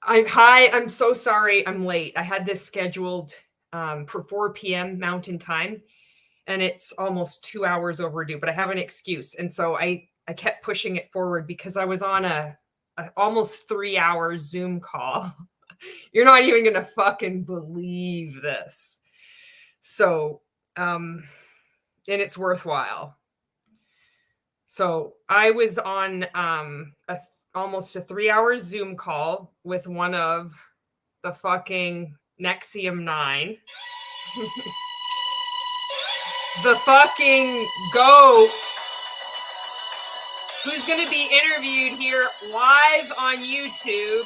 I'm so sorry I'm late. I had this scheduled for 4 p.m. Mountain Time, and it's almost 2 hours overdue, but I have an excuse. And so I kept pushing it forward because I was on a almost 3-hour Zoom call. You're not even going to fucking believe this. So, and it's worthwhile. So I was on almost a 3-hour Zoom call with one of the fucking Nexium 9. The fucking goat who's going to be interviewed here live on YouTube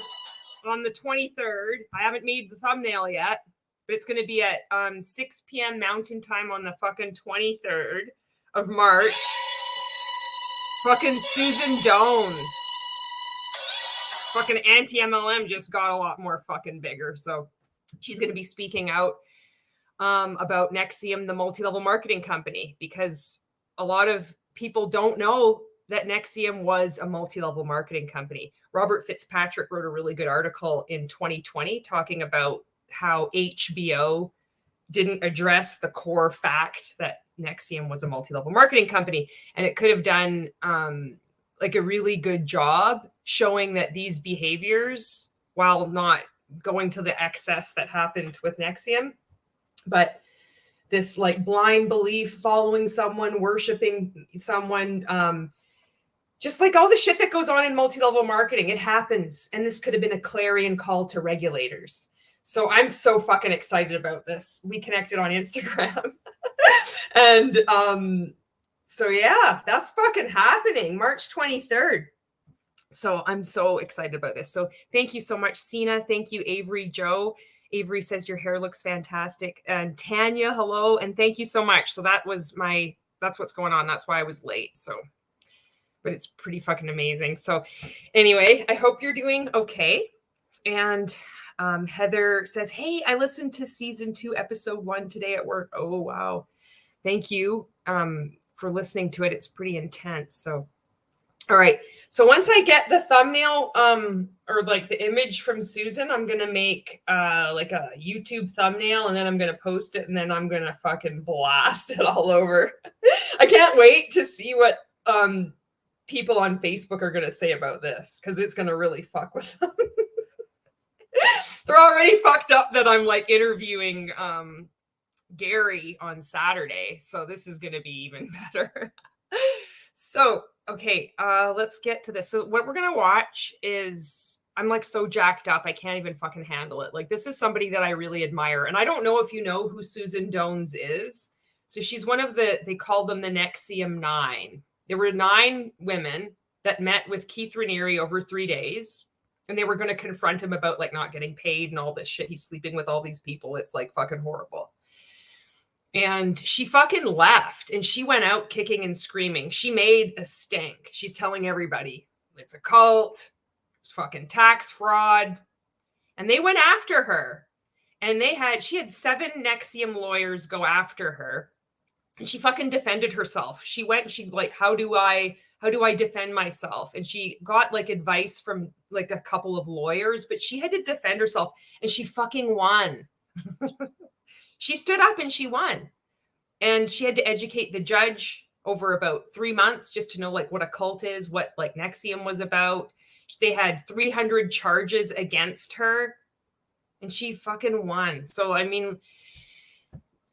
on the 23rd. I haven't made the thumbnail yet, but it's going to be at 6 p.m. Mountain Time on the fucking 23rd of March. Fucking Susan Dones. Fucking anti-MLM just got a lot more fucking bigger. So she's going to be speaking out about Nexium, the multi-level marketing company, because a lot of people don't know that Nexium was a multi-level marketing company. Robert Fitzpatrick wrote a really good article in 2020 talking about how HBO didn't address the core fact that Nexium was a multi-level marketing company. And it could have done like a really good job showing that these behaviors, while not going to the excess that happened with Nexium, but this like blind belief, following someone, worshiping someone, just like all the shit that goes on in multi-level marketing, it happens. And this could have been a clarion call to regulators. So I'm so fucking excited about this. We connected on Instagram. And so yeah, that's fucking happening March 23rd. So I'm so excited about this. So thank you so much, Sina. Thank you, Avery Joe. Avery says your hair looks fantastic. And Tanya, hello. And thank you so much. So that's what's going on. That's why I was late. So, but it's pretty fucking amazing. So anyway, I hope you're doing okay. And Heather says, hey, I listened to season 2, episode 1 today at work. Oh, wow. Thank you for listening to it. It's pretty intense. So, all right. So once I get the thumbnail or like the image from Susan, I'm going to make like a YouTube thumbnail, and then I'm going to post it, and then I'm going to fucking blast it all over. I can't wait to see what people on Facebook are going to say about this, because it's going to really fuck with them. They're already fucked up that I'm like interviewing Gary on Saturday. So this is going to be even better. So, okay, let's get to this. So what we're going to watch is, I'm like so jacked up. I can't even fucking handle it. Like, this is somebody that I really admire. And I don't know if you know who Susan Dones is. So she's one of they called them the Nexium 9. There were 9 women that met with Keith Raniere over 3 days. And they were going to confront him about like not getting paid and all this shit. He's sleeping with all these people. It's like fucking horrible. And she fucking left, and she went out kicking and screaming. She made a stink. She's telling everybody it's a cult. It's fucking tax fraud. And they went after her, and she had 7 Nexium lawyers go after her. And she fucking defended herself. She like, how do I defend myself? And she got like advice from like a couple of lawyers, but she had to defend herself, and she fucking won. She stood up and she won. And she had to educate the judge over about 3 months just to know like what a cult is, what like Nexium was about. They had 300 charges against her, and she fucking won. So, I mean,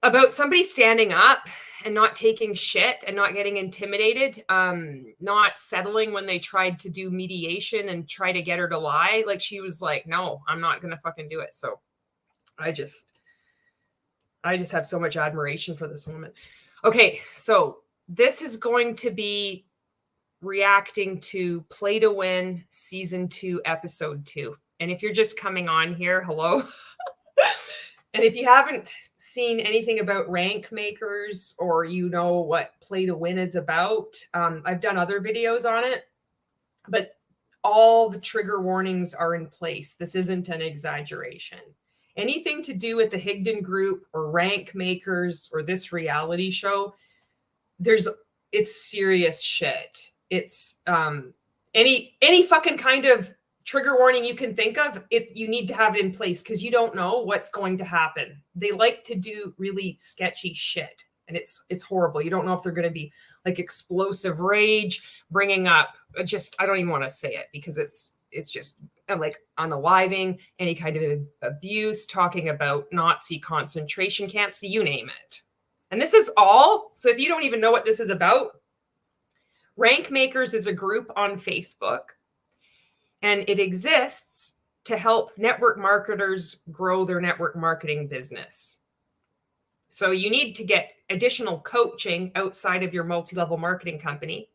about somebody standing up and not taking shit and not getting intimidated, not settling when they tried to do mediation and try to get her to lie. Like, she was like, no, I'm not going to fucking do it. So I just have so much admiration for this woman. Okay, so this is going to be reacting to Play to Win Season 2, Episode 2. And if you're just coming on here, hello. And if you haven't seen anything about rank makers, or you know what Play to Win is about, I've done other videos on it, but all the trigger warnings are in place. This isn't an exaggeration. Anything to do with the Higdon Group or rank makers or this reality show, it's serious shit. It's any fucking kind of trigger warning you can think of, you need to have it in place because you don't know what's going to happen. They like to do really sketchy shit, and it's horrible. You don't know if they're going to be like explosive rage, bringing up I don't even want to say it because it's just like unaliving, any kind of abuse, talking about Nazi concentration camps, you name it. And this is all. So if you don't even know what this is about, Rank Makers is a group on Facebook, and it exists to help network marketers grow their network marketing business. So you need to get additional coaching outside of your multi-level marketing company.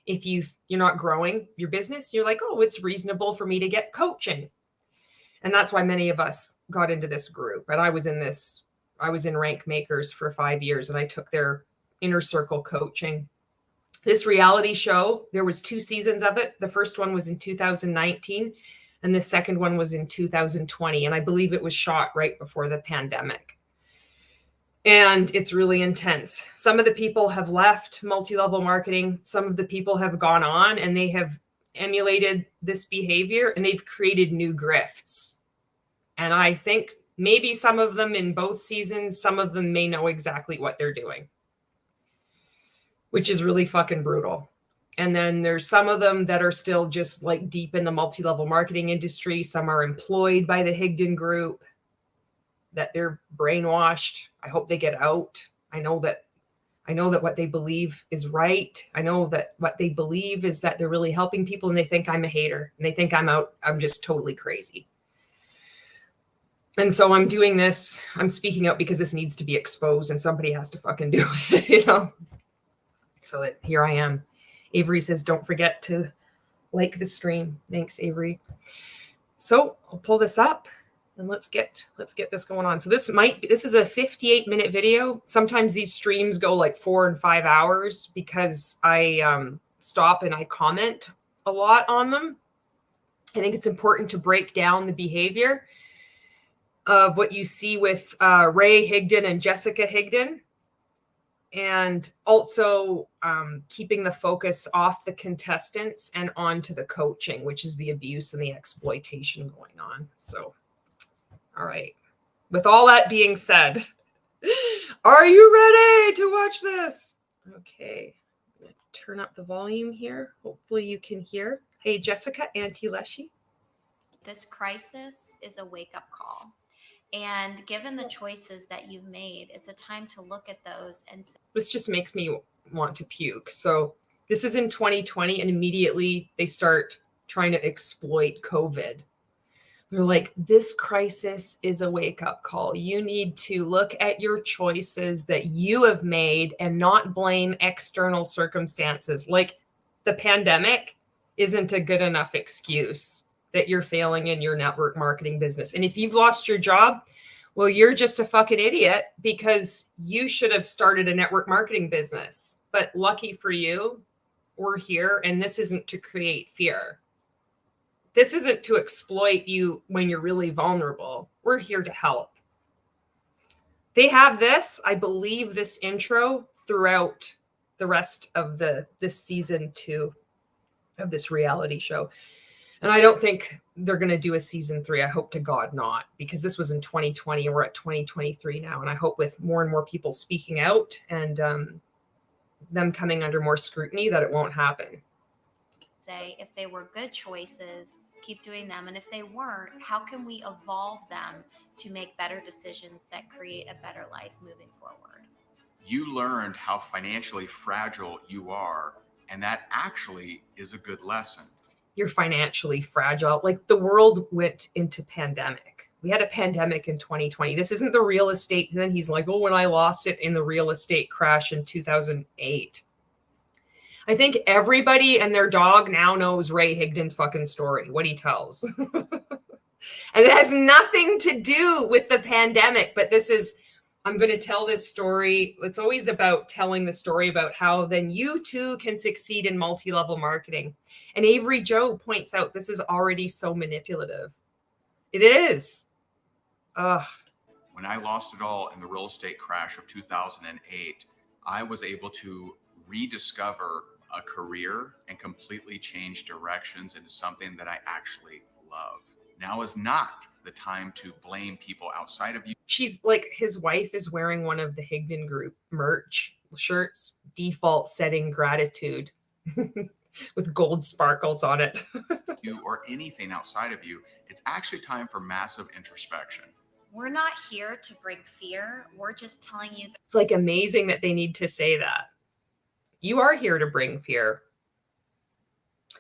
If you're not growing your business, you're like, oh, it's reasonable for me to get coaching. And that's why many of us got into this group. And I was in Rank Makers for 5 years, and I took their inner circle coaching. This reality show, there was 2 seasons of it. The first one was in 2019, and the second one was in 2020. And I believe it was shot right before the pandemic. And it's really intense. Some of the people have left multi-level marketing. Some of the people have gone on, and they have emulated this behavior, and they've created new grifts. And I think maybe some of them in both seasons, some of them may know exactly what they're doing, which is really fucking brutal. And then there's some of them that are still just like deep in the multi-level marketing industry. Some are employed by the Higdon Group, that they're brainwashed. I hope they get out. I know that what they believe is right. I know that what they believe is that they're really helping people, and they think I'm a hater, and they think I'm just totally crazy. And so I'm doing this. I'm speaking out because this needs to be exposed, and somebody has to fucking do it, you know? So that here I am. Avery says, don't forget to like the stream. Thanks, Avery. So I'll pull this up and let's get this going on. So this is a 58-minute video. Sometimes these streams go like 4 and 5 hours because I stop and I comment a lot on them. I think it's important to break down the behavior of what you see with Ray Higdon and Jessica Higdon. And also keeping the focus off the contestants and onto the coaching, which is the abuse and the exploitation going on. So, all right. With all that being said, are you ready to watch this? Okay. I'm going to turn up the volume here. Hopefully you can hear. Hey, Jessica, Auntie Leshy. This crisis is a wake-up call. And given the choices that you've made, it's a time to look at those. And this just makes me want to puke. So this is in 2020, and immediately they start trying to exploit COVID. They're like, this crisis is a wake-up call. You need to look at your choices that you have made and not blame external circumstances. Like the pandemic isn't a good enough excuse that you're failing in your network marketing business. And if you've lost your job, well, you're just a fucking idiot because you should have started a network marketing business. But lucky for you, we're here, and this isn't to create fear. This isn't to exploit you when you're really vulnerable. We're here to help. They have this, I believe, this intro throughout the rest of this season 2 of this reality show. And I don't think they're going to do a season 3. I hope to God not, because this was in 2020 and we're at 2023 now. And I hope with more and more people speaking out and them coming under more scrutiny that it won't happen. Say if they were good choices, keep doing them. And if they weren't, how can we evolve them to make better decisions that create a better life moving forward? You learned how financially fragile you are, and that actually is a good lesson. You're financially fragile. Like the world went into pandemic. We had a pandemic in 2020. This isn't the real estate. And then he's like, oh, when I lost it in the real estate crash in 2008. I think everybody and their dog now knows Ray Higdon's fucking story, what he tells. And it has nothing to do with the pandemic, but I'm going to tell this story. It's always about telling the story about how then you too can succeed in multi-level marketing. And Avery Joe points out this is already so manipulative. It is. Ugh. When I lost it all in the real estate crash of 2008, I was able to rediscover a career and completely change directions into something that I actually love. Now is not the time to blame people outside of you. She's like, his wife is wearing one of the Higdon Group merch shirts, default setting gratitude with gold sparkles on it. You or anything outside of you. It's actually time for massive introspection. We're not here to bring fear. We're just telling you. It's like amazing that they need to say that. You are here to bring fear.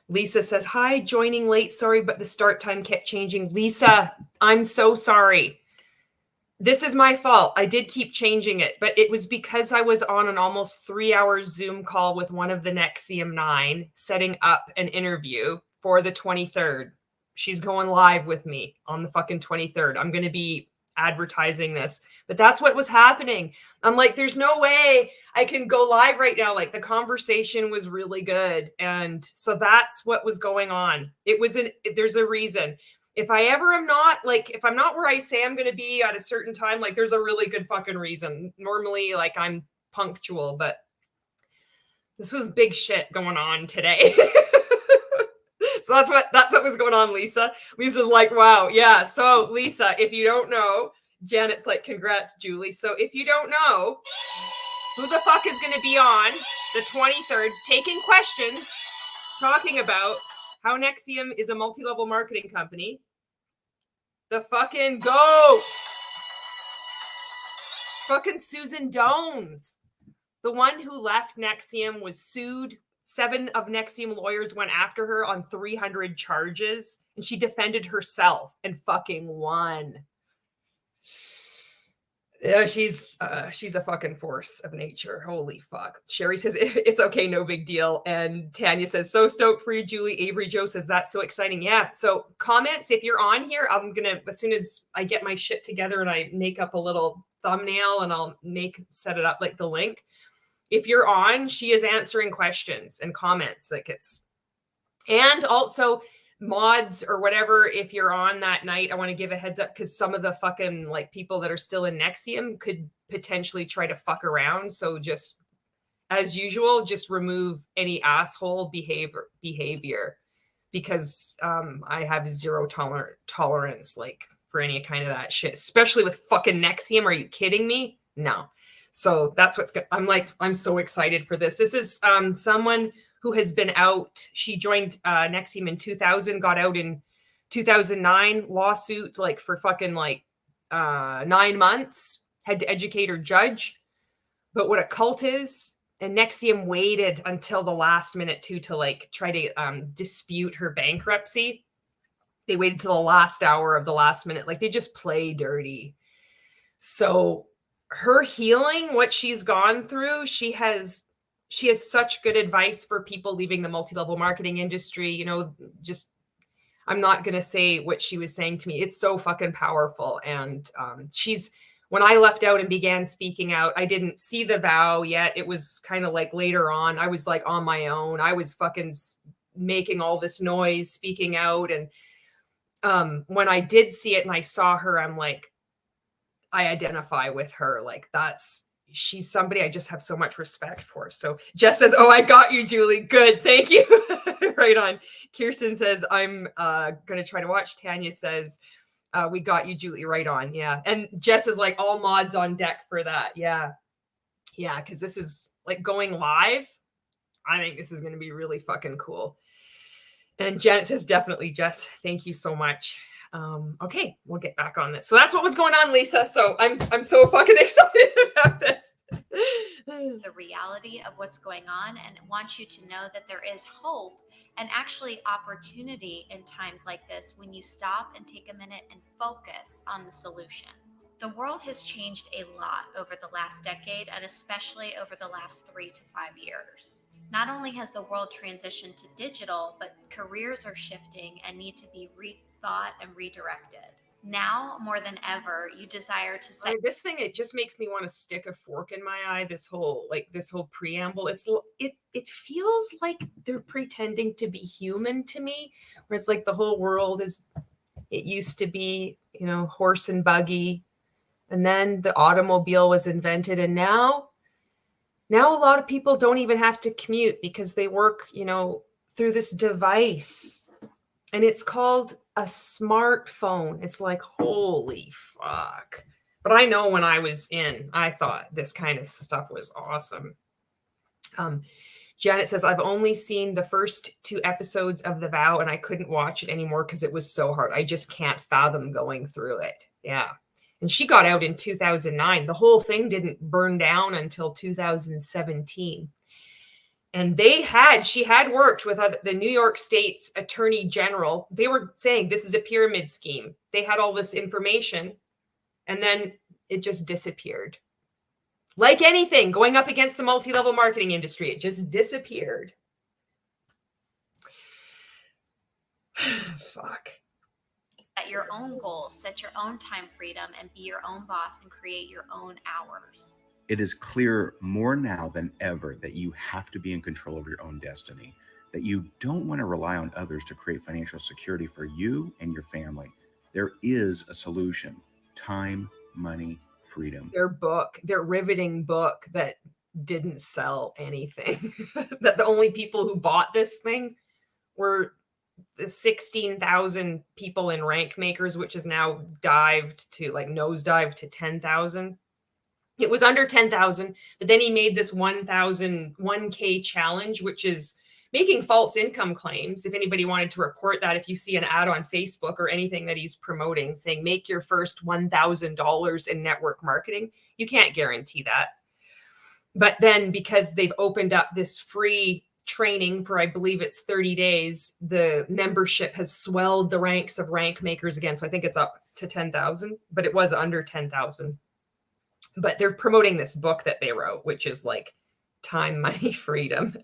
Lisa says, hi, joining late. Sorry, but the start time kept changing. Lisa, I'm so sorry. This is my fault. I did keep changing it, but it was because I was on an almost 3-hour Zoom call with one of the NXIVM 9 setting up an interview for the 23rd. She's going live with me on the fucking 23rd. I'm going to be advertising this, but that's what was happening. I'm like, there's no way I can go live right now. Like, the conversation was really good. And so that's what was going on. There's a reason. If I ever am not, like, if I'm not where I say I'm going to be at a certain time, like, there's a really good fucking reason. Normally, like, I'm punctual, but this was big shit going on today. So that's what was going on, Lisa. Lisa's like, wow. Yeah. So Lisa, if you don't know, Janet's like, congrats, Julie. So if you don't know who the fuck is going to be on the 23rd, taking questions, talking about how NXIVM is a multi-level marketing company, the fucking goat. It's fucking Susan Dones. The one who left NXIVM was sued. 7 of NXIVM lawyers went after her on 300 charges, and she defended herself and fucking won. Yeah, she's a fucking force of nature. Holy fuck. Sherry says, it's okay, no big deal. And Tanya says, so stoked for you, Julie. Avery Joe says, that's so exciting. Yeah. So comments, if you're on here, I'm going to, as soon as I get my shit together and I make up a little thumbnail and I'll set it up like the link. If you're on, she is answering questions and comments. And also mods or whatever, if you're on that night, I want to give a heads up because some of the fucking like people that are still in NXIVM could potentially try to fuck around. So just as usual, just remove any asshole behavior because I have zero tolerance like for any kind of that shit, especially with fucking NXIVM. Are you kidding me? No. So that's what's good. I'm so excited for this. This is someone who has been out. She joined NXIVM in 2000, got out in 2009, lawsuit like for fucking like 9 months, had to educate her judge. But what a cult is, and NXIVM waited until the last minute to like try to dispute her bankruptcy. They waited till the last hour of the last minute. Like they just play dirty. So her healing, what she's gone through, she has such good advice for people leaving the multi-level marketing industry. You know, just, I'm not going to say what she was saying to me. It's so fucking powerful. And when I left out and began speaking out, I didn't see the vow yet. It was kind of like later on, I was like on my own. I was fucking making all this noise, speaking out. And when I did see it and I saw her, I'm like, I identify with her. Like she's somebody I just have so much respect for. So Jess says, oh, I got you, Julie. Good. Thank you. Right on. Kirsten says, I'm going to try to watch. Tanya says, we got you, Julie. Right on. Yeah. And Jess is like, all mods on deck for that. Yeah. Yeah. Cause this is like going live. I think this is going to be really fucking cool. And Janet says, definitely, Jess. Thank you so much. Okay, we'll get back on this. So that's what was going on, Lisa. So I'm so fucking excited about this. The reality of what's going on and want you to know that there is hope and actually opportunity in times like this when you stop and take a minute and focus on the solution. The world has changed a lot over the last decade and especially over the last 3 to 5 years. Not only has the world transitioned to digital, but careers are shifting and need to be rethought and redirected. Now more than ever, you desire to say this thing. It just makes me want to stick a fork in my eye. This whole preamble. It feels like they're pretending to be human to me, where it's like the whole world is. It used to be, horse and buggy, and then the automobile was invented, and now Now a lot of people don't even have to commute because they work, you know, through this device. And it's called a smartphone. It's like, holy fuck. But I know when I was in, I thought this kind of stuff was awesome. Janet says, I've only seen the first 2 episodes of The Vow and I couldn't watch it anymore because it was so hard. I just can't fathom going through it. Yeah. And she got out in 2009. The whole thing didn't burn down until 2017. And she had worked with the New York State's Attorney General. They were saying this is a pyramid scheme. They had all this information and then it just disappeared. Like anything going up against the multi-level marketing industry, it just disappeared. Fuck. Set your own goals, set your own time freedom, and be your own boss and create your own hours. It is clear more now than ever that you have to be in control of your own destiny, that you don't want to rely on others to create financial security for you and your family. There is a solution: time, money, freedom. Their riveting book that didn't sell anything. That the only people who bought this thing were the 16,000 people in Rank Makers, which is now nosedived to 10,000. It was under 10,000, but then he made this 1K challenge, which is making false income claims. If anybody wanted to report that, if you see an ad on Facebook or anything that he's promoting saying, make your first $1,000 in network marketing, you can't guarantee that. But then because they've opened up this free training for, I believe it's 30 days, the membership has swelled the ranks of Rank Makers again. So I think it's up to 10,000, but it was under 10,000. But they're promoting this book that they wrote, which is like time, money, freedom,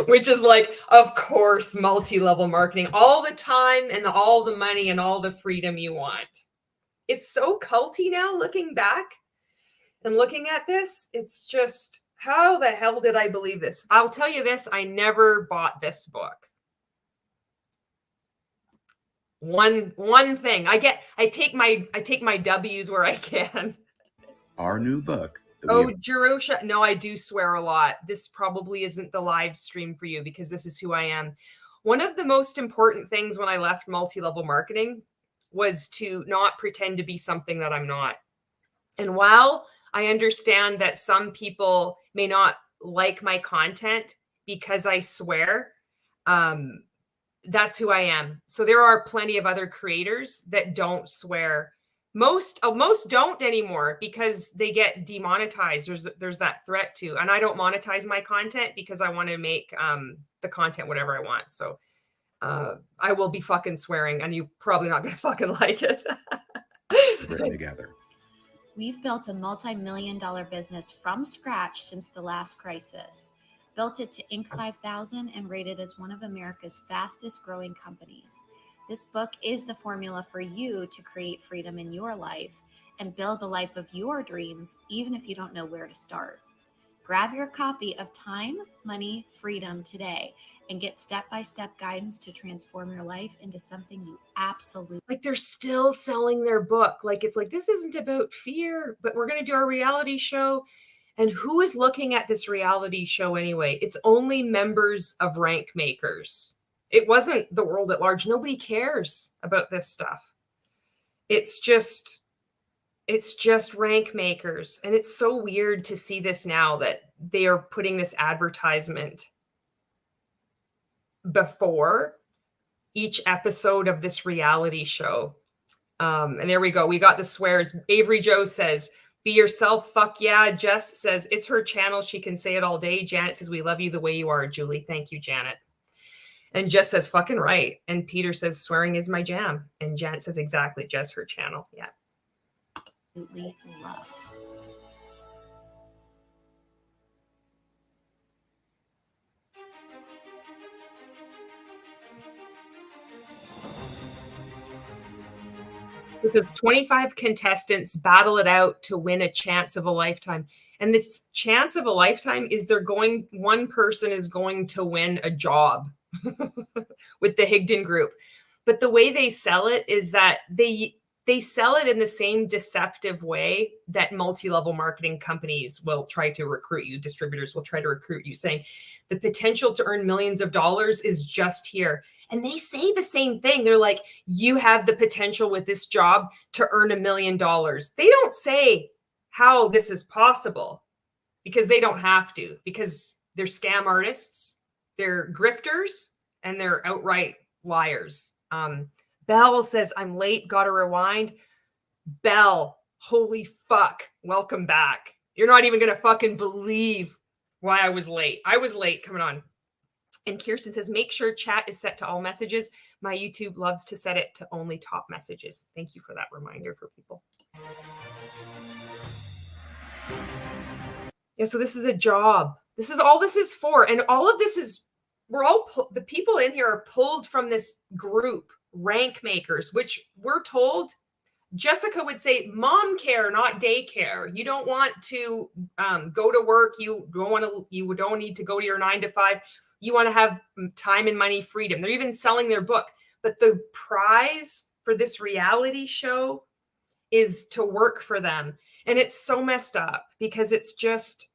which is like, of course, multi-level marketing, all the time and all the money and all the freedom you want. It's so culty now looking back and looking at this. It's just, how the hell did I believe this? I'll tell you this, I never bought this book. One thing, I take my W's where I can. Our new book. Jerusha. No, I do swear a lot. This probably isn't the live stream for you because this is who I am. One of the most important things when I left multi-level marketing was to not pretend to be something that I'm not. And while I understand that some people may not like my content because I swear, that's who I am. So there are plenty of other creators that don't swear. Most don't anymore because they get demonetized. There's that threat too. And I don't monetize my content because I want to make the content whatever I want. So I will be fucking swearing and you're probably not going to fucking like it. Together. We've built a multi-million-dollar business from scratch since the last crisis. Built it to Inc. 5000 and rated as one of America's fastest growing companies. This book is the formula for you to create freedom in your life and build the life of your dreams, even if you don't know where to start. Grab your copy of Time, Money, Freedom today and get step-by-step guidance to transform your life into something you absolutely... Like they're still selling their book. Like it's like, this isn't about fear, but we're going to do our reality show. And who is looking at this reality show anyway? It's only members of Rank Makers. It wasn't the world at large. Nobody cares about this stuff. It's just Rank Makers. And it's so weird to see this now that they are putting this advertisement before each episode of this reality show. And there we go. We got the swears. Avery Joe says, be yourself. Fuck yeah. Jess says it's her channel. She can say it all day. Janet says, we love you the way you are, Julie. Thank you, Janet. And Jess says, fucking right. And Peter says, swearing is my jam. And Janet says, exactly, Jess, her channel. Yeah. Absolutely love. This is 25 contestants battle it out to win a chance of a lifetime. And this chance of a lifetime is one person is going to win a job with the Higdon Group. But the way they sell it is that they they sell it in the same deceptive way that multi-level marketing companies will try to recruit you. Distributors will try to recruit you, saying the potential to earn millions of dollars is just here. And they say the same thing. They're like, you have the potential with this job to earn $1 million. They don't say how this is possible, because they don't have to, because they're scam artists, they're grifters, and they're outright liars. Belle says, I'm late, gotta rewind. Belle, holy fuck, welcome back. You're not even gonna fucking believe why I was late. I was late coming on. And Kirsten says, make sure chat is set to all messages. My YouTube loves to set it to only top messages. Thank you for that reminder for people. Yeah, so this is a job. This is all this is for. And all of this is, the people in here are pulled from this group, rank makers, which we're told, Jessica would say, mom care, not daycare. You don't want to go to work. You don't need to go to your 9 to 5. You want to have time and money freedom. They're even selling their book. But the prize for this reality show is to work for them. And it's so messed up, because it's just,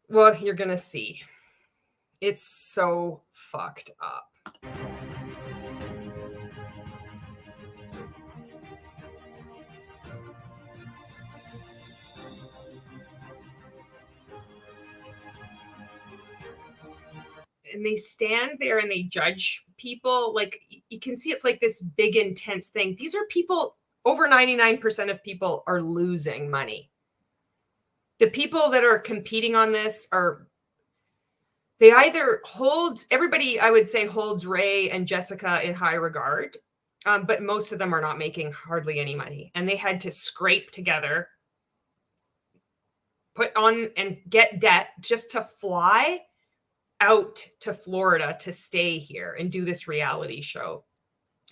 well, you're going to see. It's so fucked up. And they stand there and they judge people. Like, you can see it's like this big, intense thing. These are people, over 99% of people are losing money. The people that are competing on this they either hold, everybody I would say holds Ray and Jessica in high regard, but most of them are not making hardly any money. And they had to scrape together, put on and get debt just to fly out to Florida to stay here and do this reality show.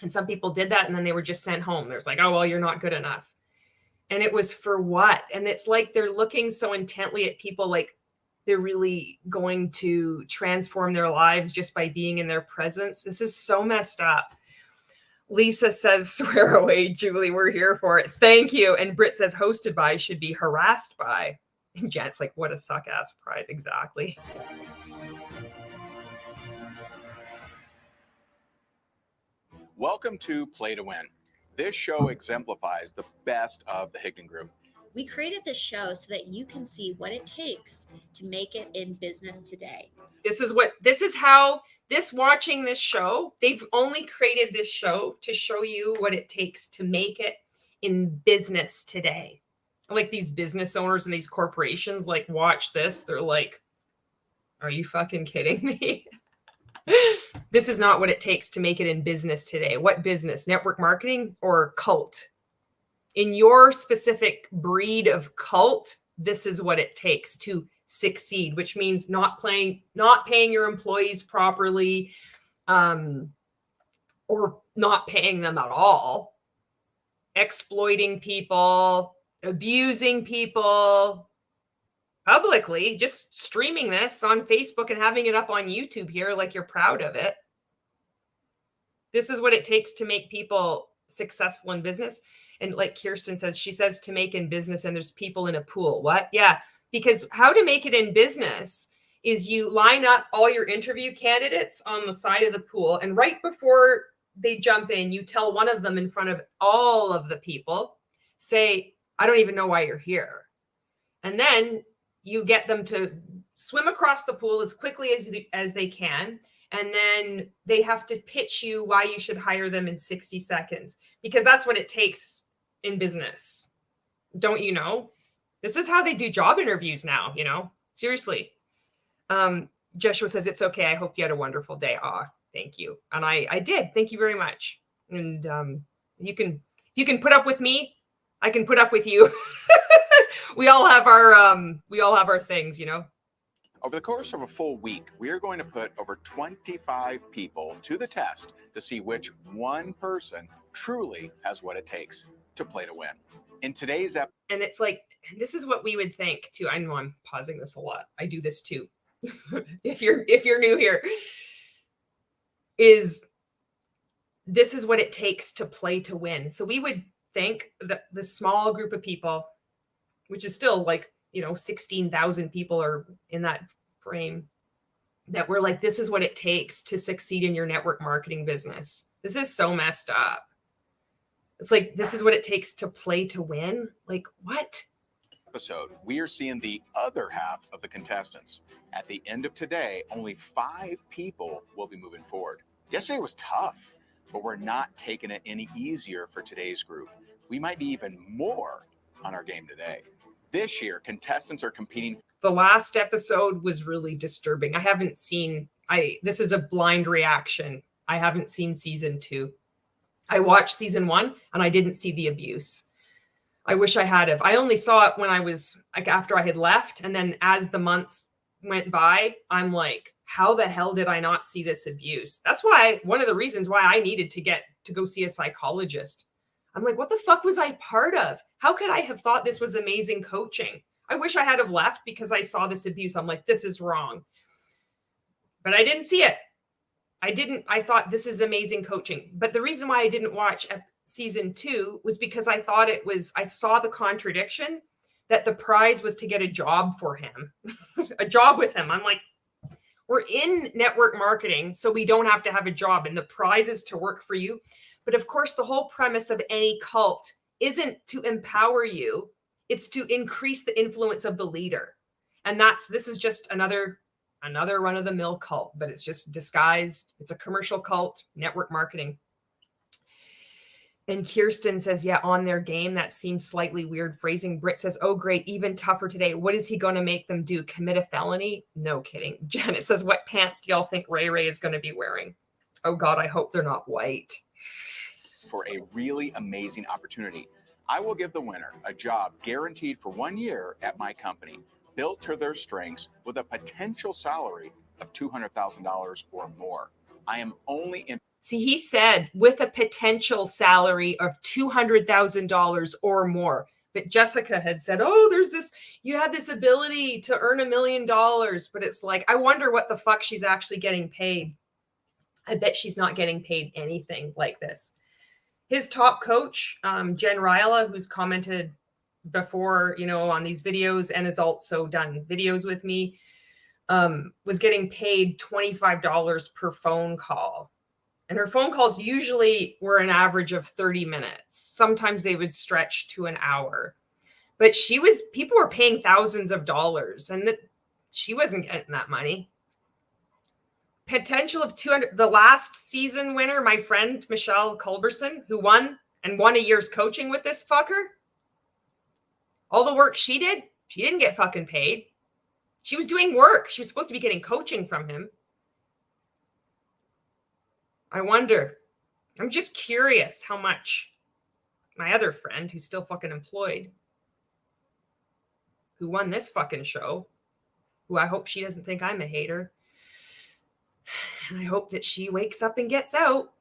And some people did that, and then they were just sent home. There's like, oh, well, you're not good enough. And it was for what? And it's like they're looking so intently at people like they're really going to transform their lives just by being in their presence. This is so messed up. Lisa says, swear away, Julie, we're here for it. Thank you. And Britt says, hosted by should be harassed by. And Janet's like, what a suck-ass prize. Exactly. Welcome to Play to Win. This show exemplifies the best of the Higdon Group. We created this show so that you can see what it takes to make it in business today. Watching this show, they've only created this show to show you what it takes to make it in business today. Like, these business owners and these corporations, like, watch this. They're like, are you fucking kidding me? This is not what it takes to make it in business today. What business? Network marketing or cult? In your specific breed of cult, this is what it takes to succeed, which means not paying your employees properly, or not paying them at all, exploiting people, abusing people publicly, just streaming this on Facebook and having it up on YouTube here like you're proud of it. This is what it takes to make people successful in business. And like Kirsten says, she says to make in business and there's people in a pool. What? Yeah. Because how to make it in business is you line up all your interview candidates on the side of the pool. And right before they jump in, you tell one of them in front of all of the people, say, I don't even know why you're here. And then you get them to swim across the pool as quickly as they can. And then they have to pitch you why you should hire them in 60 seconds, because that's what it takes in business. Don't you know? This is how they do job interviews now, you know, seriously. Joshua says, it's okay. I hope you had a wonderful day. Ah, thank you. And I did. Thank you very much. And you can put up with me. I can put up with you. We all have our things, you know. Over the course of a full week, we are going to put over 25 people to the test to see which one person truly has what it takes to play to win. In today's episode, and it's like, this is what we would think too. I know I'm pausing this a lot. I do this too. If you're new here, is this is what it takes to play to win. So we would think that the small group of people, which is still like, 16,000 people are in that frame, that we're like, this is what it takes to succeed in your network marketing business. This is so messed up. It's like, this is what it takes to play to win. Like, what? Episode, we are seeing the other half of the contestants. At the end of today, only 5 people will be moving forward. Yesterday was tough, but we're not taking it any easier for today's group. We might be even more on our game today. This year, contestants are competing. The last episode was really disturbing. This is a blind reaction. I haven't seen season 2. I watched season 1 and I didn't see the abuse. I wish I had. I only saw it when I was like, after I had left. And then as the months went by, I'm like, how the hell did I not see this abuse? That's why, one of the reasons why I needed to go see a psychologist. I'm like, what the fuck was I part of? How could I have thought this was amazing coaching? I wish I had have left because I saw this abuse. I'm like, this is wrong. But I didn't see it. I thought this is amazing coaching. But the reason why I didn't watch season 2 was because I saw the contradiction that the prize was to get a job for him, a job with him. I'm like, we're in network marketing, so we don't have to have a job, and the prize is to work for you. But of course, the whole premise of any cult isn't to empower you. It's to increase the influence of the leader. And this is just another run-of-the-mill cult, but it's just disguised. It's a commercial cult, network marketing. And Kirsten says, yeah, on their game. That seems slightly weird phrasing. Britt says, oh, great. Even tougher today. What is he going to make them do? Commit a felony? No kidding. Janet says, what pants do y'all think Ray is going to be wearing? Oh, God, I hope they're not white. For a really amazing opportunity. I will give the winner a job guaranteed for 1 year at my company, built to their strengths with a potential salary of $200,000 or more. I am only in. See, he said with a potential salary of $200,000 or more. But Jessica had said, oh, you have this ability to earn $1 million. But it's like, I wonder what the fuck she's actually getting paid. I bet she's not getting paid anything like this. His top coach, Jen Ryla, who's commented before, on these videos and has also done videos with me, was getting paid $25 per phone call. And her phone calls usually were an average of 30 minutes. Sometimes they would stretch to an hour. But people were paying thousands of dollars, and she wasn't getting that money. Potential of 200. The last season winner, my friend Michelle Culberson, who won a year's coaching with this fucker. All the work she didn't get fucking paid. She was doing work. She was supposed to be getting coaching from him. I wonder. I'm just curious how much my other friend, who's still fucking employed, who won this fucking show, who I hope she doesn't think I'm a hater. And I hope that she wakes up and gets out.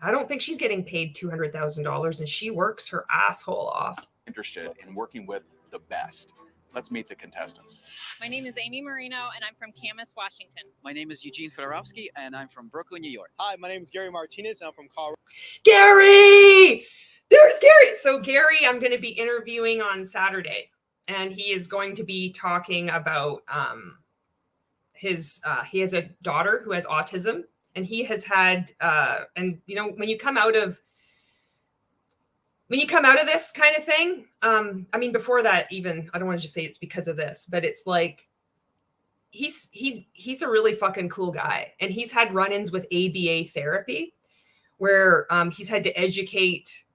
I don't think she's getting paid $200,000, and she works her asshole off. Interested in working with the best. Let's meet the contestants. My name is Amy Marino, and I'm from Camas, Washington. My name is Eugene Fedorovsky, and I'm from Brooklyn, New York. Hi, my name is Gary Martinez, and I'm from Colorado. Gary! There's Gary! So Gary, I'm going to be interviewing on Saturday, and he is going to be talking about he has a daughter who has autism, and he has had when you come out of this kind of thing, before that, even, I don't want to just say it's because of this, but it's like he's a really fucking cool guy, and he's had run-ins with ABA therapy where he's had to educate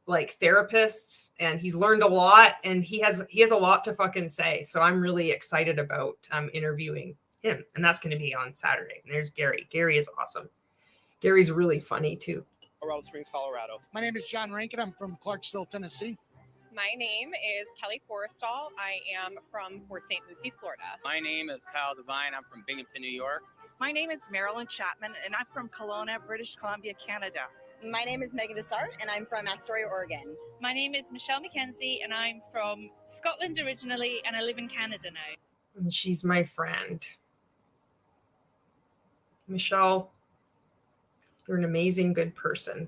like therapists, and he's learned a lot, and he has a lot to fucking say. So I'm really excited about interviewing him, and that's going to be on Saturday. And there's Gary. Gary is awesome. Gary's really funny too. Colorado Springs, Colorado. My name is John Rankin. I'm from Clarksville, Tennessee. My name is Kelly Forrestal. I am from Port St. Lucie, Florida. My name is Kyle Devine. I'm from Binghamton, New York. My name is Marilyn Chapman, and I'm from Kelowna, British Columbia, Canada. My name is Megan Dessart, and I'm from Astoria, Oregon. My name is Michelle McKenzie, and I'm from Scotland originally, and I live in Canada now. And she's my friend. Michelle, You're an amazing, good person.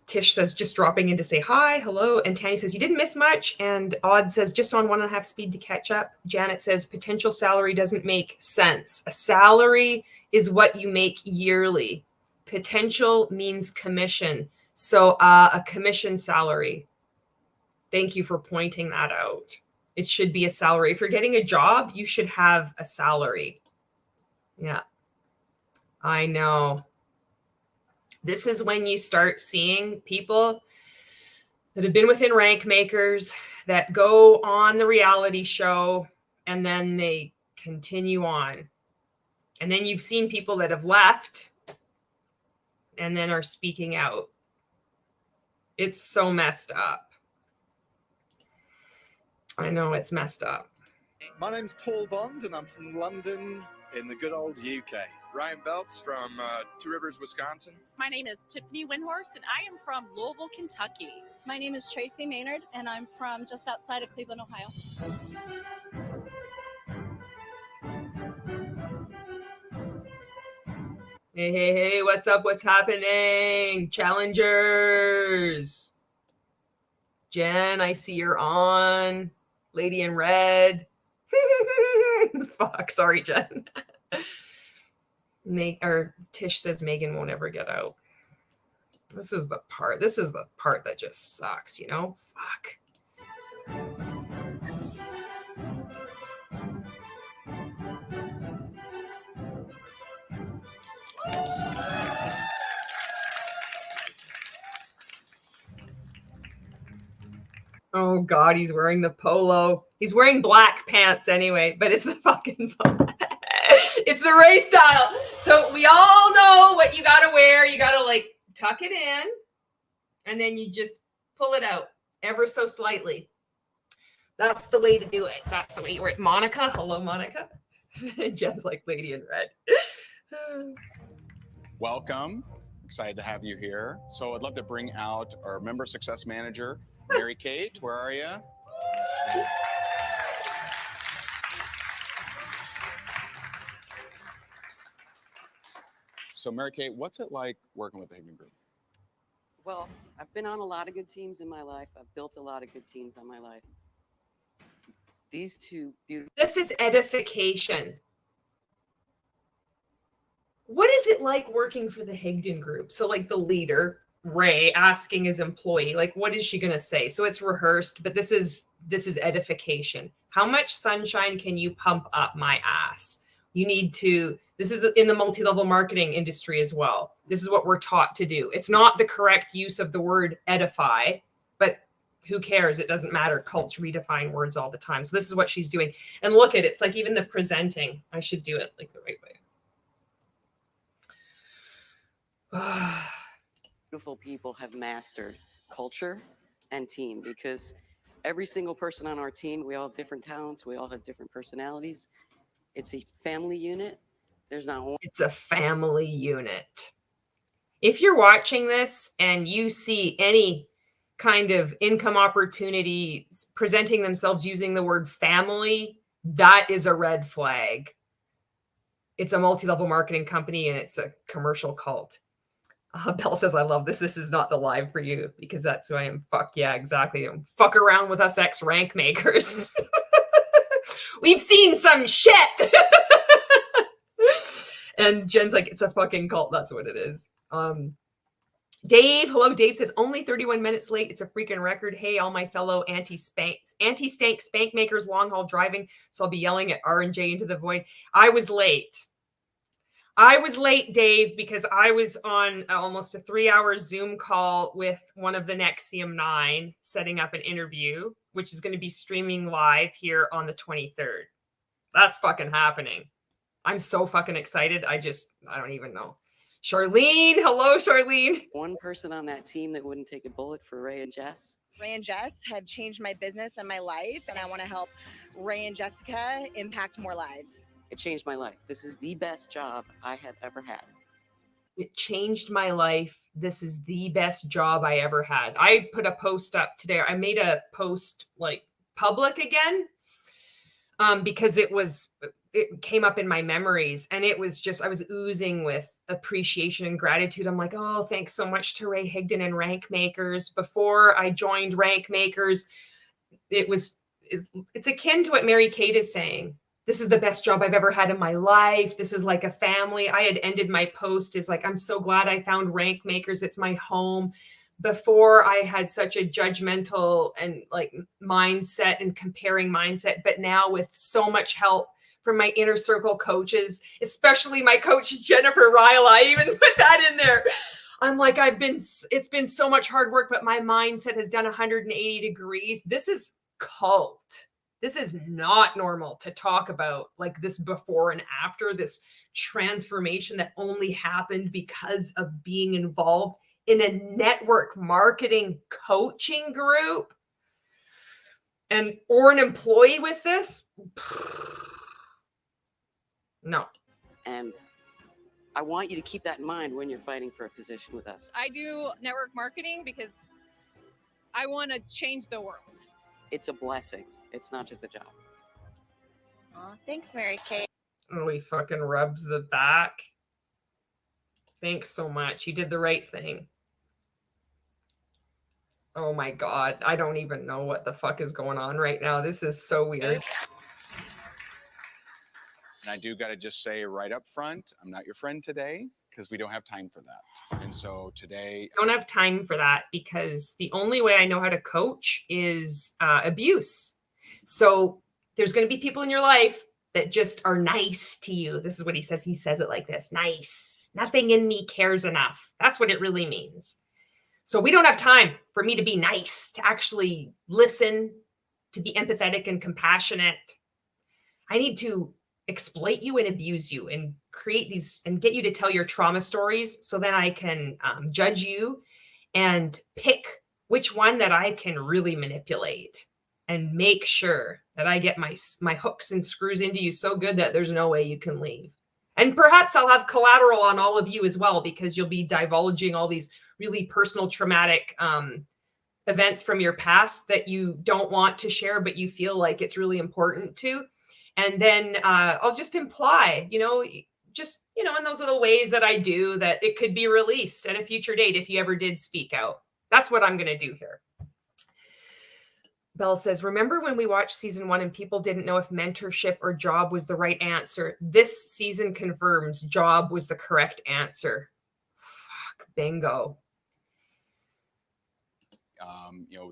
Tish says, just dropping in to say hi, hello. And Tanny says, you didn't miss much. And Odd says, just on 1.5 speed to catch up. Janet says, potential salary doesn't make sense. A salary is what you make yearly. Potential means commission. So a commission salary. Thank you for pointing that out. It should be a salary. If you're getting a job, you should have a salary. Yeah, I know. This is when you start seeing people that have been within rank makers that go on the reality show and then they continue on. And then you've seen people that have left and then are speaking out. It's so messed up. I know it's messed up. My name's Paul Bond and I'm from London in the good old UK. Ryan Belts from Two Rivers, Wisconsin. My name is Tiffany Windhorst, and I am from Louisville, Kentucky. My name is Tracy Maynard, and I'm from just outside of Cleveland, Ohio. Hey, hey, hey, what's up? What's happening? Challengers. Jen, I see you're on. Lady in red. Fuck, sorry, Jen. Tish says Megan won't ever get out. This is the part that just sucks, you know? Fuck. Oh God, he's wearing the polo. He's wearing black pants anyway, but it's the fucking polo. It's the Ray style. So we all know what you gotta wear. You gotta like tuck it in and then you just pull it out ever so slightly. That's the way to do it. That's the way you wear it. Monica, hello, Monica. Jen's like lady in red. Welcome. Excited to have you here. So I'd love to bring out our member success manager, Mary Kate. Where are you? So Mary Kate, what's it like working with the Higdon Group? Well, I've been on a lot of good teams in my life. I've built a lot of good teams in my life. These two beautiful. This is edification. What is it like working for the Higdon Group? So like the leader, Ray, asking his employee, like, what is she going to say? So it's rehearsed, but this is edification. How much sunshine can you pump up my ass? You need to, this is in the multi-level marketing industry as well. This is what we're taught to do. It's not the correct use of the word edify, but who cares? It doesn't matter. Cults redefine words all the time. So this is what she's doing. And look at it. It's like even the presenting. I should do it like the right way. Beautiful people have mastered culture and team because every single person on our team, we all have different talents. We all have different personalities. It's a family unit. There's not one. It's a family unit. If you're watching this and you see any kind of income opportunity presenting themselves using the word family, that is a red flag. It's a multi-level marketing company and it's a commercial cult. Belle says, I love this. This is not the live for you because that's who I am. Fuck yeah, exactly. Don't fuck around with us ex-rank makers. We've seen some shit. And Jen's like, it's a fucking cult. That's what it is. Dave, hello. Dave says, only 31 minutes late. It's a freaking record. Hey, all my fellow anti-stank spank makers, long haul driving. So I'll be yelling at R and J into the void. I was late, Dave, because I was on almost a 3-hour Zoom call with one of the Nexium 9 setting up an interview, which is going to be streaming live here on the 23rd. That's fucking happening. I'm so fucking excited. I don't even know. Charlene, hello, Charlene. One person on that team that wouldn't take a bullet for Ray and Jess. Ray and Jess have changed my business and my life, and I want to help Ray and Jessica impact more lives. It changed my life. This is the best job I have ever had. It changed my life. This is the best job I ever had. I put a post up today. I made a post like public again because it was it came up in my memories, and it was just, I was oozing with appreciation and gratitude. I'm like, oh, thanks so much to Ray Higdon and Rank Makers. Before I joined Rank Makers, it's akin to what Mary Kate is saying. This is the best job I've ever had in my life. This is like a family. I had ended my post as like, I'm so glad I found Rank Makers. It's my home. Before, I had such a judgmental and like mindset and comparing mindset, but now with so much help from my inner circle coaches, especially my coach, Jennifer Ryle, I even put that in there. I'm like, it's been so much hard work, but my mindset has done 180 degrees. This is cult. This is not normal to talk about, like this before and after, this transformation that only happened because of being involved in a network marketing coaching group or an employee with this. No. And I want you to keep that in mind when you're fighting for a position with us. I do network marketing because I want to change the world. It's a blessing. It's not just a job. Oh, thanks, Mary Kate. Oh, he fucking rubs the back. Thanks so much. You did the right thing. Oh my God. I don't even know what the fuck is going on right now. This is so weird. And I do got to just say right up front, I'm not your friend today because we don't have time for that. And so today, I don't have time for that because the only way I know how to coach is abuse. So there's going to be people in your life that just are nice to you. This is what he says. He says it like this: nice. Nothing in me cares enough. That's what it really means. So we don't have time for me to be nice, to actually listen, to be empathetic and compassionate. I need to exploit you and abuse you and create these and get you to tell your trauma stories so then I can judge you and pick which one that I can really manipulate and make sure that I get my hooks and screws into you so good that there's no way you can leave. And perhaps I'll have collateral on all of you as well, because you'll be divulging all these really personal traumatic events from your past that you don't want to share, but you feel like it's really important to. And then I'll just imply, in those little ways that I do, that it could be released at a future date if you ever did speak out. That's what I'm going to do here. Belle says, remember when we watched season 1 and people didn't know if mentorship or job was the right answer? This season confirms job was the correct answer. Fuck, bingo.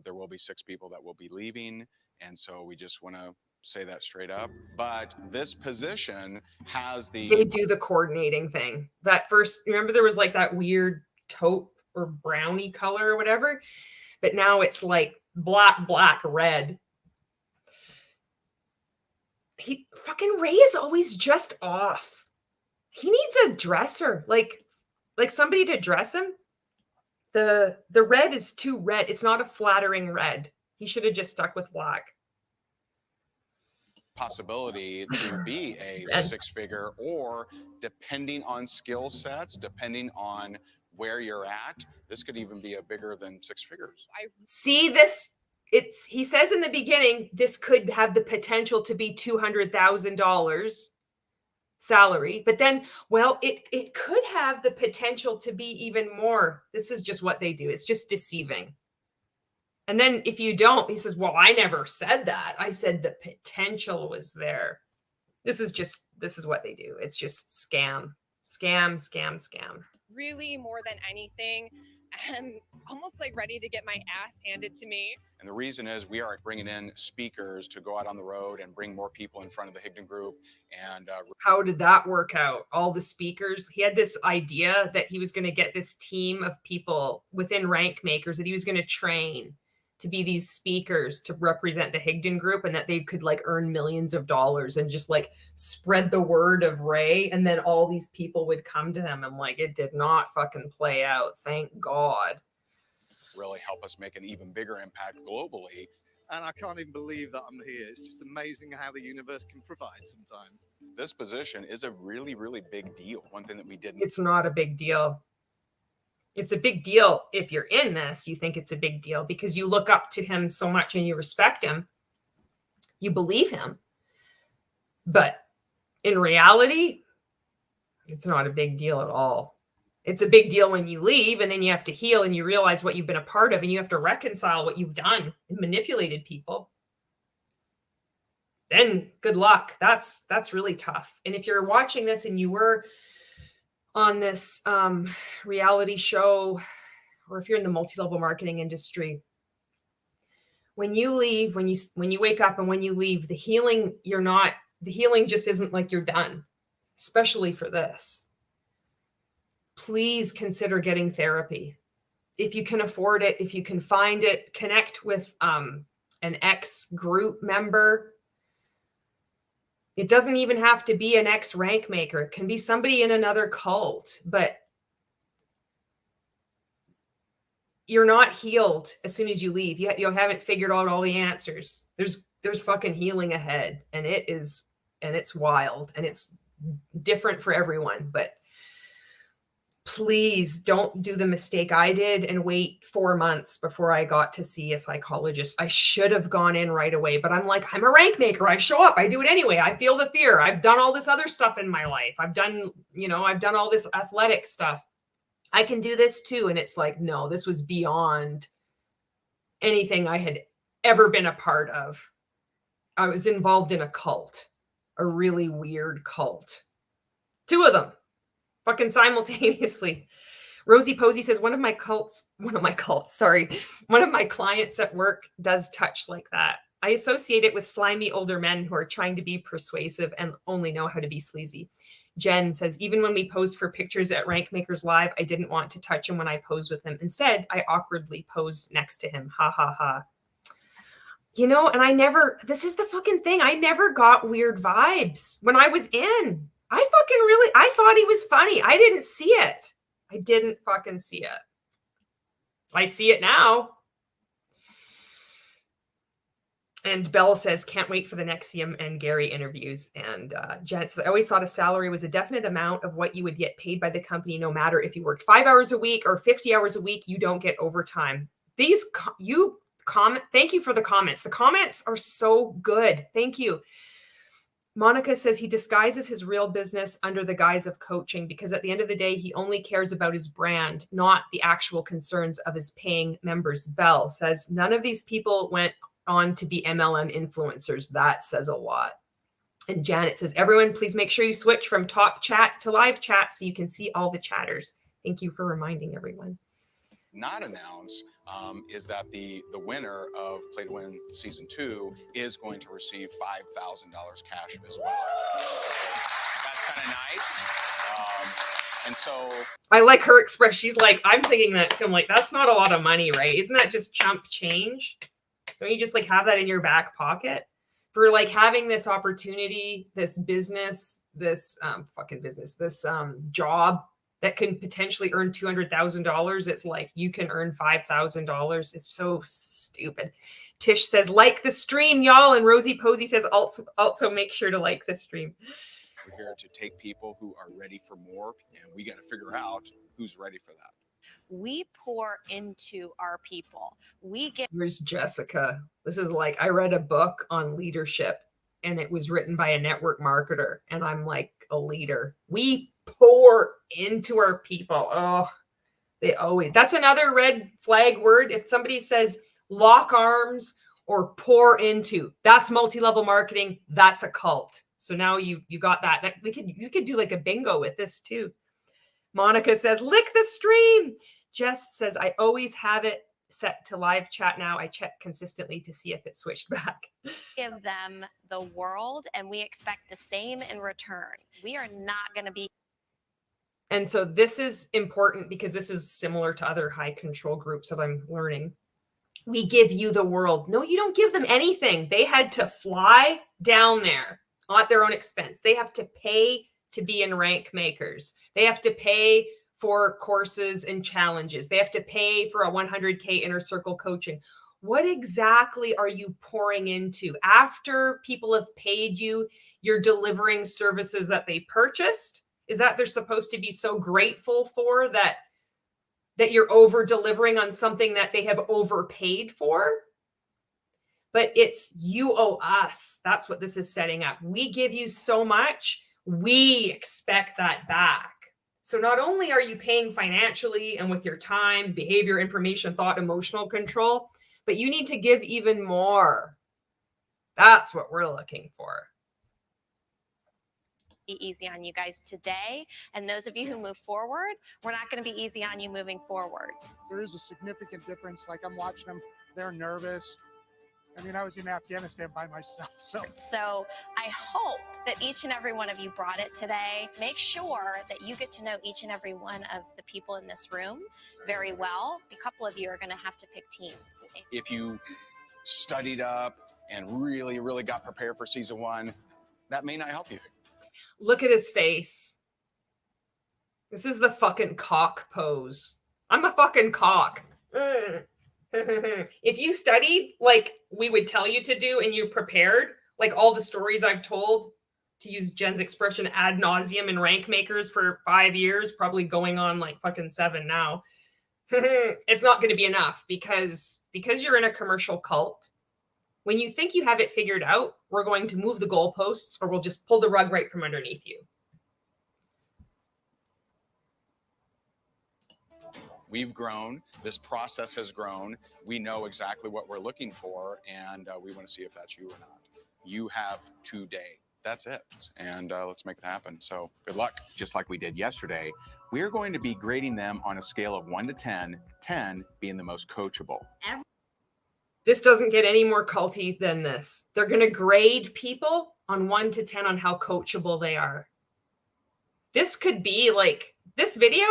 There will be 6 people that will be leaving. And so we just want to say that straight up. But this position has They do the coordinating thing. That first, remember there was like that weird taupe or brownie color or whatever, but now it's like black, red. Fucking Ray is always just off. He needs a dresser, like somebody to dress him. The red is too red. It's not a flattering red. He should have just stuck with black. Possibility to be a 6-figure, or depending on skill sets, depending on where you're at, this could even be a bigger than 6 figures. See this? He says in the beginning, this could have the potential to be $200,000 salary, but then, well, it could have the potential to be even more. This is just what they do. It's just deceiving. And then if you don't, he says, well, I never said that. I said the potential was there. This is what they do. It's just scam. Really, more than anything, I'm almost like ready to get my ass handed to me. And the reason is we are bringing in speakers to go out on the road and bring more people in front of the Higdon Group. And how did that work out? All the speakers. He had this idea that he was going to get this team of people within Rank Makers that he was going to train to be these speakers to represent the Higdon Group, and that they could like earn millions of dollars and just like spread the word of Ray. And then all these people would come to him. And like, it did not fucking play out. Thank God. Really help us make an even bigger impact globally. And I can't even believe that I'm here. It's just amazing how the universe can provide sometimes. This position is a really, really big deal. One thing that we didn't. It's not a big deal. It's a big deal if you're in this. You think it's a big deal because you look up to him so much and you respect him. You believe him. But In reality, it's not a big deal at all. It's a big deal when you leave and then you have to heal and you realize what you've been a part of and you have to reconcile what you've done and manipulated people. Then good luck. That's really tough. And if you're watching this and you were on this reality show, or if you're in the multi-level marketing industry, when you leave, when you wake up and when you leave, the healing just isn't like you're done, especially for this. Please consider getting therapy. If you can afford it, if you can find it, connect with an ex-group member. It doesn't even have to be an ex-rank maker. It can be somebody in another cult, but you're not healed as soon as you leave. You haven't figured out all the answers. There's fucking healing ahead, and it's wild, and it's different for everyone. But please don't do the mistake I did and wait 4 months before I got to see a psychologist. I should have gone in right away, but I'm like, I'm a rank maker. I show up. I do it anyway. I feel the fear. I've done all this other stuff in my life. I've done all this athletic stuff. I can do this too. And it's like, no, this was beyond anything I had ever been a part of. I was involved in a cult, a really weird cult. 2 of them. Fucking simultaneously. Rosie Posey says, one of my clients at work does touch like that. I associate it with slimy older men who are trying to be persuasive and only know how to be sleazy. Jen says, even when we posed for pictures at Rank Makers Live, I didn't want to touch him when I posed with him. Instead, I awkwardly posed next to him. Ha ha ha. And this is the fucking thing. I never got weird vibes when I was in. I thought he was funny. I didn't see it. I didn't fucking see it. I see it now. And Belle says, can't wait for the Nexium and Gary interviews. And Janet says, I always thought a salary was a definite amount of what you would get paid by the company, no matter if you worked 5 hours a week or 50 hours a week, you don't get overtime. Thank you for the comments. The comments are so good. Thank you. Monica says he disguises his real business under the guise of coaching because at the end of the day, he only cares about his brand, not the actual concerns of his paying members. Belle says none of these people went on to be MLM influencers. That says a lot. And Janet says, everyone, please make sure you switch from top chat to live chat so you can see all the chatters. Thank you for reminding everyone. Not announced is that the winner of Play to Win Season 2 is going to receive $5,000 cash as well. So that's kind of nice. And so I like her express. She's like, I'm thinking that too. I'm like, that's not a lot of money, right? Isn't that just chump change? Don't you just like have that in your back pocket for like having this opportunity, this business, this job that can potentially earn $200,000. It's like you can earn $5,000. It's so stupid. Tish says, like the stream, y'all. And Rosie Posey says, also make sure to like the stream. We're here to take people who are ready for more, and we got to figure out who's ready for that. We pour into our people. Here's Jessica. This is like, I read a book on leadership and it was written by a network marketer. And I'm like a leader. We pour into our people. Oh, that's another red flag word. If somebody says lock arms or pour into, that's multi-level marketing. That's a cult. So now you got that. You could do like a bingo with this too. Monica says, lick the stream. Jess says, I always have it set to live chat now. I check consistently to see if it switched back. Give them the world and we expect the same in return. We are not going to be. And so this is important because this is similar to other high control groups that I'm learning. We give you the world. No, you don't give them anything. They had to fly down there at their own expense. They have to pay to be in Rank Makers. They have to pay for courses and challenges. They have to pay for a 100K inner circle coaching. What exactly are you pouring into? After people have paid you, you're delivering services that they purchased? Is that they're supposed to be so grateful for that you're over delivering on something that they have overpaid for? But it's you owe us. That's what this is setting up. We give you so much. We expect that back. So not only are you paying financially and with your time, behavior, information, thought, emotional control, but you need to give even more. That's what we're looking for. Be easy on you guys today. And those of you who move forward, we're not going to be easy on you moving forwards. There is a significant difference. Like I'm watching them, they're nervous. I mean, I was in Afghanistan by myself. So I hope that each and every one of you brought it today. Make sure that you get to know each and every one of the people in this room very well. A couple of you are going to have to pick teams. If you studied up and really, really got prepared for season 1, that may not help you. Look at his face. This is the fucking cock pose. I'm a fucking cock. If you studied like we would tell you to do and you prepared, like all the stories I've told, to use Jen's expression, ad nauseum in rank makers for 5 years, probably going on like fucking 7 now, it's not going to be enough because you're in a commercial cult. When you think you have it figured out, we're going to move the goalposts or we'll just pull the rug right from underneath you. We've grown. This process has grown. We know exactly what we're looking for, and we want to see if that's you or not. You have today. That's it. And let's make it happen. So good luck. Just like we did yesterday, we're going to be grading them on a scale of 1 to 10, 10 being the most coachable. This doesn't get any more culty than this. They're going to grade people on 1 to 10 on how coachable they are. This could be like this video,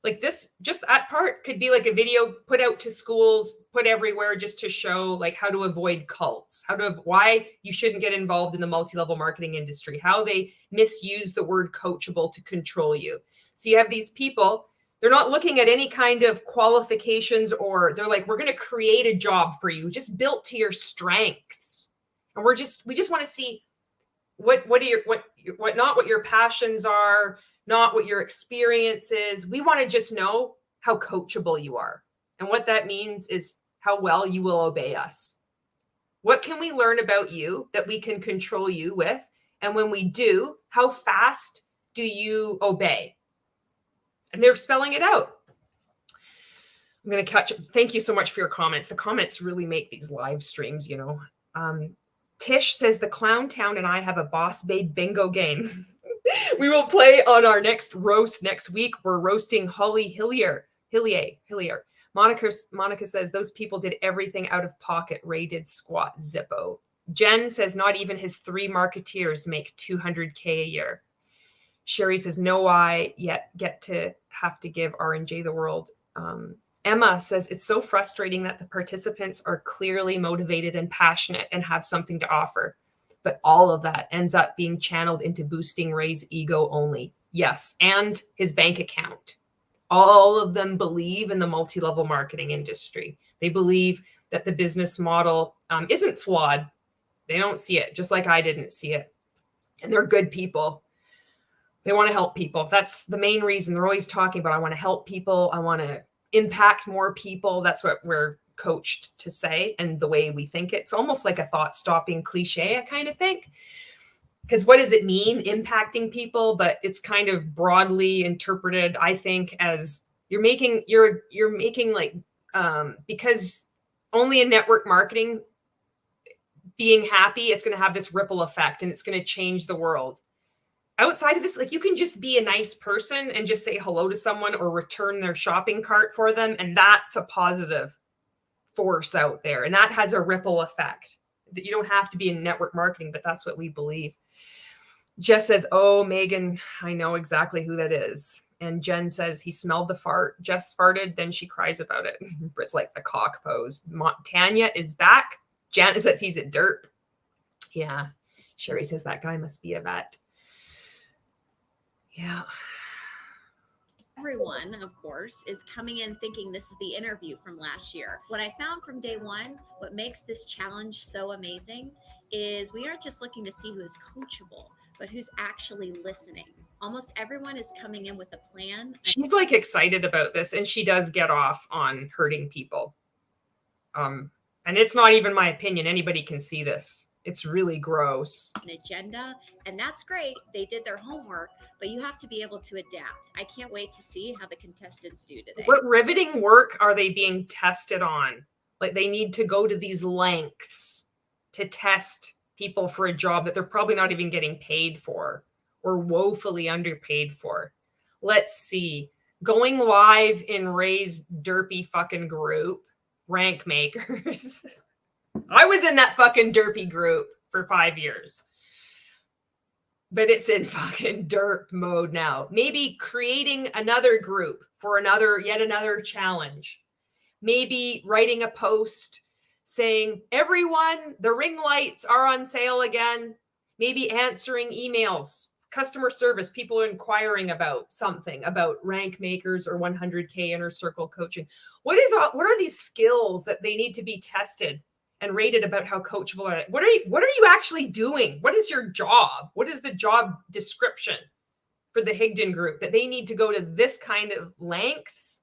like this, just that part could be like a video put out to schools, put everywhere just to show like how to avoid cults, why you shouldn't get involved in the multi-level marketing industry, how they misuse the word coachable to control you. So you have these people, they're not looking at any kind of qualifications, or they're like, we're going to create a job for you, just built to your strengths. And we just want to see what your passions are, not what your experience is. We want to just know how coachable you are. And what that means is how well you will obey us. What can we learn about you that we can control you with? And when we do, how fast do you obey? And they're spelling it out. I'm going to catch up. Thank you so much for your comments. The comments really make these live streams, you know. Tish says the Clown Town and I have a Boss Babe bingo game. We will play on our next roast next week. We're roasting Holly Hillier. Monica says those people did everything out of pocket. Ray did squat Zippo. Jen says not even his 3 marketeers make $200K a year. Sherry says no, I yet get to have to give R&J the world. Emma says it's so frustrating that the participants are clearly motivated and passionate and have something to offer, but all of that ends up being channeled into boosting Ray's ego only. Yes, and his bank account. All of them believe in the multi-level marketing industry. They believe that the business model isn't flawed. They don't see it, just like I didn't see it. And they're good people. They want to help people. That's the main reason. They're always talking about, I want to help people. I want to impact more people. That's what we're coached to say, and the way we think. It's almost like a thought-stopping cliche, I kind of think. Because what does it mean, impacting people? But it's kind of broadly interpreted, I think, as you're making like, because only in network marketing, being happy, it's going to have this ripple effect and it's going to change the world. Outside of this, like, you can just be a nice person and just say hello to someone or return their shopping cart for them. And that's a positive force out there. And that has a ripple effect. You don't have to be in network marketing, but that's what we believe. Jess says, oh, Megan, I know exactly who that is. And Jen says he smelled the fart. Jess farted, then she cries about it. It's like the cock pose. Tanya is back. Janet says he's a derp. Yeah. Sherry says that guy must be a vet. Yeah. Everyone, of course, is coming in thinking this is the interview from last year. What I found from day one, what makes this challenge so amazing is we aren't just looking to see who is coachable, but who's actually listening. Almost everyone is coming in with a plan. She's like excited about this, and she does get off on hurting people. And it's not even my opinion. Anybody can see this. It's really gross. An agenda, and that's great. They did their homework, but you have to be able to adapt. I can't wait to see how the contestants do today. What riveting work are they being tested on? Like they need to go to these lengths to test people for a job that they're probably not even getting paid for or woefully underpaid for. Let's see. Going live in Ray's derpy fucking group, Rank Makers. I was in that fucking derpy group for 5 years. But it's in fucking derp mode now. Maybe creating another group for yet another challenge. Maybe writing a post saying, everyone, the ring lights are on sale again. Maybe answering emails, customer service, people are inquiring about something, about Rank Makers or 100K inner circle coaching. What are these skills that they need to be tested and rated about how coachable are they? What are you actually doing? What is your job? What is the job description for the Higdon Group that they need to go to this kind of lengths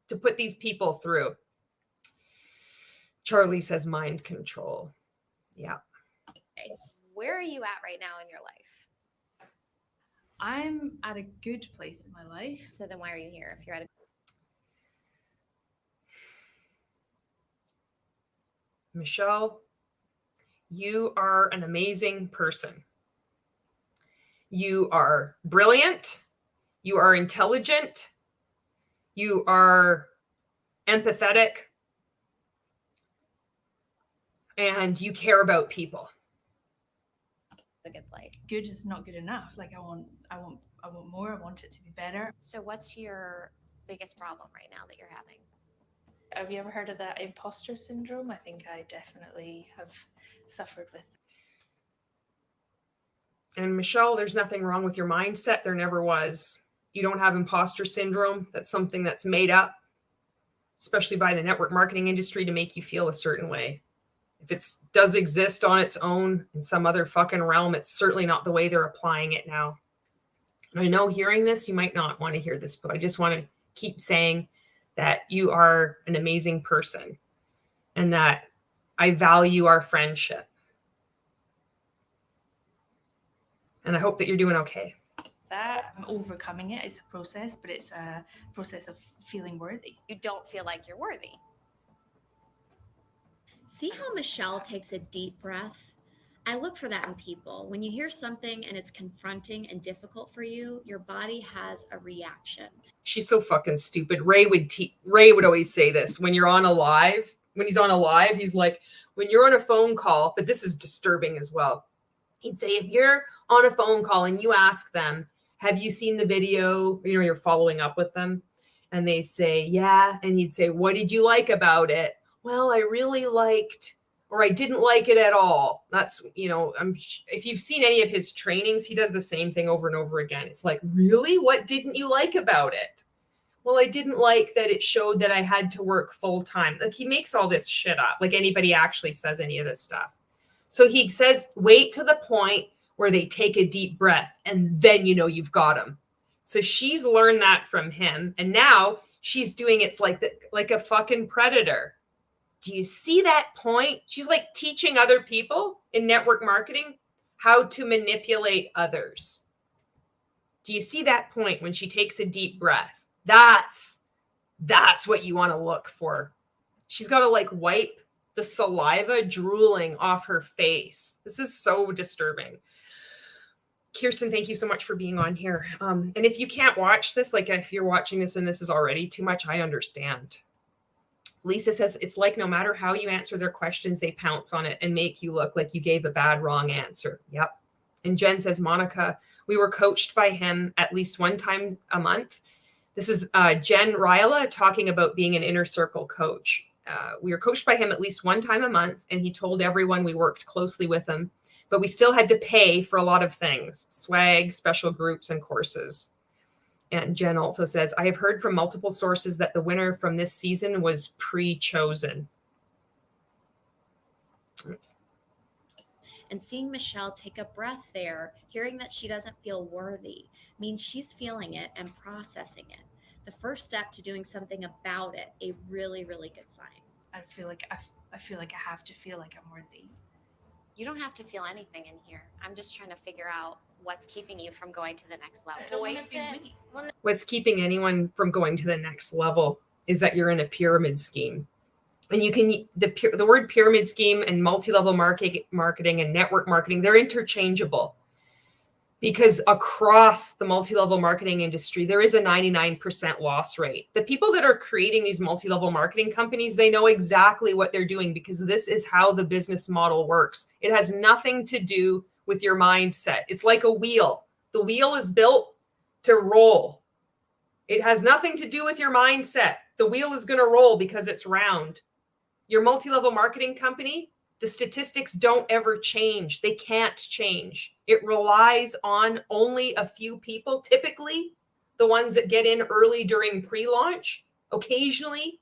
to put these people through? Charlie says mind control. Yeah. Where are you at right now in your life? I'm at a good place in my life. So then why are you here if you're at a... Michelle, you are an amazing person. You are brilliant. You are intelligent. You are empathetic. And you care about people. A good life. Good is not good enough. Like I want more. I want it to be better. So what's your biggest problem right now that you're having? Have you ever heard of that imposter syndrome? I think I definitely have suffered with. And Michelle, there's nothing wrong with your mindset. There never was. You don't have imposter syndrome. That's something that's made up, especially by the network marketing industry to make you feel a certain way. If it does exist on its own in some other fucking realm, it's certainly not the way they're applying it now. And I know hearing this, you might not want to hear this, but I just want to keep saying that you are an amazing person and that I value our friendship. And I hope that you're doing okay. That overcoming it is a process, but it's a process of feeling worthy. You don't feel like you're worthy. See how Michelle takes a deep breath? I look for that in people. When you hear something and it's confronting and difficult for you, your body has a reaction. She's so fucking stupid. Ray would always say this when you're on a live. When he's on a live, he's like, when you're on a phone call, but this is disturbing as well. He'd say, if you're on a phone call and you ask them, have you seen the video? You know, you're following up with them. And they say, yeah. And he'd say, what did you like about it? Well, I really liked, or I didn't like it at all. That's, you know, if you've seen any of his trainings, he does the same thing over and over again. It's like, really? What didn't you like about it? Well, I didn't like that it showed that I had to work full time. Like he makes all this shit up. Like anybody actually says any of this stuff. So he says, wait to the point where they take a deep breath and then you know you've got them. So she's learned that from him. And now she's doing it like a fucking predator. Do you see that point? She's like teaching other people in network marketing how to manipulate others. Do you see that point when she takes a deep breath? That's what you want to look for. She's got to like wipe the saliva drooling off her face. This is so disturbing. Kirsten, thank you so much for being on here. And if you can't watch this, like if you're watching this and this is already too much, I understand. Lisa says, it's like no matter how you answer their questions, they pounce on it and make you look like you gave a bad, wrong answer. Yep. And Jen says, Monica, we were coached by him at least one time a month. This is Jen Ryla talking about being an inner circle coach. We were coached by him at least one time a month, and he told everyone we worked closely with him, but we still had to pay for a lot of things, swag, special groups, and courses. And Jen also says, I have heard from multiple sources that the winner from this season was pre-chosen. Oops. And seeing Michelle take a breath there, hearing that she doesn't feel worthy, means she's feeling it and processing it. The first step to doing something about it, a really, really good sign. I feel like I have to feel like I'm worthy. You don't have to feel anything in here. I'm just trying to figure out what's keeping you from going to the next level. Voice it. What's keeping anyone from going to the next level is that you're in a pyramid scheme. And you can, the word pyramid scheme and multi-level marketing and network marketing, they're interchangeable. Because across the multi-level marketing industry, there is a 99% loss rate. The people that are creating these multi-level marketing companies, they know exactly what they're doing because this is how the business model works. It has nothing to do with your mindset. It's like a wheel. The wheel is built to roll. It has nothing to do with your mindset. The wheel is going to roll because it's round. Your multi-level marketing company, the statistics don't ever change. They can't change. It relies on only a few people, typically the ones that get in early during pre-launch. Occasionally,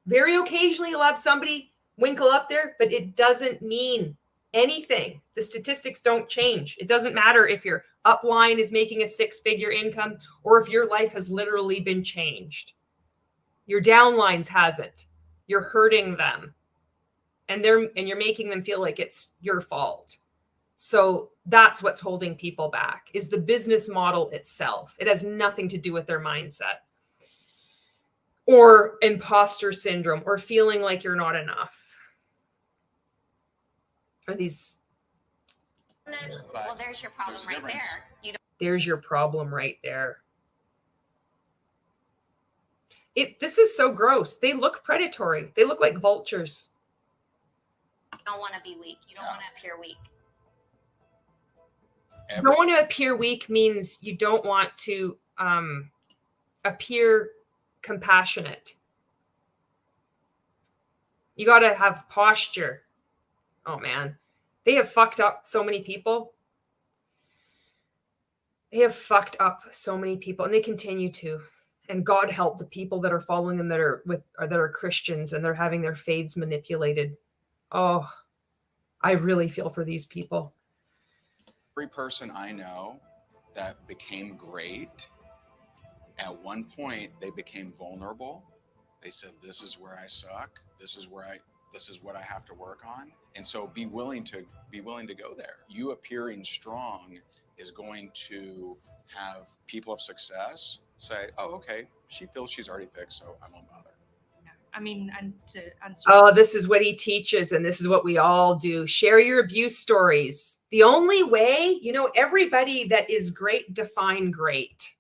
very occasionally, you'll have somebody winkle up there, but it doesn't mean anything. The statistics don't change. It doesn't matter if your upline is making a six-figure income or if your life has literally been changed. Your downlines hasn't. You're hurting them. And you're making them feel like it's your fault. So that's what's holding people back is the business model itself. It has nothing to do with their mindset or imposter syndrome or feeling like you're not enough. Are these? Well, there's your problem right there. There's your problem right there. This is so gross. They look predatory. They look like vultures. You don't want to be weak. You don't want to appear weak. You don't want to appear weak means you don't want to appear compassionate. You got to have posture. Oh, man. They have fucked up so many people. They have fucked up so many people, and they continue to. And God help the people that are following them that are Christians and they're having their faiths manipulated. Oh, I really feel for these people. Every person I know that became great, at one point they became vulnerable. They said, this is where I suck. This is what I have to work on. And so be willing to go there. You appearing strong is going to have people of success say, oh, okay, she feels she's already fixed, so I won't bother. I mean, and to answer. Oh, this is what he teaches, and this is what we all do. Share your abuse stories. The only way, everybody that is great, define great.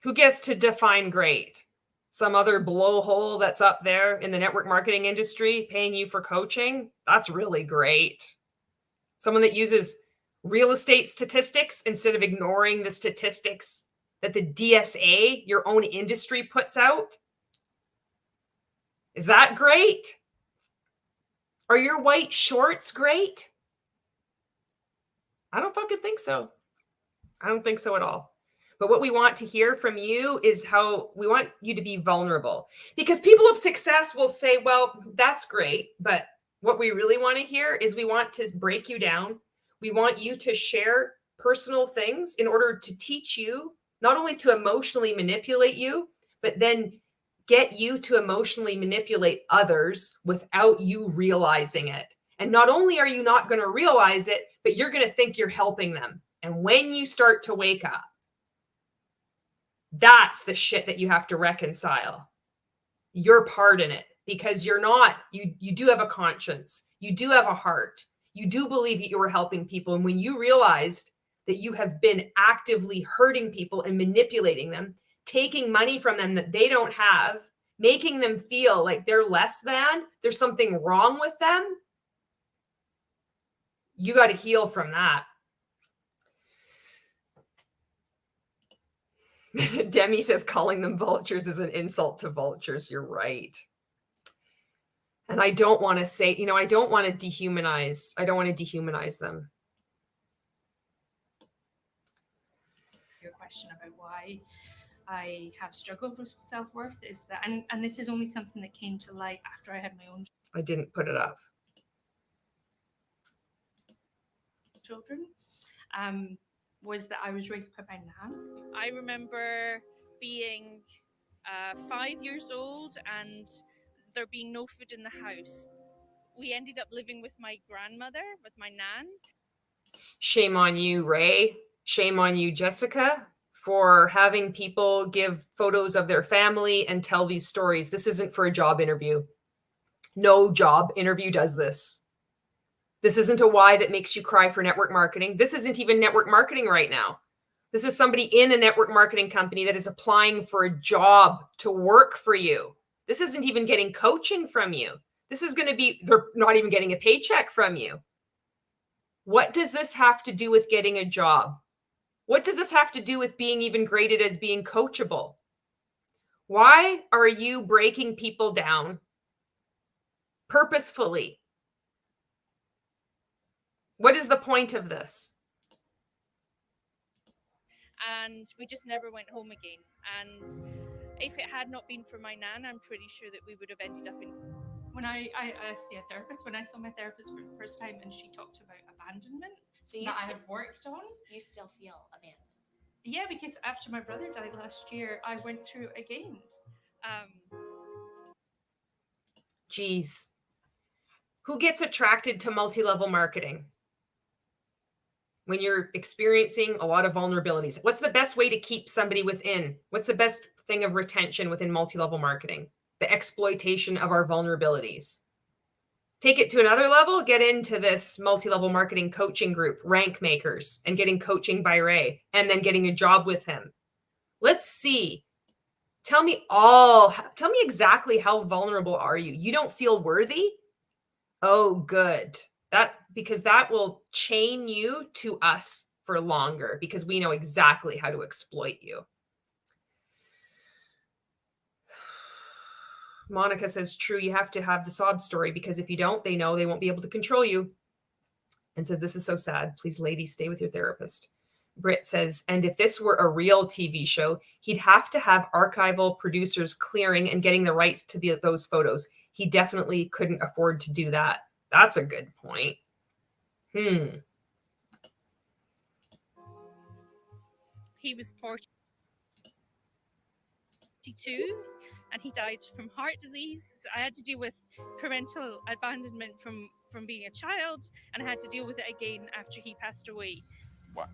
Who gets to define great? Some other blowhole that's up there in the network marketing industry paying you for coaching? That's really great. Someone that uses real estate statistics instead of ignoring the statistics that the DSA, your own industry, puts out? Is that great? Are your white shorts great? I don't fucking think so. I don't think so at all. But what we want to hear from you is how we want you to be vulnerable. Because people of success will say, well, that's great. But what we really want to hear is we want to break you down. We want you to share personal things in order to teach you, not only to emotionally manipulate you, but then get you to emotionally manipulate others without you realizing it. And not only are you not going to realize it, but you're going to think you're helping them. And when you start to wake up, that's the shit that you have to reconcile. Your part in it, because you're not, you do have a conscience. You do have a heart. You do believe that you were helping people. And when you realized that you have been actively hurting people and manipulating them, taking money from them that they don't have, making them feel like they're less than, there's something wrong with them, you got to heal from that. Demi says calling them vultures is an insult to vultures. You're right. And I don't want to say, I don't want to dehumanize. I don't want to dehumanize them. Your question about why I have struggled with self-worth is that, and this is only something that came to light after I had my own I didn't put it up. children, was that I was raised by my nan. I remember being 5 years old and there being no food in the house. we ended up living with my grandmother, with my nan. Shame on you, Ray. Shame on you, Jessica, for having people give photos of their family and tell these stories. This isn't for a job interview. No job interview does this. This isn't a why that makes you cry for network marketing. This isn't even network marketing right now. This is somebody in a network marketing company that is applying for a job to work for you. This isn't even getting coaching from you. This is going to be, they're not even getting a paycheck from you. What does this have to do with getting a job? What does this have to do with being even graded as being coachable? Why are you breaking people down purposefully? What is the point of this? And we just never went home again. And if it had not been for my nan, I'm pretty sure that we would have ended up in... When I see a therapist, when I saw my therapist for the first time and she talked about abandonment So you that I still- have worked on. You still feel abandoned. Yeah, because after my brother died last year, I went through it again. Geez. Who gets attracted to multi-level marketing? When you're experiencing a lot of vulnerabilities, what's the best way to keep somebody within? What's the best thing of retention within multi-level marketing? The exploitation of our vulnerabilities. Take it to another level, get into this multi-level marketing coaching group, Rank Makers, and getting coaching by Ray, and then getting a job with him. Let's see. Tell me exactly how vulnerable are you? You don't feel worthy? Oh, good. Because that will chain you to us for longer, because we know exactly how to exploit you. Monica says, true, you have to have the sob story, because if you don't, they know they won't be able to control you. And says, this is so sad. Please, ladies, stay with your therapist. Britt says, and if this were a real TV show, he'd have to have archival producers clearing and getting the rights to those photos. He definitely couldn't afford to do that. That's a good point. He was 42 and he died from heart disease. I had to deal with parental abandonment from being a child, and I had to deal with it again after he passed away.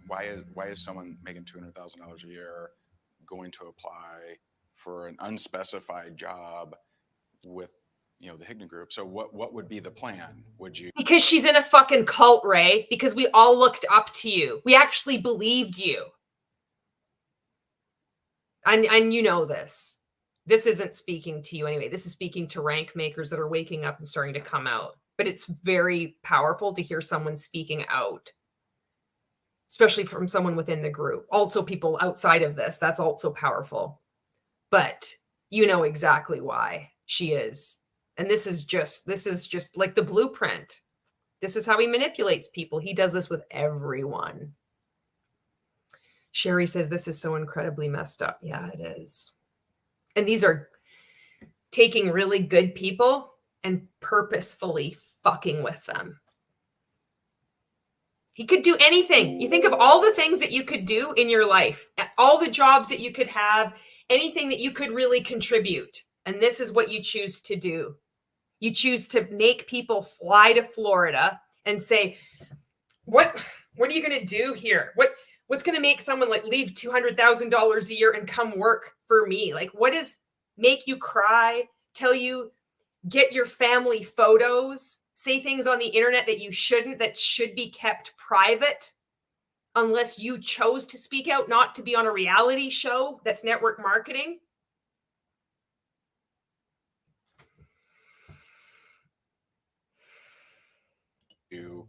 Why is someone making $200,000 a year going to apply for an unspecified job with the Higdon Group? So what would be the plan? Would you? Because she's in a fucking cult, Ray. Because we all looked up to you. We actually believed you. And you know this. This isn't speaking to you anyway. This is speaking to rank makers that are waking up and starting to come out. But it's very powerful to hear someone speaking out, especially from someone within the group. Also, people outside of this, that's also powerful. But you know exactly why she is. And this is just like the blueprint. This is how he manipulates people. He does this with everyone. Sherry says, this is so incredibly messed up. Yeah, it is. And these are taking really good people and purposefully fucking with them. He could do anything. You think of all the things that you could do in your life, all the jobs that you could have, anything that you could really contribute. And this is what you choose to do. You choose to make people fly to Florida and say, what are you going to do here? What's going to make someone like leave $200,000 a year and come work for me? Like, what is make you cry, tell you, get your family photos, say things on the internet that you shouldn't, that should be kept private unless you chose to speak out, not to be on a reality show that's network marketing? You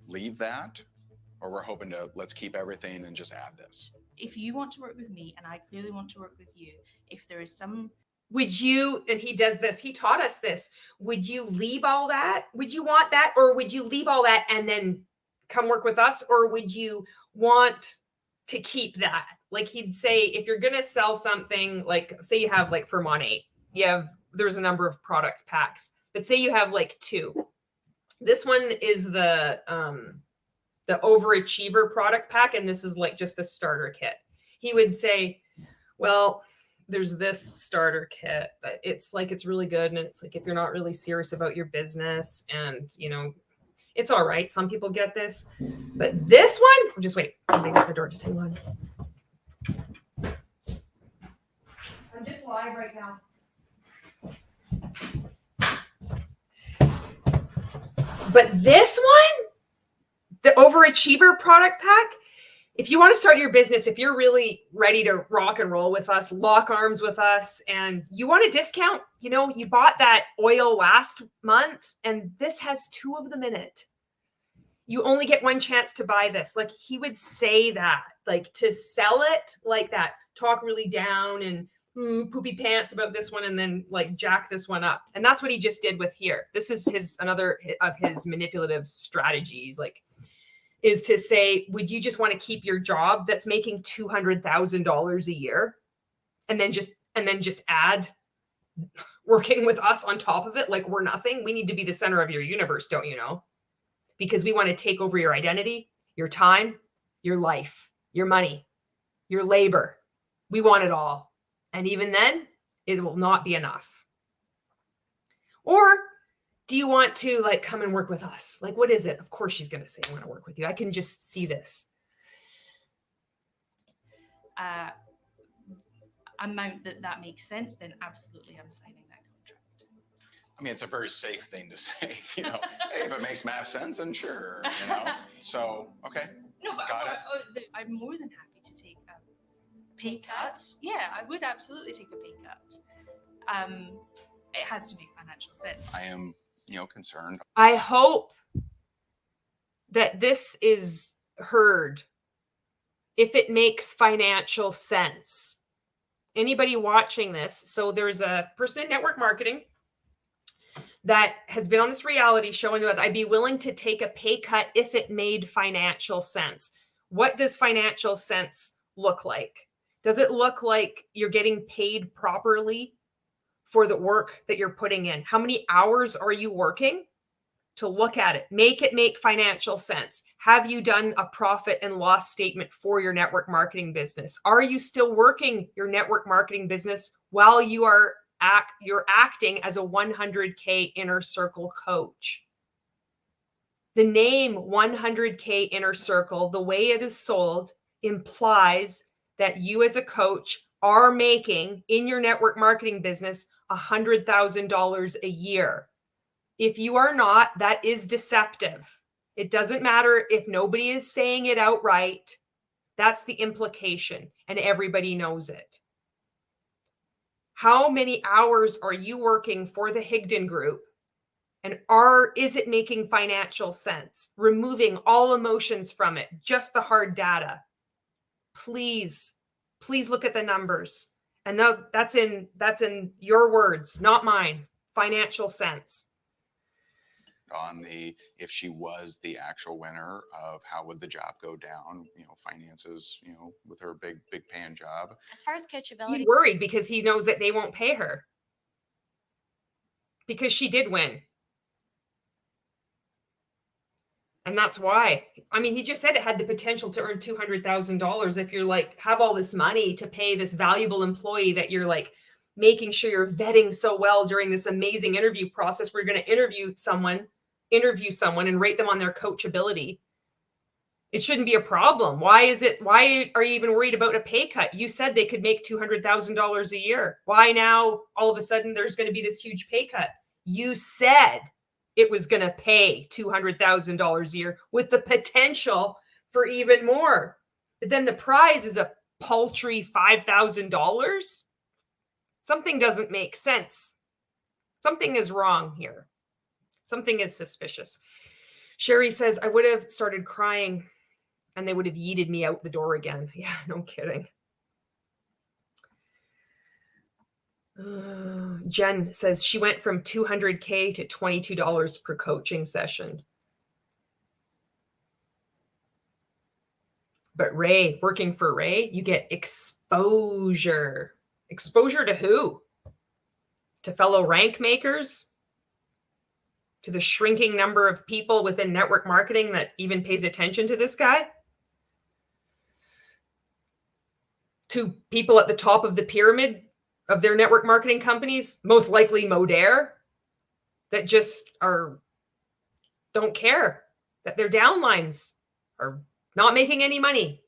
leave that, or we're hoping to let's keep everything and just add this? If you want to work with me and I clearly want to work with you, if there is some... Would you, and he does this, he taught us this, would you leave all that? Would you want that? Or would you leave all that and then come work with us? Or would you want to keep that? Like he'd say, if you're going to sell something, like say you have like for Monate, there's a number of product packs, but say you have like 2. This one is the overachiever product pack. And this is like just the starter kit. He would say, well, there's this starter kit that it's like, it's really good. And it's like, if you're not really serious about your business and, you know, it's all right. Some people get this, but this one, just wait. Somebody's at the door. Just hang on. I'm just live right now. But this one, the Overachiever product pack, if you want to start your business, if you're really ready to rock and roll with us, lock arms with us, and you want a discount, you know, you bought that oil last month and this has 2 of them in it. You only get one chance to buy this. Like, he would say that, like, to sell it like that, talk really down and poopy pants about this one and then like jack this one up. And that's what he just did with here. This is another of his manipulative strategies, like, is to say, would you just want to keep your job that's making $200,000 a year and then just add working with us on top of it? Like, we're nothing. We need to be the center of your universe, don't you know? Because we want to take over your identity, your time, your life, your money, your labor. We want it all. And even then, it will not be enough. Or do you want to like come and work with us? Like, what is it? Of course she's going to say, I want to work with you. I can just see this. Amount that makes sense, then absolutely I'm signing that contract. I mean, it's a very safe thing to say, you know, hey, if it makes math sense, then sure, you know. So, okay. No, but Got it. I'm more than happy to take a pay cut. Yeah, I would absolutely take a pay cut. It has to make financial sense. I am, you know, concerned. I hope that this is heard if it makes financial sense. Anybody watching this, so there's a person in network marketing that has been on this reality show and that I'd be willing to take a pay cut if it made financial sense. What does financial sense look like? Does it look like you're getting paid properly for the work that you're putting in? How many hours are you working? To look at it, make it make financial sense. Have you done a profit and loss statement for your network marketing business? Are you still working your network marketing business while you're acting as a 100K inner circle coach? The name 100K inner circle, the way it is sold, implies that you as a coach are making in your network marketing business $100,000 a year. If you are not, that is deceptive. It doesn't matter if nobody is saying it outright. That's the implication, and everybody knows it. How many hours are you working for the Higdon Group? And is it making financial sense? Removing all emotions from it, just the hard data. Please look at the numbers. And that's in your words, not mine. Financial sense. On if she was the actual winner of how would the job go down, you know, finances, you know, with her big paying job. As far as coachability, He's worried because he knows that they won't pay her because she did win. And that's why. I mean, he just said it had the potential to earn $200,000 if you're like, have all this money to pay this valuable employee that you're like making sure you're vetting so well during this amazing interview process where you're going to interview someone and rate them on their coachability. It shouldn't be a problem. Why are you even worried about a pay cut? You said they could make $200,000 a year. Why now all of a sudden there's going to be this huge pay cut? You said it was going to pay $200,000 a year with the potential for even more. But then the prize is a paltry $5,000. Something doesn't make sense. Something is wrong here. Something is suspicious. Sherry says, I would have started crying and they would have yeeted me out the door again. Yeah, no kidding. Jen says she went from $200K to $22 per coaching session. But Ray, working for Ray, you get exposure. Exposure to who? To fellow rank makers? To the shrinking number of people within network marketing that even pays attention to this guy? To people at the top of the pyramid of their network marketing companies, most likely Modere, that just don't care, that their downlines are not making any money,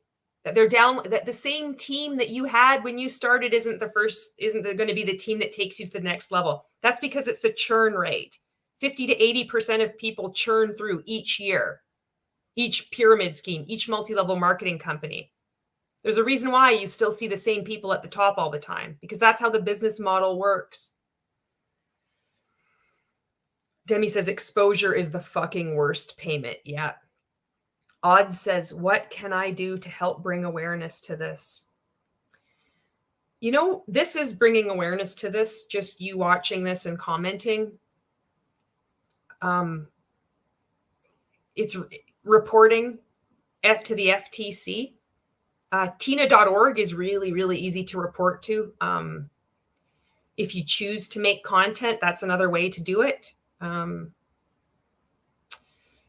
that that the same team that you had when you started isn't going to be the team that takes you to the next level. That's because it's the churn rate. 50 to 80% of people churn through each year, each pyramid scheme, each multi-level marketing company. There's a reason why you still see the same people at the top all the time, because that's how the business model works. Demi says exposure is the fucking worst payment. Yeah. Odds says, what can I do to help bring awareness to this? You know, this is bringing awareness to this, just you watching this and commenting. It's reporting to the FTC. Tina.org is really, really easy to report to. If you choose to make content, that's another way to do it.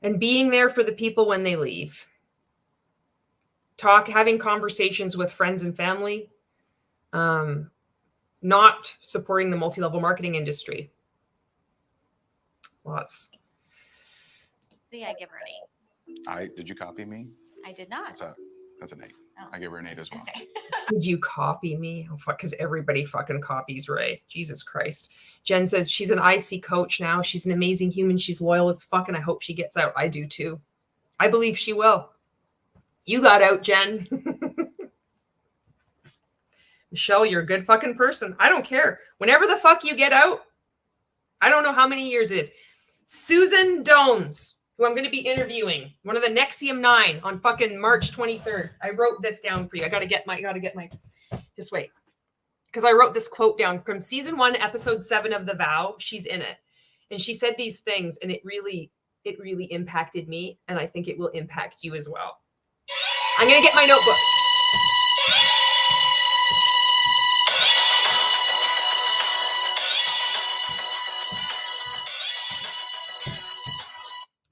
And being there for the people when they leave. Having conversations with friends and family. Not supporting the multi-level marketing industry. Lots. I give her an 8. Did you copy me? I did not. That's an 8. Oh. I give her an 8 as well. Okay. Did you copy me? Oh, fuck, because everybody fucking copies Ray. Jesus Christ. Jen says she's an IC coach now. She's an amazing human. She's loyal as fuck, and I hope she gets out. I do too. I believe she will. You got out, Jen. Michelle, you're a good fucking person. I don't care. Whenever the fuck you get out, I don't know how many years it is. Susan Dones, who I'm going to be interviewing, one of the Nexium 9 on fucking March 23rd. I wrote this down for you. I got to get my, just wait. Because I wrote this quote down from season 1, episode 7 of The Vow. She's in it. And she said these things, and it really impacted me. And I think it will impact you as well. I'm going to get my notebook.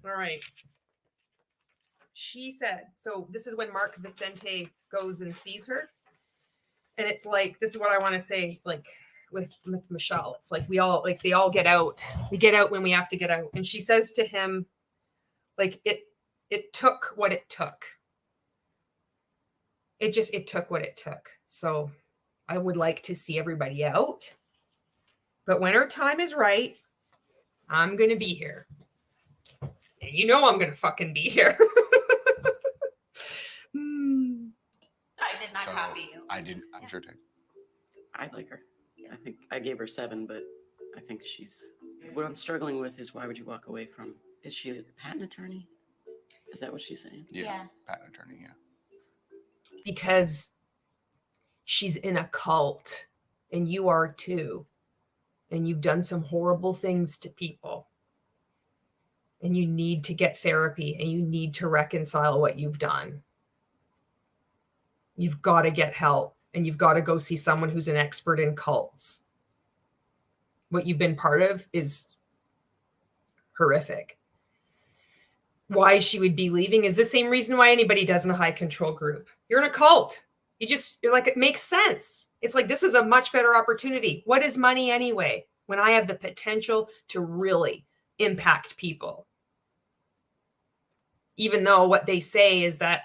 All right. She said, so this is when Mark Vicente goes and sees her. And it's like, this is what I want to say, like with Michelle. It's like they all get out. We get out when we have to get out. And she says to him, like, it took what it took. It took what it took. So I would like to see everybody out. But when her time is right, I'm going to be here. And you know I'm going to fucking be here. I did not copy you. I didn't. I'm sure take. I like her. I think I gave her 7, but I think what I'm struggling with is why would you walk away from, is she a patent attorney? Is that what she's saying? Yeah. Patent attorney, yeah. Because she's in a cult and you are too. And you've done some horrible things to people. And you need to get therapy and you need to reconcile what you've done. You've got to get help and you've got to go see someone who's an expert in cults. What you've been part of is horrific. Why she would be leaving is the same reason why anybody does in a high control group. You're in a cult. You're like, it makes sense. It's like, this is a much better opportunity. What is money anyway? When I have the potential to really impact people. Even though what they say is that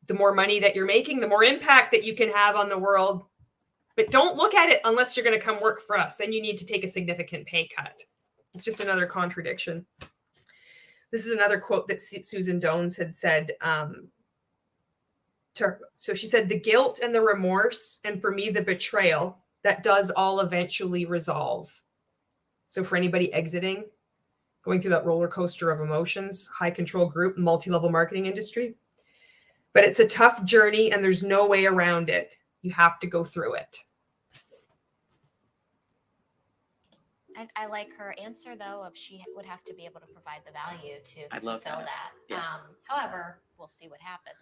the more money that you're making, the more impact that you can have on the world. But don't look at it unless you're going to come work for us. Then you need to take a significant pay cut. It's just another contradiction. This is another quote that Susan Dones had said to her. So she said, the guilt and the remorse, and for me, the betrayal, that does all eventually resolve. So for anybody exiting, going through that roller coaster of emotions, high control group, multi-level marketing industry. But it's a tough journey and there's no way around it. You have to go through it. I like her answer, though, of she would have to be able to provide the value to I'd love fulfill that. that. Yeah. However, we'll see what happens.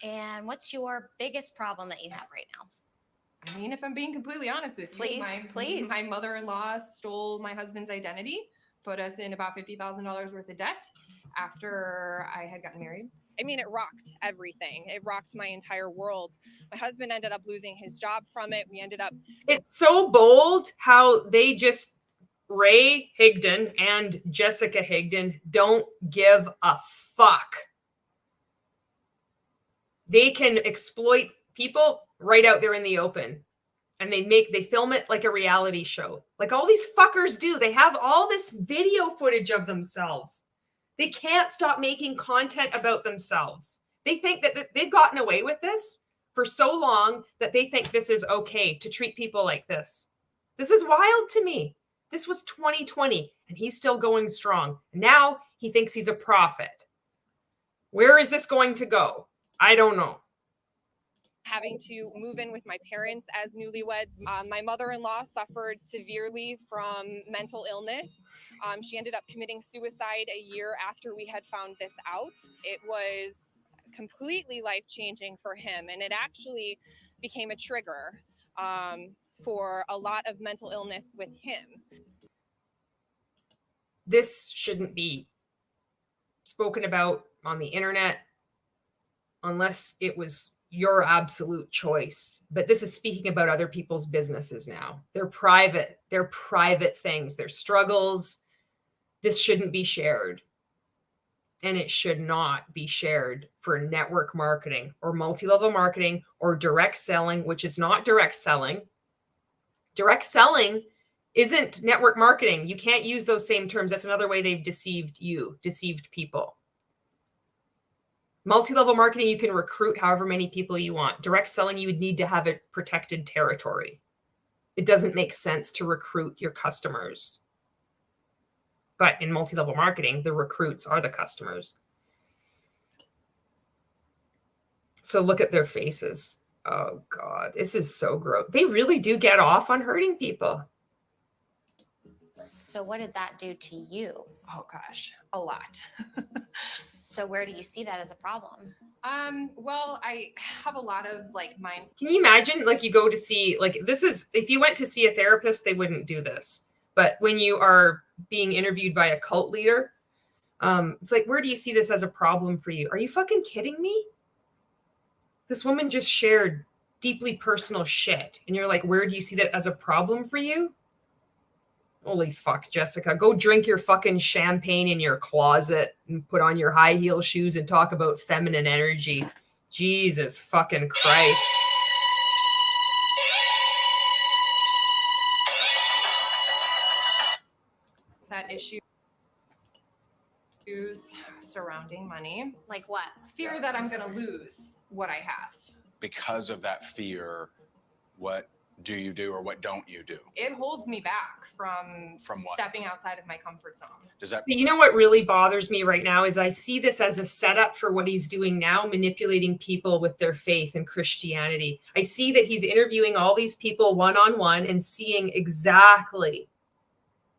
And what's your biggest problem that you have right now? I mean, if I'm being completely honest with you, Please. My mother-in-law stole my husband's identity, put us in about $50,000 worth of debt after I had gotten married. I mean, it rocked everything. It rocked my entire world. My husband ended up losing his job from it. We ended up. It's so bold how they just, Ray Higdon and Jessica Higdon, don't give a fuck. They can exploit people right out there in the open. And they film it like a reality show. Like all these fuckers do. They have all this video footage of themselves. They can't stop making content about themselves. They think that they've gotten away with this for so long that they think this is okay to treat people like this. This is wild to me. This was 2020 and he's still going strong. Now he thinks he's a prophet. Where is this going to go? I don't know. Having to move in with my parents as newlyweds. My mother-in-law suffered severely from mental illness. She ended up committing suicide a year after we had found this out. It was completely life-changing for him, and it actually became a trigger for a lot of mental illness with him. This shouldn't be spoken about on the internet unless it was your absolute choice. But this is speaking about other people's businesses now. They're private things, their struggles. This shouldn't be shared. And it should not be shared for network marketing or multi-level marketing or direct selling, which is not direct selling. Direct selling isn't network marketing. You can't use those same terms. That's another way they've deceived people. Multi-level marketing, you can recruit however many people you want. Direct selling, you would need to have a protected territory. It doesn't make sense to recruit your customers. But in multi-level marketing, the recruits are the customers. So look at their faces. Oh God, this is so gross. They really do get off on hurting people. So what did that do to you? Oh gosh, a lot. So where do you see that as a problem? Well, I have a lot of like minds. Can you imagine, like, you go to see, like, this is, if you went to see a therapist, they wouldn't do this. But when you are being interviewed by a cult leader, it's like, where do you see this as a problem for you? Are you fucking kidding me? This woman just shared deeply personal shit. And you're like, where do you see that as a problem for you? Holy fuck, Jessica. Go drink your fucking champagne in your closet and put on your high heel shoes and talk about feminine energy. Jesus fucking Christ. That issues surrounding money. Like what? Fear that I'm going to lose what I have. Because of that fear, what do you do or what don't you do? It holds me back from what? Stepping outside of my comfort zone. Does that? So you know what really bothers me right now is I see this as a setup for what he's doing now, manipulating people with their faith and Christianity. I see that he's interviewing all these people one-on-one and seeing exactly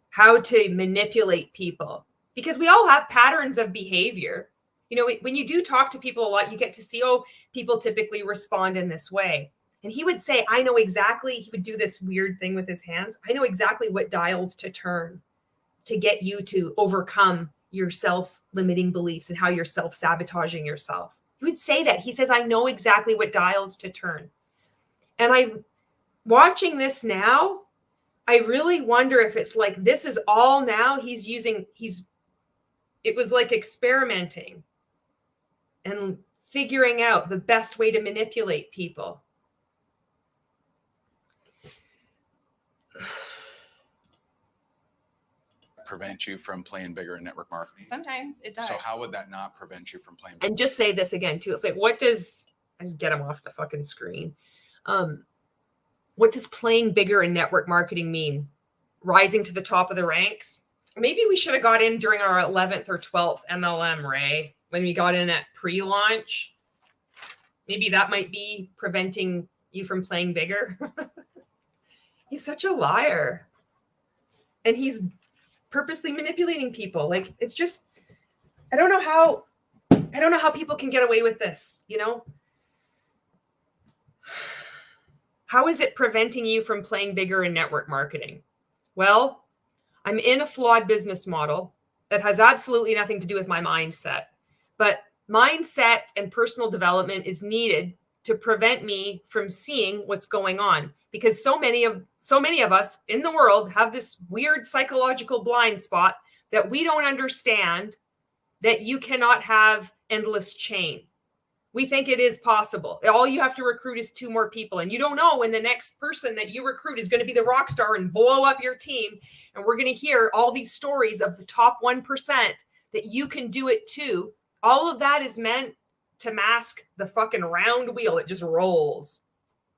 how to manipulate people, because we all have patterns of behavior. You know, when you do talk to people a lot, you get to see, oh, people typically respond in this way. And he would say, I know exactly, he would do this weird thing with his hands. I know exactly what dials to turn to get you to overcome your self-limiting beliefs and how you're self-sabotaging yourself. He would say that. He says, I know exactly what dials to turn. And I'm watching this now. I really wonder if it's like, this is all now it was like experimenting and figuring out the best way to manipulate people. Prevent you from playing bigger in network marketing? Sometimes it does. So how would that not prevent you from playing bigger? And just say this again too. It's like, I just get him off the fucking screen. What does playing bigger in network marketing mean? Rising to the top of the ranks? Maybe we should have got in during our 11th or 12th MLM, Ray, when we got in at pre-launch. Maybe that might be preventing you from playing bigger. He's such a liar. And he's purposely manipulating people. Like, it's just, I don't know how people can get away with this, you know? How is it preventing you from playing bigger in network marketing? Well, I'm in a flawed business model that has absolutely nothing to do with my mindset. But mindset and personal development is needed to prevent me from seeing what's going on, because so many of us in the world have this weird psychological blind spot that we don't understand that you cannot have endless chain. We think it is possible. All you have to recruit is 2 more people, and you don't know when the next person that you recruit is going to be the rock star and blow up your team. And we're going to hear all these stories of the top 1% that you can do it too. All of that is meant to mask the fucking round wheel. It just rolls.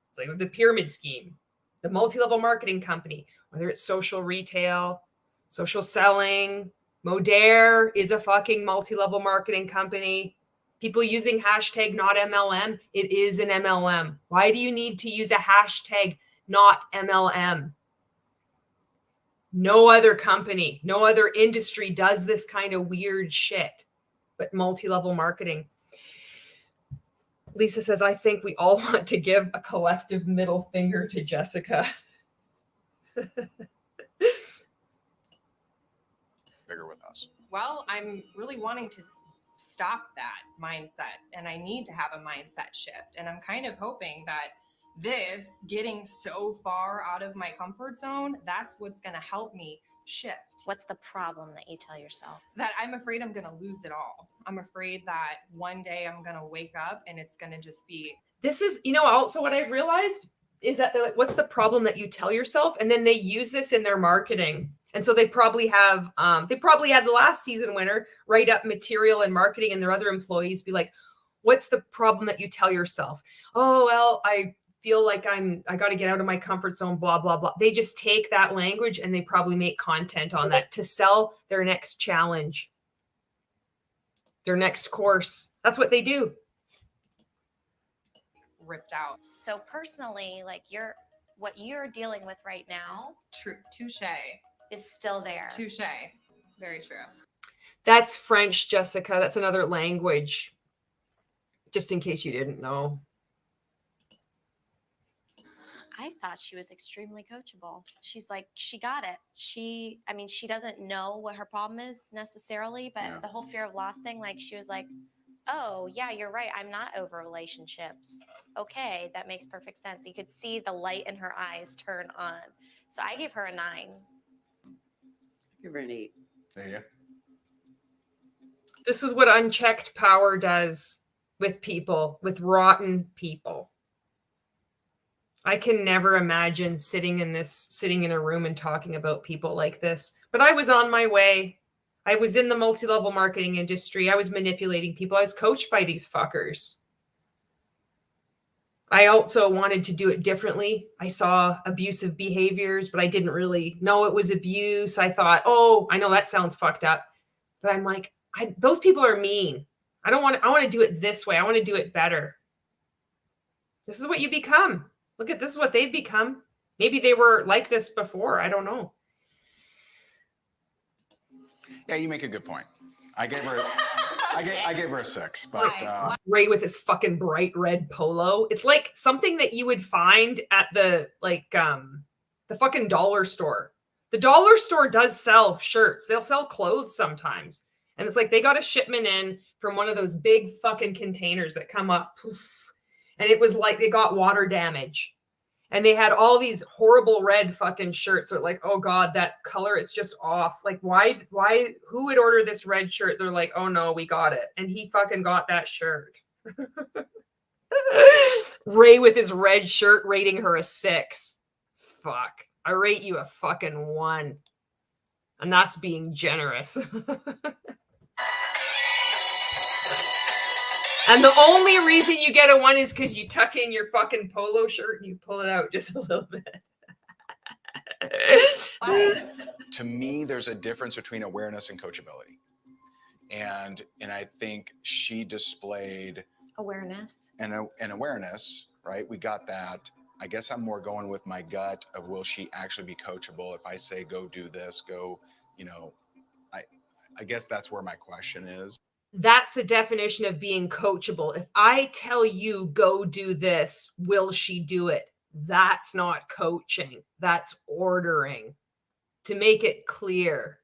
It's like with the pyramid scheme, the multi-level marketing company, whether it's social retail, social selling. Modere is a fucking multi-level marketing company. People using hashtag not MLM, it is an MLM. Why do you need to use a hashtag not MLM? No other company, no other industry does this kind of weird shit, but multi-level marketing. Lisa says, I think we all want to give a collective middle finger to Jessica. Bigger with us. Well, I'm really wanting to stop that mindset, and I need to have a mindset shift. And I'm kind of hoping that this getting so far out of my comfort zone, that's what's going to help me shift. What's the problem that you tell yourself? That I'm afraid I'm going to lose it all. I'm afraid that one day I'm going to wake up and it's going to just be. This is, also what I've realized is that they're like, what's the problem that you tell yourself? And then they use this in their marketing. And so they probably have, they probably had the last season winner write up material and marketing, and their other employees be like, what's the problem that you tell yourself? Oh, well, I feel like I got to get out of my comfort zone, blah, blah, blah. They just take that language and they probably make content on that to sell their next challenge, their next course. That's what they do. Ripped out. So personally, like what you're dealing with right now, touche, is still there. Touche. Very true. That's French, Jessica. That's another language. Just in case you didn't know. I thought she was extremely coachable. She's like, she got it. She doesn't know what her problem is necessarily, but the whole fear of loss thing, like she was like, oh yeah, you're right. I'm not over relationships. Okay. That makes perfect sense. You could see the light in her eyes turn on. So I gave her a 9. Give her an 8. There you go. This is what unchecked power does with people, with rotten people. I can never imagine sitting in a room and talking about people like this, but I was on my way. I was in the multi-level marketing industry. I was manipulating people. I was coached by these fuckers. I also wanted to do it differently. I saw abusive behaviors, but I didn't really know it was abuse. I thought, oh, I know that sounds fucked up, but I'm like, those people are mean. I want to do it this way. I want to do it better. This is what you become. Look at this is what they've become. Maybe they were like this before. I don't know. Yeah, you make a good point. I gave her a 6, but Ray with his fucking bright red polo. It's like something that you would find at the fucking dollar store. The dollar store does sell shirts. They'll sell clothes sometimes. And it's like they got a shipment in from one of those big fucking containers that come up. And it was like they got water damage. And they had all these horrible red fucking shirts. So like, oh God, that color, it's just off. Like, why, who would order this red shirt? They're like, oh no, we got it. And he fucking got that shirt. Ray with his red shirt rating her a 6. Fuck. I rate you a fucking 1. And that's being generous. And the only reason you get a 1 is because you tuck in your fucking polo shirt and you pull it out just a little bit. To me, there's a difference between awareness and coachability. And I think she displayed awareness and awareness, right? We got that. I guess I'm more going with my gut of, will she actually be coachable? If I say, go do this, go, I guess that's where my question is. That's the definition of being coachable. If I tell you, go do this, will she do it? That's not coaching. That's ordering. To make it clear.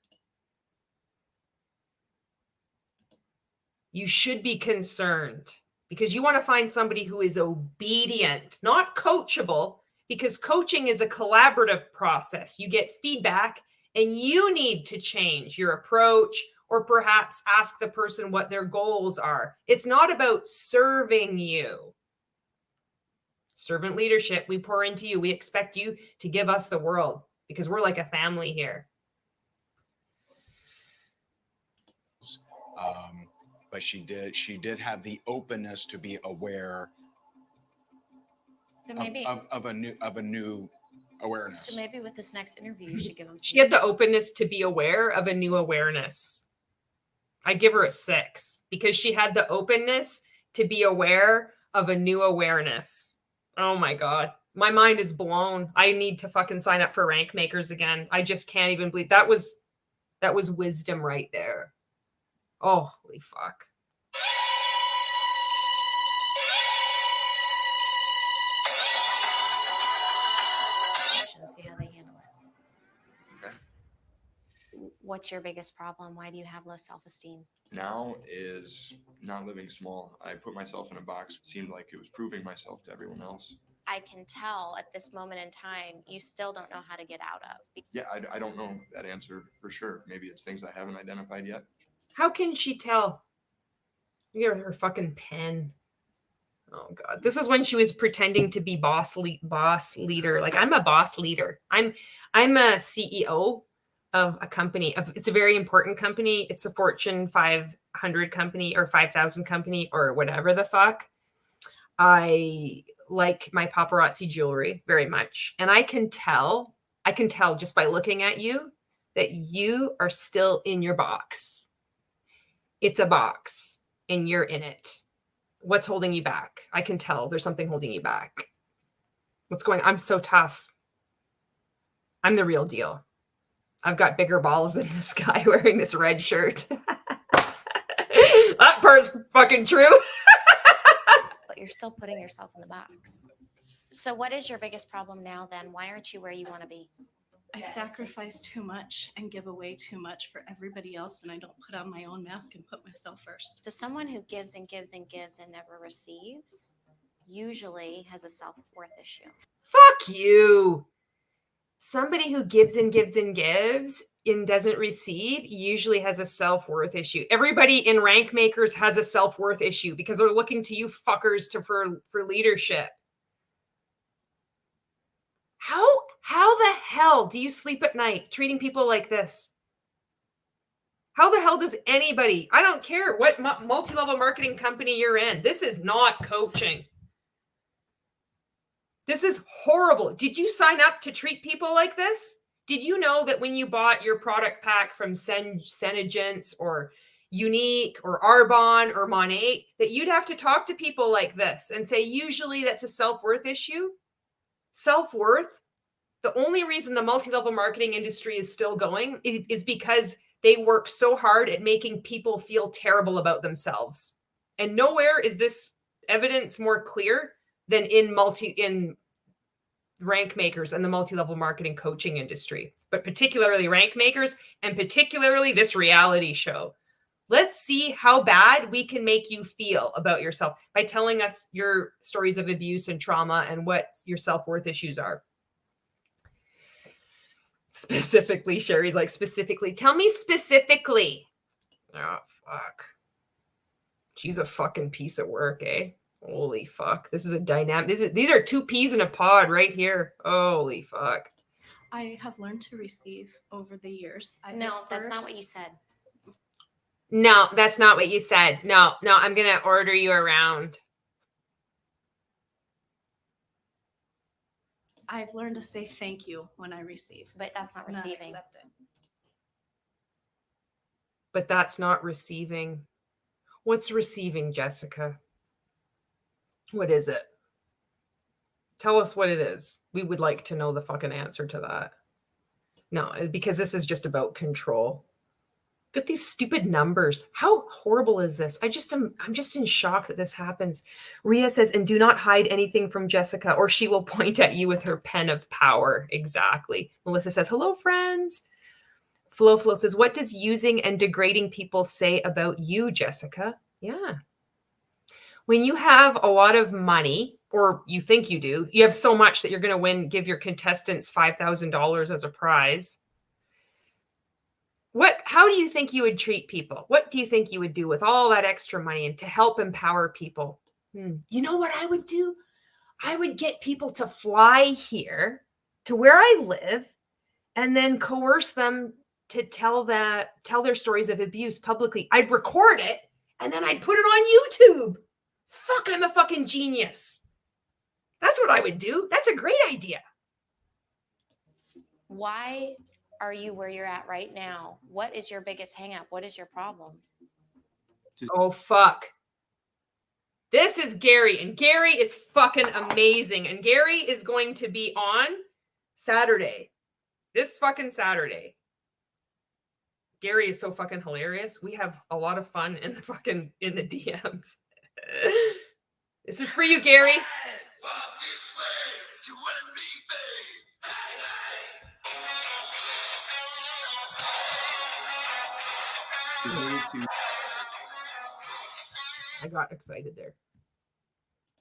You should be concerned because you want to find somebody who is obedient, not coachable, because coaching is a collaborative process. You get feedback and you need to change your approach or perhaps ask the person what their goals are. It's not about serving you. Servant leadership, we pour into you. We expect you to give us the world because we're like a family here. But she did have the openness to be aware So maybe of a new awareness. So maybe with this next interview, you should give them. She had the openness to be aware of a new awareness. I give her a 6 because she had the openness to be aware of a new awareness. Oh my God. My mind is blown. I need to fucking sign up for Rank Makers again. I just can't even believe that was wisdom right there. Oh, holy fuck. See how they handle it. Okay. What's your biggest problem? Why do you have low self-esteem? Now is not living small. I put myself in a box. It seemed like it was proving myself to everyone else. I can tell at this moment in time, you still don't know how to get out of. Yeah, I don't know that answer for sure. Maybe it's things I haven't identified yet. How can she tell? Look at her fucking pen. Oh God, this is when she was pretending to be boss leader. Like, I'm a boss leader. I'm a CEO of a company. It's a very important company. It's a Fortune 500 company or 5,000 company or whatever the fuck. I like my paparazzi jewelry very much. And I can tell just by looking at you that you are still in your box. It's a box and you're in it. What's holding you back? I can tell there's something holding you back. What's going on? I'm so tough. I'm the real deal. I've got bigger balls than this guy wearing this red shirt. That part's fucking true. But you're still putting yourself in the box. So what is your biggest problem now then? Why aren't you where you want to be? I sacrifice too much and give away too much for everybody else, and I don't put on my own mask and put myself first. So someone who gives and gives and gives and never receives usually has a self-worth issue. Fuck you. Somebody who gives and gives and gives and doesn't receive usually has a self-worth issue. Everybody in Rank Makers has a self-worth issue because they're looking to you fuckers for leadership. How the hell do you sleep at night treating people like this? How the hell does anybody, I don't care what multi-level marketing company you're in, this is not coaching. This is horrible. Did you sign up to treat people like this? Did you know that when you bought your product pack from Senegence or Unique or Arbonne or Monet, that you'd have to talk to people like this and say, usually that's a self-worth issue? Self-worth? The only reason the multi-level marketing industry is still going is because they work so hard at making people feel terrible about themselves. And nowhere is this evidence more clear than in Rank Makers and the multi-level marketing coaching industry, but particularly Rank Makers and particularly this reality show. Let's see how bad we can make you feel about yourself by telling us your stories of abuse and trauma and what your self-worth issues are. Specifically, Sherry's like, specifically. Tell me specifically. Oh, fuck. She's a fucking piece of work, eh? Holy fuck. This is a dynamic. These are 2 peas in a pod right here. Holy fuck. I have learned to receive over the years. No, that's not what you said. No, that's not what you said. No, I'm going to order you around. I've learned to say thank you when I receive. But that's not receiving. Not accept it. But that's not receiving. What's receiving, Jessica? What is it? Tell us what it is. We would like to know the fucking answer to that. No, because this is just about control. Look at these stupid numbers. How horrible is this? I'm just in shock that this happens. Ria says, and do not hide anything from Jessica or she will point at you with her pen of power. Exactly. Melissa says, hello, friends. Flo says, what does using and degrading people say about you, Jessica? Yeah. When you have a lot of money, or you think you do, you have so much that you're going to give your contestants $5,000 as a prize. How do you think you would treat people? What do you think you would do with all that extra money and to help empower people? You know what I would do? I would get people to fly here to where I live and then coerce them to tell their stories of abuse publicly. I'd record it and then I'd put it on YouTube. Fuck, I'm a fucking genius. That's what I would do. That's a great idea. Why are you where you're at right now? What is your biggest hang up? What is your problem? Oh, fuck. This is Gary, and Gary is fucking amazing. And Gary is going to be on Saturday. This fucking Saturday. Gary is so fucking hilarious. We have a lot of fun in the DMs. This is for you, Gary. I got excited there.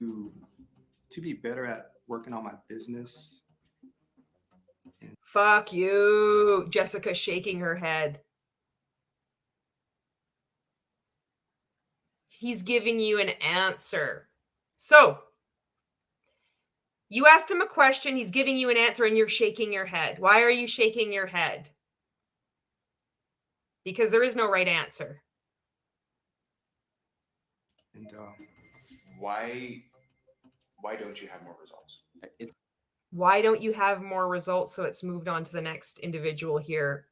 To be better at working on my business. Fuck you. Jessica shaking her head. He's giving you an answer. So, you asked him a question, he's giving you an answer, and you're shaking your head. Why are you shaking your head? Because there is no right answer. And Why don't you have more results? Why don't you have more results? So it's moved on to the next individual here.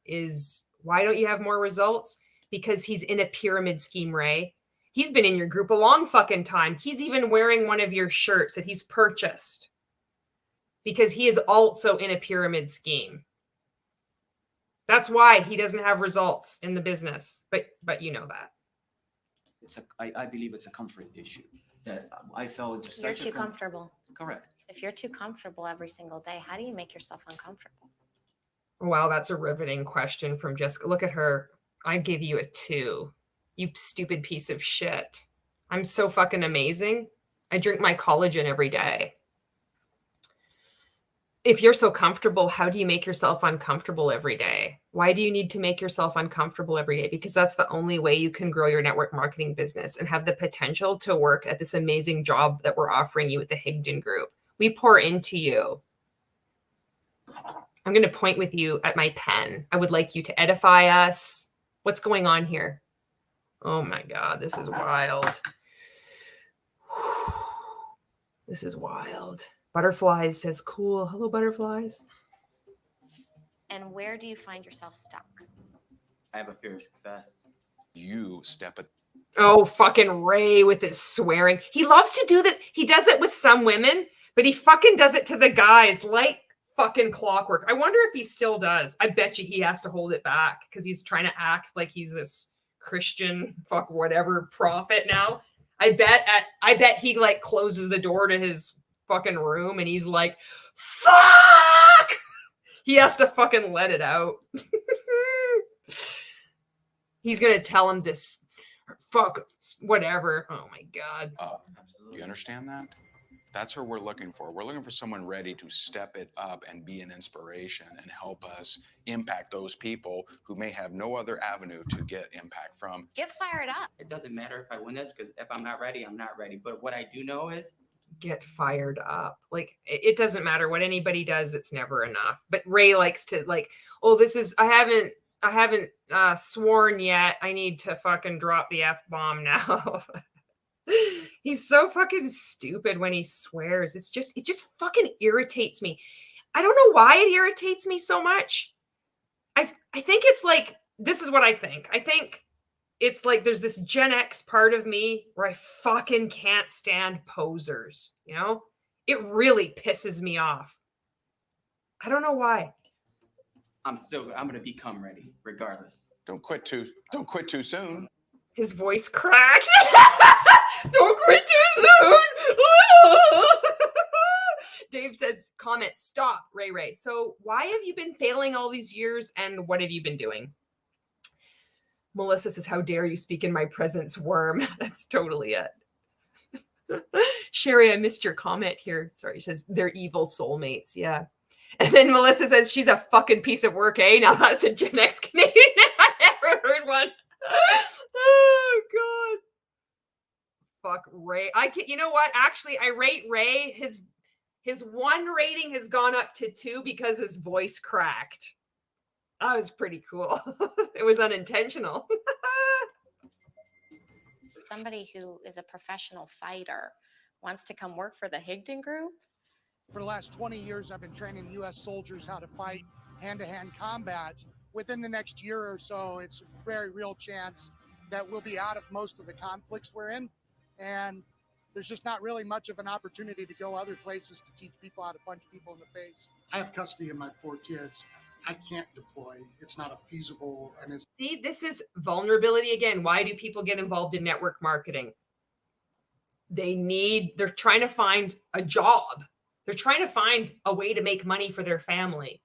Why don't you have more results? Because he's in a pyramid scheme, Ray. He's been in your group a long fucking time. He's even wearing one of your shirts that he's purchased. Because he is also in a pyramid scheme. That's why he doesn't have results in the business. But you know that. I believe it's a comfort issue that I felt just You're too comfortable. Correct. If you're too comfortable every single day, how do you make yourself uncomfortable? Wow, that's a riveting question from Jessica. Look at her. I give you a 2. You stupid piece of shit. I'm so fucking amazing. I drink my collagen every day. If you're so comfortable, how do you make yourself uncomfortable every day? Why do you need to make yourself uncomfortable every day? Because that's the only way you can grow your network marketing business and have the potential to work at this amazing job that we're offering you with the Higdon Group. We pour into you. I'm going to point with you at my pen. I would like you to edify us. What's going on here? Oh my God, this is wild. This is wild. Butterflies says, cool. Hello, butterflies. And where do you find yourself stuck? I have a fear of success. You step at. Oh, fucking Ray with his swearing. He loves to do this. He does it with some women, but he fucking does it to the guys like fucking clockwork. I wonder if he still does. I bet you he has to hold it back because he's trying to act like he's this Christian fuck whatever prophet now. I bet he like closes the door to his fucking room and he's like, fuck! He has to fucking let it out. He's gonna tell him this fuck whatever. Oh my God. Do you understand that? That's what we're looking for. We're looking for someone ready to step it up and be an inspiration and help us impact those people who may have no other avenue to get impact from. Get fired up. It doesn't matter if I win this because if I'm not ready, I'm not ready. But what I do know is get fired up. Like it doesn't matter what anybody does, it's never enough. But Ray likes to like, oh, this is I haven't sworn yet. I need to fucking drop the F-bomb now. He's so fucking stupid when he swears. It just fucking irritates me. I don't know why it irritates me so much. I think it's like, this is what I think. I think it's like there's this Gen X part of me where I fucking can't stand posers, you know? It really pisses me off. I don't know why. I'm going to become ready regardless. Don't quit too soon. His voice cracked. Don't quit too soon. Dave says, comment, stop, Ray. So why have you been failing all these years and what have you been doing? Melissa says, how dare you speak in my presence, worm? That's totally it. Sherry, I missed your comment here. Sorry, she says they're evil soulmates. Yeah. And then Melissa says she's a fucking piece of work, eh? Now that's a Gen X Canadian. I never heard one. Oh God. Fuck Ray. I can, you know what? Actually, I rate Ray. His 1 rating has gone up to 2 because his voice cracked. That was pretty cool. It was unintentional. Somebody who is a professional fighter wants to come work for the Higdon Group. For the last 20 years, I've been training U.S. soldiers how to fight hand-to-hand combat. Within the next year or so, it's a very real chance that we'll be out of most of the conflicts we're in. And there's just not really much of an opportunity to go other places to teach people how to punch people in the face. I have custody of my 4 kids. I can't deploy. It's not a feasible. And it's See, this is vulnerability again. Why do people get involved in network marketing? They're trying to find a job. They're trying to find a way to make money for their family.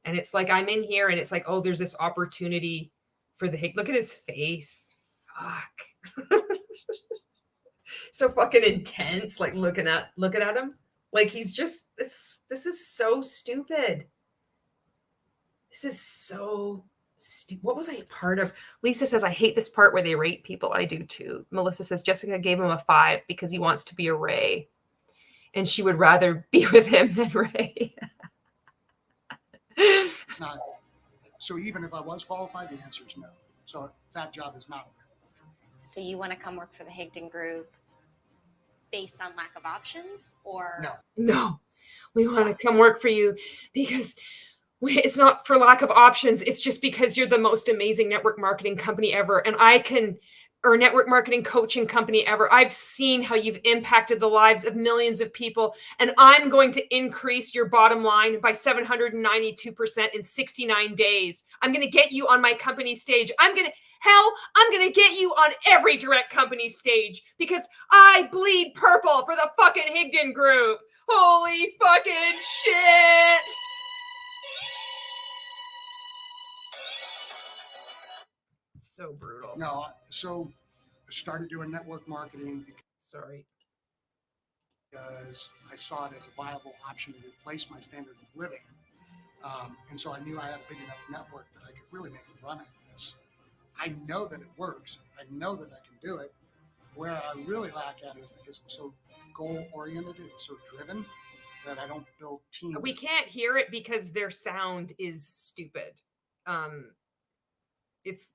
And it's like, I'm in here and it's like, oh, there's this opportunity for the look at his face. Fuck. So fucking intense. Like looking at him. Like he's just, this is so stupid. This is so stupid. What was I a part of? Lisa says, I hate this part where they rate people. I do too. Melissa says, Jessica gave him a 5 because he wants to be a Ray. And she would rather be with him than Ray. It's not. So even if I was qualified, the answer is no. So that job is not available for me. So you want to come work for the Higdon Group based on lack of options, or No, we want to come work for you because it's not for lack of options. It's just because you're the most amazing network marketing company ever. And or network marketing coaching company ever. I've seen how you've impacted the lives of millions of people. And I'm going to increase your bottom line by 792% in 69 days. I'm going to get you on my company stage. I'm going to get you on every direct company stage because I bleed purple for the fucking Higdon Group. Holy fucking shit. So brutal. No, so I started doing network marketing because I saw it as a viable option to replace my standard of living. And so I knew I had a big enough network that I could really make a run at this. I know that it works. I know that I can do it. Where I really lack at is because I'm so goal-oriented and so driven that I don't build teams. We can't hear it because their sound is stupid.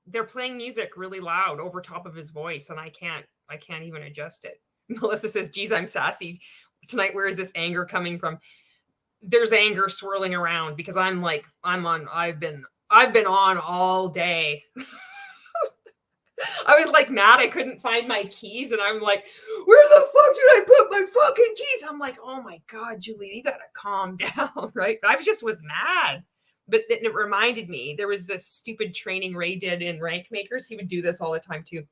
They're playing music really loud over top of his voice, and I can't even adjust it. Melissa says, geez, I'm sassy tonight. Where is this anger coming from? There's anger swirling around because I've been on all day. I was like mad I couldn't find my keys, and I'm like, where the fuck did I put my fucking keys? I'm like, oh my God, Julie, you gotta calm down, right? I was mad. But then it reminded me, there was this stupid training Ray did in Rank Makers. He would do this all the time too.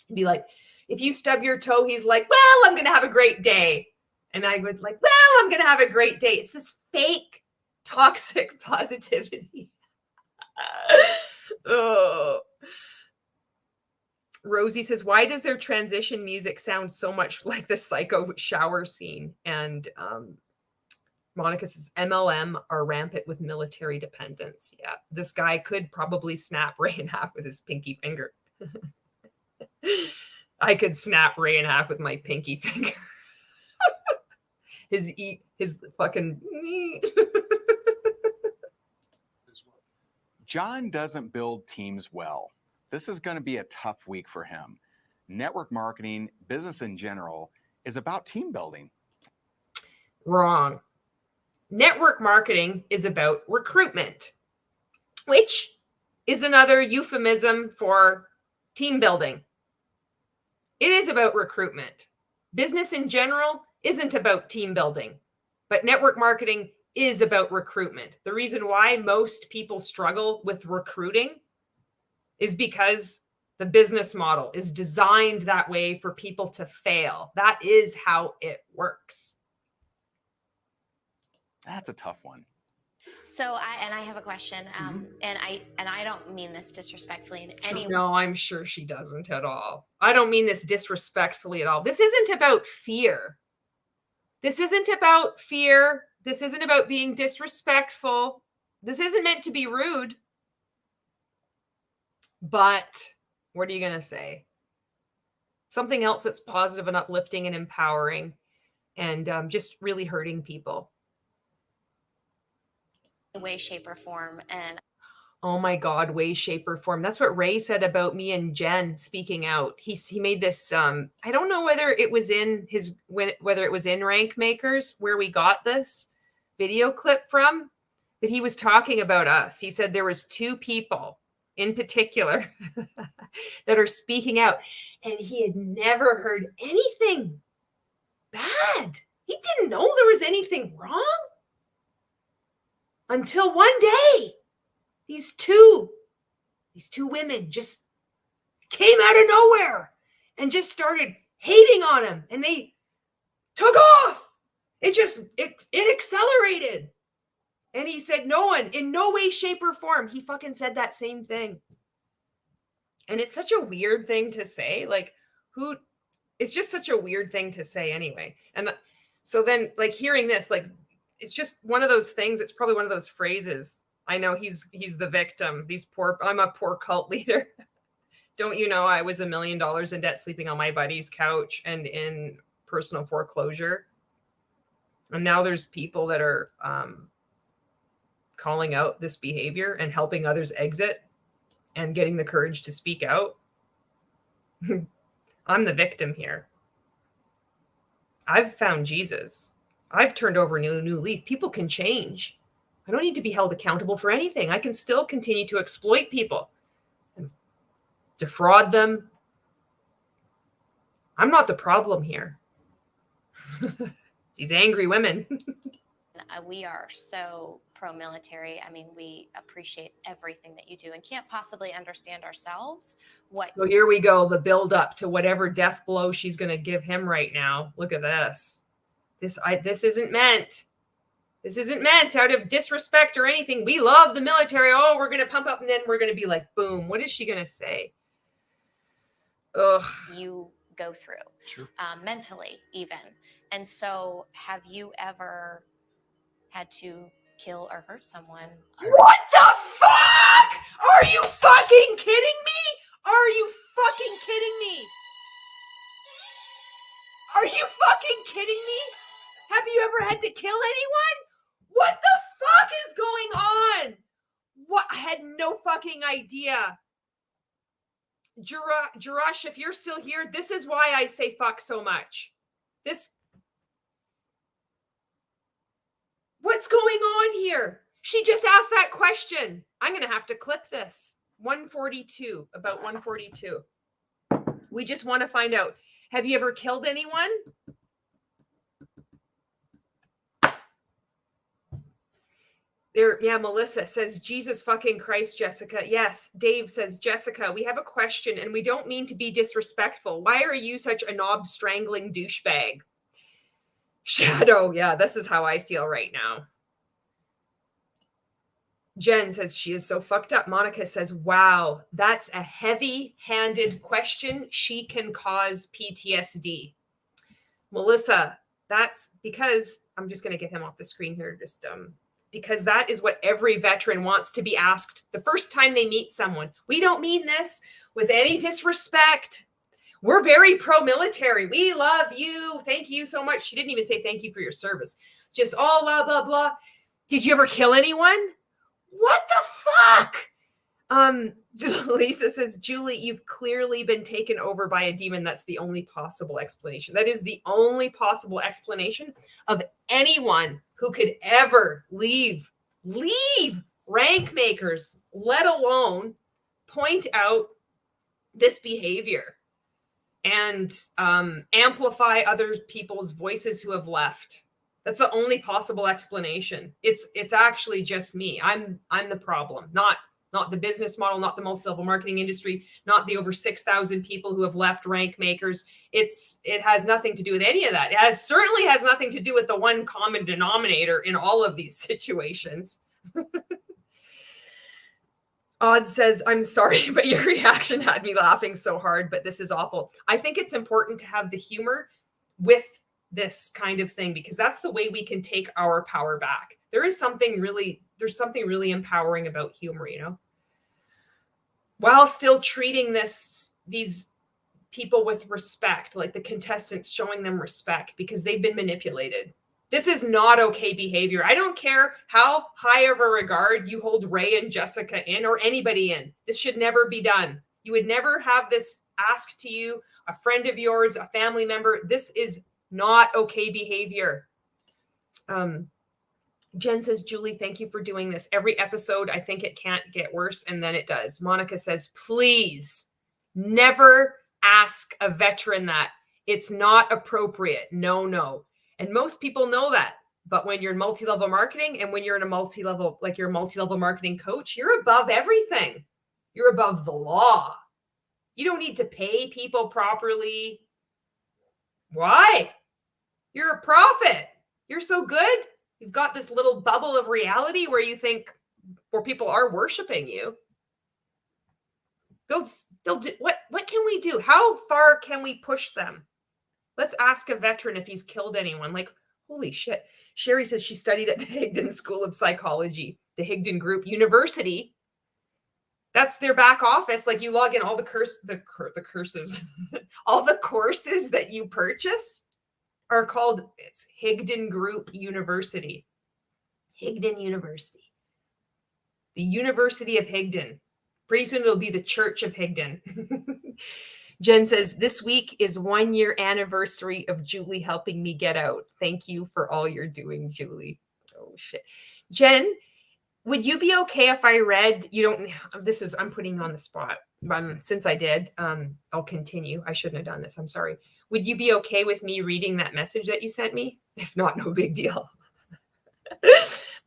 He'd be like, if you stub your toe, he's like, well, I'm going to have a great day. And I would like, well, I'm going to have a great day. It's this fake toxic positivity. Oh. Rosie says, why does their transition music sound so much like the Psycho shower scene? And Monica says, MLM are rampant with military dependence. Yeah, this guy could probably snap Ray in half with his pinky finger. I could snap Ray in half with my pinky finger. his fucking... John doesn't build teams well. This is going to be a tough week for him. Network marketing, business in general, is about team building. Wrong. Network marketing is about recruitment, which is another euphemism for team building. It is about recruitment. Business in general isn't about team building, but network marketing is about recruitment. The reason why most people struggle with recruiting is because the business model is designed that way for people to fail. That is how it works. That's a tough one. So I have a question, and I don't mean this disrespectfully in any way. No, I'm sure she doesn't at all. I don't mean this disrespectfully at all. This isn't about fear. This isn't about fear. This isn't about being disrespectful. This isn't meant to be rude. But what are you going to say? Something else that's positive and uplifting and empowering and just really hurting people. Way, shape, or form. And oh my God, way, shape, or form. That's what Ray said about me and Jen speaking out. He made this, I don't know whether it was in whether it was in Rank Makers where we got this video clip from, but he was talking about us. He said there was 2 people in particular that are speaking out, and he had never heard anything bad. He didn't know there was anything wrong until one day these two women just came out of nowhere and just started hating on him, and they took off. It accelerated. And he said, no one, in no way, shape, or form. He fucking said that same thing. And it's such a weird thing to say. Like, it's just such a weird thing to say anyway. And so then, like, hearing this, like, it's just one of those things. It's probably one of those phrases. I know he's the victim. I'm a poor cult leader. Don't you know I was $1 million in debt, sleeping on my buddy's couch and in personal foreclosure. And now there's people that are calling out this behavior and helping others exit and getting the courage to speak out. I'm the victim here. I've found Jesus. I've turned over a new leaf. People can change. I don't need to be held accountable for anything. I can still continue to exploit people and defraud them. I'm not the problem here. It's these angry women. We are so pro-military. I mean, we appreciate everything that you do and can't possibly understand ourselves what. So here we go, the build up to whatever death blow she's going to give him right now. Look at this. This isn't meant. This isn't meant out of disrespect or anything. We love the military. Oh, we're going to pump up, and then we're going to be like, boom. What is she going to say? Ugh. You go through, mentally even. And so have you ever had to kill or hurt someone? What the fuck? Are you fucking kidding me? Are you fucking kidding me? Are you fucking kidding me? Have you ever had to kill anyone? What the fuck is going on? What? I had no fucking idea. Jurash, if you're still here, this is why I say fuck so much. What's going on here? She just asked that question. I'm going to have to clip this. 142, about 142. We just want to find out. Have you ever killed anyone? There, yeah, Melissa says, Jesus fucking Christ, Jessica. Yes, Dave says, Jessica, we have a question and we don't mean to be disrespectful. Why are you such a knob strangling douchebag? Shadow, yeah, this is how I feel right now. Jen says, she is so fucked up. Monica says, wow, that's a heavy-handed question. She can cause PTSD. Melissa, that's because, I'm just going to get him off the screen here, just because that is what every veteran wants to be asked the first time they meet someone. We don't mean this with any disrespect. We're very pro-military. We love you. Thank you so much. She didn't even say thank you for your service. Just all blah, blah, blah. Did you ever kill anyone? What the fuck? Lisa says, Julie, you've clearly been taken over by a demon. That's the only possible explanation. That is the only possible explanation of anyone who could ever leave rank makers, let alone point out this behavior and amplify other people's voices who have left. That's the only possible explanation. It's actually just me. I'm the problem, not the business model, not the multi-level marketing industry, not the over 6,000 people who have left rank makers. It has nothing to do with any of that. It certainly has nothing to do with the one common denominator in all of these situations. Odd says, I'm sorry, but your reaction had me laughing so hard, but this is awful. I think it's important to have the humor with this kind of thing, because that's the way we can take our power back. There's something really empowering about humor, you know, while still treating these people with respect, like the contestants, showing them respect because they've been manipulated. This is not okay behavior. I don't care how high of a regard you hold Ray and Jessica in, or anybody in. This should never be done. You would never have this asked to you, a friend of yours, a family member. This is not okay behavior. Jen says, Julie, thank you for doing this. Every episode, I think it can't get worse, and then it does. Monica says, please never ask a veteran that. It's not appropriate. No. And most people know that. But when you're in multi-level marketing, and when you're in a multi-level, like you're a multi-level marketing coach, you're above everything. You're above the law. You don't need to pay people properly. Why? You're a prophet. You're so good. You've got this little bubble of reality where you think, where people are worshiping you. They'll do, what can we do? How far can we push them? Let's ask a veteran if he's killed anyone. Like, holy shit. Sherry says she studied at the Higdon School of Psychology, the Higdon Group University. That's their back office. Like, you log in all the curses, all the courses that you purchase are called, it's Higdon Group University. Higdon University. The University of Higdon. Pretty soon it'll be the Church of Higdon. Jen says, this week is 1 year anniversary of Julie helping me get out. Thank you for all you're doing, Julie. Oh, shit. Jen, would you be okay if I read, I'm putting you on the spot. Since I did, I'll continue. I shouldn't have done this. I'm sorry. Would you be okay with me reading that message that you sent me? If not, no big deal.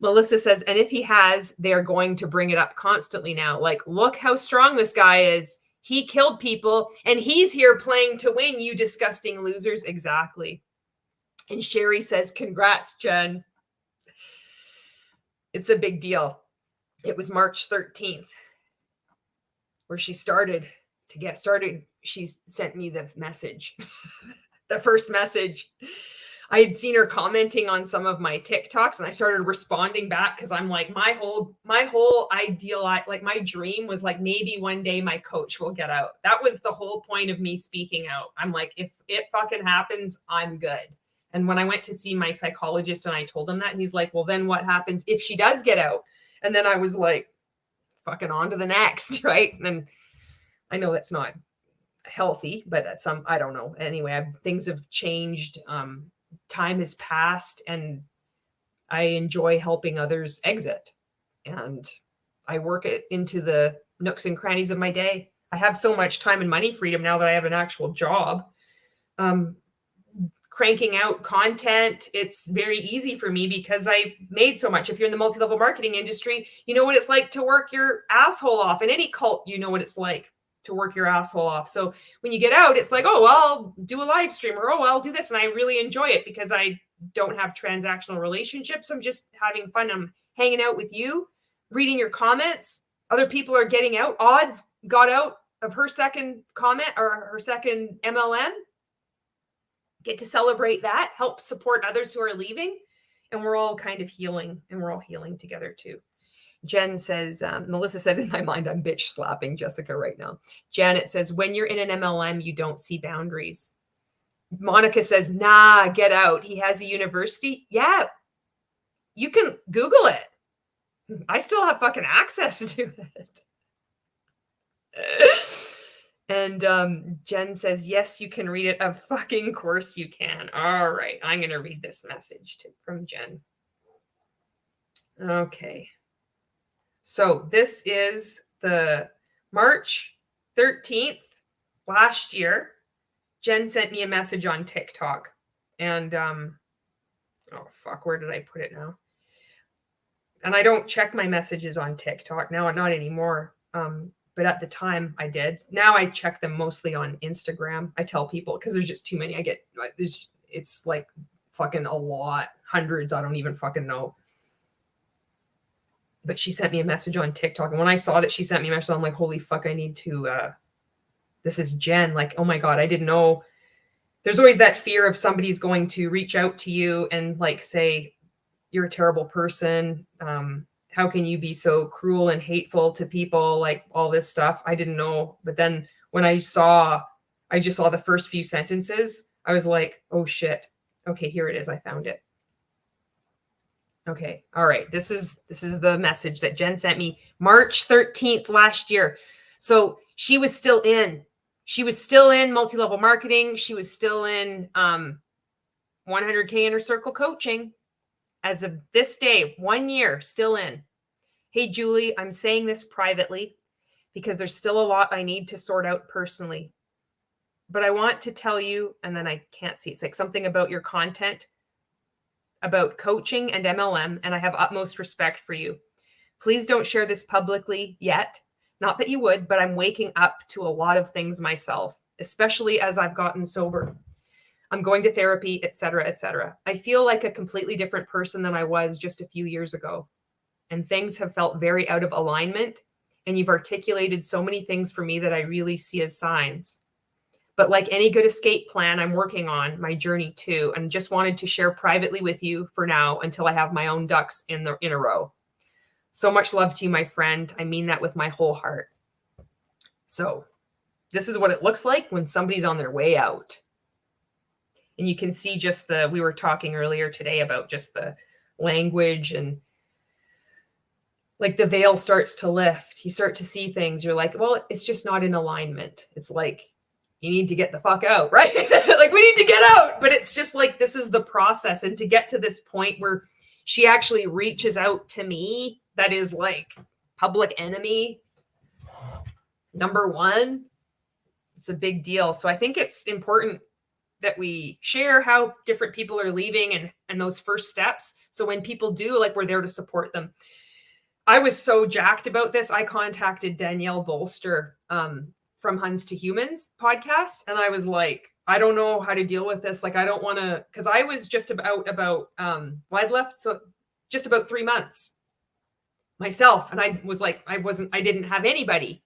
Melissa says, and if he has, they are going to bring it up constantly now. Like, look how strong this guy is. He killed people and he's here playing to win, you disgusting losers. Exactly. And Sherry says, congrats, Jen. It's a big deal. It was March 13th where she started to get started. She sent me the message, the first message. I had seen her commenting on some of my TikToks and I started responding back because I'm like, my whole ideal, like my dream was like, maybe one day my coach will get out. That was the whole point of me speaking out. I'm like, if it fucking happens, I'm good. And when I went to see my psychologist and I told him that, and he's like, well, then what happens if she does get out? And then I was like, fucking on to the next, right? And I know that's not healthy, but I don't know. Anyway, things have changed. Time has passed and I enjoy helping others exit, and I work it into the nooks and crannies of my day. I have so much time and money freedom now that I have an actual job. Cranking out content, it's very easy for me because I made so much. If you're in the multi-level marketing industry, you know what it's like to work your asshole off. In any cult, you know what it's like to work your asshole off. So when you get out, it's like, oh, well, I'll do a live stream, or, oh, well, I'll do this. And I really enjoy it because I don't have transactional relationships. I'm just having fun. I'm hanging out with you, reading your comments. Other people are getting out. Odds got out of her second comment or her second MLM. Get to celebrate that, help support others who are leaving. And we're all kind of healing, and we're all healing together too. Jen says, Melissa says, in my mind, I'm bitch slapping Jessica right now. Janet says, when you're in an MLM, you don't see boundaries. Monica says, nah, get out. He has a university. Yeah, you can Google it. I still have fucking access to it. And Jen says, yes, you can read it. Of fucking course you can. All right, I'm going to read this message from Jen. Okay. So this is the March 13th last year. Jen sent me a message on TikTok, and oh fuck, where did I put it now? And I don't check my messages on TikTok now, not anymore. But at the time I did. Now I check them mostly on Instagram. I tell people because there's just too many. It's like fucking a lot, hundreds. I don't even fucking know. But she sent me a message on TikTok. And when I saw that she sent me a message, I'm like, holy fuck, I need to, this is Jen. Like, oh my God, I didn't know. There's always that fear of somebody's going to reach out to you and like say, you're a terrible person. How can you be so cruel and hateful to people? Like all this stuff. I didn't know. But then when I just saw the first few sentences, I was like, oh shit. Okay, here it is. I found it. Okay. All right. This is the message that Jen sent me March 13th last year. So she was still in multi-level marketing. She was still in 100K Inner Circle coaching. As of this day, 1 year, still in. Hey, Julie, I'm saying this privately because there's still a lot I need to sort out personally. But I want to tell you, and then I can't see, it's like something about your content, about coaching and MLM, and I have utmost respect for you. Please don't share this publicly yet. Not that you would, but I'm waking up to a lot of things myself, especially as I've gotten sober. I'm going to therapy, etc., etc. I feel like a completely different person than I was just a few years ago. And things have felt very out of alignment. And you've articulated so many things for me that I really see as signs. But like any good escape plan, I'm working on my journey too, and just wanted to share privately with you for now until I have my own ducks in a row. So much love to you, my friend. I mean that with my whole heart. So this is what it looks like when somebody's on their way out. And you can see just we were talking earlier today about just the language and like the veil starts to lift. You start to see things. You're like, well, it's just not in alignment. It's like, you need to get the fuck out, right? Like we need to get out, but it's just like, this is the process. And to get to this point where she actually reaches out to me, that is like public enemy number one. It's a big deal. So I think it's important that we share how different people are leaving and those first steps. So when people do, like, we're there to support them. I was so jacked about this. I contacted Danielle Bolster from Huns to Humans podcast. And I was like, I don't know how to deal with this. Like, I don't want to, because I was just well, I'd left so just about 3 months myself. And I was like, I didn't have anybody.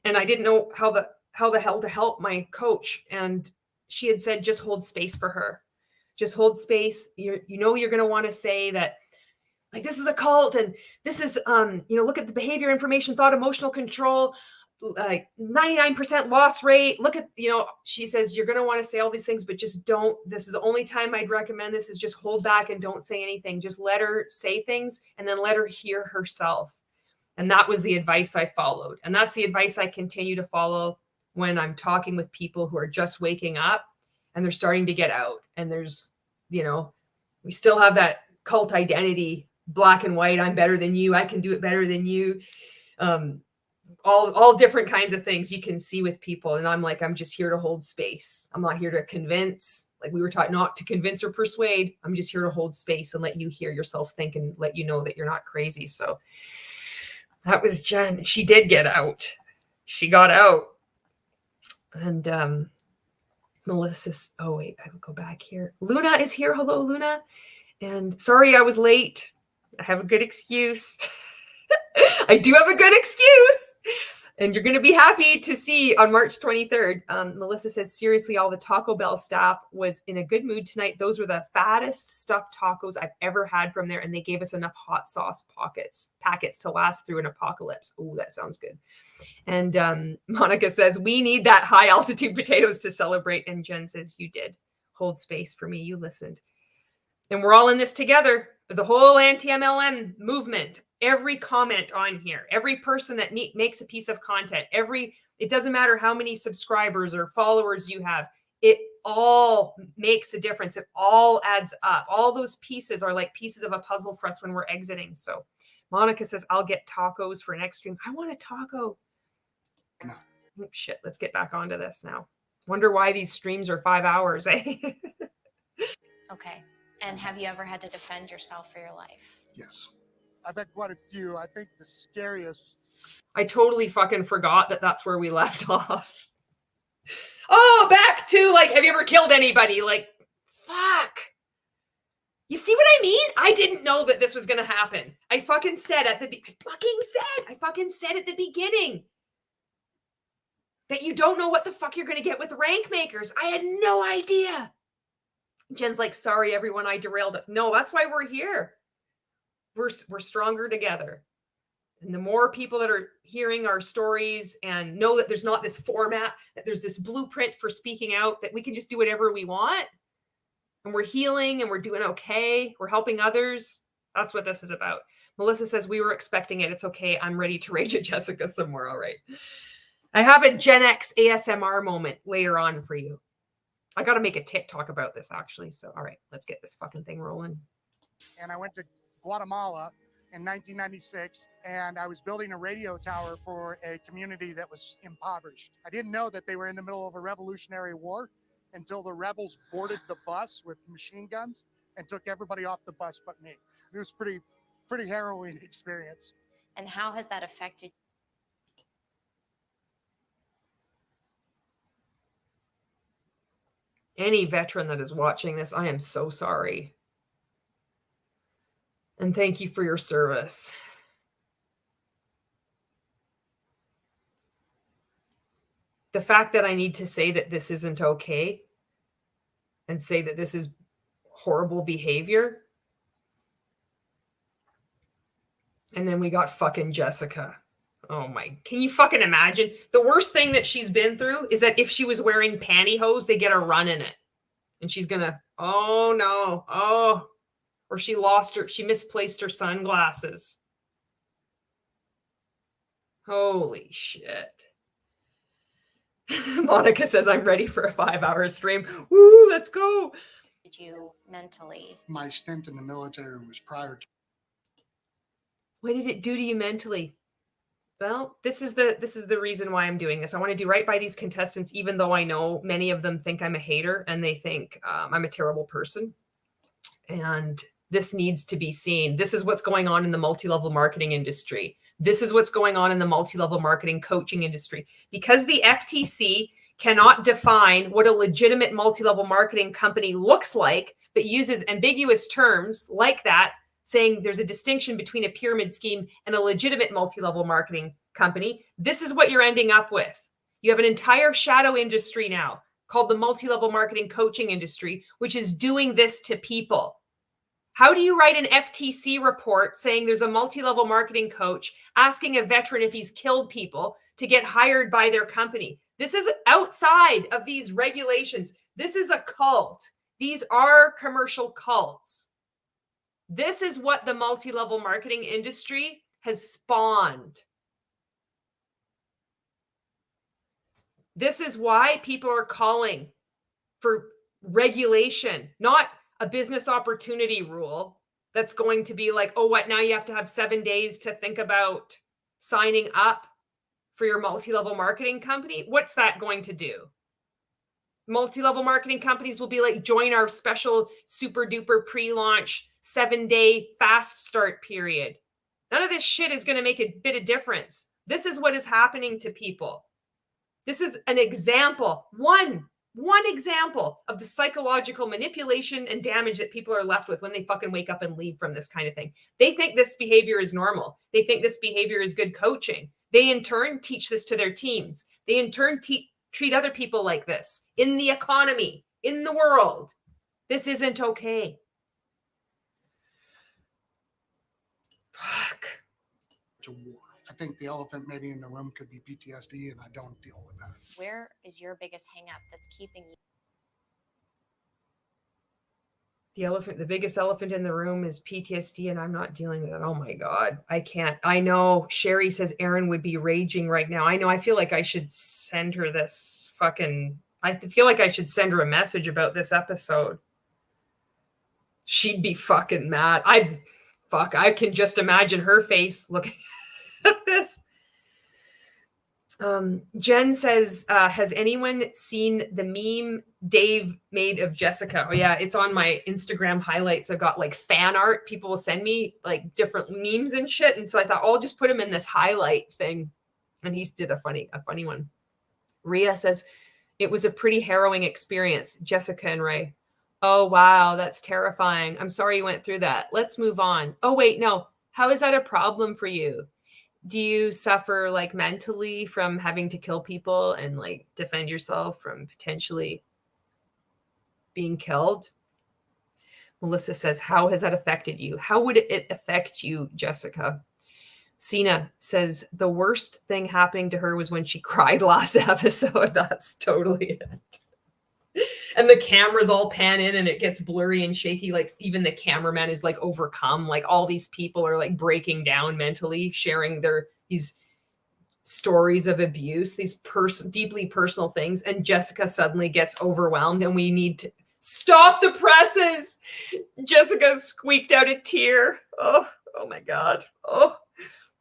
And I didn't know how the hell to help my coach. And she had said, just hold space for her. Just hold space. You're going to want to say that, like, this is a cult and this is, look at the behavior, information, thought, emotional control, like 99% loss rate. Look at, she says, you're going to want to say all these things, but just don't. This is the only time I'd recommend this is just hold back and don't say anything. Just let her say things and then let her hear herself. And that was the advice I followed. And that's the advice I continue to follow when I'm talking with people who are just waking up and they're starting to get out. And there's, we still have that cult identity, black and white. I'm better than you. I can do it better than you. All different kinds of things you can see with people. And I'm like, I'm just here to hold space. I'm not here to convince, like we were taught not to convince or persuade. I'm just here to hold space and let you hear yourself think and let you know that you're not crazy. So that was Jen. She did get out. She got out. And Melissa's, oh wait, I will go back here. Luna is here. Hello, Luna. And sorry I was late. I have a good excuse. I do have a good excuse. And you're going to be happy to see on March 23rd. Melissa says, seriously, all the Taco Bell staff was in a good mood tonight. Those were the fattest stuffed tacos I've ever had from there. And they gave us enough hot sauce packets to last through an apocalypse. Oh, that sounds good. And Monica says, we need that high altitude potatoes to celebrate. And Jen says, you did hold space for me. You listened. And we're all in this together. The whole anti-MLM movement, every comment on here, every person that makes a piece of content, it doesn't matter how many subscribers or followers you have, it all makes a difference. It all adds up. All those pieces are like pieces of a puzzle for us when we're exiting. So Monica says, I'll get tacos for next stream. I want a taco. Oh, shit, let's get back onto this now. Wonder why these streams are 5 hours, eh? Okay. And have you ever had to defend yourself for your life? Yes. I've had quite a few. I think the scariest. I totally fucking forgot that that's where we left off. Oh, back to like, have you ever killed anybody? Like, fuck. You see what I mean? I didn't know that this was going to happen. I fucking said at the beginning that you don't know what the fuck you're going to get with rank makers. I had no idea. Jen's like, sorry, everyone, I derailed us. No, that's why we're here. We're stronger together. And the more people that are hearing our stories and know that there's not this format, that there's this blueprint for speaking out, that we can just do whatever we want. And we're healing and we're doing okay. We're helping others. That's what this is about. Melissa says, we were expecting it. It's okay. I'm ready to rage at Jessica some more. All right. I have a Gen X ASMR moment later on for you. I got to make a TikTok about this actually. So, all right, let's get this fucking thing rolling. And I went to Guatemala in 1996, and I was building a radio tower for a community that was impoverished. I didn't know that they were in the middle of a revolutionary war until the rebels boarded the bus with machine guns and took everybody off the bus but me. It was pretty harrowing experience. And how has that affected? Any veteran that is watching this, I am so sorry. And thank you for your service. The fact that I need to say that this isn't okay and say that this is horrible behavior. And then we got fucking Jessica. Oh my, can you fucking imagine? The worst thing that she's been through is that if she was wearing pantyhose, they get a run in it. And she's gonna, oh no, oh. Or she misplaced her sunglasses. Holy shit. Monica says, I'm ready for a 5-hour stream. Woo, let's go. Did you mentally? My stint in the military was prior to. What did it do to you mentally? Well, this is the reason why I'm doing this. I want to do right by these contestants, even though I know many of them think I'm a hater and they think I'm a terrible person. And this needs to be seen. This is what's going on in the multi-level marketing industry. This is what's going on in the multi-level marketing coaching industry. Because the FTC cannot define what a legitimate multi-level marketing company looks like, but uses ambiguous terms like that, saying there's a distinction between a pyramid scheme and a legitimate multi-level marketing company. This is what you're ending up with. You have an entire shadow industry now called the multi-level marketing coaching industry, which is doing this to people. How do you write an FTC report saying there's a multi-level marketing coach asking a veteran if he's killed people to get hired by their company? This is outside of these regulations. This is a cult. These are commercial cults. This is what the multi-level marketing industry has spawned. This is why people are calling for regulation, not a business opportunity rule that's going to be like, oh, what, now you have to have 7 days to think about signing up for your multi-level marketing company. What's that going to do? Multi-level marketing companies will be like, join our special super duper pre-launch 7-day fast start period. None of this shit is going to make a bit of difference. This is what is happening to people. This is an example, one example of the psychological manipulation and damage that people are left with when they fucking wake up and leave from this kind of thing. They think this behavior is normal. They think this behavior is good coaching. They in turn teach this to their teams. They in turn treat other people like this in the economy, in the world. This isn't okay. Fuck. I think the elephant maybe in the room could be PTSD, and I don't deal with that. Where is your biggest hang up that's keeping you? The biggest elephant in the room is PTSD, and I'm not dealing with it. Oh my God. I can't. I know Sherry says Erin would be raging right now. I know. I feel like I should send her this I feel like I should send her a message about this episode. She'd be fucking mad. I can just imagine her face looking at this. Jen says, has anyone seen the meme Dave made of Jessica? Oh yeah, it's on my Instagram highlights. I've got like fan art. People will send me like different memes and shit. And so I thought, I'll just put him in this highlight thing. And he did a funny one. Rhea says, it was a pretty harrowing experience, Jessica and Ray. Oh, wow. That's terrifying. I'm sorry you went through that. Let's move on. Oh, wait, no. How is that a problem for you? Do you suffer like mentally from having to kill people and like defend yourself from potentially being killed? Melissa says, how has that affected you? How would it affect you, Jessica? Sina says, the worst thing happening to her was when she cried last episode. That's totally it. And the cameras all pan in and it gets blurry and shaky. Like even the cameraman is like overcome. Like all these people are like breaking down mentally, sharing these stories of abuse, these deeply personal things. And Jessica suddenly gets overwhelmed and we need to stop the presses. Jessica squeaked out a tear. Oh my God. Oh,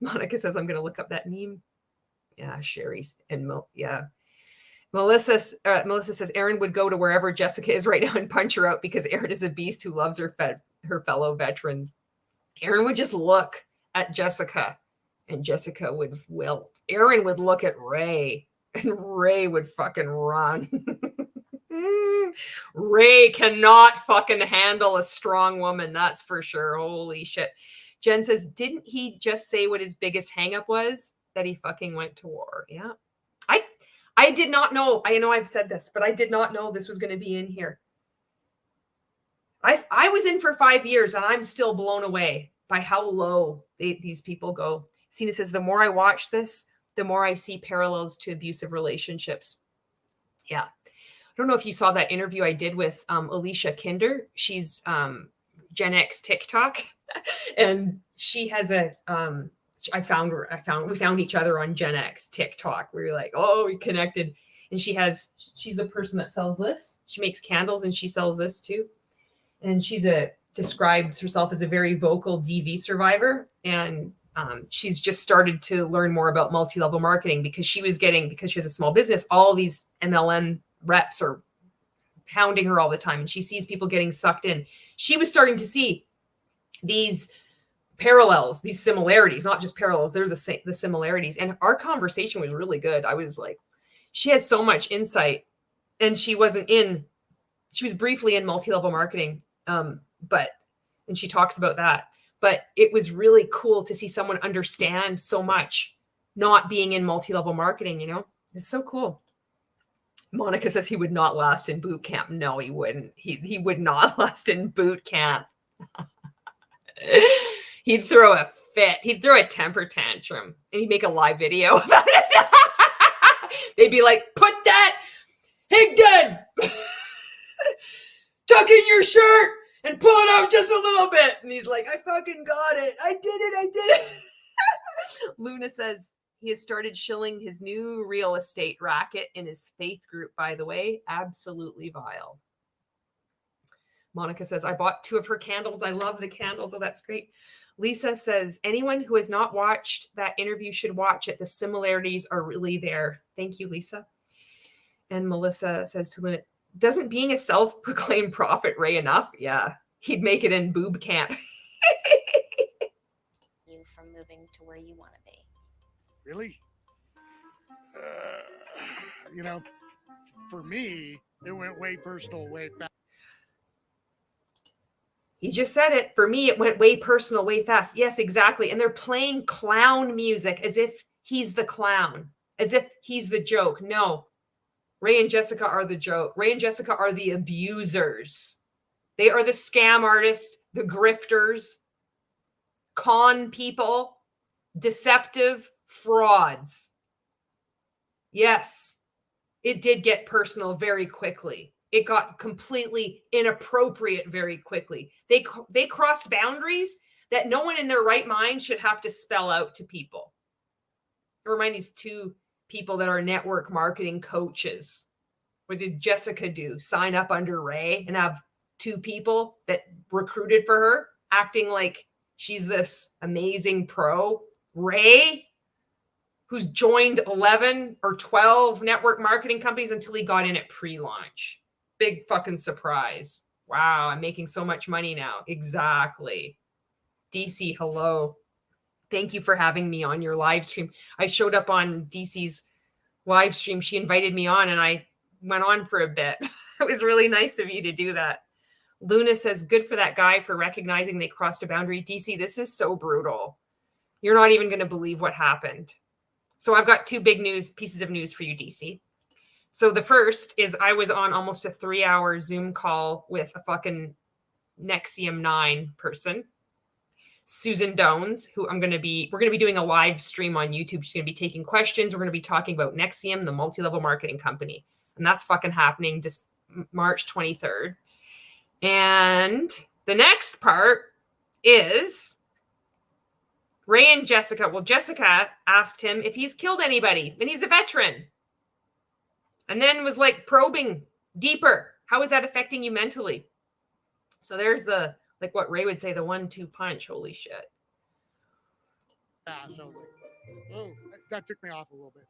Monica says, I'm going to look up that meme. Yeah, Sherry's and yeah. Melissa says, Erin would go to wherever Jessica is right now and punch her out because Erin is a beast who loves her fellow veterans. Erin would just look at Jessica and Jessica would wilt. Erin would look at Ray and Ray would fucking run. Ray cannot fucking handle a strong woman. That's for sure. Holy shit. Jen says, didn't he just say what his biggest hangup was? That he fucking went to war. Yeah. I did not know. I know I've said this, but I did not know this was going to be in here. I was in for 5 years and I'm still blown away by how low these people go. Sina says, the more I watch this, the more I see parallels to abusive relationships. Yeah. I don't know if you saw that interview I did with Alicia Kinder. She's Gen X TikTok. And she has we found each other on Gen X TikTok. We were like, oh, we connected. And she's the person that sells this. She makes candles and she sells this too. And describes herself as a very vocal DV survivor. And she's just started to learn more about multi-level marketing because she has a small business, all these MLM reps are hounding her all the time. And she sees people getting sucked in. She was starting to see these parallels, these similarities, not just parallels, they're the similarities. And our conversation was really good. I was like, she has so much insight and she was briefly in multi-level marketing. And she talks about that, but it was really cool to see someone understand so much not being in multi-level marketing, it's so cool. Monica says he would not last in boot camp. No, he wouldn't. He would not last in boot camp. He'd throw a fit. He'd throw a temper tantrum and he'd make a live video about it. They'd be like, put that Higdon, tuck in your shirt and pull it out just a little bit. And he's like, I fucking got it. I did it. Luna says he has started shilling his new real estate racket in his faith group, by the way. Absolutely vile. Monica says, I bought 2 of her candles. I love the candles. Oh, that's great. Lisa says, anyone who has not watched that interview should watch it. The similarities are really there. Thank you, Lisa. And Melissa says to Luna, doesn't being a self-proclaimed prophet Ray enough? Yeah, he'd make it in boob camp. You from moving to where you want to be. Really? For me, it went way personal, way fast. He just said it. For me, it went way personal, way fast. Yes, exactly. And they're playing clown music as if he's the clown, as if he's the joke. No, Ray and Jessica are the joke. Ray and Jessica are the abusers. They are the scam artists, the grifters, con people, deceptive frauds. Yes, it did get personal very quickly. It got completely inappropriate very quickly. They crossed boundaries that no one in their right mind should have to spell out to people. I remind these 2 people that are network marketing coaches. What did Jessica do? Sign up under Ray and have 2 people that recruited for her acting like she's this amazing pro. Ray, who's joined 11 or 12 network marketing companies until he got in at pre-launch. Big fucking surprise. Wow, I'm making so much money now. Exactly. DC, hello. Thank you for having me on your live stream. I showed up on DC's live stream. She invited me on and I went on for a bit. It was really nice of you to do that. Luna says, good for that guy for recognizing they crossed a boundary. DC, this is so brutal. You're not even going to believe what happened. So I've got two big pieces of news for you, DC. So the first is I was on almost a 3-hour Zoom call with a fucking Nexium 9 person, Susan Dones, who we're going to be doing a live stream on YouTube. She's going to be taking questions. We're going to be talking about Nexium, the multi-level marketing company. And that's fucking happening just March 23rd. And the next part is Ray and Jessica. Well, Jessica asked him if he's killed anybody, and he's a veteran. And then was like probing deeper. How is that affecting you mentally? So there's the, like what Ray would say, the 1-2 punch. Holy shit. Fast. I was like, oh, that took me off a little bit.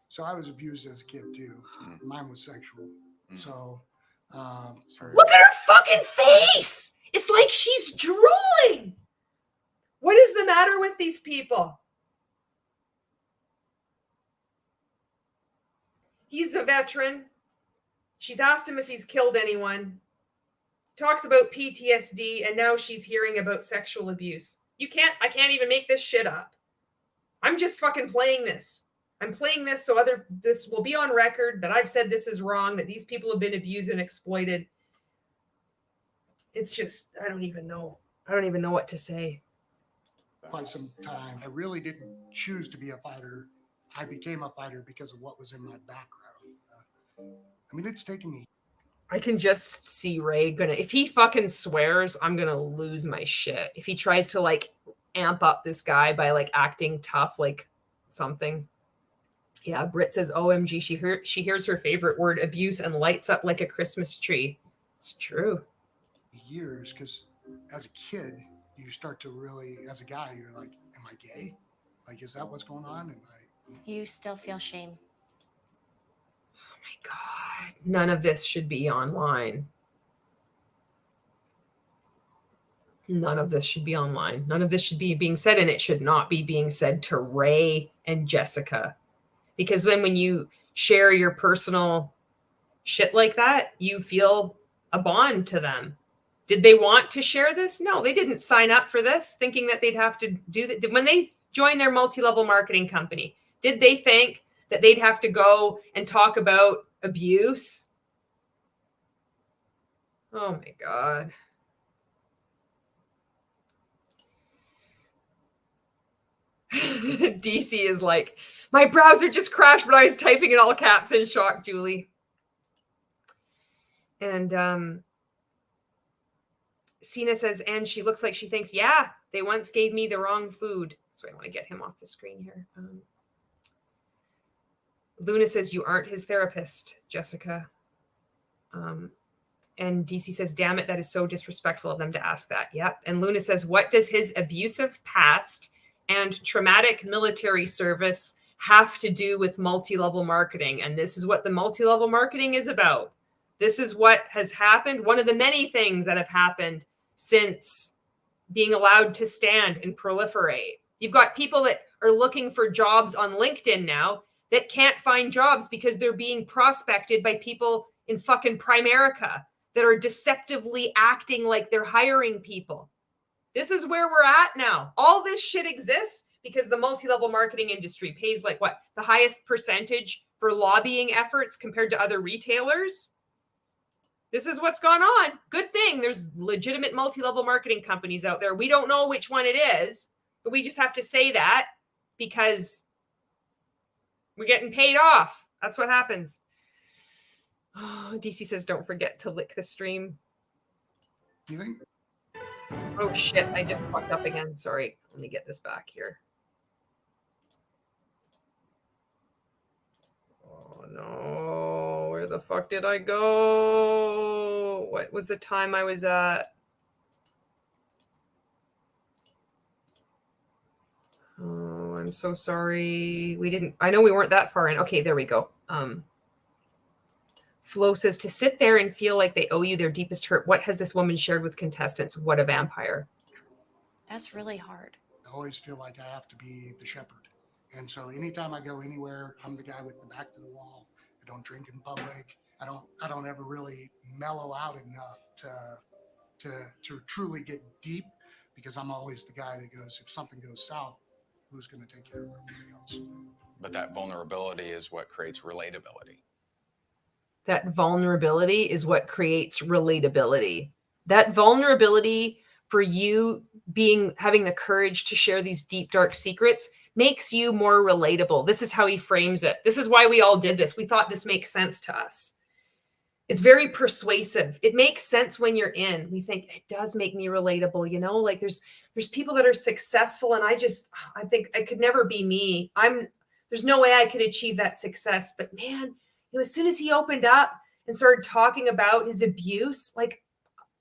So I was abused as a kid too. Mine was sexual. So look at her fucking face. It's like she's drooling. What is the matter with these people? He's a veteran. She's asked him if he's killed anyone. Talks about PTSD, and now she's hearing about sexual abuse. I can't even make this shit up. I'm just fucking playing this. I'm playing this so this will be on record that I've said this is wrong, that these people have been abused and exploited. It's just, I don't even know what to say. quite some time. I really didn't choose to be a fighter. I became a fighter because of what was in my background. I mean, it's taken me. I can just see Ray if he fucking swears, I'm gonna lose my shit. If he tries to like amp up this guy by like acting tough, like something. Yeah, Britt says, OMG, she hears her favorite word, abuse, and lights up like a Christmas tree. It's true. Years, because as a kid, you start to really, as a guy, you're like, am I gay? Like, is that what's going on? You still feel shame. Oh my God. None of this should be online. None of this should be online. None of this should be being said, and it should not be being said to Ray and Jessica. Because then when you share your personal shit like that, you feel a bond to them. Did they want to share this? No, they didn't sign up for this thinking that they'd have to do that. When they joined their multi-level marketing company, did they think that they'd have to go and talk about abuse? Oh my God. DC is like, my browser just crashed, but I was typing in all caps in shock, Julie. And Sina says, and she looks like she thinks, yeah, they once gave me the wrong food. So I want to get him off the screen here. Luna says, you aren't his therapist, Jessica. And DC says, damn it, that is so disrespectful of them to ask that. Yep. And Luna says, what does his abusive past and traumatic military service have to do with multi-level marketing? And this is what the multi-level marketing is about. This is what has happened. One of the many things that have happened since being allowed to stand and proliferate. You've got people that are looking for jobs on LinkedIn now that can't find jobs because they're being prospected by people in fucking Primerica that are deceptively acting like they're hiring people. This is where we're at now. All this shit exists because the multi-level marketing industry pays like what? The highest percentage for lobbying efforts compared to other retailers. This is what's gone on. Good thing there's legitimate multi-level marketing companies out there. We don't know which one it is, but we just have to say that because we're getting paid off. That's what happens. Oh, DC says, don't forget to lick the stream. You think? Oh shit, I just fucked up again. Sorry. Let me get this back here. Oh no, where the fuck did I go? What was the time I was at? Oh, I'm so sorry. I know we weren't that far in. Okay, there we go. Flo says, to sit there and feel like they owe you their deepest hurt. What has this woman shared with contestants? What a vampire. That's really hard. I always feel like I have to be the shepherd. And so anytime I go anywhere, I'm the guy with the back to the wall. I don't drink in public. I don't ever really mellow out enough to to truly get deep, because I'm always the guy that goes, if something goes south, who's going to take care of everything else? But that vulnerability is what creates relatability. That vulnerability is what creates relatability. That vulnerability for you having the courage to share these deep, dark secrets makes you more relatable. This is how he frames it. This is why we all did this. We thought this makes sense to us. It's very persuasive. It makes sense when you're in. We think it does make me relatable, you know, like there's people that are successful, and I think I could never be me. There's no way I could achieve that success. But man, as soon as he opened up and started talking about his abuse, like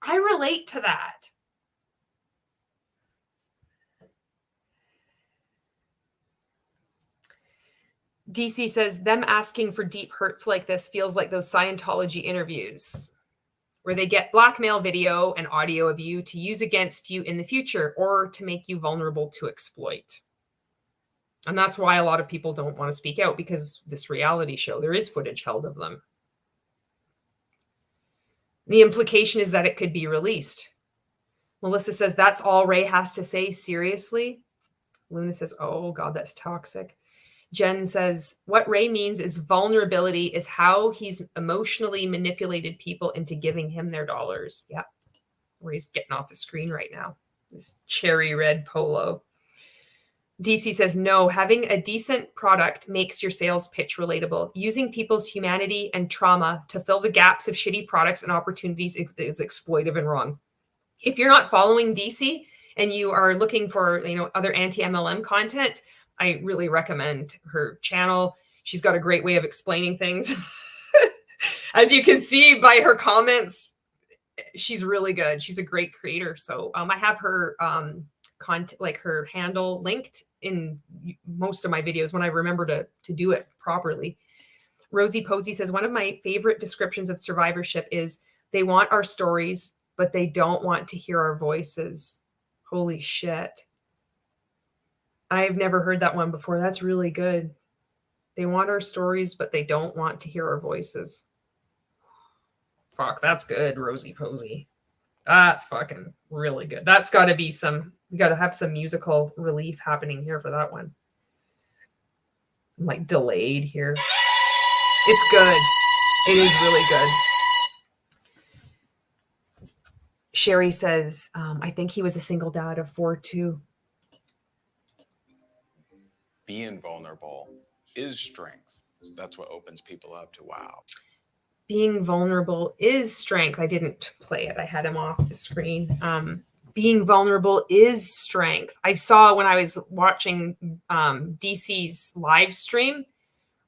I relate to that. DC says, them asking for deep hurts like this feels like those Scientology interviews where they get blackmail video and audio of you to use against you in the future or to make you vulnerable to exploit. And that's why a lot of people don't want to speak out, because this reality show, there is footage held of them. The implication is that it could be released. Melissa says, that's all Ray has to say? Seriously? Luna says, oh God, that's toxic. Jen says, what Ray means is vulnerability is how he's emotionally manipulated people into giving him their dollars. Yep. Ray's getting off the screen right now. This cherry red polo. DC says, no, having a decent product makes your sales pitch relatable. Using people's humanity and trauma to fill the gaps of shitty products and opportunities is exploitive and wrong. If you're not following DC and you are looking for, other anti-MLM content, I really recommend her channel. She's got a great way of explaining things. As you can see by her comments, she's really good. She's a great creator. So I have her her handle linked in most of my videos when I remember to do it properly. Rosie Posey says, one of my favorite descriptions of survivorship is they want our stories, but they don't want to hear our voices. Holy shit. I've never heard that one before. That's really good. They want our stories, but they don't want to hear our voices. Fuck, that's good, Rosie Posey. That's fucking really good. That's got to be we got to have some musical relief happening here for that one. I'm like delayed here. It's good. It is really good. Sherry says, I think he was a single dad of 4 too. Being vulnerable is strength. That's what opens people up to wow. Being vulnerable is strength. I didn't play it. I had him off the screen. Being vulnerable is strength. I saw when I was watching DC's live stream,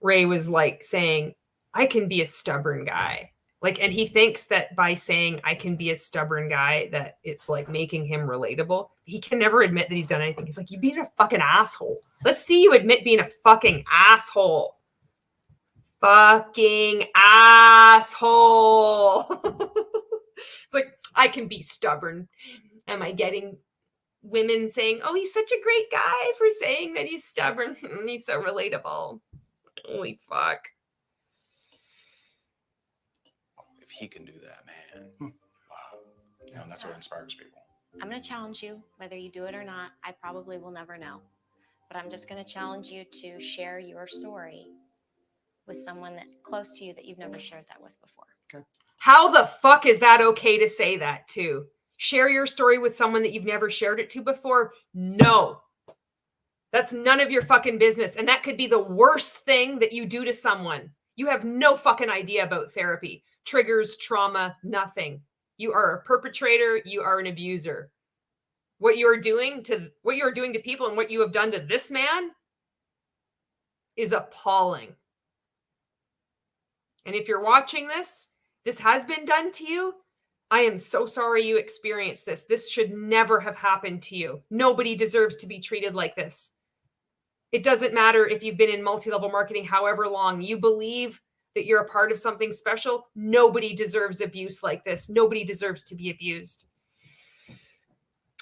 Ray was like saying, I can be a stubborn guy. And he thinks that by saying I can be a stubborn guy, that it's like making him relatable. He can never admit that he's done anything. He's like, you're being a fucking asshole. Let's see you admit being a fucking asshole. Fucking asshole. It's like, I can be stubborn. Am I getting women saying, oh, he's such a great guy for saying that he's stubborn? He's so relatable. Holy fuck. If he can do that, man. Wow. And that's what inspires people. I'm going to challenge you, whether you do it or not. I probably will never know. But I'm just going to challenge you to share your story with someone close to you that you've never shared that with before. Okay. How the fuck is that okay to say that to? Share your story with someone that you've never shared it to before? No. That's none of your fucking business. And that could be the worst thing that you do to someone. You have no fucking idea about therapy, triggers, trauma, nothing. You are a perpetrator. You are an abuser. What you are doing to people and what you have done to this man is appalling. And if you're watching this has been done to you. I am so sorry you experienced this. This should never have happened to you. Nobody deserves to be treated like this. It doesn't matter if you've been in multi-level marketing however long. You believe that you're a part of something special. Nobody deserves abuse like this. Nobody deserves to be abused.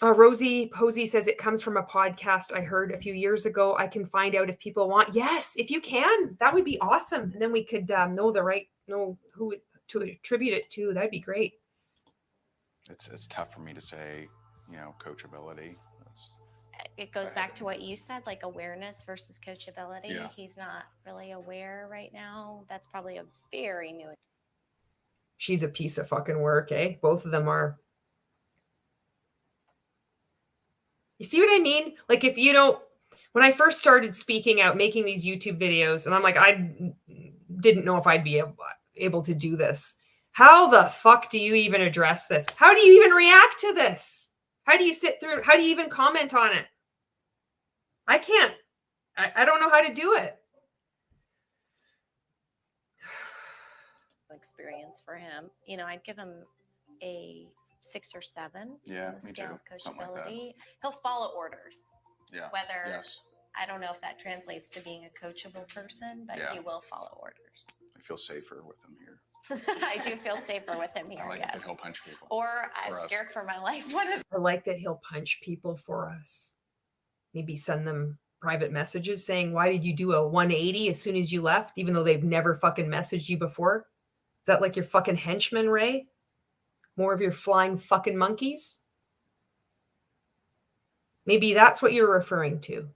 Rosie Posey says it comes from a podcast I heard a few years ago. I can find out if people want. Yes, if you can, that would be awesome. And then we could know who to attribute it to. That'd be great. It's tough for me to say, you know, coachability. It goes back to what you said, like awareness versus coachability. Yeah. He's not really aware right now. That's probably a very new. She's a piece of fucking work, eh? Both of them are. You see what I mean? Like if you don't, when I first started speaking out, making these YouTube videos, and I'm like, I didn't know if I'd be able to do this. How the fuck do you even address this? How do you even react to this? How do you sit through? How do you even comment on it? I can't. I don't know how to do it. Experience for him. You know, I'd give him a 6 or 7 Yeah, on the me scale too. of Something like that. coachability. He'll follow orders. Yeah. Whether Yes. I don't know if that translates to being a coachable person, but Yeah. he will follow orders. I feel safer with him here. I do feel safer with him here. I like yes. that he'll punch people. Or I'm For us. scared for my life. What if I like that he'll punch people for us. Maybe send them private messages saying, why did you do a 180 as soon as you left, even though they've never fucking messaged you before? Is that like your fucking henchman, Ray? More of your flying fucking monkeys? Maybe that's what you're referring to.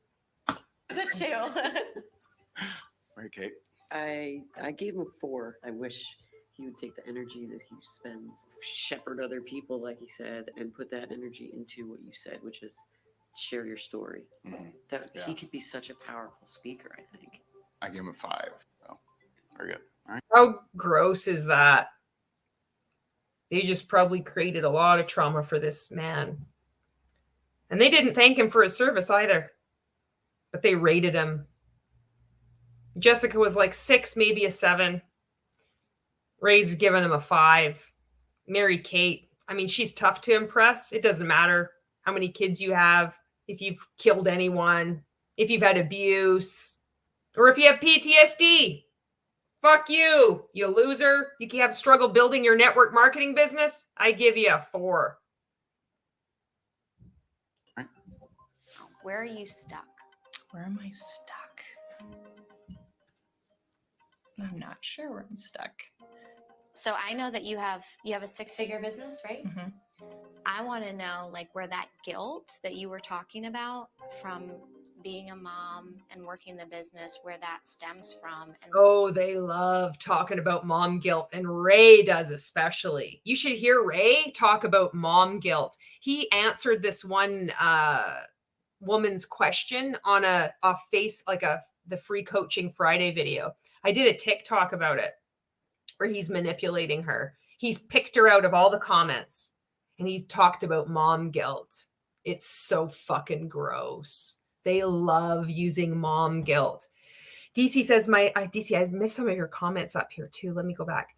the two? Right, Kate? I gave him a 4. I wish he would take the energy that he spends, shepherd other people, like he said, and put that energy into what you said, which is share your story. That Yeah. he could be such a powerful speaker, I think. I give him a 5. So, very good. All right. How gross is that? They just probably created a lot of trauma for this man. And they didn't thank him for his service either. But they rated him. Jessica was like 6, maybe a 7. Ray's given him a 5. Mary Kate, I mean, she's tough to impress. It doesn't matter how many kids you have, if you've killed anyone, if you've had abuse, or if you have PTSD. Fuck you, you loser. You can have struggle building your network marketing business. I give you a 4. Where are you stuck? Where am I stuck? I'm not sure where I'm stuck. So I know that you have a 6-figure business, right? Mm-hmm. I want to know like where that guilt that you were talking about from being a mom and working the business, where that stems from. And Oh, they love talking about mom guilt, and Ray does especially. You should hear Ray talk about mom guilt. He answered this one woman's question on the free coaching Friday video. I did a TikTok about it where he's manipulating her. He's picked her out of all the comments and he's talked about mom guilt. It's so fucking gross. They love using mom guilt. DC says, DC, I missed some of your comments up here too. Let me go back.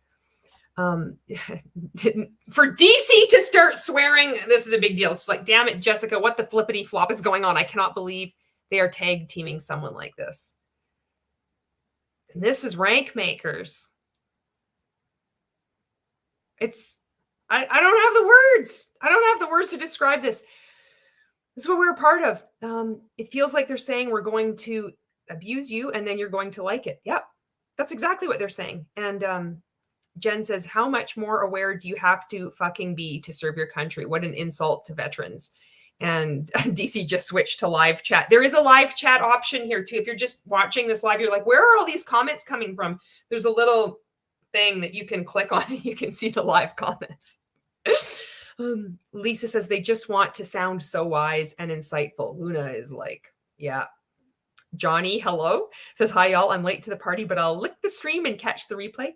For DC to start swearing, this is a big deal. It's like, damn it, Jessica, what the flippity flop is going on? I cannot believe they are tag teaming someone like this. And this is rank makers. It's, I don't have the words. I don't have the words to describe this. This is what we're a part of. It feels like they're saying we're going to abuse you and then you're going to like it. Yep. That's exactly what they're saying. And Jen says, how much more aware do you have to fucking be to serve your country? What an insult to veterans. And DC just switched to live chat. There is a live chat option here too. If you're just watching this live, you're like, where are all these comments coming from? There's a little thing that you can click on and you can see the live comments. Lisa says they just want to sound so wise and insightful. Luna is like, yeah. Johnny, hello, says, hi, y'all. I'm late to the party, but I'll lick the stream and catch the replay.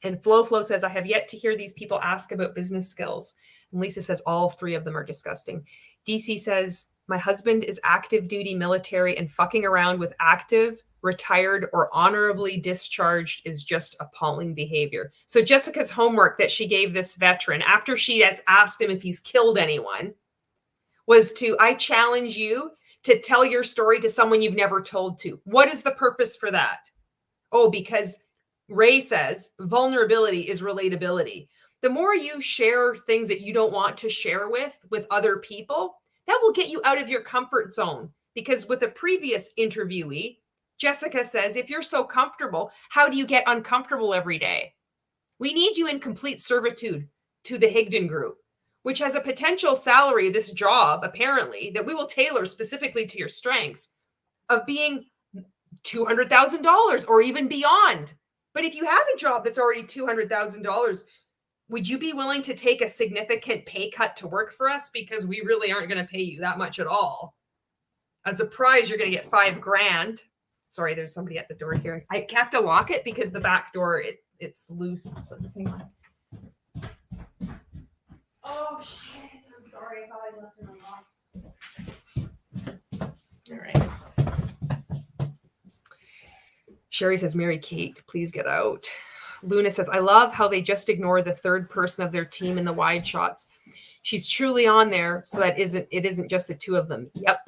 And Flo says, I have yet to hear these people ask about business skills. And Lisa says, all 3 of them are disgusting. DC says, my husband is active duty military and fucking around with active, retired, or honorably discharged is just appalling behavior. So Jessica's homework that she gave this veteran after she has asked him if he's killed anyone was to, I challenge you to tell your story to someone you've never told to. What is the purpose for that? Oh, because Ray says vulnerability is relatability. The more you share things that you don't want to share with other people, that will get you out of your comfort zone. Because with a previous interviewee, Jessica says, if you're so comfortable, how do you get uncomfortable every day? We need you in complete servitude to the Higdon Group. which has a potential salary, this job, apparently, that we will tailor specifically to your strengths, of being $200,000 or even beyond. But if you have a job that's already $200,000, would you be willing to take a significant pay cut to work for us? Because we really aren't going to pay you that much at all. As a prize, you're going to get $5,000. Sorry, there's somebody at the door here. I have to lock it because the back door, it's loose. So just hang on. Oh, shit. I'm sorry. I thought I left it unlocked. All right. Sherry says, Mary Kate, please get out. Luna says, I love how they just ignore the third person of their team in the wide shots. She's truly on there, so that it isn't just the two of them. Yep.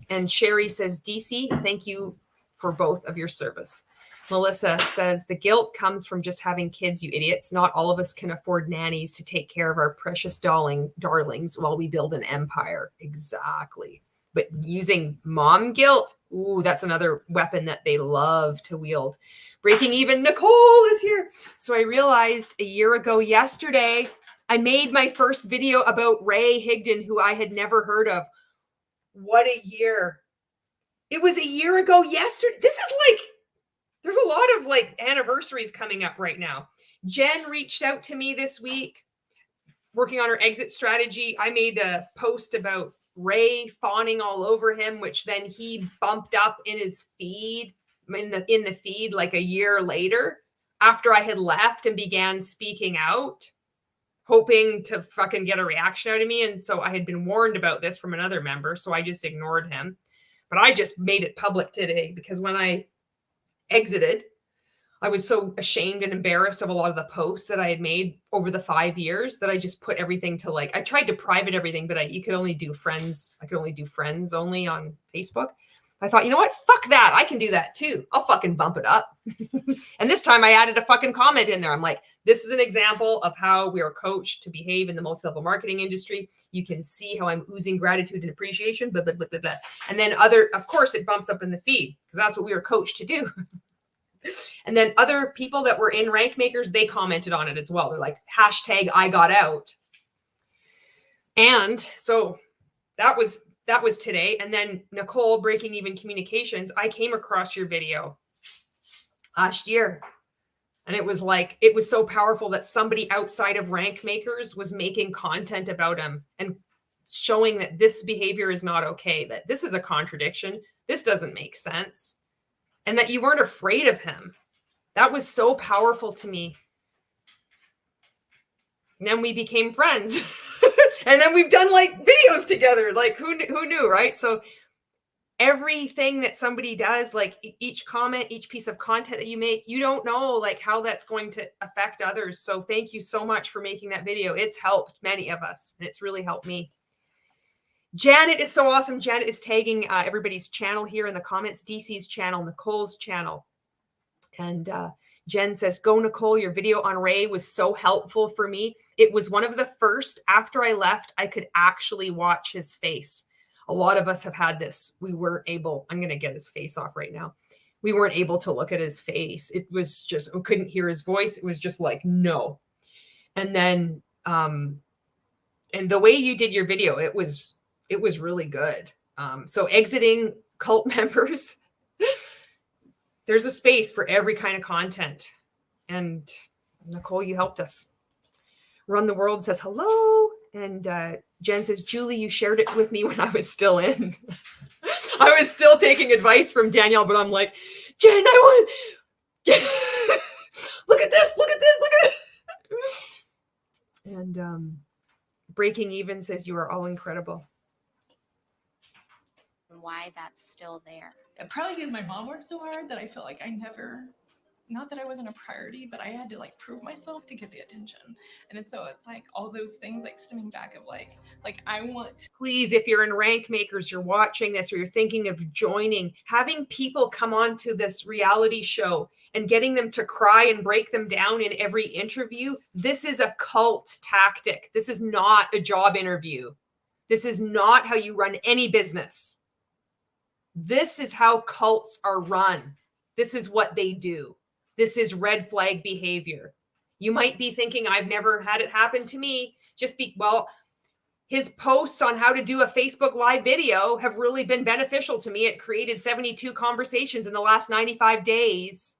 And Sherry says, DC, thank you for both of your service. Melissa says, the guilt comes from just having kids, you idiots. Not all of us can afford nannies to take care of our precious darlings while we build an empire. Exactly. But using mom guilt, ooh, that's another weapon that they love to wield. Breaking even, Nicole is here. So I realized a year ago yesterday, I made my first video about Ray Higdon, who I had never heard of. What a year. It was a year ago yesterday. This is like, there's a lot of like anniversaries coming up right now. Jen reached out to me this week, working on her exit strategy. I made a post about Ray fawning all over him, which then he bumped up in his feed, in the feed like a year later, after I had left and began speaking out, hoping to fucking get a reaction out of me. And so I had been warned about this from another member, so I just ignored him. But I just made it public today because when I exited, I was so ashamed and embarrassed of a lot of the posts that I had made over the 5 years that I just put everything to like, I tried to private everything, but you could only do friends. I could only do friends only on Facebook. I thought, you know what? Fuck that. I can do that too. I'll fucking bump it up. And this time I added a fucking comment in there. I'm like, this is an example of how we are coached to behave in the multi-level marketing industry. You can see how I'm oozing gratitude and appreciation, blah, blah, blah, blah, blah. And then of course it bumps up in the feed because that's what we were coached to do. And then other people that were in Rank Makers, they commented on it as well. They're like, hashtag I got out. And so that was today. And then Nicole, Breaking Even Communications, I came across your video last year. And it was like, it was so powerful that somebody outside of Rank Makers was making content about him and showing that this behavior is not okay, that this is a contradiction. This doesn't make sense. And that you weren't afraid of him. That was so powerful to me. And then we became friends. And then we've done like videos together. Like who knew, right? So everything that somebody does, like each comment, each piece of content that you make, you don't know like how that's going to affect others. So thank you so much for making that video. It's helped many of us and it's really helped me. Janet is so awesome. Janet is tagging everybody's channel here in the comments. DC's channel, Nicole's channel. And Jen says, go Nicole, your video on Ray was so helpful for me. It was one of the first after I left, I could actually watch his face. A lot of us have had this. We weren't able, I'm going to get his face off right now. We weren't able to look at his face. It was just, we couldn't hear his voice. It was just like, no. And then, and the way you did your video, it was really good. So exiting cult members, there's a space for every kind of content. And Nicole, you helped us. Run the World says hello. And Jen says, Julie, you shared it with me when I was still in. I was still taking advice from Danielle, but I'm like, Jen, I want, look at this, look at this, look at this. And Breaking Even says, you are all incredible. Why that's still there. Probably because my mom worked so hard that I feel like I never, not that I wasn't a priority, but I had to like prove myself to get the attention. And it's like all those things like stemming back of like I want. Please, if you're in Rank Makers, you're watching this or you're thinking of joining, having people come on to this reality show and getting them to cry and break them down in every interview. This is a cult tactic. This is not a job interview. This is not how you run any business. This is how cults are run. This is what they do. This is red flag behavior. You might be thinking, I've never had it happen to me. Well, his posts on how to do a Facebook Live video have really been beneficial to me. It created 72 conversations in the last 95 days.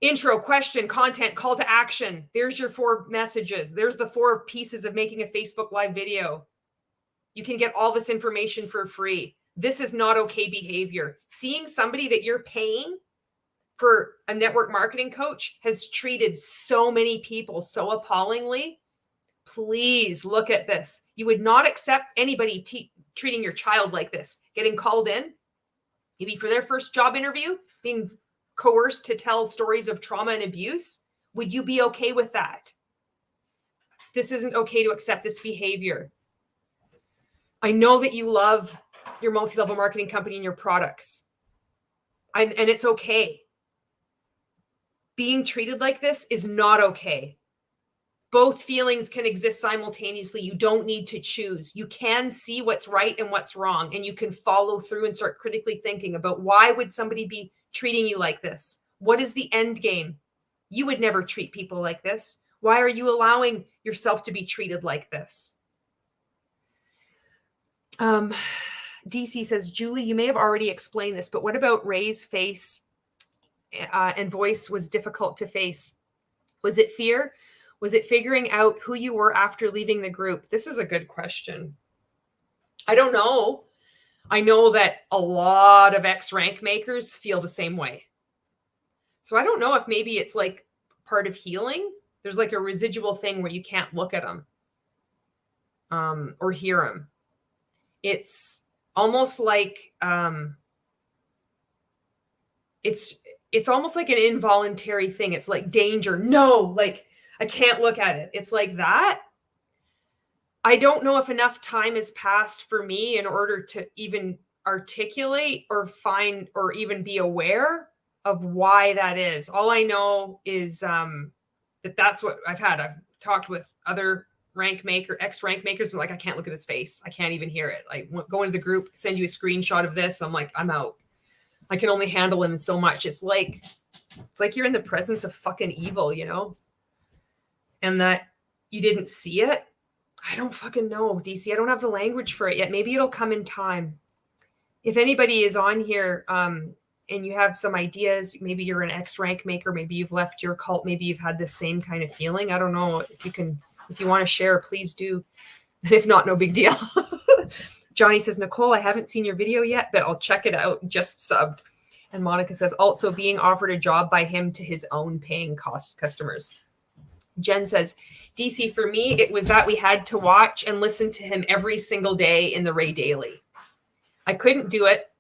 Intro, question, content, call to action. There's your 4 messages. There's the 4 pieces of making a Facebook Live video. You can get all this information for free. This is not okay behavior. Seeing somebody that you're paying for a network marketing coach has treated so many people so appallingly. Please look at this. You would not accept anybody treating your child like this, getting called in, maybe for their first job interview, being coerced to tell stories of trauma and abuse. Would you be okay with that? This isn't okay to accept this behavior. I know that you love your multi-level marketing company and your products. And it's okay. Being treated like this is not okay. Both feelings can exist simultaneously. You don't need to choose. You can see what's right and what's wrong, and you can follow through and start critically thinking about why would somebody be treating you like this? What is the end game? You would never treat people like this. Why are you allowing yourself to be treated like this? DC says, Julie, you may have already explained this, but what about Ray's face and voice was difficult to face? Was it fear? Was it figuring out who you were after leaving the group? This is a good question. I don't know. I know that a lot of ex-rank makers feel the same way. So I don't know if maybe it's like part of healing. There's like a residual thing where you can't look at them or hear them. It's almost like it's almost like an involuntary thing. It's like danger. No, like I can't look at it. It's like that. I don't know if enough time has passed for me in order to even articulate or find or even be aware of why that is. All I know is that's what I've had. I've talked with other ex-rank makers. Like, I can't look at his face. I can't even hear it. Like, go into the group, send you a screenshot of this. I'm like, I'm out. I can only handle him so much. It's like you're in the presence of fucking evil, you know? And that you didn't see it. I don't fucking know, DC. I don't have the language for it yet. Maybe it'll come in time. If anybody is on here and you have some ideas, maybe you're an ex-rank maker, maybe you've left your cult, maybe you've had the same kind of feeling. I don't know. If you want to share, please do. And if not, no big deal. Johnny says, Nicole, I haven't seen your video yet, but I'll check it out. Just subbed. And Monica says, also being offered a job by him to his own paying customers. Jen says, DC, for me, it was that we had to watch and listen to him every single day in the Ray Daily. I couldn't do it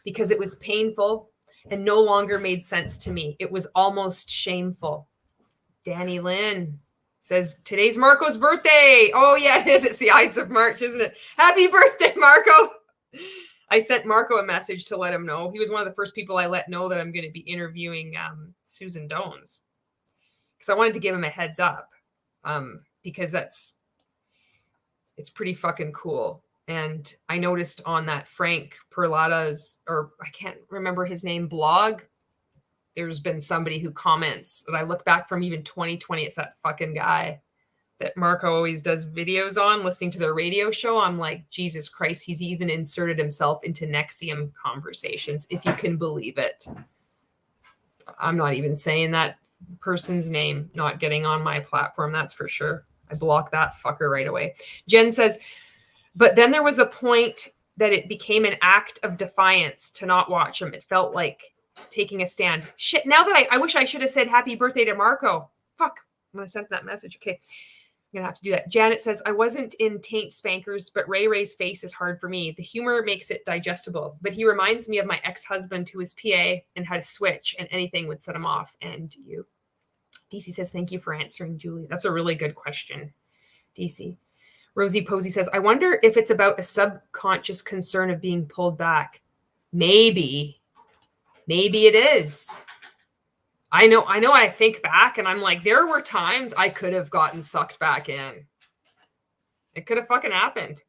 because it was painful and no longer made sense to me. It was almost shameful. Danny Lynn says, today's Marco's birthday. Oh, yeah, it is. It's the Ides of March, isn't it? Happy birthday, Marco. I sent Marco a message to let him know. He was one of the first people I let know that I'm going to be interviewing Susan Dones. Because I wanted to give him a heads up because it's pretty fucking cool. And I noticed on that Frank Perlata's, or I can't remember his name, blog, there's been somebody who comments that I look back from even 2020. It's that fucking guy that Marco always does videos on, listening to their radio show. I'm like, Jesus Christ, he's even inserted himself into NXIVM conversations, if you can believe it. I'm not even saying that person's name, not getting on my platform, that's for sure. I block that fucker right away. Jen says, but then there was a point that it became an act of defiance to not watch him. It felt like taking a stand. Shit, now that I wish I should have said happy birthday to Marco. Fuck, I'm gonna send that message. Okay, I'm gonna have to do that. Janet says, I wasn't in Taint Spankers, but Ray's face is hard for me. The humor makes it digestible, but he reminds me of my ex-husband who was PA and had a switch and anything would set him off. And you. DC says, thank you for answering, Julie. That's a really good question, DC. Rosie Posey says, I wonder if it's about a subconscious concern of being pulled back. Maybe it is. I know I think back and I'm like, there were times I could have gotten sucked back in. It could have fucking happened.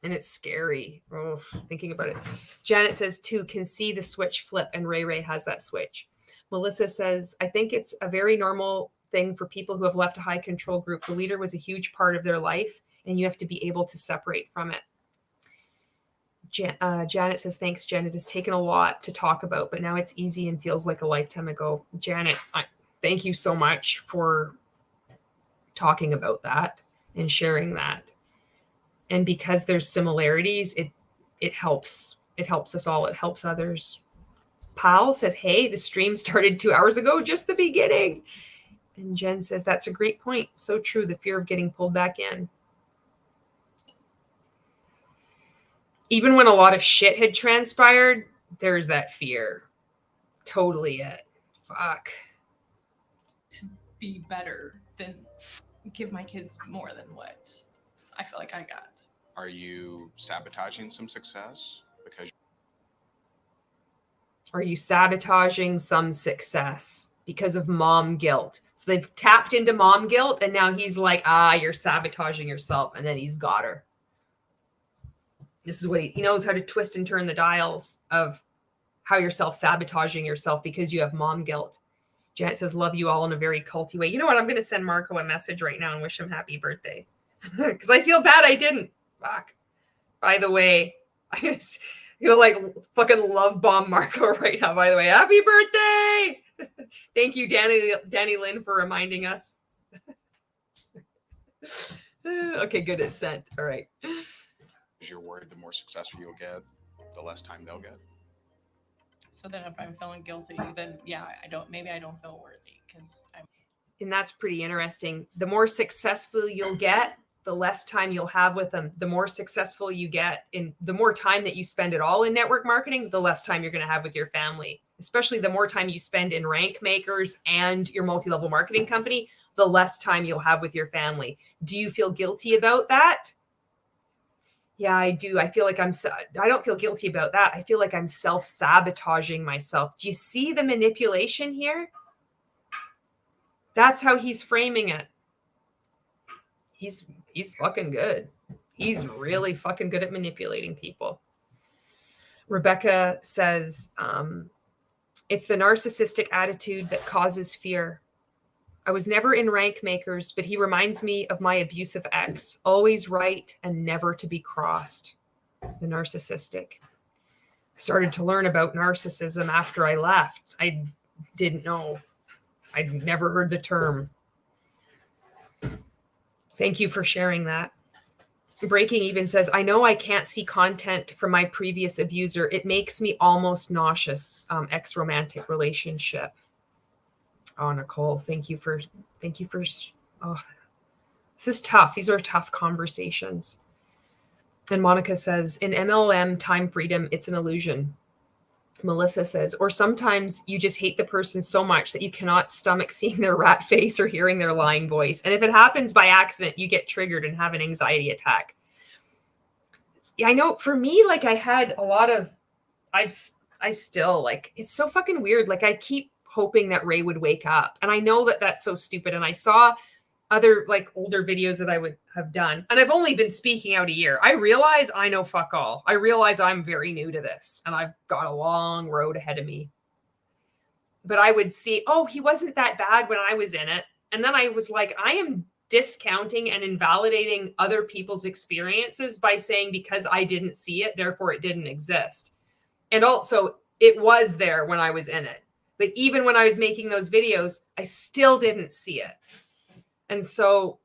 And it's scary. Oh, thinking about it. Janet says, too, can see the switch flip and Ray has that switch. Melissa says, I think it's a very normal thing for people who have left a high control group. The leader was a huge part of their life, and you have to be able to separate from it. Janet says, thanks, Jen. It has taken a lot to talk about, but now it's easy and feels like a lifetime ago. Janet, thank you so much for talking about that and sharing that. And because there's similarities, it helps. It helps us all. It helps others. Pal says, hey, the stream started 2 hours ago, just the beginning. And Jen says, that's a great point. So true. The fear of getting pulled back in. Even when a lot of shit had transpired, there's that fear. Totally it. Fuck. To be better than give my kids more than what I feel like I got. Are you sabotaging some success because? Are you sabotaging some success because of mom guilt? So they've tapped into mom guilt, and now he's like, you're sabotaging yourself. And then he's got her. This is what he knows how to twist and turn the dials of how you're self-sabotaging yourself because you have mom guilt. Janet says, love you all in a very culty way. You know what? I'm going to send Marco a message right now and wish him happy birthday. Because I feel bad I didn't. Fuck. By the way, I just, like fucking love bomb Marco right now, by the way. Happy birthday. Thank you, Danny Lynn, for reminding us. Okay, good. It's sent. All right. Because you're worried the more successful you'll get, the less time they'll get. So then if I'm feeling guilty, then yeah, maybe I don't feel worthy because I'm. And that's pretty interesting. The more successful you'll get, the less time you'll have with them. The more successful you get, in the more time that you spend at all in network marketing, the less time you're going to have with your family. Especially the more time you spend in rank makers and your multi-level marketing company, the less time you'll have with your family. Do you feel guilty about that? Yeah, I do. I feel like I don't feel guilty about that. I feel like I'm self-sabotaging myself. Do you see the manipulation here? That's how he's framing it. He's fucking good. He's really fucking good at manipulating people. Rebecca says, it's the narcissistic attitude that causes fear. I was never in rank makers, but he reminds me of my abusive ex, always right and never to be crossed. The narcissistic. I started to learn about narcissism after I left. I didn't know. I'd never heard the term. Thank you for sharing that. Breaking Even says, I know I can't see content from my previous abuser. It makes me almost nauseous. Ex-romantic relationship. Oh, Nicole, thank you for, oh, this is tough. These are tough conversations. And Monica says, in MLM time freedom, it's an illusion. Melissa says, or sometimes you just hate the person so much that you cannot stomach seeing their rat face or hearing their lying voice. And if it happens by accident, you get triggered and have an anxiety attack. I know for me, like I had a lot of, I still like, it's so fucking weird. Like I keep hoping that Ray would wake up. And I know that that's so stupid. And I saw other like older videos that I would have done. And I've only been speaking out a year. I realize I know fuck all. I realize I'm very new to this and I've got a long road ahead of me. But I would see, oh, he wasn't that bad when I was in it. And then I was like, I am discounting and invalidating other people's experiences by saying because I didn't see it, therefore it didn't exist. And also it was there when I was in it. But even when I was making those videos, I still didn't see it. And so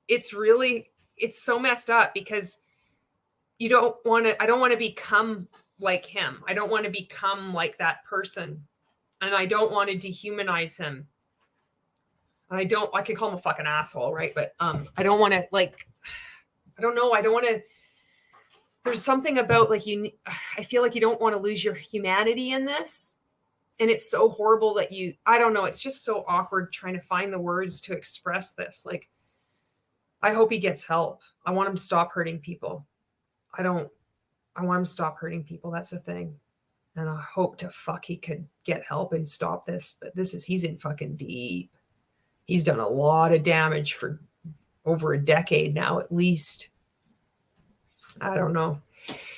it's so messed up because I don't want to become like him. I don't want to become like that person. And I don't want to dehumanize him. And I can call him a fucking asshole, right? But I don't want to there's something about like I feel like you don't want to lose your humanity in this. And it's so horrible that I don't know. It's just so awkward trying to find the words to express this. Like, I hope he gets help. I want him to stop hurting people. I want him to stop hurting people. That's the thing. And I hope to fuck he could get help and stop this. But he's in fucking deep. He's done a lot of damage for over a decade now, at least. I don't know.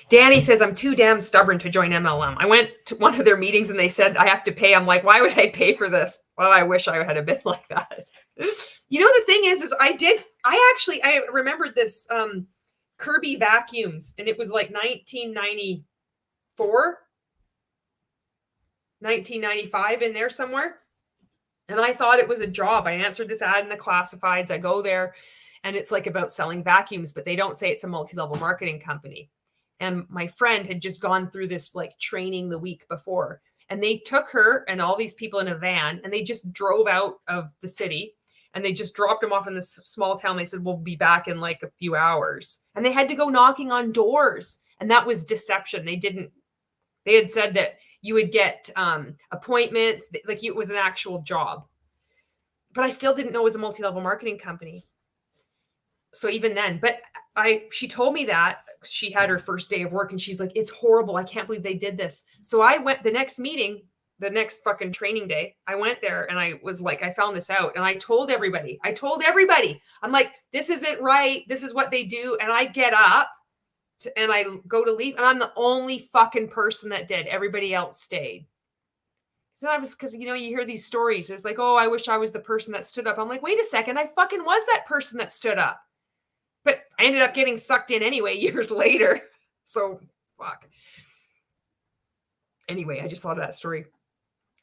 Danny says, I'm too damn stubborn to join MLM. I went to one of their meetings and they said I have to pay. I'm like, why would I pay for this? Well, I wish I had been like that. You know, the thing is I remembered this Kirby vacuums, and it was like 1994, 1995 in there somewhere. And I thought it was a job. I answered this ad in the classifieds. I go there and it's like about selling vacuums, but they don't say it's a multi-level marketing company. And my friend had just gone through this like training the week before, and they took her and all these people in a van and they just drove out of the city and they just dropped them off in this small town. They said, we'll be back in like a few hours. And they had to go knocking on doors. And that was deception. They had said that you would get appointments, like it was an actual job. But I still didn't know it was a multi-level marketing company. So even then, but she told me that she had her first day of work and she's like, it's horrible. I can't believe they did this. So I went the next meeting, the next fucking training day. I went there and I was like, I found this out and I told everybody. I'm like, this isn't right. This is what they do. And I get up and I go to leave and I'm the only fucking person that did. Everybody else stayed. So I was, because, you know, you hear these stories. It's like, oh, I wish I was the person that stood up. I'm like, wait a second. I fucking was that person that stood up. But I ended up getting sucked in anyway years later. So, fuck. Anyway, I just thought of that story.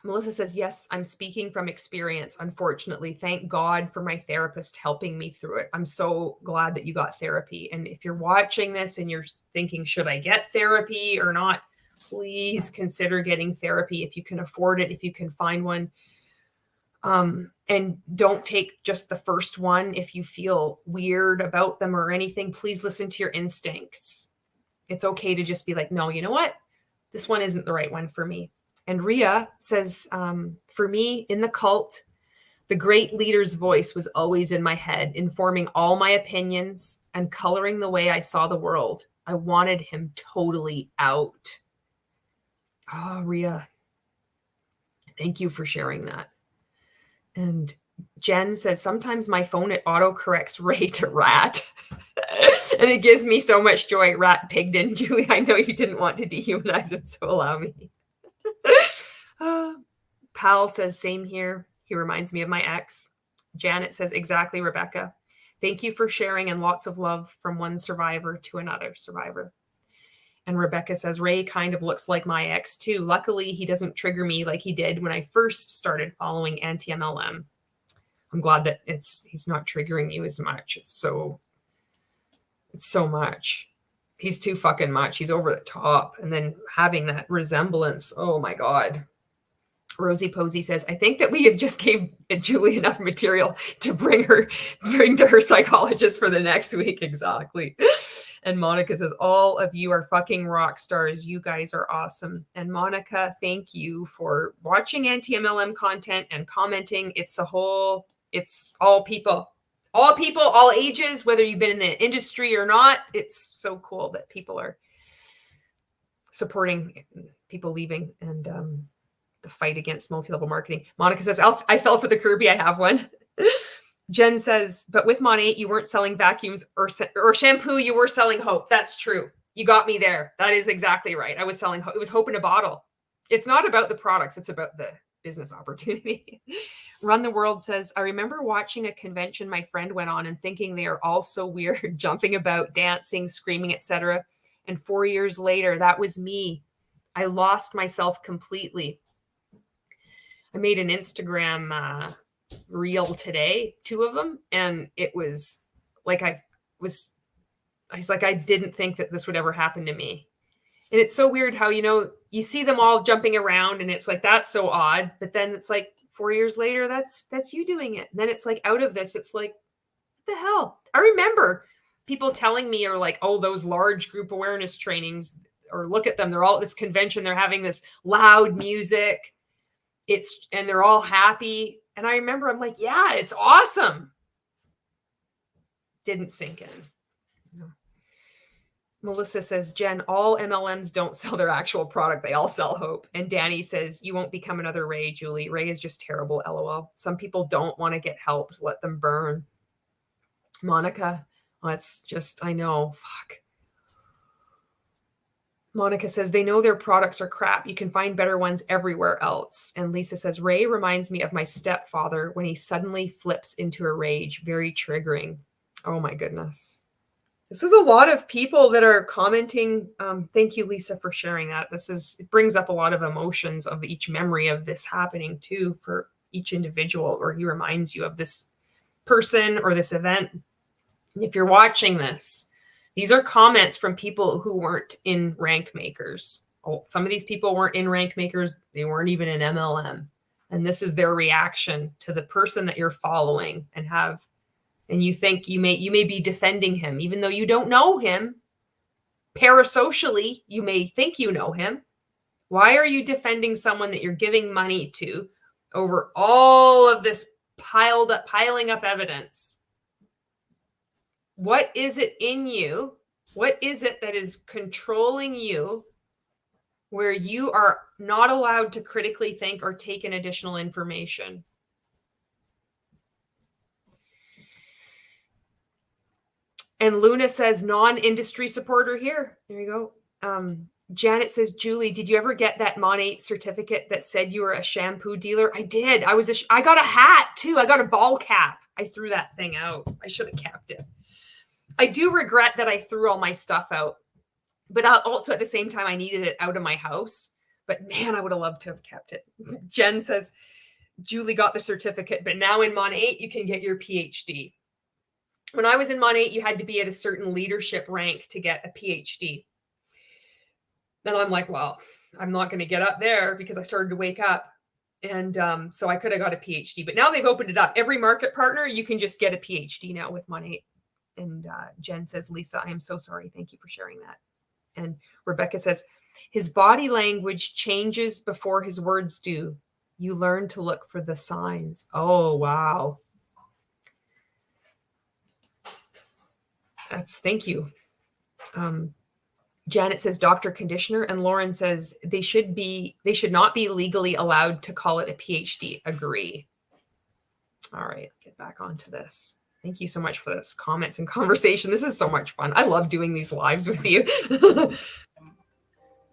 Melissa says, yes, I'm speaking from experience. Unfortunately, thank God for my therapist helping me through it. I'm so glad that you got therapy. And if you're watching this and you're thinking, should I get therapy or not? Please consider getting therapy if you can afford it, if you can find one. And don't take just the first one. If you feel weird about them or anything, please listen to your instincts. It's okay to just be like, no, you know what? This one isn't the right one for me. And Ria says, for me in the cult, the great leader's voice was always in my head, informing all my opinions and coloring the way I saw the world. I wanted him totally out. Oh, Ria, thank you for sharing that. And Jen says, sometimes my phone, it auto-corrects Ray to rat. And it gives me so much joy. Rat Higdon. Julie, I know you didn't want to dehumanize him, so allow me. Pal says, same here. He reminds me of my ex. Janet says, exactly, Rebecca. Thank you for sharing, and lots of love from one survivor to another survivor. And Rebecca says, Ray kind of looks like my ex too. Luckily, he doesn't trigger me like he did when I first started following anti-MLM. I'm glad that he's not triggering you as much. It's so much. He's too fucking much. He's over the top. And then having that resemblance. Oh my God. Rosie Posey says, I think that we have just gave Julie enough material to bring to her psychologist for the next week. Exactly. And Monica says, all of you are fucking rock stars. You guys are awesome. And Monica, thank you for watching anti-MLM content and commenting. It's all people, all ages, whether you've been in the industry or not. It's so cool that people are supporting people leaving and the fight against multi-level marketing. Monica says, I fell for the Kirby. I have one. Jen says, but with Mon 8, you weren't selling vacuums or shampoo. You were selling hope. That's true. You got me there. That is exactly right. I was selling hope. It was hope in a bottle. It's not about the products. It's about the business opportunity. Run the World says, I remember watching a convention my friend went on and thinking they are all so weird, jumping about, dancing, screaming, etc. And 4 years later, that was me. I lost myself completely. I made an Instagram reel today, 2 of them. And it was like, I was like, I didn't think that this would ever happen to me. And it's so weird how, you see them all jumping around and it's like, that's so odd. But then it's like 4 years later, that's you doing it. And then it's like out of this, it's like, what the hell? I remember people telling me, or like, oh, those large group awareness trainings, or look at them. They're all at this convention. They're having this loud music. And they're all happy. And I remember I'm like, yeah, it's awesome. Didn't sink in. No. Melissa says, Jen, all MLMs don't sell their actual product. They all sell hope. And Danny says, you won't become another Ray, Julie. Ray is just terrible. LOL. Some people don't want to get helped. Let them burn. Monica, that's just, I know. Fuck. Monica says they know their products are crap. You can find better ones everywhere else. And Lisa says, Ray reminds me of my stepfather when he suddenly flips into a rage. Very triggering. Oh my goodness. This is a lot of people that are commenting. Thank you, Lisa, for sharing that. It brings up a lot of emotions of each memory of this happening too for each individual, or he reminds you of this person or this event. And if you're watching this, these are comments from people who weren't in rank makers. Oh, some of these people weren't in rank makers. They weren't even in MLM. And this is their reaction to the person that you're following and you think you may be defending him, even though you don't know him. Parasocially, you may think you know him. Why are you defending someone that you're giving money to over all of this piling up evidence? What is it in you? What is it that is controlling you where you are not allowed to critically think or take in additional information? And Luna says, non-industry supporter here. There you go. Janet says, Julie, did you ever get that Mon8 certificate that said you were a shampoo dealer? I did. I got a hat too. I got a ball cap. I threw that thing out. I should have kept it. I do regret that I threw all my stuff out, but also at the same time, I needed it out of my house. But man, I would have loved to have kept it. Jen says, Julie got the certificate, but now in Mon8, you can get your PhD. When I was in Mon8, you had to be at a certain leadership rank to get a PhD. Then I'm like, well, I'm not going to get up there because I started to wake up. And so I could have got a PhD, but now they've opened it up. Every market partner, you can just get a PhD now with Mon8. And Jen says, Lisa, I am so sorry. Thank you for sharing that. And Rebecca says, his body language changes before his words do. You learn to look for the signs. Oh, wow. Thank you. Janet says, Dr. Conditioner. And Lauren says, they should not be legally allowed to call it a PhD. Agree. All right, get back onto this. Thank you so much for this comments and conversation. This is so much fun. I love doing these lives with you. I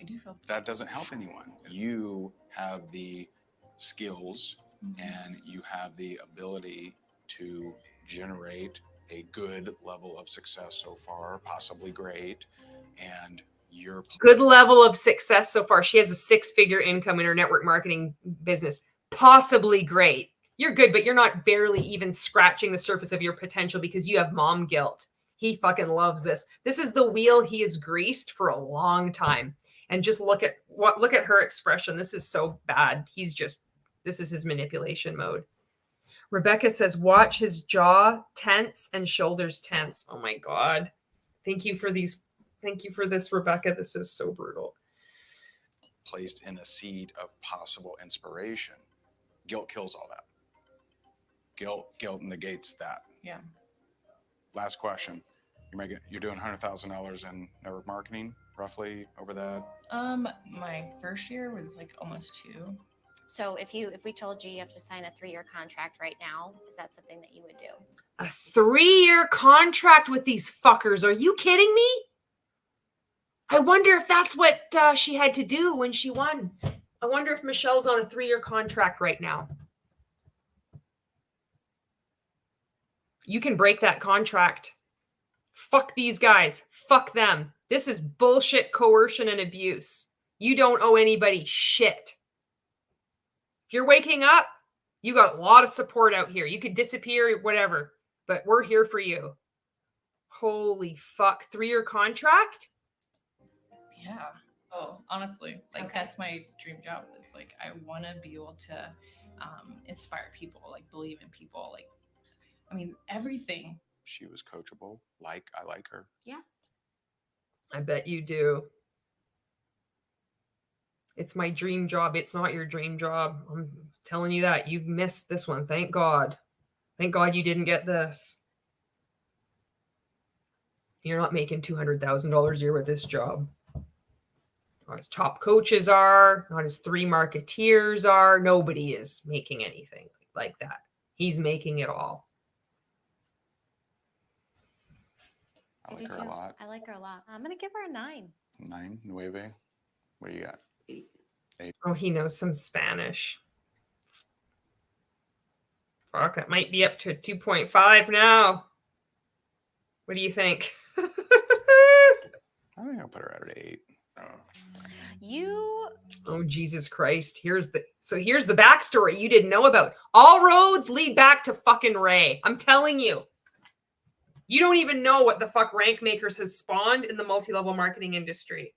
do feel that doesn't help anyone. You have the skills and you have the ability to generate a good level of success so far, possibly great. And you're good level of success so far. She has a 6-figure income in her network marketing business, possibly great. You're good, but you're not barely even scratching the surface of your potential because you have mom guilt. He fucking loves this. This is the wheel he has greased for a long time. And just look at her expression. This is so bad. This is his manipulation mode. Rebecca says, watch his jaw tense and shoulders tense. Oh my God. Thank you for these. Thank you for this, Rebecca. This is so brutal. Placed in a seed of possible inspiration. Guilt kills all that. Guilt negates that. Yeah. Last question. You're doing $100,000 in network marketing, roughly over that. My first year was like almost 2. So if we told you have to sign a 3-year contract right now, is that something that you would do? A 3-year contract with these fuckers? Are you kidding me? I wonder if that's what she had to do when she won. I wonder if Michelle's on a 3-year contract right now. You can break that contract. Fuck these guys. Fuck them. This is bullshit coercion and abuse. You don't owe anybody shit. If you're waking up, you got a lot of support out here. You could disappear, whatever, but we're here for you. Holy fuck. 3-year contract? Yeah. Oh, honestly, like that's my dream job. It's like I want to be able to inspire people, like believe in people, like I mean everything. She was coachable. I like her. Yeah. I bet you do. It's my dream job. It's not your dream job. I'm telling you that. You missed this one. Thank God. Thank God you didn't get this. You're not making $200,000 a year with this job. Not as top coaches are, not as 3 marketeers are. Nobody is making anything like that. He's making it all. I like her a lot. I like her a lot. I'm going to give her a 9. 9, 9. What do you got? 8. Oh, he knows some Spanish. Fuck, that might be up to 2.5 now. What do you think? I think I'll put her at 8. Oh, Jesus Christ. Here's the backstory you didn't know about. All roads lead back to fucking Ray. I'm telling you. You don't even know what the fuck Rank Makers has spawned in the multi-level marketing industry.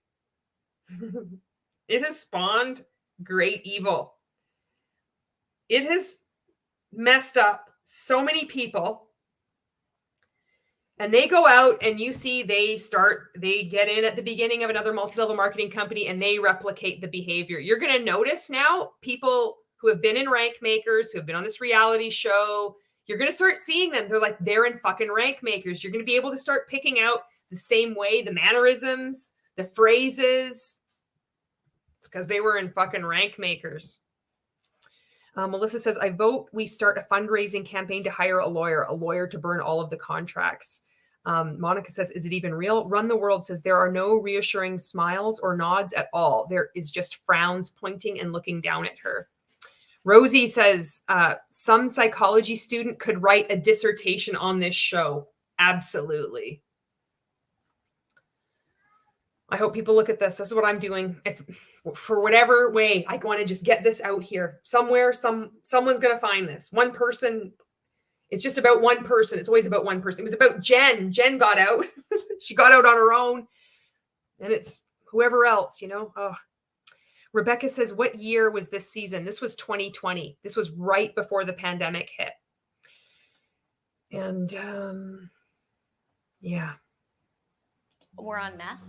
It has spawned great evil. It has messed up so many people. And they go out and you see they get in at the beginning of another multi-level marketing company and they replicate the behavior. You're going to notice now people who have been in Rank Makers, who have been on this reality show, you're going to start seeing them. They're in fucking Rank Makers. You're going to be able to start picking out the same way, the mannerisms, the phrases. It's because they were in fucking Rank Makers. Melissa says, I vote we start a fundraising campaign to hire a lawyer to burn all of the contracts. Monica says, is it even real? Run the World says, there are no reassuring smiles or nods at all. There is just frowns pointing and looking down at her. Rosie says, some psychology student could write a dissertation on this show. Absolutely. I hope people look at this. This is what I'm doing. If for whatever way, I want to just get this out here somewhere, someone's going to find this. One person, it's just about one person. It's always about one person. It was about Jen. Jen got out. She got out on her own. And it's whoever else, you know. Oh. Rebecca says, what year was this season? This was 2020. This was right before the pandemic hit. And yeah. We're on meth?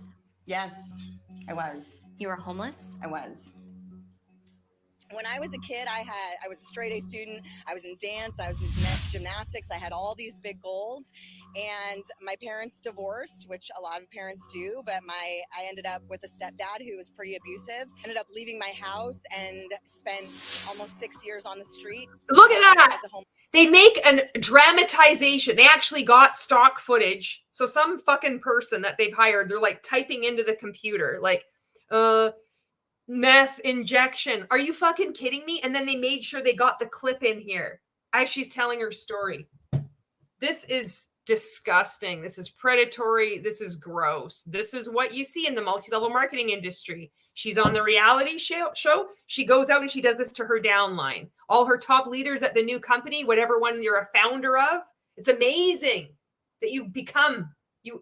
Yes, I was. You were homeless? I was. When I was a kid, I was a straight A student. I was in dance. I was in gymnastics. I had all these big goals, and my parents divorced, which a lot of parents do. But I ended up with a stepdad who was pretty abusive. Ended up leaving my house and spent almost 6 years on the streets. Look at that. They make a dramatization. They actually got stock footage. So some fucking person that they've hired, they're like typing into the computer, like, meth injection. Are you fucking kidding me? And then they made sure they got the clip in here as she's telling her story. This is disgusting. This is predatory. This is gross. This is what you see in the multi-level marketing industry. She's on the reality show. She goes out and she does this to her downline. All her top leaders at the new company, whatever one you're a founder of. It's amazing that you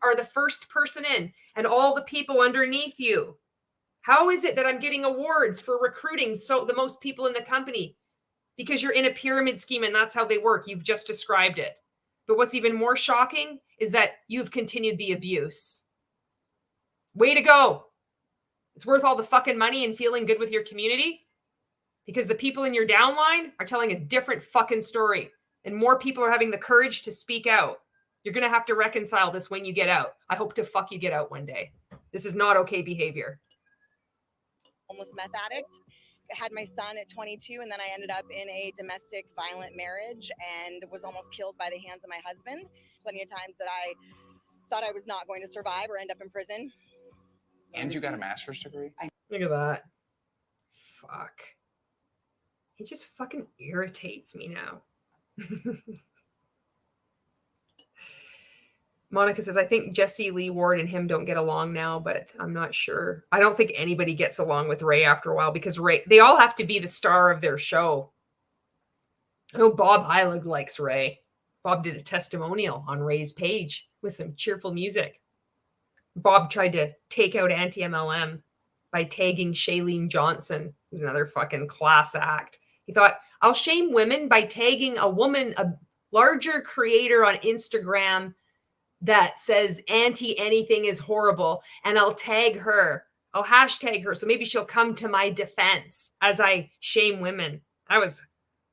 are the first person in and all the people underneath you. How is it that I'm getting awards for recruiting the most people in the company? Because you're in a pyramid scheme and that's how they work. You've just described it. But what's even more shocking is that you've continued the abuse. Way to go. It's worth all the fucking money and feeling good with your community because the people in your downline are telling a different fucking story and more people are having the courage to speak out. You're going to have to reconcile this when you get out. I hope to fuck you get out one day. This is not okay behavior. Homeless meth addict. I had my son at 22, and then I ended up in a domestic violent marriage and was almost killed by the hands of my husband. Plenty of times that I thought I was not going to survive or end up in prison. And you got a master's degree? Look at that. Fuck. He just fucking irritates me now. Monica says, I think Jesse Lee Ward and him don't get along now, but I'm not sure. I don't think anybody gets along with Ray after a while because they all have to be the star of their show. I know Bob Heilig likes Ray. Bob did a testimonial on Ray's page with some cheerful music. Bob tried to take out anti-MLM by tagging Shailene Johnson, who's another fucking class act. He thought, I'll shame women by tagging a woman, a larger creator on Instagram that says anti-anything is horrible, and I'll tag her. I'll hashtag her, so maybe she'll come to my defense as I shame women. That was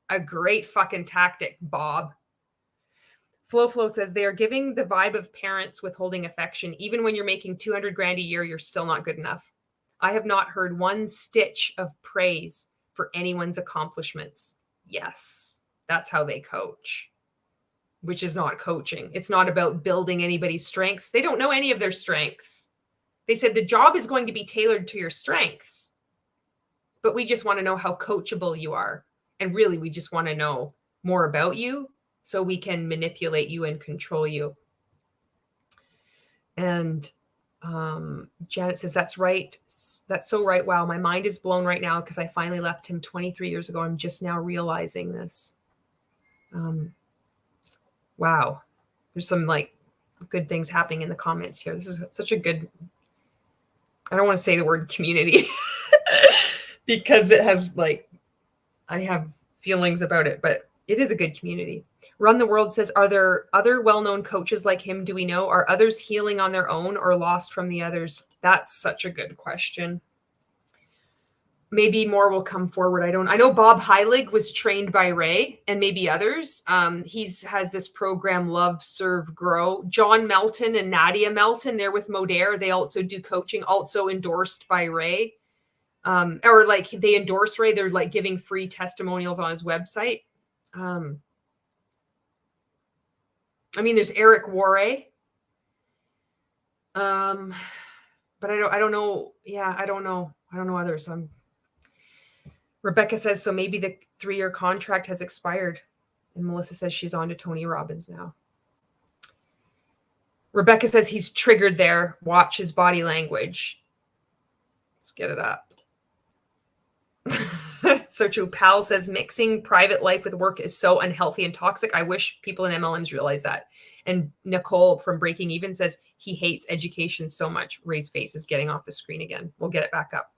a great fucking tactic, Bob. Flo says they are giving the vibe of parents withholding affection. Even when you're making $200,000 a year, you're still not good enough. I have not heard one stitch of praise for anyone's accomplishments. Yes, that's how they coach, which is not coaching. It's not about building anybody's strengths. They don't know any of their strengths. They said the job is going to be tailored to your strengths, but we just want to know how coachable you are. And really, we just want to know more about you so we can manipulate you and control you. And Janet says, that's right. That's so right. Wow. My mind is blown right now because I finally left him 23 years ago. I'm just now realizing this. Wow. There's some like good things happening in the comments here. This is such a good, I don't want to say the word community because it has like, I have feelings about it, but it is a good community. Run the World says, are there other well-known coaches like him? Do we know? Are others healing on their own or lost from the others? That's such a good question. Maybe more will come forward. I know Bob Heilig was trained by Ray and maybe others. Has this program, Love, Serve, Grow. John Melton and Nadia Melton, they're with Modere. They also do coaching, also endorsed by Ray. Or like they endorse Ray. They're like giving free testimonials on his website. I mean, there's Eric Warre. But I don't know. Yeah, I don't know. I don't know others. Rebecca says, so maybe the 3-year contract has expired. And Melissa says she's on to Tony Robbins now. Rebecca says he's triggered there. Watch his body language. Let's get it up. So true. Pal says mixing private life with work is so unhealthy and toxic. I wish people in MLMs realize that. And Nicole from Breaking Even says he hates education so much. Ray's face is getting off the screen again. We'll get it back up.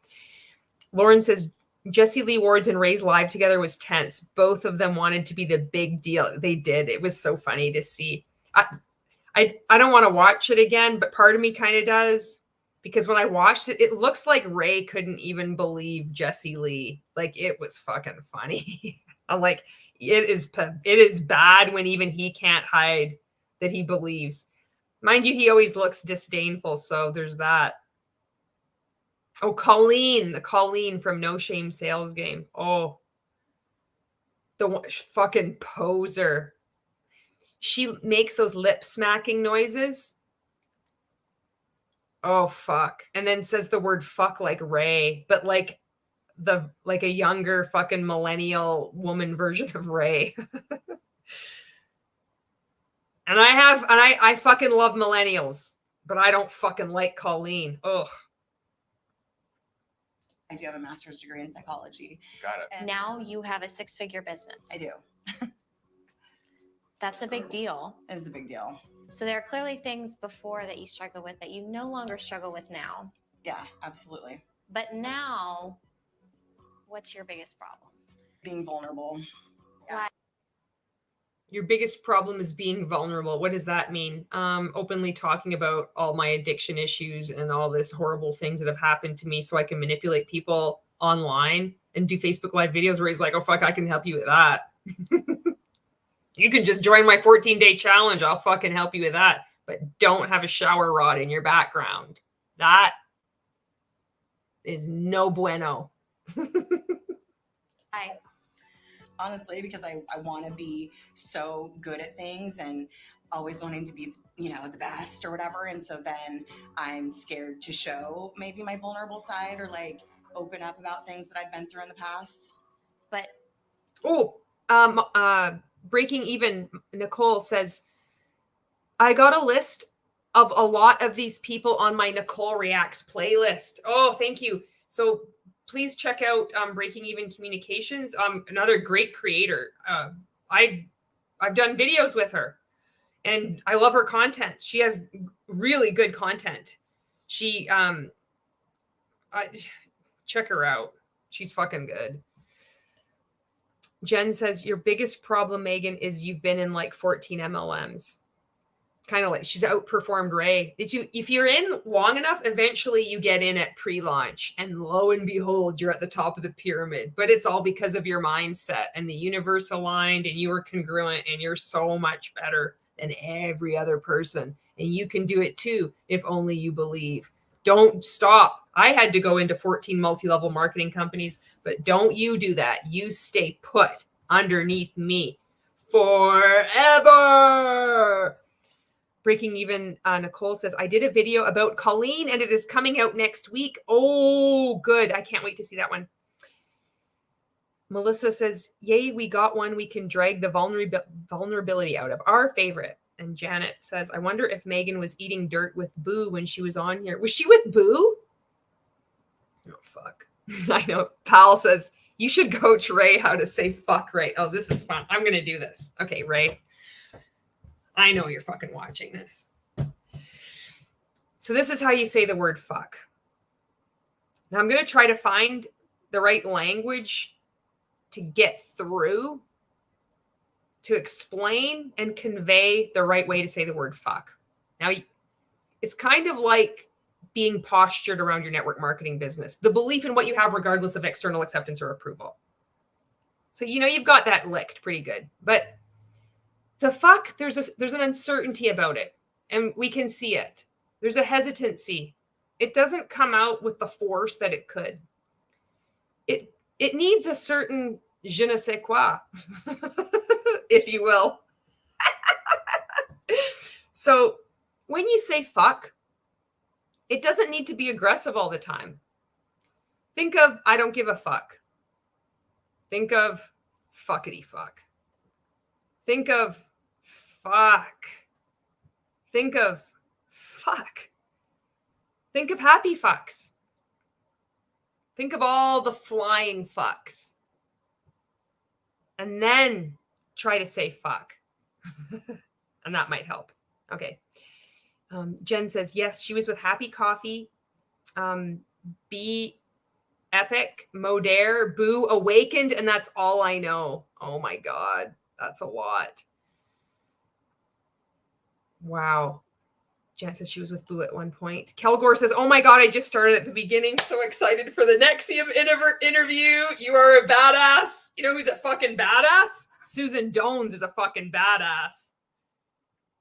Lauren says Jesse Lee Ward's and Ray's live together was tense. Both of them wanted to be the big deal. They did. It was so funny to see. I don't want to watch it again, but part of me kind of does. Because when I watched it, it looks like Ray couldn't even believe Jesse Lee. Like, it was fucking funny. I'm like, it is bad when even he can't hide that he believes. Mind you, he always looks disdainful. So there's that. Oh, the Colleen from No Shame Sales Game. Oh, the fucking poser. She makes those lip smacking noises. Oh, fuck. And then says the word fuck like Ray, but like a younger fucking millennial woman version of Ray. And I fucking love millennials, but I don't fucking like Colleen. Ugh. I do have a master's degree in psychology. Got it. And now you have a 6-figure business. I do. That's a big deal. It is a big deal. So there are clearly things before that you struggle with that you no longer struggle with now. Yeah, absolutely. But now, what's your biggest problem? Being vulnerable. Why? Your biggest problem is being vulnerable. What does that mean? Openly talking about all my addiction issues and all this horrible things that have happened to me so I can manipulate people online and do Facebook Live videos where he's like, oh, fuck, I can help you with that. You can just join my 14-day challenge. I'll fucking help you with that. But don't have a shower rod in your background. That is no bueno. Honestly, because I want to be so good at things and always wanting to be, the best or whatever. And so then I'm scared to show maybe my vulnerable side or like open up about things that I've been through in the past. But Breaking Even, Nicole says, I got a list of a lot of these people on my Nicole Reacts playlist. Oh, thank you. So please check out Breaking Even Communications. Another great creator. I've done videos with her and I love her content. She has really good content. She, check her out. She's fucking good. Jen says, your biggest problem, Megan, is you've been in like 14 MLMs. Kind of like she's outperformed Ray. If you're in long enough, eventually you get in at pre-launch and lo and behold, you're at the top of the pyramid. But it's all because of your mindset and the universe aligned and you were congruent and you're so much better than every other person. And you can do it too, if only you believe. Don't stop. I had to go into 14 multi-level marketing companies, but don't you do that. You stay put underneath me forever. Breaking Even, Nicole says, I did a video about Colleen and it is coming out next week. Oh, good. I can't wait to see that one. Melissa says, yay, we got one we can drag the vulnerability out of. Our favorite. And Janet says, I wonder if Megan was eating dirt with Boo when she was on here. Was she with Boo? Oh, fuck. I know. Pal says, you should coach Ray how to say fuck right. Oh, this is fun. I'm going to do this. Okay, Ray. I know you're fucking watching this. So this is how you say the word fuck. Now I'm going to try to find the right language to get through, to explain and convey the right way to say the word fuck. Now, it's kind of like being postured around your network marketing business, the belief in what you have regardless of external acceptance or approval. So, you know, you've got that licked pretty good. But the fuck, there's an uncertainty about it, and we can see it. There's a hesitancy. It doesn't come out with the force that it could. It needs a certain je ne sais quoi, if you will. So when you say fuck, it doesn't need to be aggressive all the time. Think of, I don't give a fuck. Think of fuckity fuck. Think of fuck. Think of fuck. Think of happy fucks. Think of all the flying fucks. And then try to say fuck. And that might help. Okay. Jen says, yes, she was with Happy Coffee. Be Epic, Modere, Boo, Awakened, and that's all I know. Oh my God. That's a lot. Wow. Jen says she was with Boo at one point. Kelgore says, oh my God, I just started at the beginning. So excited for the NXIVM interview. You are a badass. You know who's a fucking badass? Susan Dones is a fucking badass.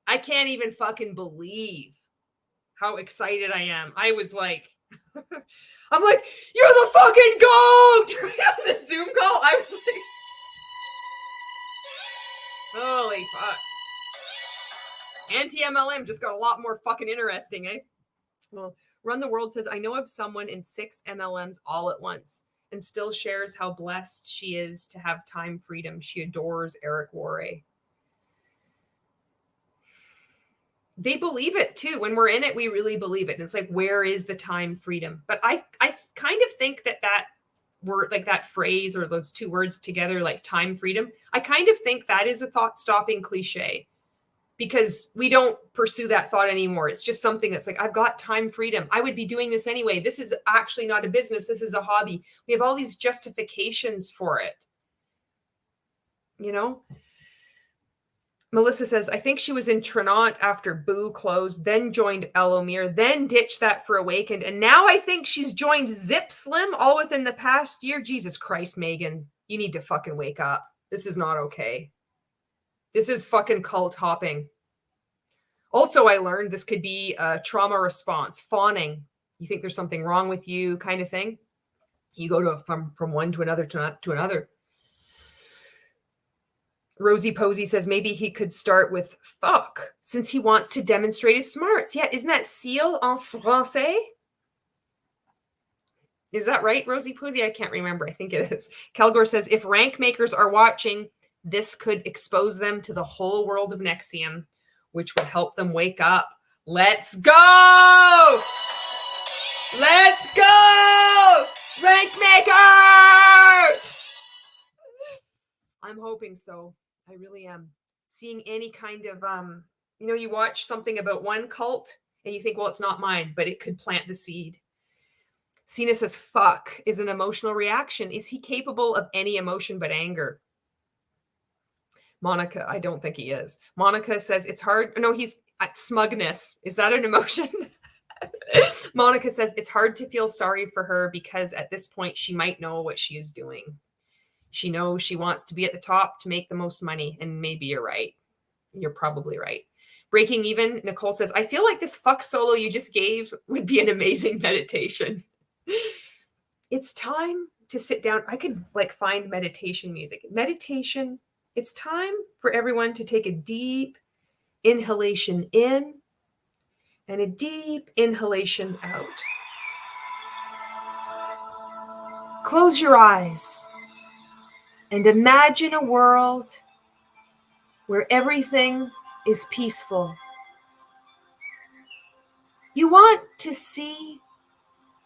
I can't even fucking believe how excited I am. I was like, I'm like, you're the fucking GOAT! On the Zoom call, I was like, holy fuck. Anti-MLM just got a lot more fucking interesting, eh? Well, Run the World says, I know of someone in 6 MLMs all at once and still shares how blessed she is to have time freedom. She adores Eric Worre. They believe it too. When we're in it, we really believe it. And it's like, where is the time freedom? But I kind of think that word, like that phrase or those two words together, like time freedom, I kind of think that is a thought-stopping cliche. Because we don't pursue that thought anymore. It's just something that's like, I've got time freedom. I would be doing this anyway. This is actually not a business. This is a hobby. We have all these justifications for it. You know? Melissa says, I think she was in Trinant after Boo closed, then joined Elomir, then ditched that for Awakened. And now I think she's joined Zip Slim all within the past year. Jesus Christ, Megan, you need to fucking wake up. This is not okay. This is fucking cult hopping. Also, I learned this could be a trauma response, fawning. You think there's something wrong with you kind of thing. You go from one to another to another. Rosie Posey says maybe he could start with fuck since he wants to demonstrate his smarts. Yeah, isn't that ciel en français? Is that right, Rosie Posey? I can't remember. I think it is. Kelgore says if rank makers are watching, this could expose them to the whole world of NXIVM, which would help them wake up. Let's go! Let's go! Rank makers! I'm hoping so. I really am. Seeing any kind of, you know, you watch something about one cult and you think, well, it's not mine, but it could plant the seed. Cena says, fuck is an emotional reaction. Is he capable of any emotion but anger? Monica, I don't think he is. Monica says it's hard. No, he's smugness. Is that an emotion? Monica says it's hard to feel sorry for her because at this point she might know what she is doing. She knows she wants to be at the top to make the most money. And maybe you're right. You're probably right. Breaking Even, Nicole says, I feel like this fuck solo you just gave would be an amazing meditation. It's time to sit down. I could like find meditation music. Meditation. It's time for everyone to take a deep, inhalation in and a deep inhalation out. Close your eyes and imagine a world where everything is peaceful. You want to see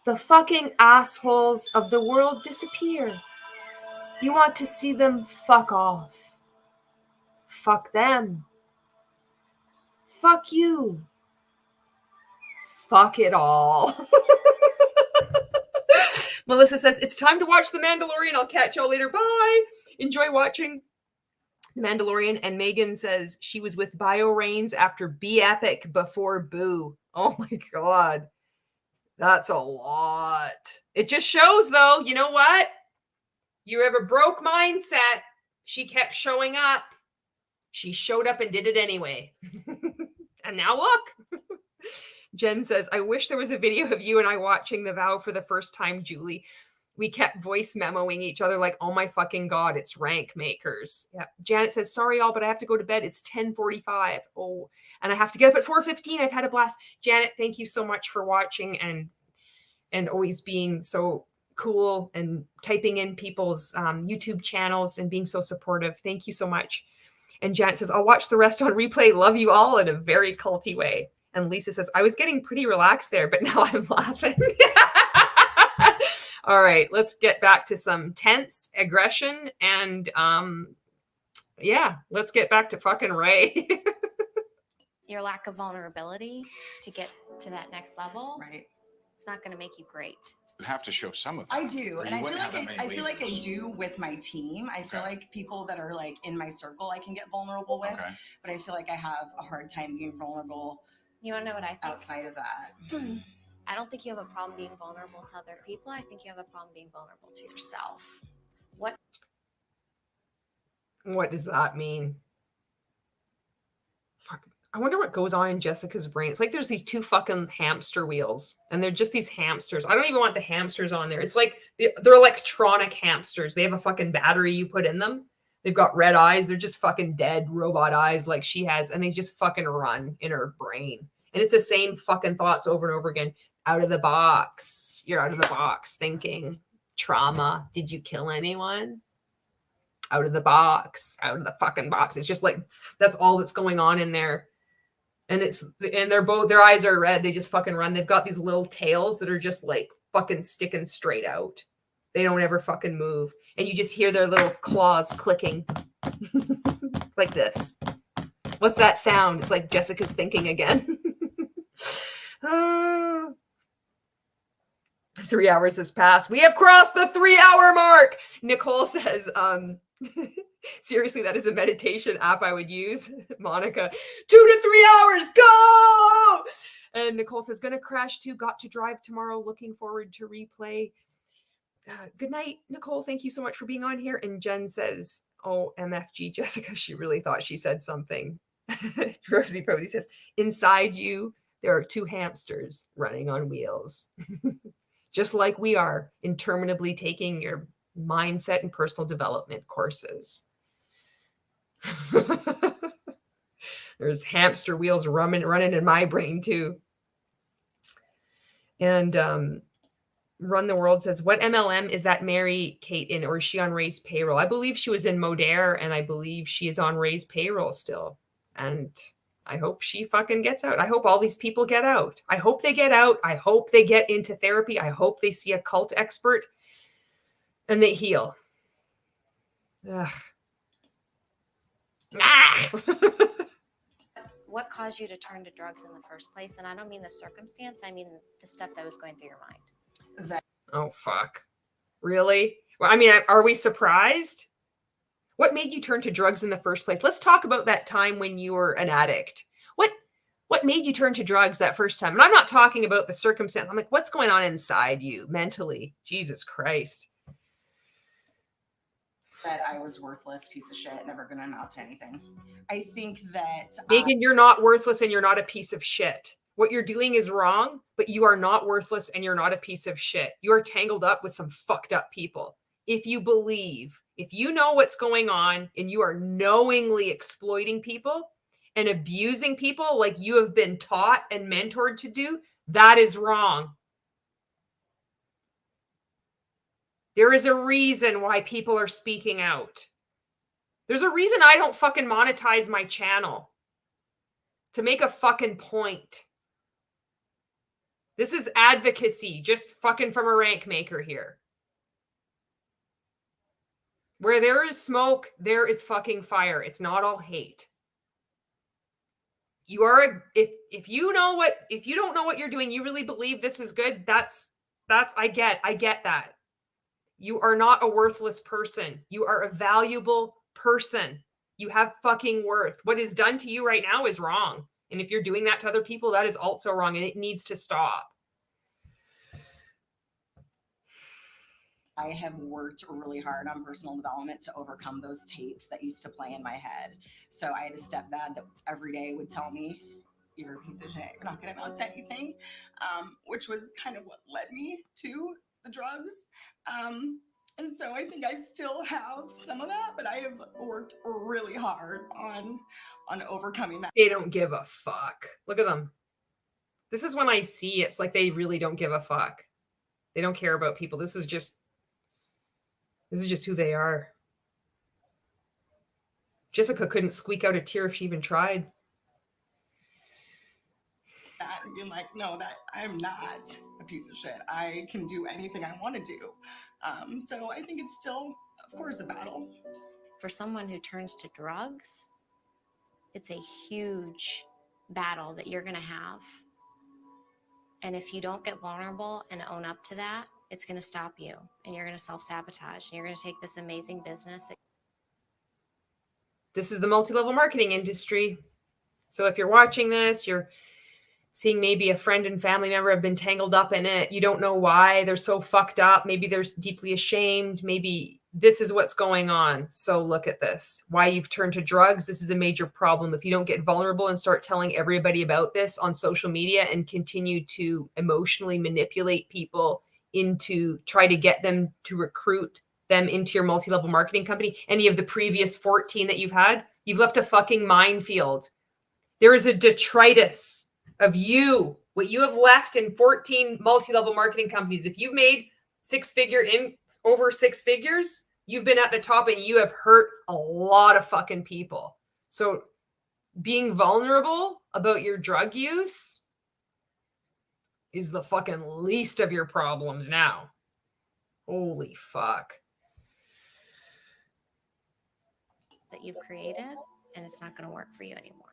the fucking assholes of the world disappear. You want to see them fuck off. Fuck them. Fuck you. Fuck it all. Melissa says, it's time to watch The Mandalorian. I'll catch y'all later. Bye. Enjoy watching The Mandalorian. And Megan says she was with Bio Reigns after Be Epic before Boo. Oh my God. That's a lot. It just shows, though, you know what? You have a broke mindset. She kept showing up. She showed up and did it anyway. And now look. Jen says, I wish there was a video of you and I watching The Vow for the first time, Julie. We kept voice memoing each other like, oh my fucking God, it's rank makers. Yeah. Janet says, sorry all, but I have to go to bed. It's 10:45. Oh, and I have to get up at 4:15. I've had a blast. Janet, thank you so much for watching and always being so cool and typing in people's YouTube channels and being so supportive. Thank you so much. And Janet says, I'll watch the rest on replay. Love you all in a very culty way. And Lisa says, I was getting pretty relaxed there, but now I'm laughing. All right, let's get back to some tense aggression. And yeah, let's get back to fucking Ray. Your lack of vulnerability to get to that next level, right? It's not going to make you great. You have to show some of that. I do, or and you I feel wouldn't have like that many I feel like I leaders. do with my team. I feel like people that are like in my circle, I can get vulnerable with, but I feel like I have a hard time being vulnerable. You want to know what I think? Outside of that, I don't think you have a problem being vulnerable to other people. I think you have a problem being vulnerable to yourself. What does that mean? Fuck. I wonder what goes on in Jessica's brain. It's like there's these two fucking hamster wheels, and they're just these hamsters. I don't even want the hamsters on there. It's like they're electronic hamsters. They have a fucking battery you put in them. They've got red eyes. They're just fucking dead robot eyes like she has, and they just fucking run in her brain. And it's the same fucking thoughts over and over again. Out of the box. You're out of the box thinking. Trauma. Did you kill anyone? Out of the box. Out of the fucking box. It's just like, that's all that's going on in there. And they're both, their eyes are red. They just fucking run. They've got these little tails that are just like fucking sticking straight out. They don't ever fucking move. And you just hear their little claws clicking like this. What's that sound? It's like Jessica's thinking again. 3 hours has passed. We have crossed the 3-hour mark. Nicole says, seriously, that is a meditation app I would use. Monica, 2 to 3 hours, go! And Nicole says, gonna crash too, got to drive tomorrow, looking forward to replay. Good night, Nicole. Thank you so much for being on here. And Jen says, oh, MFG, Jessica, she really thought she said something. Rosie probably says, inside you, there are 2 hamsters running on wheels. Just like we are interminably taking your mindset and personal development courses. There's hamster wheels running in my brain too. And Run the World says, what MLM is that Mary Kate in, or is she on Ray's payroll? I believe she was in Modere, and I believe she is on Ray's payroll still. And I hope she fucking gets out. I hope all these people get out. I hope they get out. I hope they get into therapy. I hope they see a cult expert and they heal. Ugh. Ah! What caused you to turn to drugs in the first place? And I don't mean the circumstance. I mean the stuff that was going through your mind. Oh, fuck. Really? Well, I mean, are we surprised? What made you turn to drugs in the first place? Let's talk about that time when you were an addict. What made you turn to drugs that first time? And I'm not talking about the circumstance. I'm like, what's going on inside you mentally? Jesus Christ. that I was worthless piece of shit, never going to amount to anything. I think that Megan, you're not worthless and you're not a piece of shit. What you're doing is wrong, but you are not worthless and you're not a piece of shit. You are tangled up with some fucked up people. If you believe, if you know what's going on and you are knowingly exploiting people and abusing people like you have been taught and mentored to do, that is wrong. There is a reason why people are speaking out. There's a reason I don't fucking monetize my channel. To make a fucking point. This is advocacy, just fucking from a rank maker here. Where there is smoke, there is fucking fire. It's not all hate. You are if you don't know what you're doing, you really believe this is good, that's I get that. You are not a worthless person. You are a valuable person. You have fucking worth. What is done to you right now is wrong. And if you're doing that to other people, that is also wrong and it needs to stop. I have worked really hard on personal development to overcome those tapes that used to play in my head. So I had a stepdad that every day would tell me, "You're a piece of shit. You're not going to amount to anything," which was kind of what led me to the drugs. And so I think I still have some of that, but I have worked really hard on overcoming that. They don't give a fuck. Look at them. This is when I see it's like they really don't give a fuck. They don't care about people. This is just who they are. Jessica couldn't squeak out a tear if she even tried. That and being like, no, that I'm not a piece of shit. I can do anything I want to do. So I think it's still, of course, a battle. For someone who turns to drugs, it's a huge battle that you're going to have. And if you don't get vulnerable and own up to that, it's going to stop you and you're going to self-sabotage and you're going to take this amazing business. This is the multi-level marketing industry. So if you're watching this, you're seeing maybe a friend and family member have been tangled up in it. You don't know why they're so fucked up. Maybe they're deeply ashamed. Maybe this is what's going on. So look at this. Why you've turned to drugs. This is a major problem. If you don't get vulnerable and start telling everybody about this on social media and continue to emotionally manipulate people into try to get them to recruit them into your multi-level marketing company, any of the previous 14 that you've had, you've left a fucking minefield. There is a detritus of you, what you have left in 14 multi-level marketing companies. If you've made over six figures, you've been at the top and you have hurt a lot of fucking people. So being vulnerable about your drug use is the fucking least of your problems now. Holy fuck. That you've created, and it's not going to work for you anymore.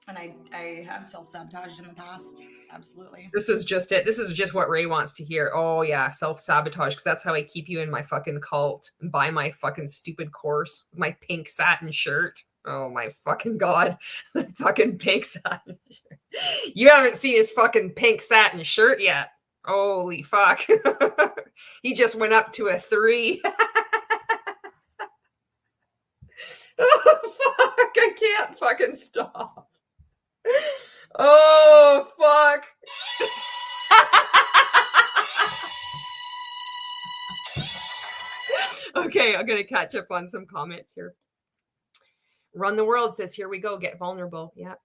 And I have self-sabotaged in the past. Absolutely. This is just it. This is just what Ray wants to hear. Oh yeah, self-sabotage, because that's how I keep you in my fucking cult and buy my fucking stupid course, my pink satin shirt. Oh my fucking God. The fucking pink satin shirt. You haven't seen his fucking pink satin shirt yet. Holy fuck. He just went up to a 3. Oh fuck, I can't fucking stop. Oh fuck. Okay, I'm gonna catch up on some comments here. Run the World says, here we go, get vulnerable. Yeah.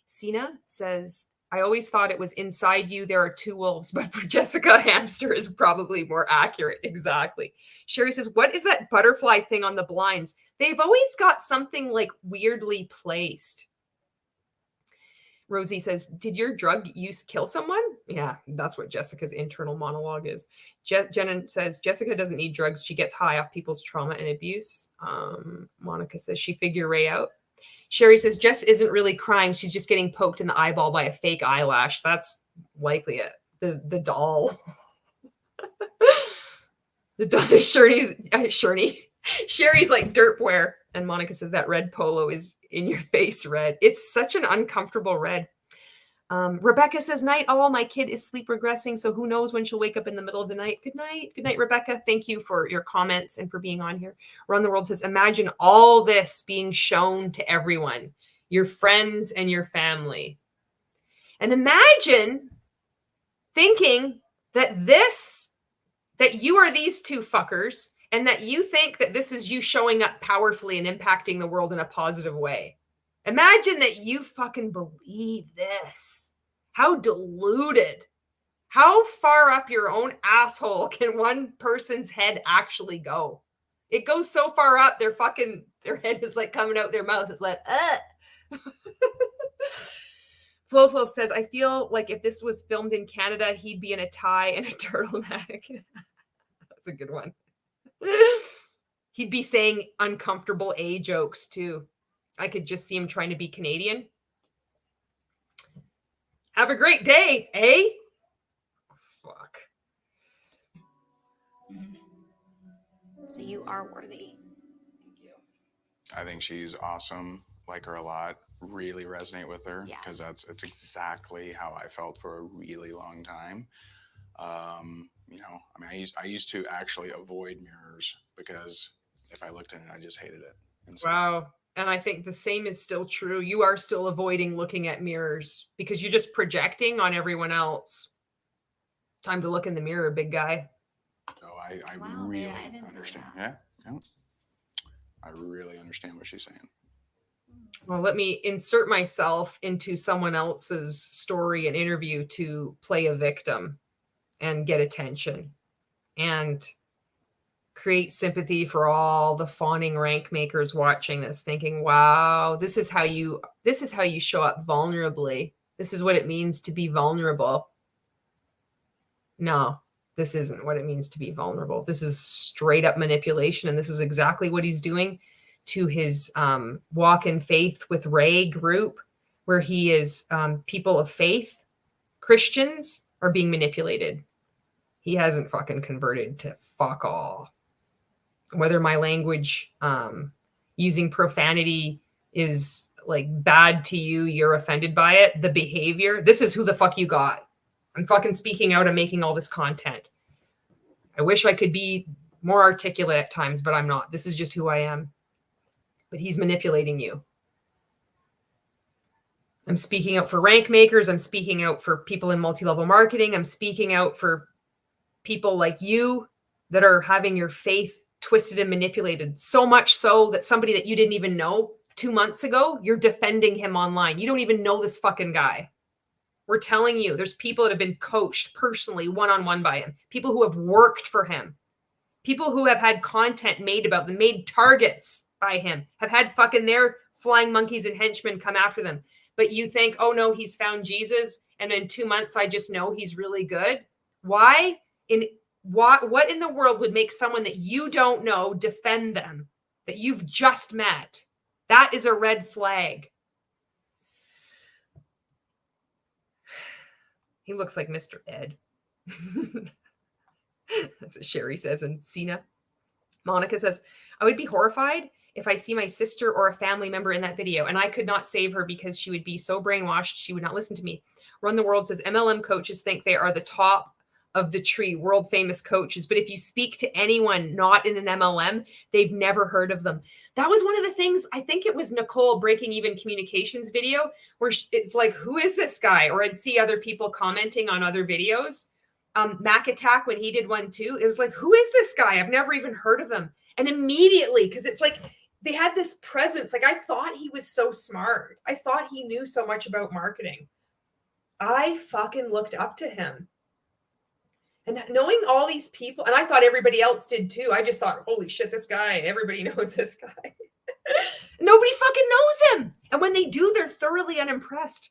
Sina says, I always thought it was inside you there are 2 wolves, but for Jessica, hamster is probably more accurate. Exactly. Sherry says, what is that butterfly thing on the blinds? They've always got something like weirdly placed. Rosie says, did your drug use kill someone? Yeah, that's what Jessica's internal monologue is. Jenna says, Jessica doesn't need drugs. She gets high off people's trauma and abuse. Monica says, she figure Ray out. Sherry says, Jess isn't really crying. She's just getting poked in the eyeball by a fake eyelash. That's likely it. The doll. The doll is Sherry's like dirtwear. And Monica says that red polo is in your face red. It's such an uncomfortable red. Rebecca says, night all, my kid is sleep regressing, so who knows when she'll wake up in the middle of the night. Good night. Good night, Rebecca. Thank you for your comments and for being on here. Run the World says, imagine all this being shown to everyone, your friends and your family. And imagine thinking that you are these 2 fuckers and that you think that this is you showing up powerfully and impacting the world in a positive way. Imagine that you fucking believe this. How deluded. How far up your own asshole can one person's head actually go? It goes so far up, their head is like coming out their mouth. It's like, Flo says, I feel like if this was filmed in Canada, he'd be in a tie and a turtleneck. That's a good one. He'd be saying uncomfortable A jokes too. I could just see him trying to be Canadian. Have a great day, eh? Fuck. So you are worthy. I think she's awesome. Like her a lot. Really resonate with her because it's exactly how I felt for a really long time. You know, I mean, I used to actually avoid mirrors because if I looked in it, I just hated it. And so, Wow. And I think the same is still true. You are still avoiding looking at mirrors because you're just projecting on everyone else. Time to look in the mirror, big guy. so I really understand. Yeah. I really understand what she's saying. Well, let me insert myself into someone else's story and interview to play a victim and get attention and create sympathy for all the fawning rank makers watching this, thinking, wow, this is how you show up vulnerably. This is what it means to be vulnerable. No, this isn't what it means to be vulnerable. This is straight up manipulation. And this is exactly what he's doing to his Walk in Faith with Ray group, where he is people of faith, Christians, are being manipulated. He hasn't fucking converted to fuck all. Whether my language using profanity is like bad to you, you're offended by it, the behavior, this is who the fuck you got. I'm fucking speaking out and making all this content. I wish I could be more articulate at times, but I'm not. This is just who I am. But he's manipulating you. I'm speaking out for rank makers. I'm speaking out for people in multi-level marketing. I'm speaking out for people like you that are having your faith twisted and manipulated, so much so that somebody that you didn't even know 2 months ago, you're defending him online. You don't even know this fucking guy. We're telling you, there's people that have been coached personally, one-on-one by him, people who have worked for him, people who have had content made about them, made targets by him, have had fucking their flying monkeys and henchmen come after them. But you think, oh no, he's found Jesus, and in 2 months, I just know he's really good. Why? What in the world would make someone that you don't know defend them, that you've just met? That is a red flag. He looks like Mr. Ed. That's what Sherry says. And Cena. Monica says, I would be horrified if I see my sister or a family member in that video and I could not save her because she would be so brainwashed she would not listen to me. Run the World says, MLM coaches think they are the top of the tree, world famous coaches. But if you speak to anyone not in an MLM, they've never heard of them. That was one of the things, I think it was Nicole Breaking Even Communications video, where it's like, who is this guy? Or I'd see other people commenting on other videos. Mac Attack, when he did one too, it was like, who is this guy? I've never even heard of him. And immediately, because it's like, they had this presence. Like, I thought he was so smart. I thought he knew so much about marketing. I fucking looked up to him. And knowing all these people, and I thought everybody else did too. I just thought, holy shit, this guy, everybody knows this guy. Nobody fucking knows him. And when they do, they're thoroughly unimpressed.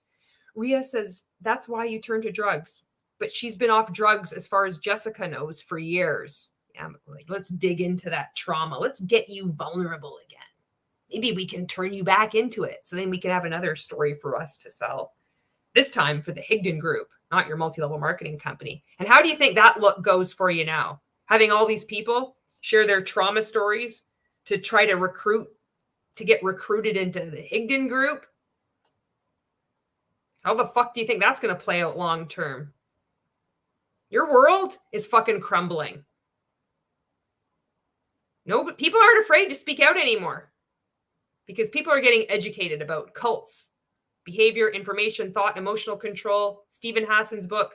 Ria says, that's why you turn to drugs. But she's been off drugs, as far as Jessica knows, for years. Yeah, like, let's dig into that trauma. Let's get you vulnerable again. Maybe we can turn you back into it. So then we can have another story for us to sell. This time for the Higdon Group, not your multi-level marketing company. And how do you think that look goes for you now? Having all these people share their trauma stories to try to get recruited into the Higdon Group? How the fuck do you think that's going to play out long term? Your world is fucking crumbling. No, but people aren't afraid to speak out anymore because people are getting educated about cults, behavior, information, thought, emotional control. Stephen Hassan's book,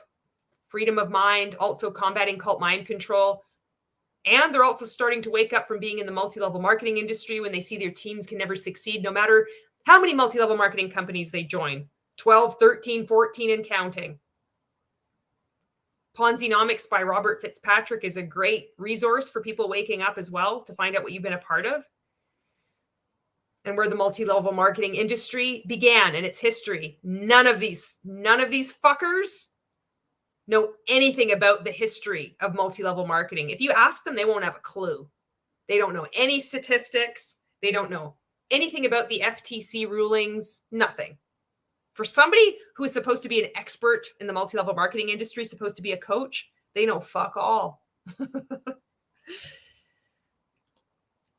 Freedom of Mind, also combating cult mind control. And they're also starting to wake up from being in the multi-level marketing industry when they see their teams can never succeed, no matter how many multi-level marketing companies they join. 12, 13, 14, and counting. Ponzinomics by Robert Fitzpatrick is a great resource for people waking up as well to find out what you've been a part of and where the multi-level marketing industry began and its history. None of these fuckers know anything about the history of multi-level marketing. If you ask them, they won't have a clue. They don't know any statistics. They don't know anything about the FTC rulings, nothing. For somebody who is supposed to be an expert in the multi-level marketing industry, supposed to be a coach, they know fuck all.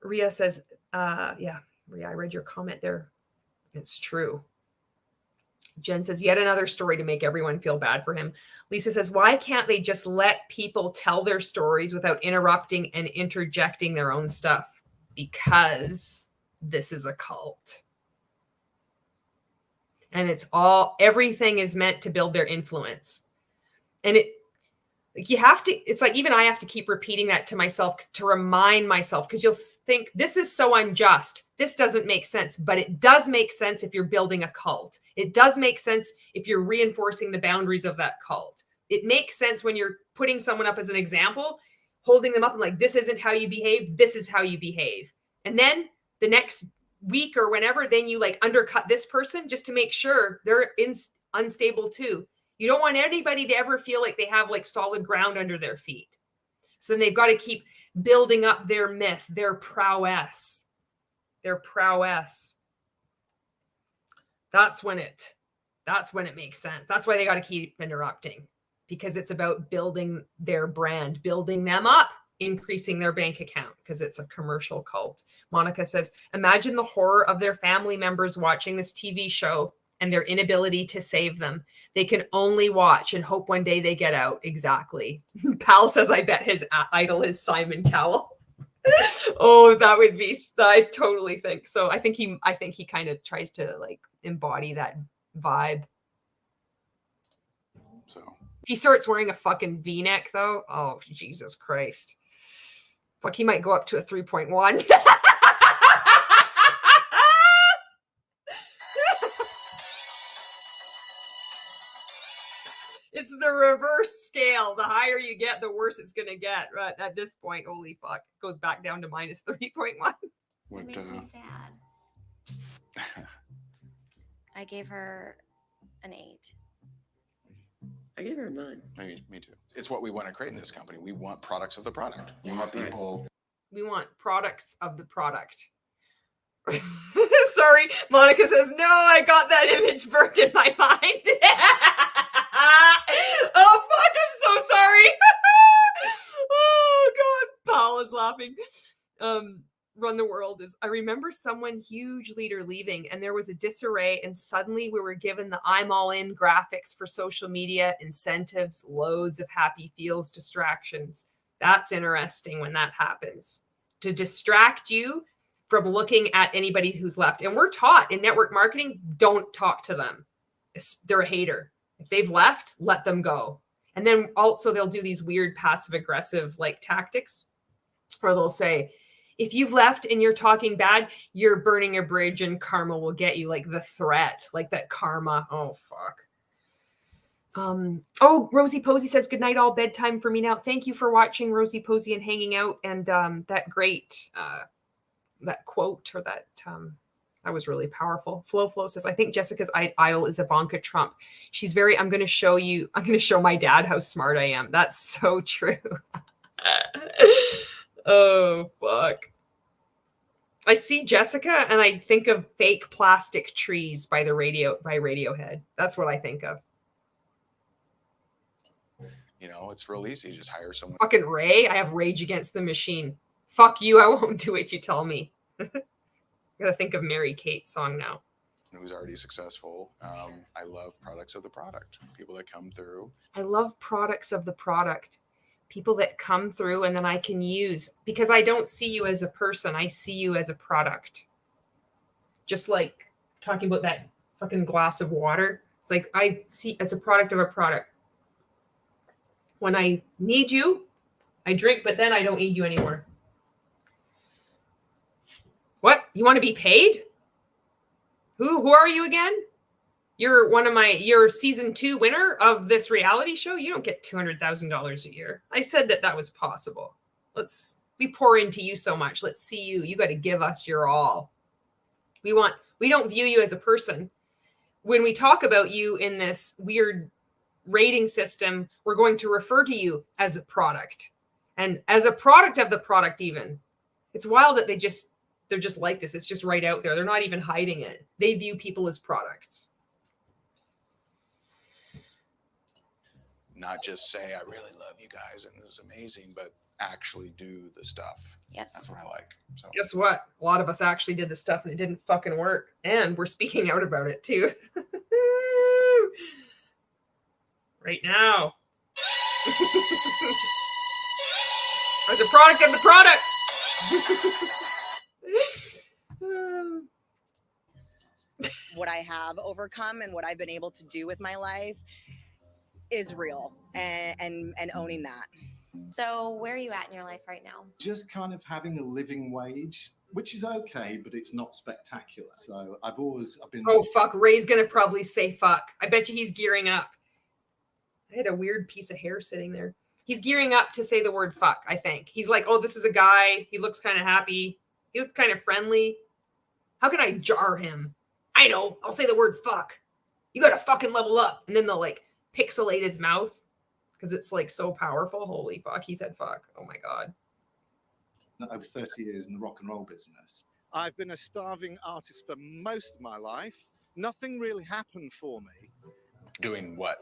Ria says, yeah, Ria, I read your comment there. It's true. Jen says, yet another story to make everyone feel bad for him. Lisa says, why can't they just let people tell their stories without interrupting and interjecting their own stuff? Because this is a cult. And everything is meant to build their influence. And it's like, even I have to keep repeating that to myself to remind myself, because you'll think this is so unjust. This doesn't make sense, but it does make sense if you're building a cult. It does make sense if you're reinforcing the boundaries of that cult. It makes sense when you're putting someone up as an example, holding them up and like, this isn't how you behave. This is how you behave. And then the next week or whenever, then you like undercut this person just to make sure they're unstable too. You don't want anybody to ever feel like they have like solid ground under their feet. So then they've got to keep building up their myth, their prowess. That's when it makes sense. That's why they got to keep interrupting, because it's about building their brand, building them up, increasing their bank account, because it's a commercial cult. Monica says, imagine the horror of their family members watching this TV show and their inability to save them. They can only watch and hope one day they get out. Exactly. Pal says, I bet his idol is Simon Cowell. Oh, that would be, I totally think so. I think he kind of tries to like embody that vibe. So if he starts wearing a fucking V-neck though, oh, Jesus Christ. Fuck, he might go up to a 3.1. It's the reverse scale. The higher you get, the worse it's going to get. Right at this point, holy fuck, goes back down to minus 3.1. That makes me sad. I gave her an 8. I gave her a 9. Me too. It's what we want to create in this company. We want products of the product. We want people. We want products of the product. Sorry, Monica says, no, I got that image burned in my mind. Oh, fuck, I'm so sorry. Oh, God. Paul is laughing. Run the World is, I remember someone huge leader leaving and there was a disarray and suddenly we were given the I'm all in graphics for social media, incentives, loads of happy feels, distractions. That's interesting when that happens. To distract you from looking at anybody who's left. And we're taught in network marketing, don't talk to them. They're a hater. If they've left, let them go. And then also they'll do these weird passive aggressive like tactics where they'll say, if you've left and you're talking bad, you're burning a bridge and karma will get you, like the threat, like that karma. Oh, fuck. Oh, Rosie Posey says, good night, all, bedtime for me now. Thank you for watching, Rosie Posey, and hanging out. And that great, that quote or that was really powerful. Flo says, I think Jessica's idol is Ivanka Trump. She's very, I'm going to show my dad how smart I am. That's so true. Oh, fuck. I see Jessica and I think of Fake Plastic Trees by Radiohead. That's what I think of. You know, it's real easy. Just hire someone. Fucking Ray. I have Rage Against the Machine. Fuck you. I won't do what you tell me. I gotta think of Mary Kate's song now. Who's already successful. I love products of the product. People that come through. I love products of the product. People that come through and then I can use, because I don't see you as a person. I see you as a product. Just like talking about that fucking glass of water. It's like I see as a product of a product. When I need you, I drink, but then I don't need you anymore. What? You want to be paid? Who are you again? You're you're season 2 winner of this reality show. You don't get $200,000 a year. I said that was possible. We pour into you so much. Let's see you. You got to give us your all. We don't view you as a person. When we talk about you in this weird rating system, we're going to refer to you as a product, and as a product of the product. Even it's wild that they're just like this. It's just right out there. They're not even hiding it. They view people as products. Not just say, I really love you guys and this is amazing, but actually do the stuff. Yes. That's what I like. So Guess what? A lot of us actually did the stuff and it didn't fucking work. And we're speaking out about it too. Right now. As a product of the product. What I have overcome and what I've been able to do with my life is real, and owning that. So where are you at in your life right now? Just kind of having a living wage, which is okay, but it's not spectacular. So I've been. Oh, fuck. Ray's going to probably say fuck. I bet you he's gearing up. I had a weird piece of hair sitting there. He's gearing up to say the word fuck, I think. He's like, oh, this is a guy. He looks kind of happy. He looks kind of friendly. How can I jar him? I know. I'll say the word fuck. You got to fucking level up. And then they'll like pixelate his mouth because it's like so powerful. Holy fuck. He said fuck. Oh my God. Over 30 years in the rock and roll business. I've been a starving artist for most of my life. Nothing really happened for me. Doing what?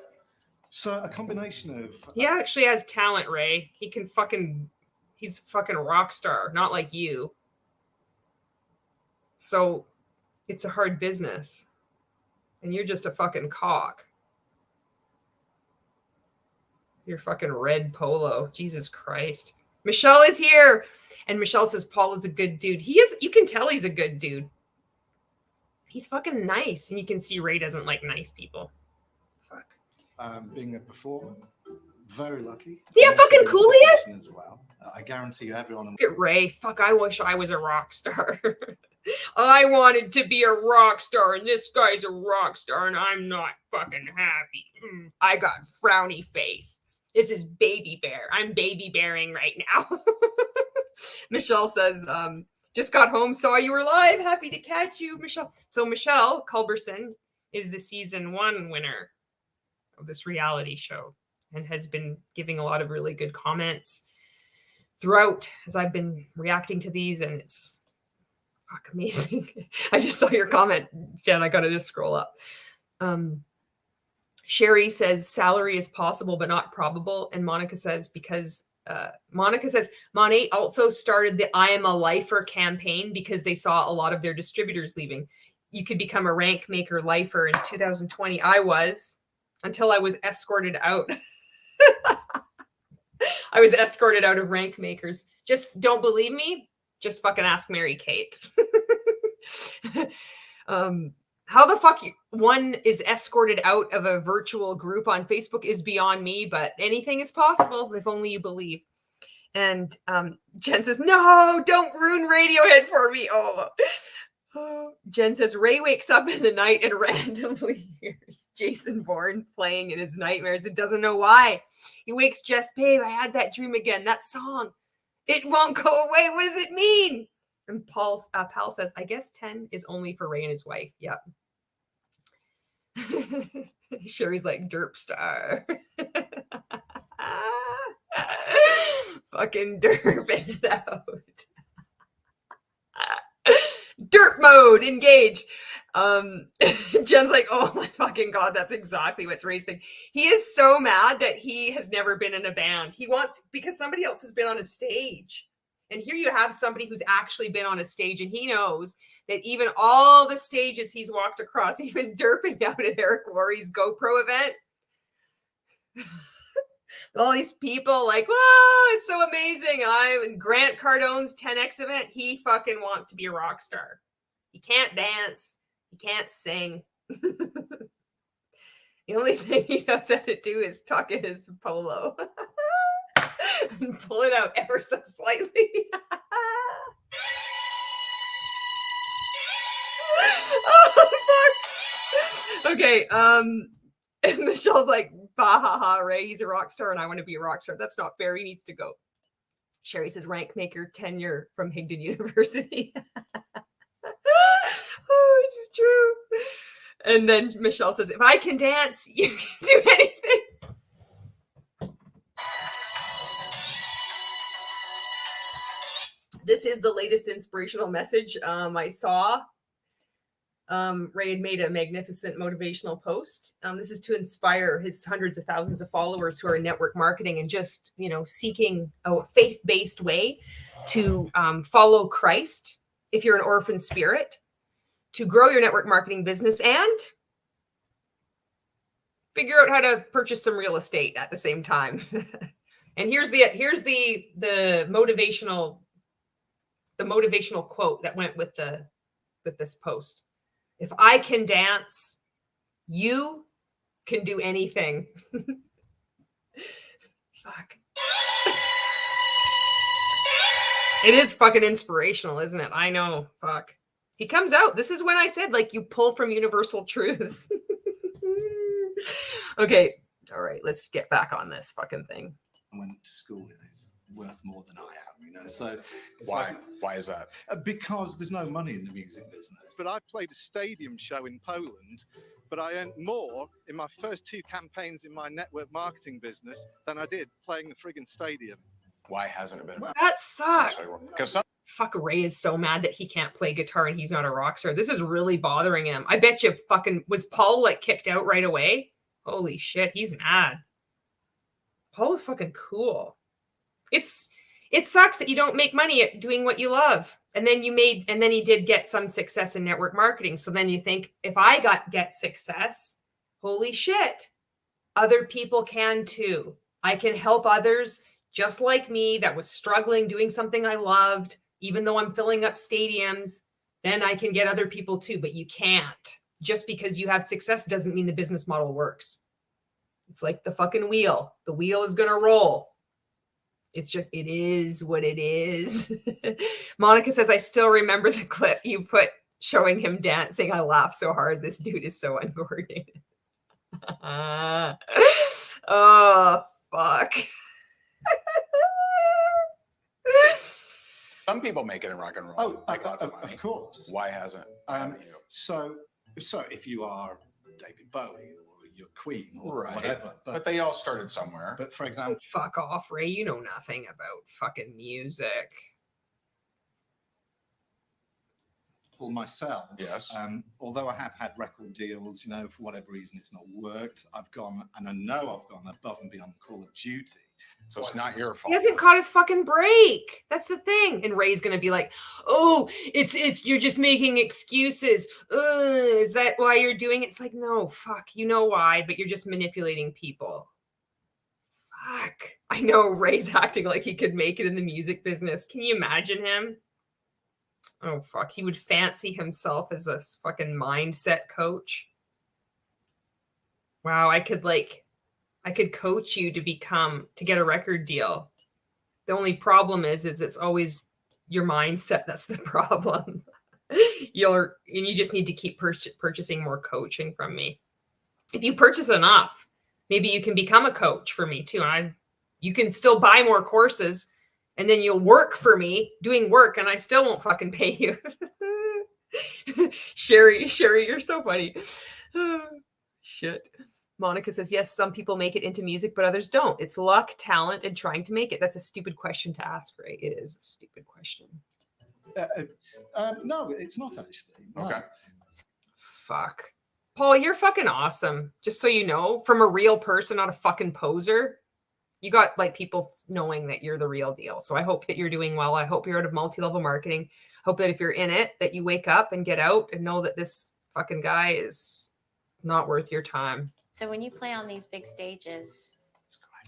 So a combination of... He actually has talent, Ray. He's fucking rock star, not like you. So it's a hard business. And you're just a fucking cock. Your fucking red polo. Jesus Christ. Michelle is here. And Michelle says Paul is a good dude. He is. You can tell he's a good dude. He's fucking nice. And you can see Ray doesn't like nice people. Fuck. Being a performer, very lucky. See how fucking cool he is? As well. I guarantee you everyone... Look at Ray. Fuck, I wish I was a rock star. I wanted to be a rock star, and this guy's a rock star, and I'm not fucking happy. I got frowny face. This is baby bear. I'm baby bearing right now. Michelle says, just got home, saw you were live. Happy to catch you, Michelle. So Michelle Culberson is the season 1 winner of this reality show and has been giving a lot of really good comments throughout as I've been reacting to these, and it's amazing. I just saw your comment, Jen. I gotta just scroll up. Sherry says salary is possible but not probable, and Monica says Monet also started the I Am a Lifer campaign because they saw a lot of their distributors leaving. You could become a rank maker lifer in 2020. I was, until I was escorted out. I was escorted out of rank makers. Just don't believe me? Just fucking ask Mary Kate. How the fuck one is escorted out of a virtual group on Facebook is beyond me, but anything is possible if only you believe. And Jen says, no, don't ruin Radiohead for me. Oh. Jen says, Ray wakes up in the night and randomly hears Jason Bourne playing in his nightmares and doesn't know why. He wakes, Jess, babe, I had that dream again. That song, it won't go away. What does it mean? And Pal says, I guess 10 is only for Ray and his wife. Yep. Sherry's like, derp star. Fucking derping it out. Dirt mode, engage. Jen's like, oh my fucking God, that's exactly what's Ray's thing. He is so mad that he has never been in a band. He wants, because somebody else has been on a stage. And here you have somebody who's actually been on a stage, and he knows that even all the stages he's walked across, even derping out at Eric Worre's GoPro event, all these people like, whoa, it's so amazing. I'm Grant Cardone's 10X event. He fucking wants to be a rock star. He can't dance. He can't sing. The only thing he knows how to do is tuck in his polo. and pull it out ever so slightly. Oh, fuck. Okay. And Michelle's like, ha ha ha, Ray, he's a rock star and I want to be a rock star. That's not fair. He needs to go. Sherry says rank maker tenure from Higdon University. Oh, it's true. And then Michelle says, if I can dance, you can do anything. This is the latest inspirational message I saw. Ray had made a magnificent motivational post. This is to inspire his hundreds of thousands of followers who are in network marketing and just, seeking a faith-based way to follow Christ if you're an orphan spirit, to grow your network marketing business and figure out how to purchase some real estate at the same time. And here's the motivational quote that went with this post. If I can dance, you can do anything. Fuck. It is fucking inspirational, isn't it? I know. Fuck. He comes out. This is when I said, like, you pull from universal truths. Okay. All right. Let's get back on this fucking thing. I went to school with is worth more than I am, So why? Why is that? Because there's no money in the music business. But I played a stadium show in Poland, but I earned more in my first 2 campaigns in my network marketing business than I did playing the friggin' stadium. Why hasn't it been? That sucks. Because Fuck, Ray is so mad that he can't play guitar and he's not a rock star. This is really bothering him. I bet you fucking, was Paul like kicked out right away? Holy shit, he's mad. Paul is fucking cool. It sucks that you don't make money at doing what you love. And then he did get some success in network marketing. So then you think, if I get success, holy shit, other people can too. I can help others just like me that was struggling doing something I loved, even though I'm filling up stadiums, then I can get other people too. But you can't. Just because you have success doesn't mean the business model works. It's like the fucking wheel. The wheel is going to roll. It's just, it is what it is. Monica says, I still remember the clip you put showing him dancing. I laughed so hard. This dude is so uncoordinated. Oh, fuck. Some people make it in rock and roll. Oh, lots of money. Of course. Why hasn't? So if you are David Bowie or you're Queen or Right. whatever. But they all started somewhere. But for example, fuck off, Ray. You know nothing about fucking music. Myself, yes. Although I have had record deals, for whatever reason it's not worked, I've gone, and I know I've gone above and beyond the call of duty. So it's not your fault. He hasn't caught his fucking break. That's the thing. And Ray's gonna be like, "Oh, it's you're just making excuses. Is that why you're doing it?" It's like, no, fuck. You know why, but you're just manipulating people. Fuck. I know Ray's acting like he could make it in the music business. Can you imagine him? Oh, fuck. He would fancy himself as a fucking mindset coach. Wow, I could coach you to get a record deal. The only problem is it's always your mindset that's the problem. You just need to keep purchasing more coaching from me. If you purchase enough, maybe you can become a coach for me too. And you can still buy more courses. And then you'll work for me doing work and I still won't fucking pay you. Sherry, you're so funny. Shit. Monica says, yes, some people make it into music, but others don't. It's luck, talent, and trying to make it. That's a stupid question to ask, Ray. It is a stupid question. No, it's not actually. No. Okay. Fuck. Paul, you're fucking awesome. Just so you know, from a real person, not a fucking poser. You got like people knowing that you're the real deal. So I hope that you're doing well. I hope you're out of multi-level marketing. Hope that if you're in it, that you wake up and get out and know that this fucking guy is not worth your time. So when you play on these big stages,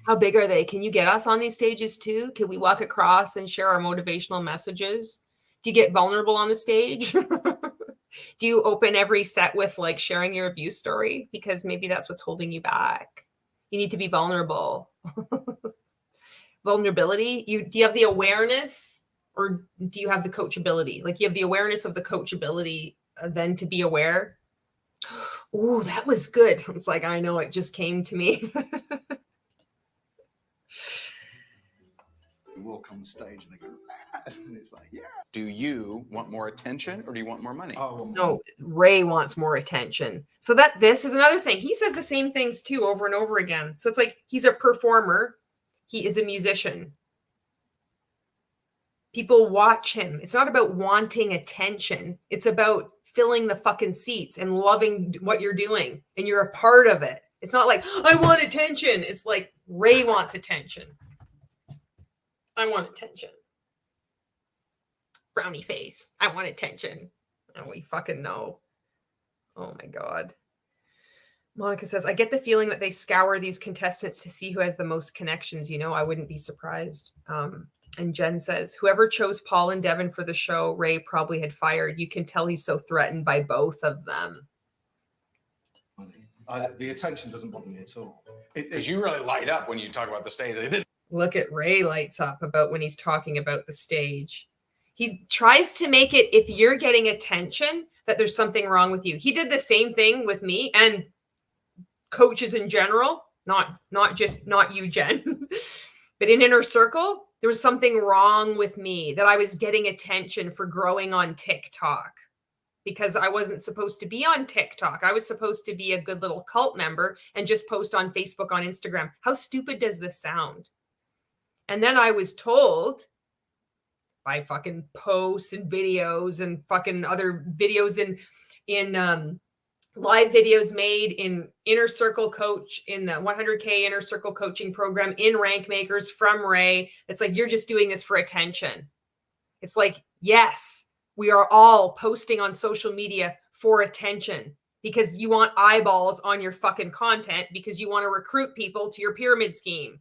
how big are they? Can you get us on these stages too? Can we walk across and share our motivational messages? Do you get vulnerable on the stage? Do you open every set with like sharing your abuse story? Because maybe that's what's holding you back. You need to be vulnerable. vulnerability? Do you have the awareness, or do you have the coachability? Like, you have the awareness of the coachability, then to be aware. Oh, that was good. I was like, I know, it just came to me. You walk on the stage and they go, ah, and it's like, yeah. Do you want more attention or do you want more money? No, Ray wants more attention. So this is another thing. He says the same things too over and over again. So it's like, he's a performer. He is a musician. People watch him. It's not about wanting attention. It's about filling the fucking seats and loving what you're doing. And you're a part of it. It's not like, I want attention. It's like, Ray wants attention. I want attention. Frowny face. I want attention. And we fucking know. Oh my God. Monica says, I get the feeling that they scour these contestants to see who has the most connections. You know, I wouldn't be surprised. And Jen says, whoever chose Paul and Devin for the show, Ray probably had fired. You can tell he's so threatened by both of them. The attention doesn't bother me at all. Because you really light up when you talk about the stage. Look at Ray lights up about when he's talking about the stage. He tries to make it, if you're getting attention, that there's something wrong with you. He did the same thing with me and coaches in general, not you, Jen, but in Inner Circle, there was something wrong with me, that I was getting attention for growing on TikTok, because I wasn't supposed to be on TikTok. I was supposed to be a good little cult member and just post on Facebook, on Instagram. How stupid does this sound? And then I was told by fucking posts and videos and fucking other videos in live videos made in Inner Circle Coach, in the 100K Inner Circle coaching program, in Rank Makers from Ray. It's like, you're just doing this for attention. It's like, yes, we are all posting on social media for attention because you want eyeballs on your fucking content, because you want to recruit people to your pyramid scheme.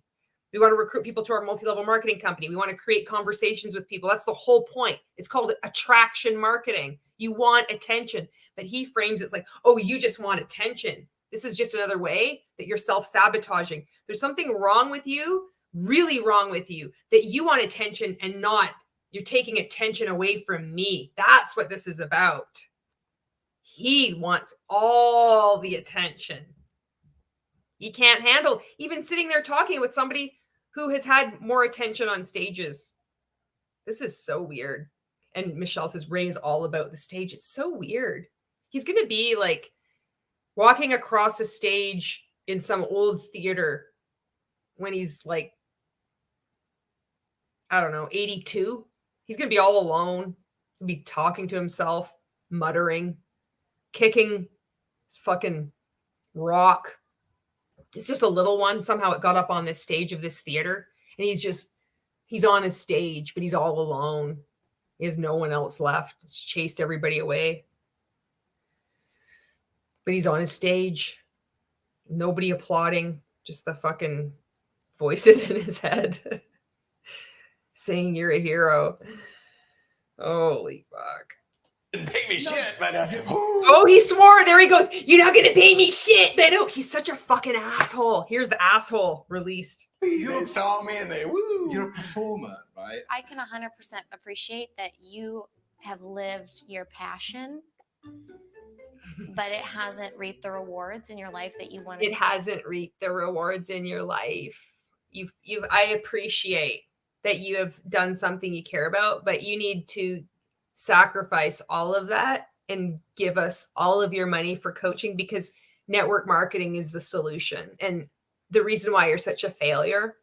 We want to recruit people to our multi-level marketing company. We want to create conversations with people. That's the whole point. It's called attraction marketing. You want attention. But he frames it like, oh, you just want attention. This is just another way that you're self-sabotaging. There's something wrong with you, really wrong with you, that you want attention and not, you're taking attention away from me. That's what this is about. He wants all the attention. You can't handle even sitting there talking with somebody who has had more attention on stages. This is so weird. And Michelle says, Ray is all about the stage. It's so weird. He's going to be like walking across a stage in some old theater when he's like, I don't know, 82. He's going to be all alone. He'll be talking to himself, muttering, kicking his fucking rock. It's just a little one. Somehow it got up on this stage of this theater, and he's on his stage, but he's all alone. He has no one else left. He's chased everybody away. But he's on his stage. Nobody applauding, just the fucking voices in his head saying you're a hero. Holy fuck. Pay me shit, but oh, he swore. There he goes. You're not gonna pay me shit, but oh, he's such a fucking asshole. Here's the asshole released. They saw me and they woo. You're a performer, right? I can 100% appreciate that you have lived your passion, but it hasn't reaped the rewards in your life that you wanted. It hasn't reaped the rewards in your life. I appreciate that you have done something you care about, but you need to sacrifice all of that and give us all of your money for coaching, because network marketing is the solution. And the reason why you're such a failure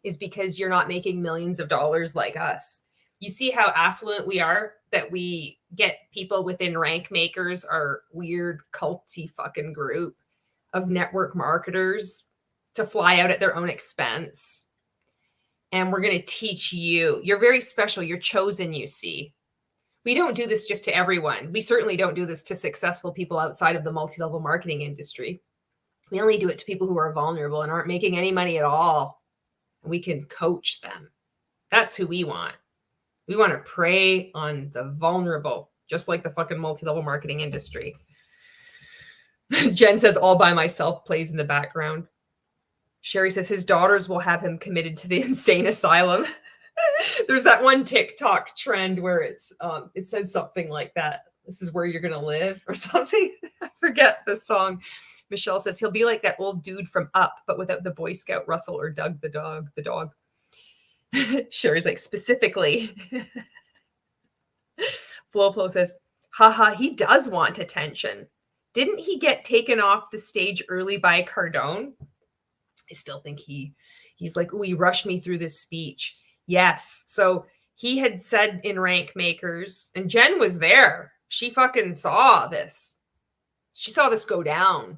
is because you're not making millions of dollars like us. You see how affluent we are, that we get people within Rank Makers, our weird culty fucking group of network marketers, to fly out at their own expense. And we're going to teach you. You're very special. You're chosen, you see. We don't do this just to everyone. We certainly don't do this to successful people outside of the multi-level marketing industry. We only do it to people who are vulnerable and aren't making any money at all. We can coach them. That's who we want. We want to prey on the vulnerable, just like the fucking multi-level marketing industry. Jen says, all by myself plays in the background. Sherry says his daughters will have him committed to the insane asylum. There's that one TikTok trend where it says something like that. This is where you're going to live or something. I forget the song. Michelle says he'll be like that old dude from Up, but without the Boy Scout Russell or Doug the dog. Sherry's like, specifically. Flo says, haha, he does want attention. Didn't he get taken off the stage early by Cardone? I still think he's like, oh, he rushed me through this speech. Yes. So he had said in Rank Makers, and Jen was there. She fucking saw this. She saw this go down.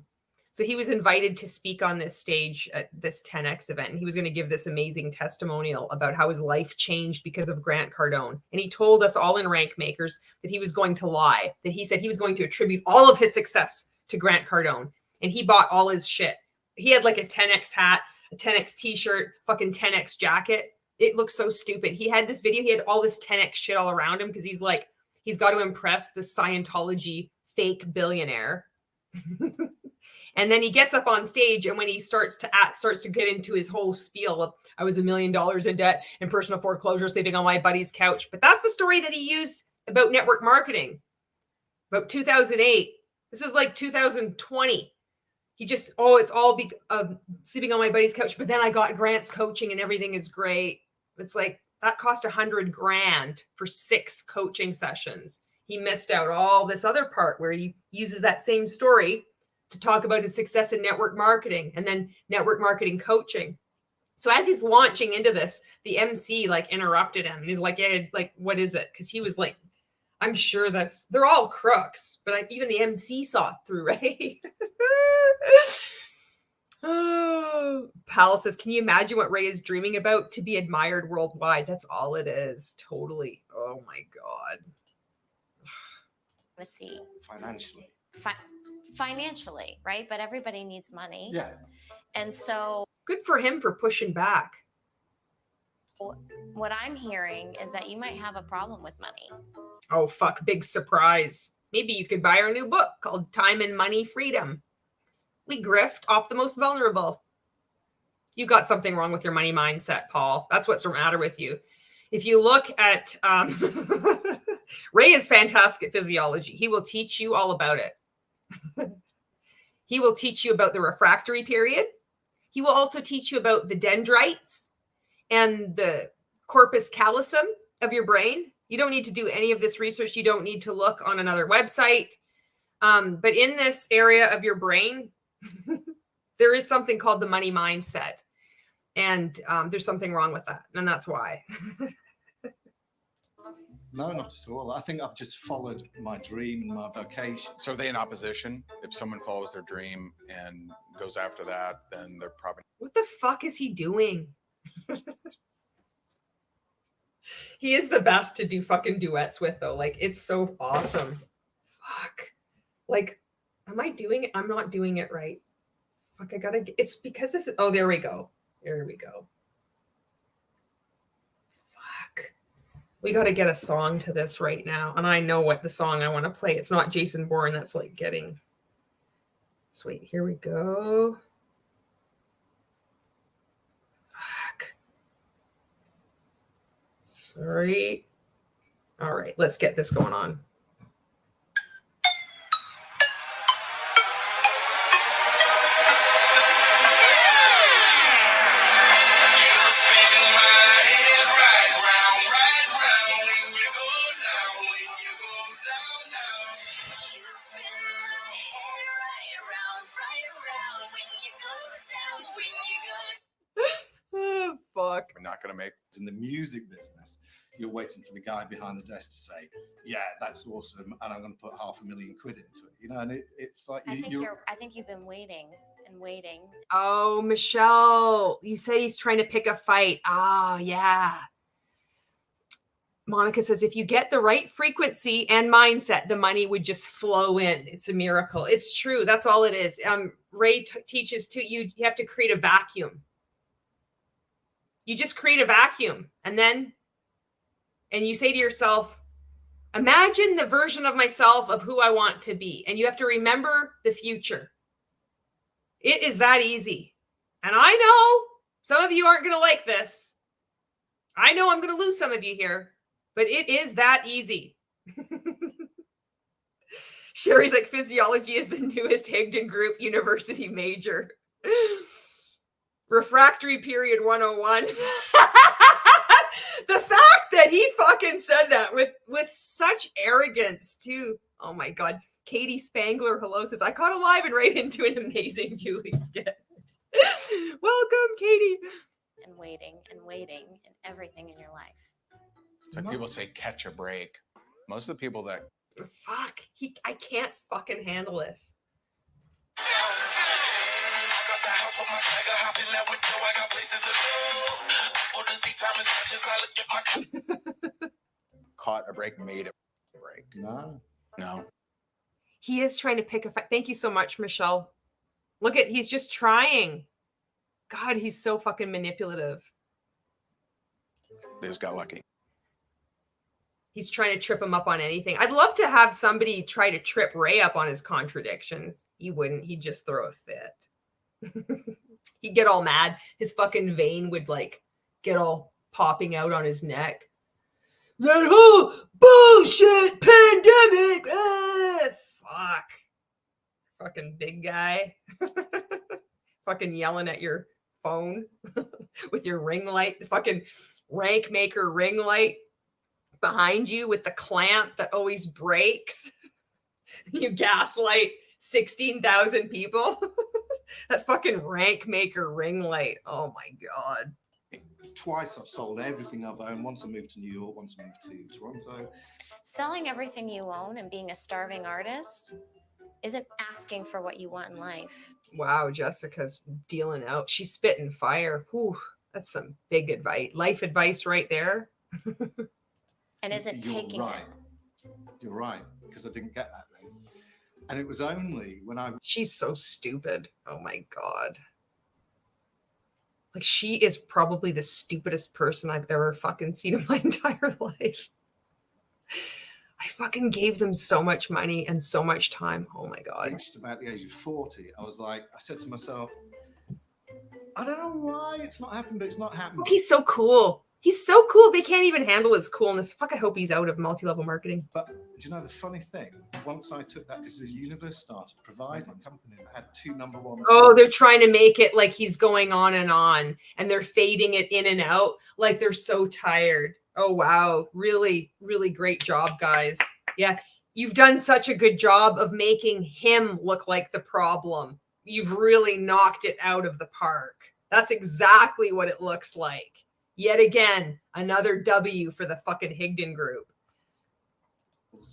So he was invited to speak on this stage at this 10X event. And he was going to give this amazing testimonial about how his life changed because of Grant Cardone. And he told us all in Rank Makers that he was going to lie, that he said he was going to attribute all of his success to Grant Cardone. And he bought all his shit. He had like a 10X hat, a 10X t-shirt, fucking 10X jacket. It looks so stupid. He had this video. He had all this 10X shit all around him because he's like, he's got to impress this Scientology fake billionaire. And then he gets up on stage, and when he starts to get into his whole spiel of, I was $1 million in debt and personal foreclosure, sleeping on my buddy's couch. But that's the story that he used about network marketing. About 2008. This is like 2020. He just, it's all sleeping on my buddy's couch. But then I got Grant's coaching and everything is great. It's like, that cost $100,000 for 6 coaching sessions. He missed out all this other part where he uses that same story to talk about his success in network marketing and then network marketing coaching. So as he's launching into this, the MC like interrupted him and he's like, yeah, like, what is it? Because he was like, I'm sure they're all crooks, but even the MC saw through, right? Oh, Pal says, can you imagine what Ray is dreaming about? To be admired worldwide. That's all it is. Totally. Oh my God. Let's see. Financially. Financially, right? But everybody needs money. Yeah. And so good for him for pushing back. What I'm hearing is that you might have a problem with money. Oh, fuck. Big surprise. Maybe you could buy our new book called Time and Money Freedom. We grift off the most vulnerable. You got something wrong with your money mindset, Paul. That's what's the matter with you. If you look at Ray is fantastic at physiology. He will teach you all about it. He will teach you about the refractory period. He will also teach you about the dendrites and the corpus callosum of your brain. You don't need to do any of this research. You don't need to look on another website. But in this area of your brain, there is something called the money mindset. And there's something wrong with that. And that's why. No, not at all. I think I've just followed my dream and my vocation. So are they in opposition? If someone follows their dream and goes after that, then they're probably... What the fuck is he doing? He is the best to do fucking duets with, though. Like, it's so awesome. Fuck. Like, am I doing it? I'm not doing it right. Fuck, I gotta... It's because this is... Oh, there we go. There we go. We got to get a song to this right now. And I know what the song I want to play. It's not Jason Bourne. That's like getting... So wait, here we go. Fuck. Sorry. All right, let's get this going on. Fuck. We're not going to make... In the music business, you're waiting for the guy behind the desk to say, yeah, that's awesome, and I'm going to put £500,000 into it. You know, and it's like... I think you've been waiting and waiting. Oh, Michelle, you said he's trying to pick a fight. Oh, yeah. Monica says, if you get the right frequency and mindset, the money would just flow in. It's a miracle. It's true. That's all it is. Ray teaches too, you have to create a vacuum. You just create a vacuum and you say to yourself, imagine the version of myself of who I want to be. And you have to remember the future. It is that easy. And I know some of you aren't going to like this. I know I'm going to lose some of you here, but it is that easy. Sherry's like, physiology is the newest Higdon Group university major. Refractory period 101. The fact that he fucking said that with such arrogance too. Oh my God. Katie Spangler, hello, says, I caught a live and right into an amazing Julie skit. Welcome, Katie. And waiting and everything in your life. It's like people say catch a break. Most of the people that Fuck. I can't fucking handle this. caught a break made a break. No. He is trying to pick a fight. Thank you so much, Michelle. Look at, he's just trying. God, he's so fucking manipulative. They just got lucky. He's trying to trip him up on anything. I'd love to have somebody try to trip Ray up on his contradictions. He wouldn't. He'd just throw a fit. He'd get all mad. His fucking vein would like get all popping out on his neck. That whole bullshit pandemic. Fuck. Fucking big guy. Fucking yelling at your phone with your ring light. The fucking rank maker ring light behind you with the clamp that always breaks. You gaslight 16,000 people. That fucking rank maker ring light. Oh my God. Twice I've sold everything I've owned. Once I moved to New York, once I moved to Toronto. Selling everything you own and being a starving artist isn't asking for what you want in life. Wow, Jessica's dealing out. She's spitting fire. Whew, that's some big advice. Life advice right there. And isn't taking right. You're right, because I didn't get that then. And it was only when I... She's so stupid. Oh my God. Like, she is probably the stupidest person I've ever fucking seen in my entire life. I fucking gave them so much money and so much time. Oh my God. Reached about the age of 40. I said to myself, I don't know why it's not happened, but it's not happened. Oh, he's so cool. He's so cool. They can't even handle his coolness. Fuck, I hope he's out of multi-level marketing. But do you know the funny thing? Once I took that, because the universe started providing something that had 2 number 1. Oh, they're trying to make it like he's going on, and they're fading it in and out like they're so tired. Oh, wow. Really, really great job, guys. Yeah, you've done such a good job of making him look like the problem. You've really knocked it out of the park. That's exactly what it looks like. Yet again, another W for the fucking Higdon Group. With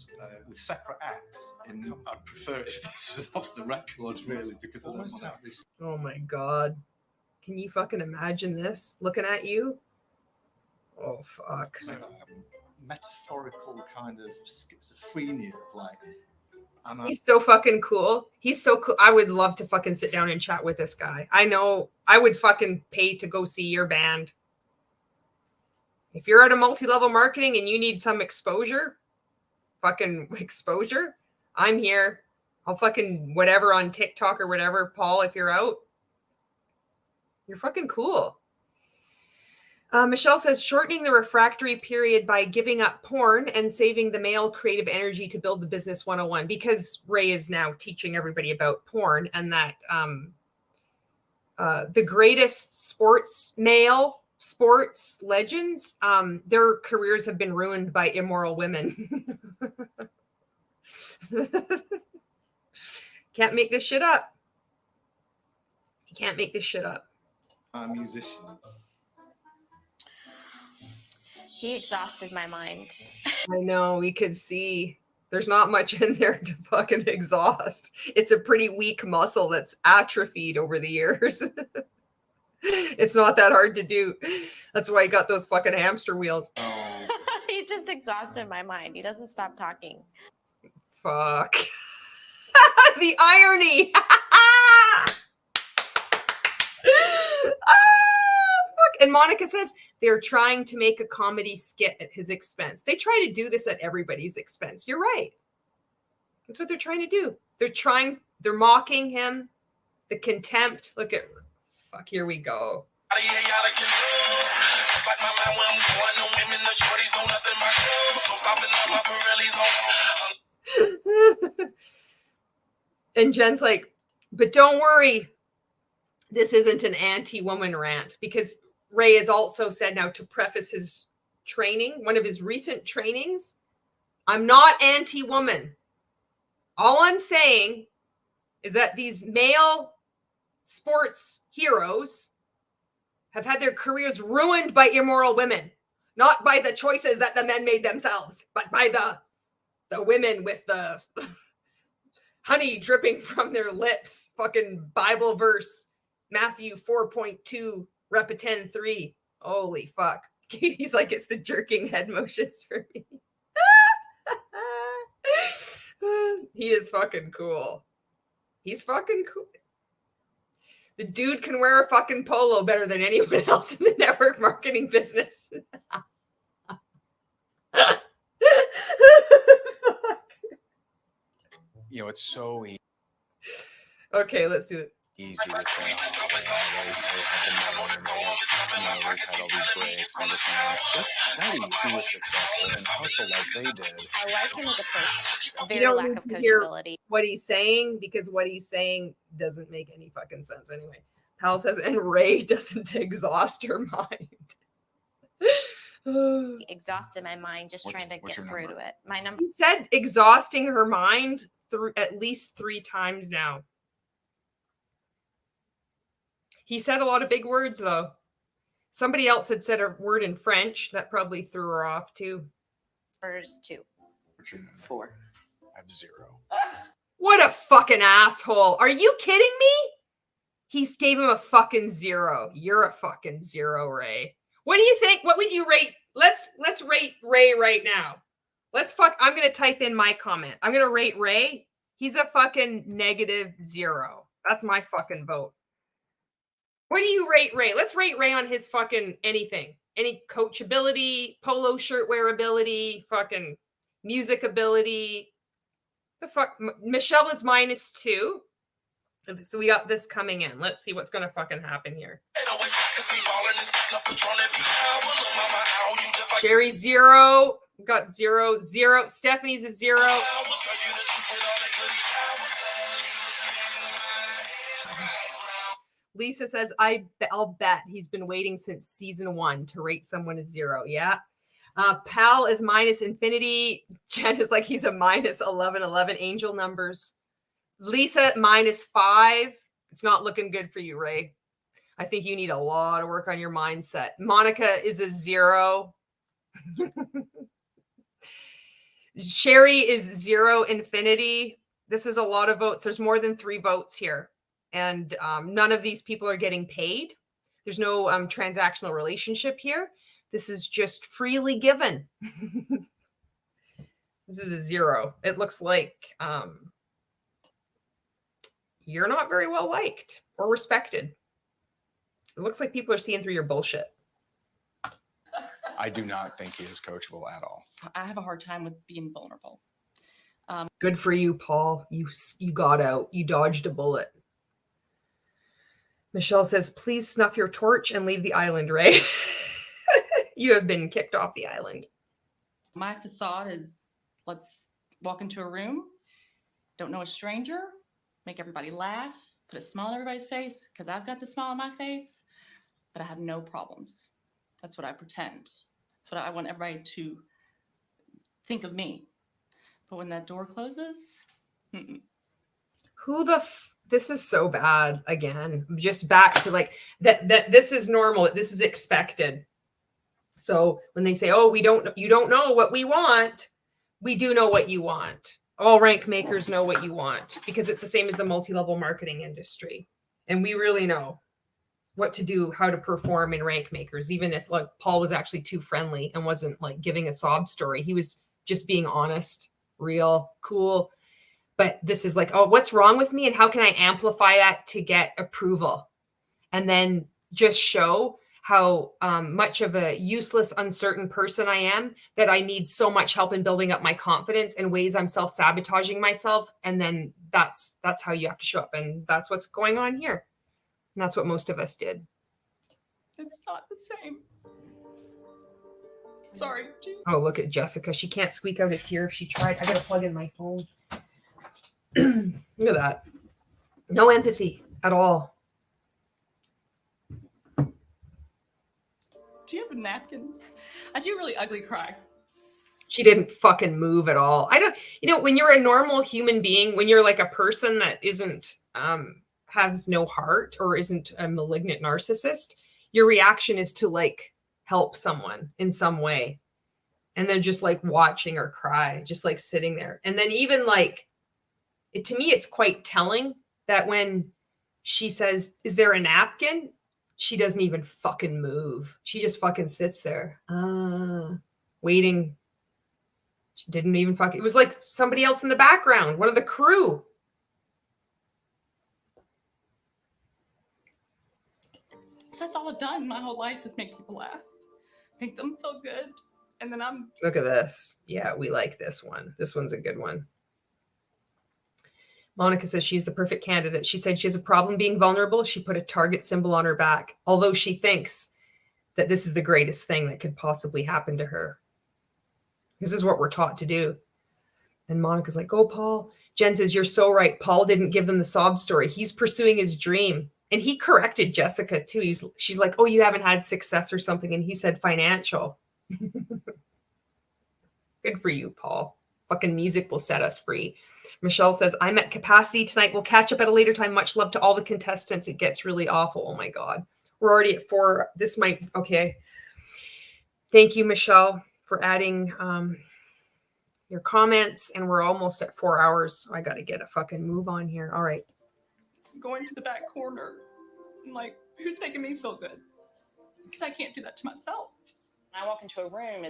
separate acts, and I'd prefer it if this was off the record, really, because I don't want to have this. Oh my God. Can you fucking imagine this looking at you? Oh, fuck. Metaphorical kind of schizophrenia of like. He's so fucking cool. He's so cool. I would love to fucking sit down and chat with this guy. I know I would fucking pay to go see your band. If you're at a multi-level marketing and you need some exposure, fucking exposure, I'm here. I'll fucking whatever on TikTok or whatever. Paul, if you're out, you're fucking cool. Michelle says, shortening the refractory period by giving up porn and saving the male creative energy to build the business 101, because Ray is now teaching everybody about porn, and that the greatest male sports legends, their careers have been ruined by immoral women. Can't make this shit up. You can't make this shit up. I'm a musician. He exhausted my mind. I know, we could see there's not much in there to fucking exhaust. It's a pretty weak muscle that's atrophied over the years. It's not that hard to do. That's why he got those fucking hamster wheels. He just exhausted my mind. He doesn't stop talking. Fuck. The irony. And Monica says they're trying to make a comedy skit at his expense. They try to do this at everybody's expense. You're right. That's what they're trying to do. They're mocking him. The contempt. Look at fuck. Here we go. And Jen's like, but don't worry. This isn't an anti-woman rant, because Ray has also said now, to preface his training, one of his recent trainings, I'm not anti-woman. All I'm saying is that these male sports heroes have had their careers ruined by immoral women, not by the choices that the men made themselves, but by the women with the honey dripping from their lips. Fucking Bible verse, Matthew 4.2, Repeten 3. Holy fuck. Katie's like, it's the jerking head motions for me. He is fucking cool. He's fucking cool. The dude can wear a fucking polo better than anyone else in the network marketing business. You know, it's so easy. Okay, let's do it. Easy to say, let's study who was successful and hustle like they did. I like him as a person. Very You don't lack need of to hear coachability. what he's saying, because what he's saying doesn't make any fucking sense anyway. Hal says, and Ray doesn't exhaust her mind. Exhausted my mind just trying to get through to it. My number. He said exhausting her mind through at least 3 times now. He said a lot of big words, though. Somebody else had said a word in French that probably threw her off, too. Numbers 2. 4. I have 0. What a fucking asshole. Are you kidding me? He gave him a fucking 0. You're a fucking 0, Ray. What do you think? What would you rate? Let's rate Ray right now. I'm going to type in my comment. I'm going to rate Ray. He's a fucking -0. That's my fucking vote. What do you rate Ray? Let's rate Ray on his fucking anything. Any coachability, polo shirt wearability, fucking music ability. The fuck? Michelle is -2. So we got this coming in. Let's see what's going to fucking happen here. Sherry's 0. Got 0. Stephanie's a 0. Lisa says, I'll bet he's been waiting since season 1 to rate someone a 0. Yeah. Pal is -infinity. Jen is like, he's a -11. Angel numbers. Lisa -5. It's not looking good for you, Ray. I think you need a lot of work on your mindset. Monica is a 0. Sherry is 0 infinity. This is a lot of votes. There's more than 3 votes here. And none of these people are getting paid. There's no transactional relationship here. This is just freely given. This is a 0. It looks like you're not very well liked or respected. It looks like people are seeing through your bullshit. I do not think he is coachable at all. I have a hard time with being vulnerable. Good for you, Paul. You got out. You dodged a bullet. Michelle says, please snuff your torch and leave the island, Ray. You have been kicked off the island. My facade is, let's walk into a room, don't know a stranger, make everybody laugh, put a smile on everybody's face, because I've got the smile on my face, but I have no problems. That's what I pretend. That's what I want everybody to think of me. But when that door closes, Who the this is so bad again. Just back to like that this is normal. This is expected. So when they say, "Oh, you don't know what we want," we do know what you want. All rank makers know what you want, because it's the same as the multi-level marketing industry. And we really know what to do, how to perform in rank makers, even if like Paul was actually too friendly and wasn't like giving a sob story. He was just being honest, real, cool. But this is like, oh, what's wrong with me? And how can I amplify that to get approval? And then just show how much of a useless, uncertain person I am, that I need so much help in building up my confidence in ways I'm self-sabotaging myself. And then that's how you have to show up. And that's what's going on here. And that's what most of us did. It's not the same. Sorry. Oh, look at Jessica. She can't squeak out a tear if she tried. I got to plug in my phone. Look at that. No empathy at all. Do you have a napkin? I do a really ugly cry. She didn't fucking move at all. I don't, when you're a normal human being, when you're like a person that isn't, has no heart or isn't a malignant narcissist, your reaction is to like help someone in some way. And they're just like watching her cry, just like sitting there. And then even like, to me, it's quite telling that when she says, "Is there a napkin?" she doesn't even fucking move. She just fucking sits there, waiting. She didn't even fucking, it was like somebody else in the background, one of the crew. So that's all I've done my whole life is make people laugh, make them feel good. And then Look at this. Yeah, we like this one. This one's a good one. Monica says she's the perfect candidate. She said she has a problem being vulnerable. She put a target symbol on her back, although she thinks that this is the greatest thing that could possibly happen to her. This is what we're taught to do. And Monica's like, "Oh, Paul." Jen says, "You're so right. Paul didn't give them the sob story. He's pursuing his dream." And he corrected Jessica too. She's like, "Oh, you haven't had success or something." And he said financial. Good for you, Paul. Fucking music will set us free. Michelle says, "I'm at capacity tonight. We'll catch up at a later time. Much love to all the contestants. It gets really awful." Oh my God. We're already at 4. This might, okay. Thank you, Michelle, for adding your comments. And we're almost at 4 hours. I got to get a fucking move on here. All right. Going to the back corner. I'm like, who's making me feel good? Because I can't do that to myself. When I walk into a room,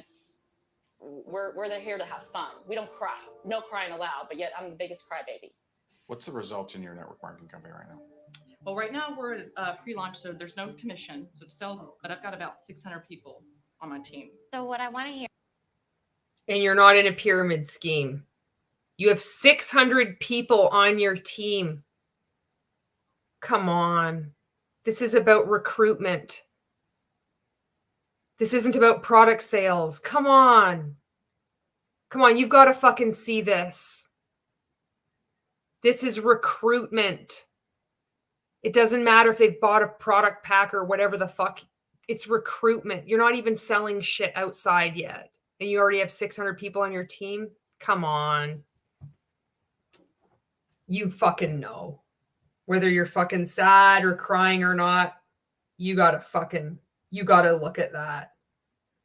we're here to have fun. We don't cry. No crying allowed, but yet I'm the biggest crybaby. What's the results in your network marketing company right now? Well, right now we're at pre-launch, so there's no commission. So it sells us, but I've got about 600 people on my team. So what I want to hear. And you're not in a pyramid scheme. You have 600 people on your team. Come on. This is about recruitment. This isn't about product sales. Come on. Come on. You've got to fucking see this. This is recruitment. It doesn't matter if they've bought a product pack or whatever the fuck. It's recruitment. You're not even selling shit outside yet. And you already have 600 people on your team. Come on. You fucking know. Whether you're fucking sad or crying or not, you gotta look at that.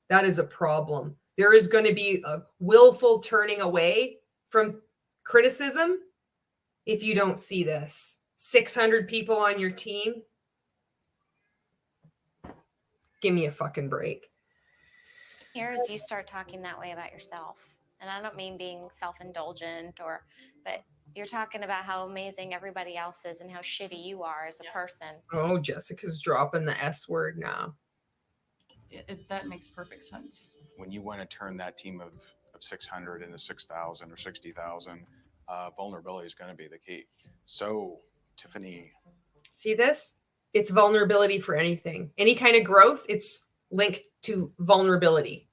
That is a problem. There is going to be a willful turning away from criticism if you don't see this. 600 people on your team. Give me a fucking break. Here is you start talking that way about yourself. And I don't mean being self-indulgent but you're talking about how amazing everybody else is and how shitty you are as a person. Oh, Jessica's dropping the S word now. That makes perfect sense. When you want to turn that team of 600 into 6,000 or 60,000, vulnerability is going to be the key. So, Tiffany. See this? It's vulnerability for anything. Any kind of growth, it's linked to vulnerability.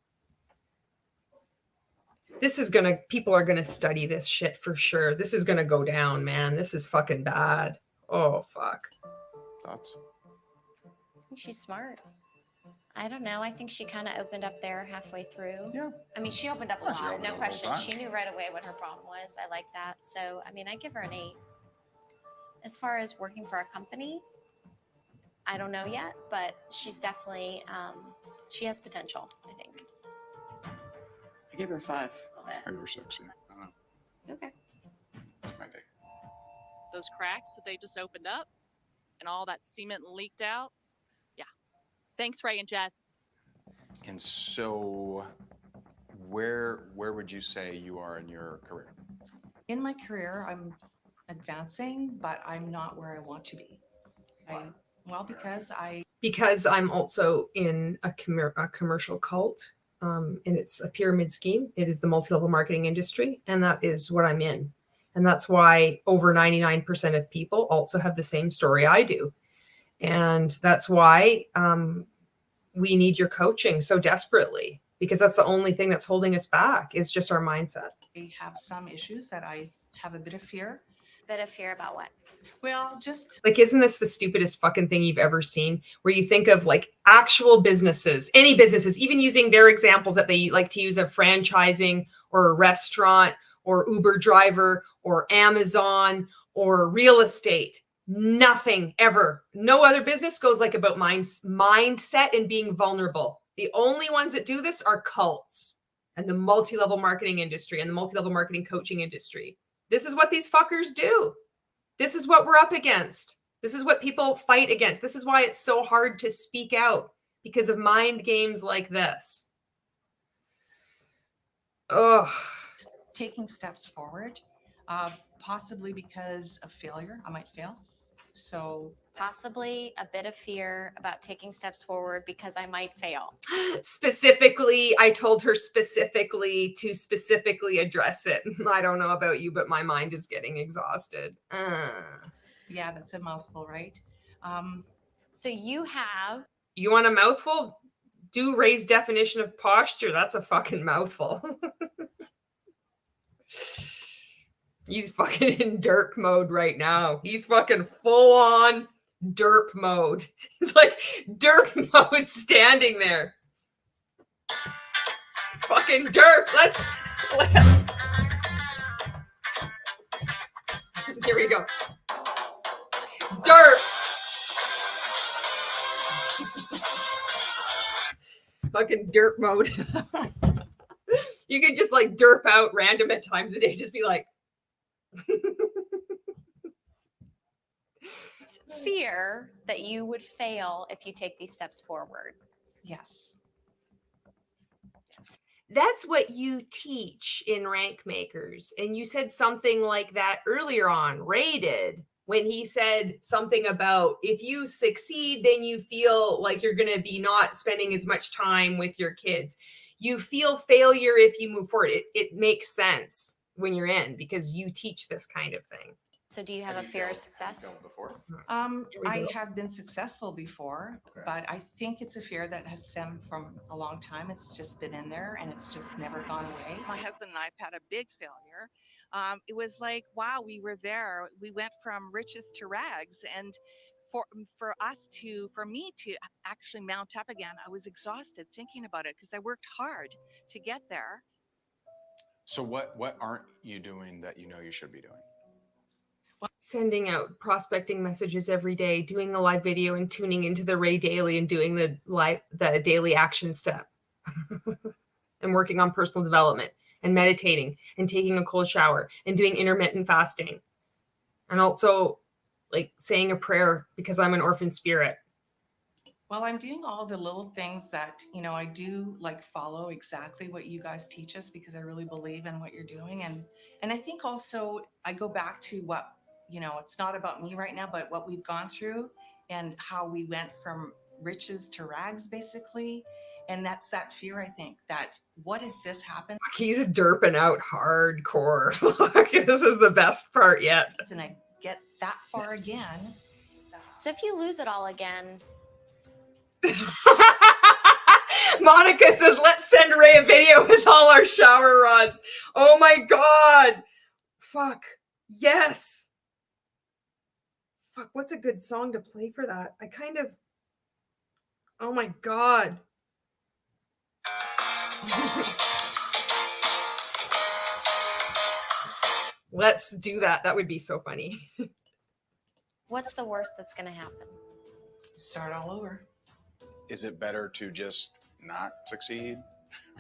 People are going to study this shit for sure. This is going to go down, man. This is fucking bad. Oh, fuck. Thoughts? I think she's smart. I don't know. I think she kind of opened up there halfway through. Yeah. I mean, she opened up a Yeah, she lot, opened no up all the question. time. She knew right away what her problem was. I like that. So, I mean, I give her an 8. As far as working for a company, I don't know yet, but she's definitely, she has potential, I think. I give her 5. I give her 6. Yeah. I don't know. Okay. That's my take. Those cracks that they just opened up and all that cement leaked out. Yeah. Thanks, Ray and Jess. And so, where would you say you are in your career? In my career, I'm advancing, but I'm not where I want to be. Because I'm also in a commercial cult, and it's a pyramid scheme. It is the multi-level marketing industry, and that is what I'm in. And that's why over 99% of people also have the same story I do. And that's why we need your coaching so desperately, because that's the only thing that's holding us back is just our mindset. I have some issues that I have a bit of fear. Bit of fear about what? Well, just Like, isn't this the stupidest fucking thing you've ever seen? Where you think of like actual businesses, any businesses, even using their examples that they like to use of franchising or a restaurant or Uber driver or Amazon or real estate. Nothing ever. No other business goes like about mindset and being vulnerable. The only ones that do this are cults and the multi-level marketing industry and the multi-level marketing coaching industry. This is what these fuckers do. This is what we're up against. This is what people fight against. This is why it's so hard to speak out, because of mind games like this. Ugh. taking steps forward, possibly because of failure. I might fail. So Possibly a bit of fear about taking steps forward because I might fail. Specifically, I told her specifically to specifically address it. I don't know about you, but my mind is getting exhausted. yeah, that's a mouthful, right? So you have. You want a mouthful? Do Ray's definition of posture. That's a fucking mouthful. He's fucking in derp mode right now. He's fucking full on derp mode. He's like derp mode standing there. Fucking derp. Let's here we go. Derp. Fucking derp mode. You could just like derp out random at times a day. Just be like, Fear that you would fail if you take these steps forward. Yes. that's what you teach in Rank Makers. And you said something like that earlier on. Ray did, when he said something about if you succeed, then you feel like you're going to be not spending as much time with your kids. You feel failure if you move forward. It makes sense when you're in, because you teach this kind of thing. So do you have a fear of success? I have been successful before, but I think it's a fear that has stemmed from a long time. It's just been in there and it's just never gone away. My husband and I have had a big failure. It was like, wow, we were there. We went from riches to rags. And for me to actually mount up again, I was exhausted thinking about it because I worked hard to get there. So what aren't you doing that you know you should be doing? Sending out prospecting messages every day, doing a live video and tuning into the Ray Daily and doing the daily action step and working on personal development and meditating and taking a cold shower and doing intermittent fasting. And also like saying a prayer because I'm an orphan spirit. Well, I'm doing all the little things that, I do like follow exactly what you guys teach us because I really believe in what you're doing. And I think also I go back to what, it's not about me right now, but what we've gone through and how we went from riches to rags, basically. And that's that fear, I think, that what if this happens? He's derping out hardcore. This is the best part yet. And I get that far again. So if you lose it all again. Monica says, let's send Ray a video with all our shower rods. Oh my God. Fuck. Yes. Fuck, what's a good song to play for that? Oh my God. Let's do that. That would be so funny. What's the worst that's going to happen? Start all over. Is it better to just not succeed?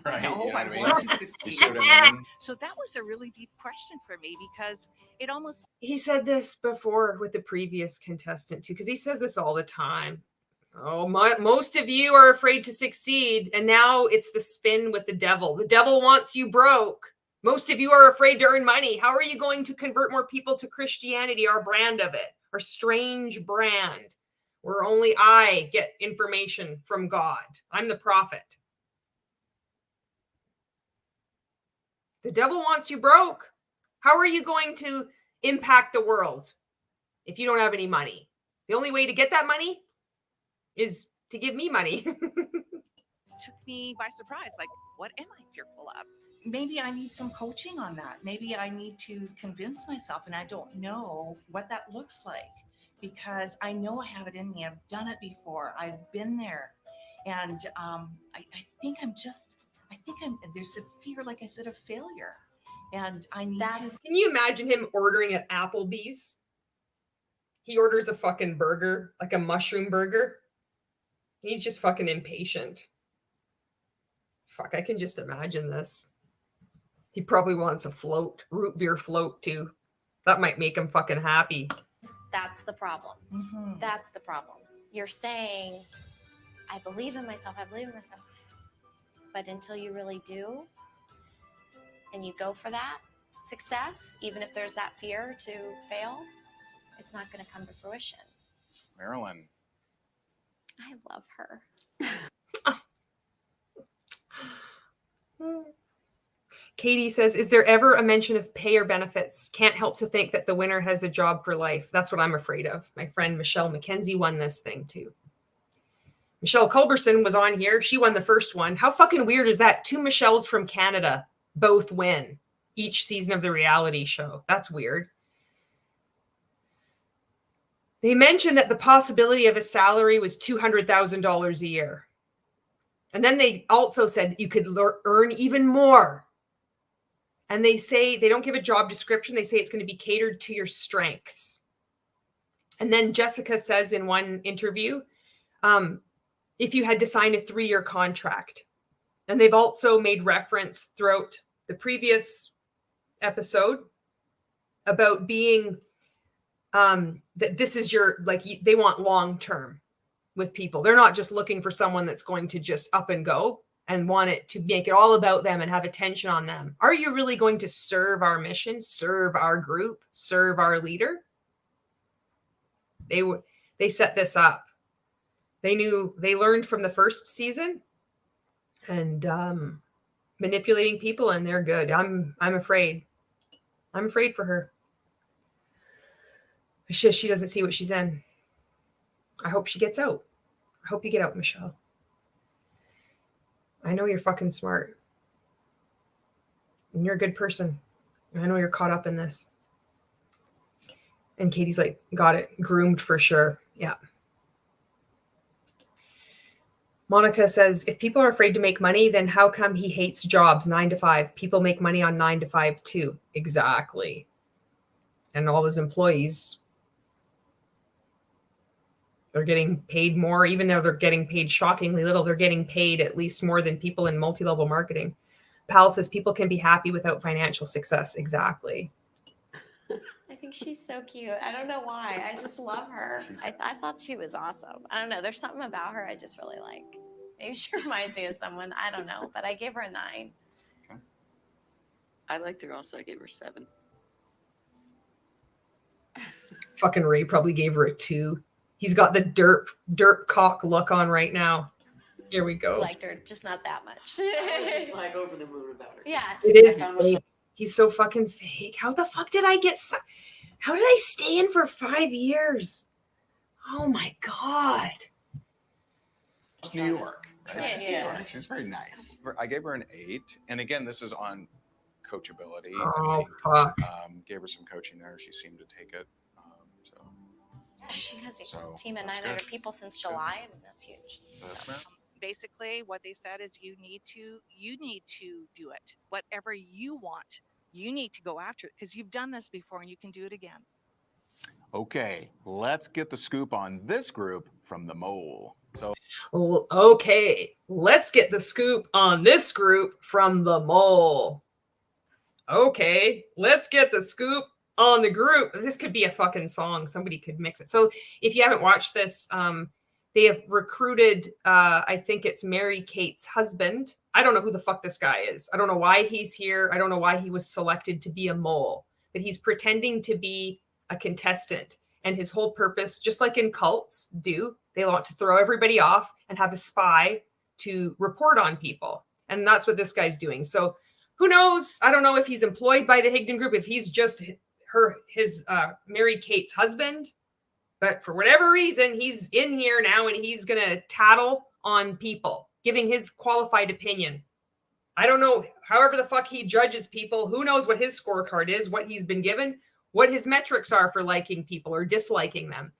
Right? No, You know what I mean? want to You succeed. see what I mean? So that was a really deep question for me because it almost. He said this before with the previous contestant too, because he says this all the time. Oh, most of you are afraid to succeed. And now it's the spin with the devil. The devil wants you broke. Most of you are afraid to earn money. How are you going to convert more people to Christianity, our brand of it, our strange brand, where only I get information from God? I'm the prophet. The devil wants you broke. How are you going to impact the world if you don't have any money? The only way to get that money is to give me money. Took me by surprise. Like, what am I fearful of? Maybe I need some coaching on that. Maybe I need to convince myself, and I don't know what that looks like because I know I have it in me. I've done it before. I've been there. And I think there's a fear, like I said, of failure. And I need to. Can you imagine him ordering at Applebee's? He orders a fucking burger, like a mushroom burger. He's just fucking impatient. Fuck, I can just imagine this. He probably wants a float, root beer float too. That might make him fucking happy. That's the problem. That's the problem. You're saying, I believe in myself, I believe in myself. But until you really do, and you go for that success, even if there's that fear to fail, it's not going to come to fruition. Marilyn. I love her. Katie says, is there ever a mention of pay or benefits? Can't help to think that the winner has a job for life. That's what I'm afraid of. My friend Michelle McKenzie won this thing too. Michelle Culberson was on here. She won the first one. How fucking weird is that? 2 Michelles from Canada both win each season of the reality show. That's weird. They mentioned that the possibility of a salary was $200,000 a year. And then they also said you could earn even more. And they say they don't give a job description. They say it's going to be catered to your strengths. And then Jessica says in one interview, if you had to sign a 3-year contract. And they've also made reference throughout the previous episode about being that this is your, like, they want long-term with people. They're not just looking for someone that's going to just up and go and want it to make it all about them and have attention on them. Are you really going to serve our mission, serve our group, serve our leader? They set this up. They learned from the first season and manipulating people, and they're good. I'm afraid. I'm afraid for her. It's just she doesn't see what she's in. I hope she gets out. I hope you get out, Michelle. I know you're fucking smart. And you're a good person. I know you're caught up in this. And Katie's like, got it. Groomed for sure. Yeah. Monica says, if people are afraid to make money, then how come he hates jobs 9 to 5? People make money on 9 to 5 too. Exactly. And all his employees, they're getting paid more, even though they're getting paid shockingly little. They're getting paid at least more than people in multi-level marketing. Pal says people can be happy without financial success. Exactly. I think she's so cute. I don't know why. I just love her. I thought she was awesome. I don't know. There's something about her I just really like. Maybe she reminds me of someone. I don't know. But I gave her a 9. Okay. I liked her also. I gave her 7. Fucking Ray probably gave her a 2. He's got the derp cock look on right now. Here we go. Liked her, just not that much. I was like over the moon about her. Yeah. It is fake. He's so fucking fake. How the fuck did I get... How did I stay in for 5 years? Oh my God. New York. Right? Yeah. New York. She's very nice. I gave her an 8. And again, this is on coachability. Oh, fuck. Gave her some coaching there. She seemed to take it. She has a team of 900 people since July. I mean, that's huge. Basically, what they said is you need to do it. Whatever you want, you need to go after it because you've done this before and you can do it again. Okay, let's get the scoop on this group from the mole. Okay, let's get the scoop on this group from the mole. Okay, let's get the scoop on the group. This could be a fucking song. Somebody could mix it. So if you haven't watched this, they have recruited, I think it's Mary Kate's husband. I don't know who the fuck this guy is. I don't know why he's here. I don't know why he was selected to be a mole, but he's pretending to be a contestant. And his whole purpose, just like in cults do, they want to throw everybody off and have a spy to report on people. And that's what this guy's doing. So who knows? I don't know if he's employed by the Higdon Group, if he's just his Mary Kate's husband. But for whatever reason, he's in here now and he's going to tattle on people, giving his qualified opinion. I don't know, however the fuck he judges people. Who knows what his scorecard is, what he's been given, what his metrics are for liking people or disliking them.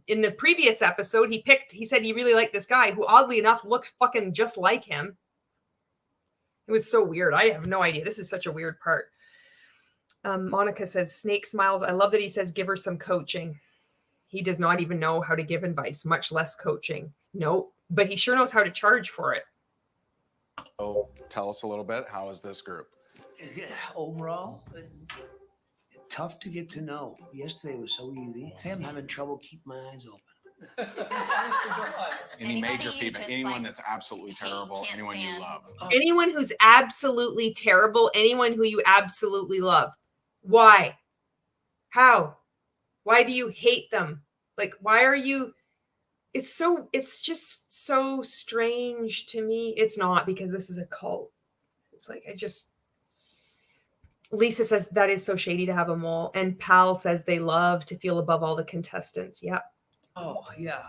In the previous episode, he said he really liked this guy who oddly enough looked fucking just like him. It was so weird. I have no idea. This is such a weird part. Monica says, Snake smiles. I love that he says, give her some coaching. He does not even know how to give advice, much less coaching. No, but he sure knows how to charge for it. So tell us a little bit. How is this group? Yeah, overall, tough to get to know. Yesterday was so easy. Today I'm having trouble keeping my eyes open. Any major feedback? Anyone that's absolutely terrible? Anyone you love? Anyone who's absolutely terrible, anyone who you absolutely love. Why? How? Why do you hate them? Like, why are you? It's just so strange to me. It's not, because this is a cult. It's like, Lisa says that is so shady to have a mole. And Pal says they love to feel above all the contestants. Yep. Oh, yeah.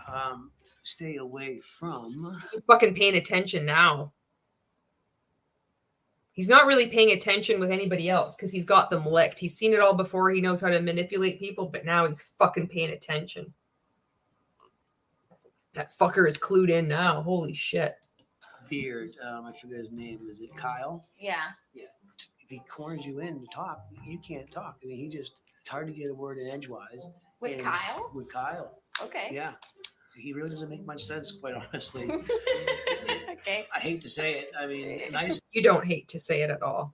Stay away from. He's fucking paying attention now. He's not really paying attention with anybody else because he's got them licked. He's seen it all before. He knows how to manipulate people, but now he's fucking paying attention. That fucker is clued in now. Holy shit. Beard. I forget his name. Is it Kyle? Yeah. Yeah. If he corners you in to talk, you can't talk. I mean, it's hard to get a word in edgewise. With Kyle? With Kyle. Okay. Yeah. So he really doesn't make much sense, quite honestly. Okay. I hate to say it. I mean, nice. You don't hate to say it at all.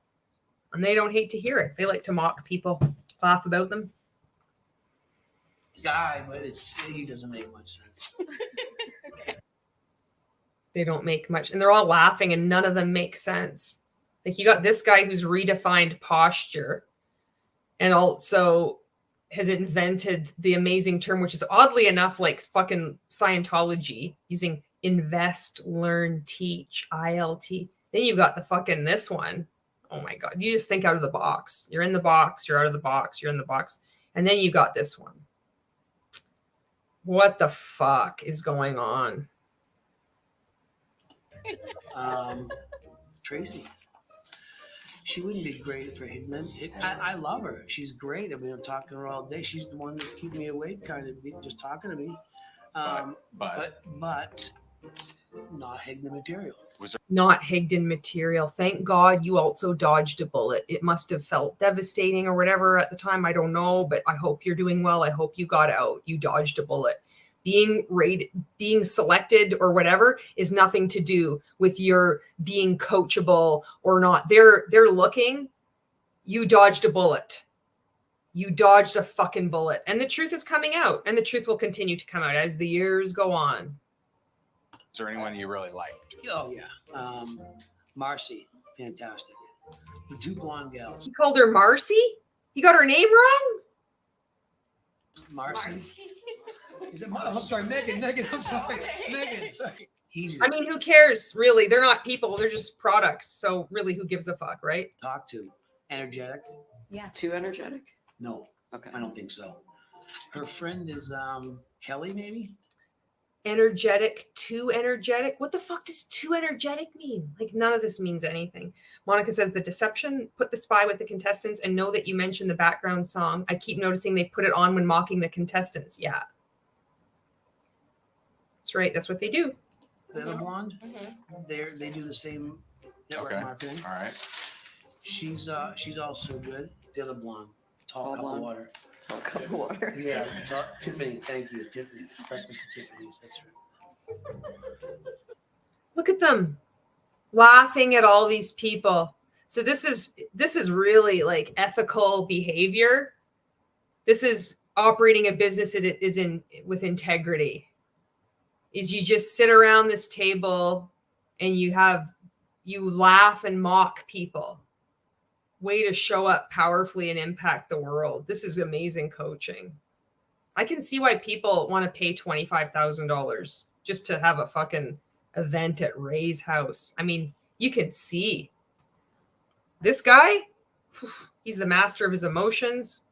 And they don't hate to hear it. They like to mock people, laugh about them. Guy, but he doesn't make much sense. They don't make much. And they're all laughing and none of them make sense. Like, you got this guy who's redefined posture and also has invented the amazing term, which is oddly enough like fucking Scientology, using invest, learn, teach, ILT. Then you've got the fucking this one. Oh my God. You just think out of the box. You're in the box. You're out of the box. You're in the box. And then you got this one. What the fuck is going on? Tracy. She wouldn't be great for Higdon. I love her. She's great. I mean, I'm talking to her all day. She's the one that's keeping me awake, kind of just talking to me. But not Higdon material. Not Higdon material. Thank God you also dodged a bullet. It must have felt devastating or whatever at the time. I don't know, but I hope you're doing well. I hope you got out. You dodged a bullet. Being rated, being selected or whatever is nothing to do with your being coachable or not. They're looking. You dodged a bullet. You dodged a fucking bullet. And the truth is coming out, and the truth will continue to come out as the years go on. Is there anyone you really liked? Oh, yeah. Marcy. Fantastic. The two blonde gals. He called her Marcy? He got her name wrong? Marcy. Is it I'm sorry, Megan. I'm sorry. Megan, sorry. Easy. I mean, who cares, really? They're not people. They're just products. So really, who gives a fuck, right? Talk to. Energetic. Yeah. Too energetic? No. Okay. I don't think so. Her friend is Kelly, maybe? Energetic, too energetic. What the fuck does too energetic mean? Like, none of this means anything. Monica says the deception, put the spy with the contestants and know that you mentioned the background song. I keep noticing they put it on when mocking the contestants. Yeah. That's right. That's what they do. The other blonde, they do the same network marketing. All right. She's also good. The other blonde, tall cup of water. Tall cup of water. Yeah, Tiffany. Thank you, Tiffany. Breakfast at Tiffany's. That's right. Look at them laughing at all these people. So this is really like ethical behavior. This is operating a business that is in with integrity. Is you just sit around this table and you laugh and mock people. Way to show up powerfully and impact the world. This is amazing coaching. I can see why people want to pay $25,000 just to have a fucking event at Ray's house. I mean, you can see this guy, he's the master of his emotions.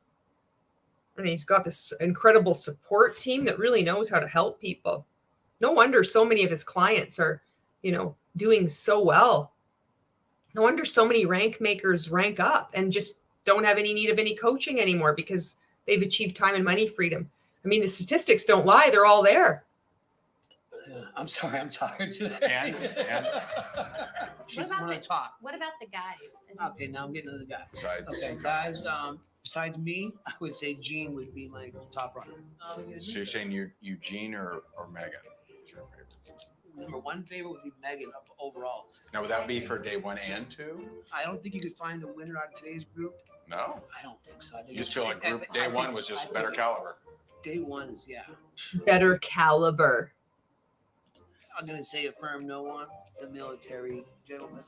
And he's got this incredible support team that really knows how to help people. No wonder so many of his clients are, doing so well. No wonder so many rank makers rank up and just don't have any need of any coaching anymore because they've achieved time and money freedom. I mean, the statistics don't lie. They're all there. I'm sorry, I'm tired today. And She's one of the top. What about the guys? Okay, now I'm getting to the guys. Besides- Okay, guys, besides me, I would say Gene would be my top runner. So you're saying Eugene or Megan? Number one favorite would be Megan overall. Now, would that be for day 1 and 2? I don't think you could find a winner out of today's group. No? I don't think so. I think You just feel like group day I 1 think- was I just think better caliber. Day 1 is, yeah. Better caliber. I'm going to say a firm no on the military gentleman.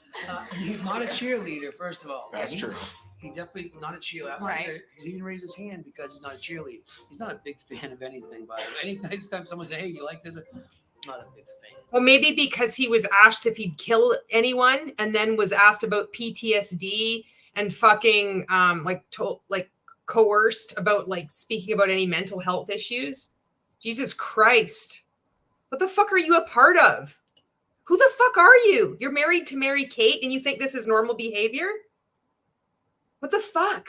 He's not a cheerleader, first of all. That's true. He's definitely not a cheerleader. Right. He didn't raise his hand because he's not a cheerleader. He's not a big fan of anything, but anytime someone says, hey, you like this? Not a big fan. Well, maybe because he was asked if he'd kill anyone and then was asked about PTSD and fucking coerced about speaking about any mental health issues. Jesus Christ. What the fuck are you a part of? Who the fuck are you? You're married to Mary Kate and you think this is normal behavior? What the fuck?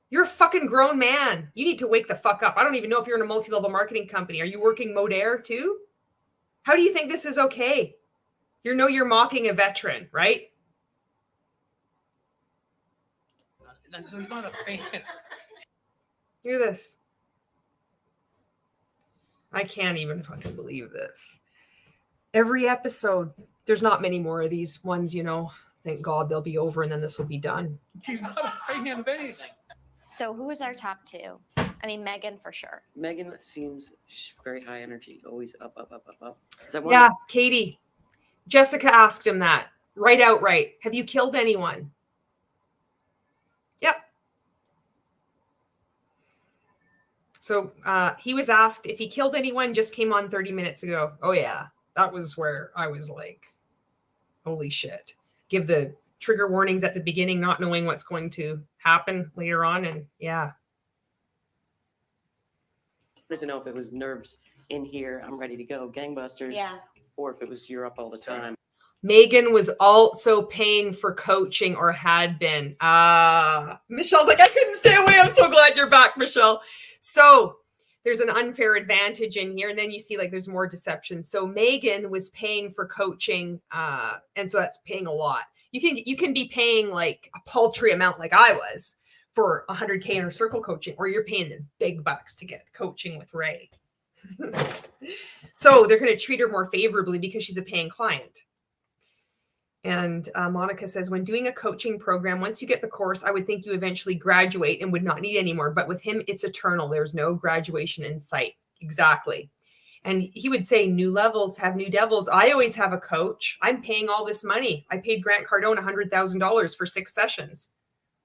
You're a fucking grown man. You need to wake the fuck up. I don't even know if you're in a multi-level marketing company. Are you working Modere too? How do you think this is okay? You're mocking a veteran, right? So he's not a fan. Look at this. I can't even fucking believe this. Every episode, there's not many more of these ones, Thank God they'll be over and then this will be done. He's not a fan of anything. So who is our top 2? I mean, Megan for sure. Megan seems very high energy, always up. Yeah, Katie. Jessica asked him that outright. Have you killed anyone? Yep. So he was asked if he killed anyone, just came on 30 minutes ago. Oh, yeah. That was where I was like, holy shit. Give the trigger warnings at the beginning, not knowing what's going to happen later on. And yeah. To know if it was nerves in here, I'm ready to go, gangbusters. Yeah. Or if it was you're up all the time. Megan was also paying for coaching or had been. Michelle's like, I couldn't stay away. I'm so glad you're back, Michelle. So there's an unfair advantage in here. And then you see there's more deception. So Megan was paying for coaching. And so that's paying a lot. You can be paying a paltry amount like I was for 100K inner circle coaching, or you're paying the big bucks to get coaching with Ray. So they're going to treat her more favorably because she's a paying client. And Monica says, when doing a coaching program, once you get the course, I would think you eventually graduate and would not need any more. But with him, it's eternal. There's no graduation in sight. Exactly. And he would say, new levels have new devils. I always have a coach. I'm paying all this money. I paid Grant Cardone $100,000 for 6 sessions.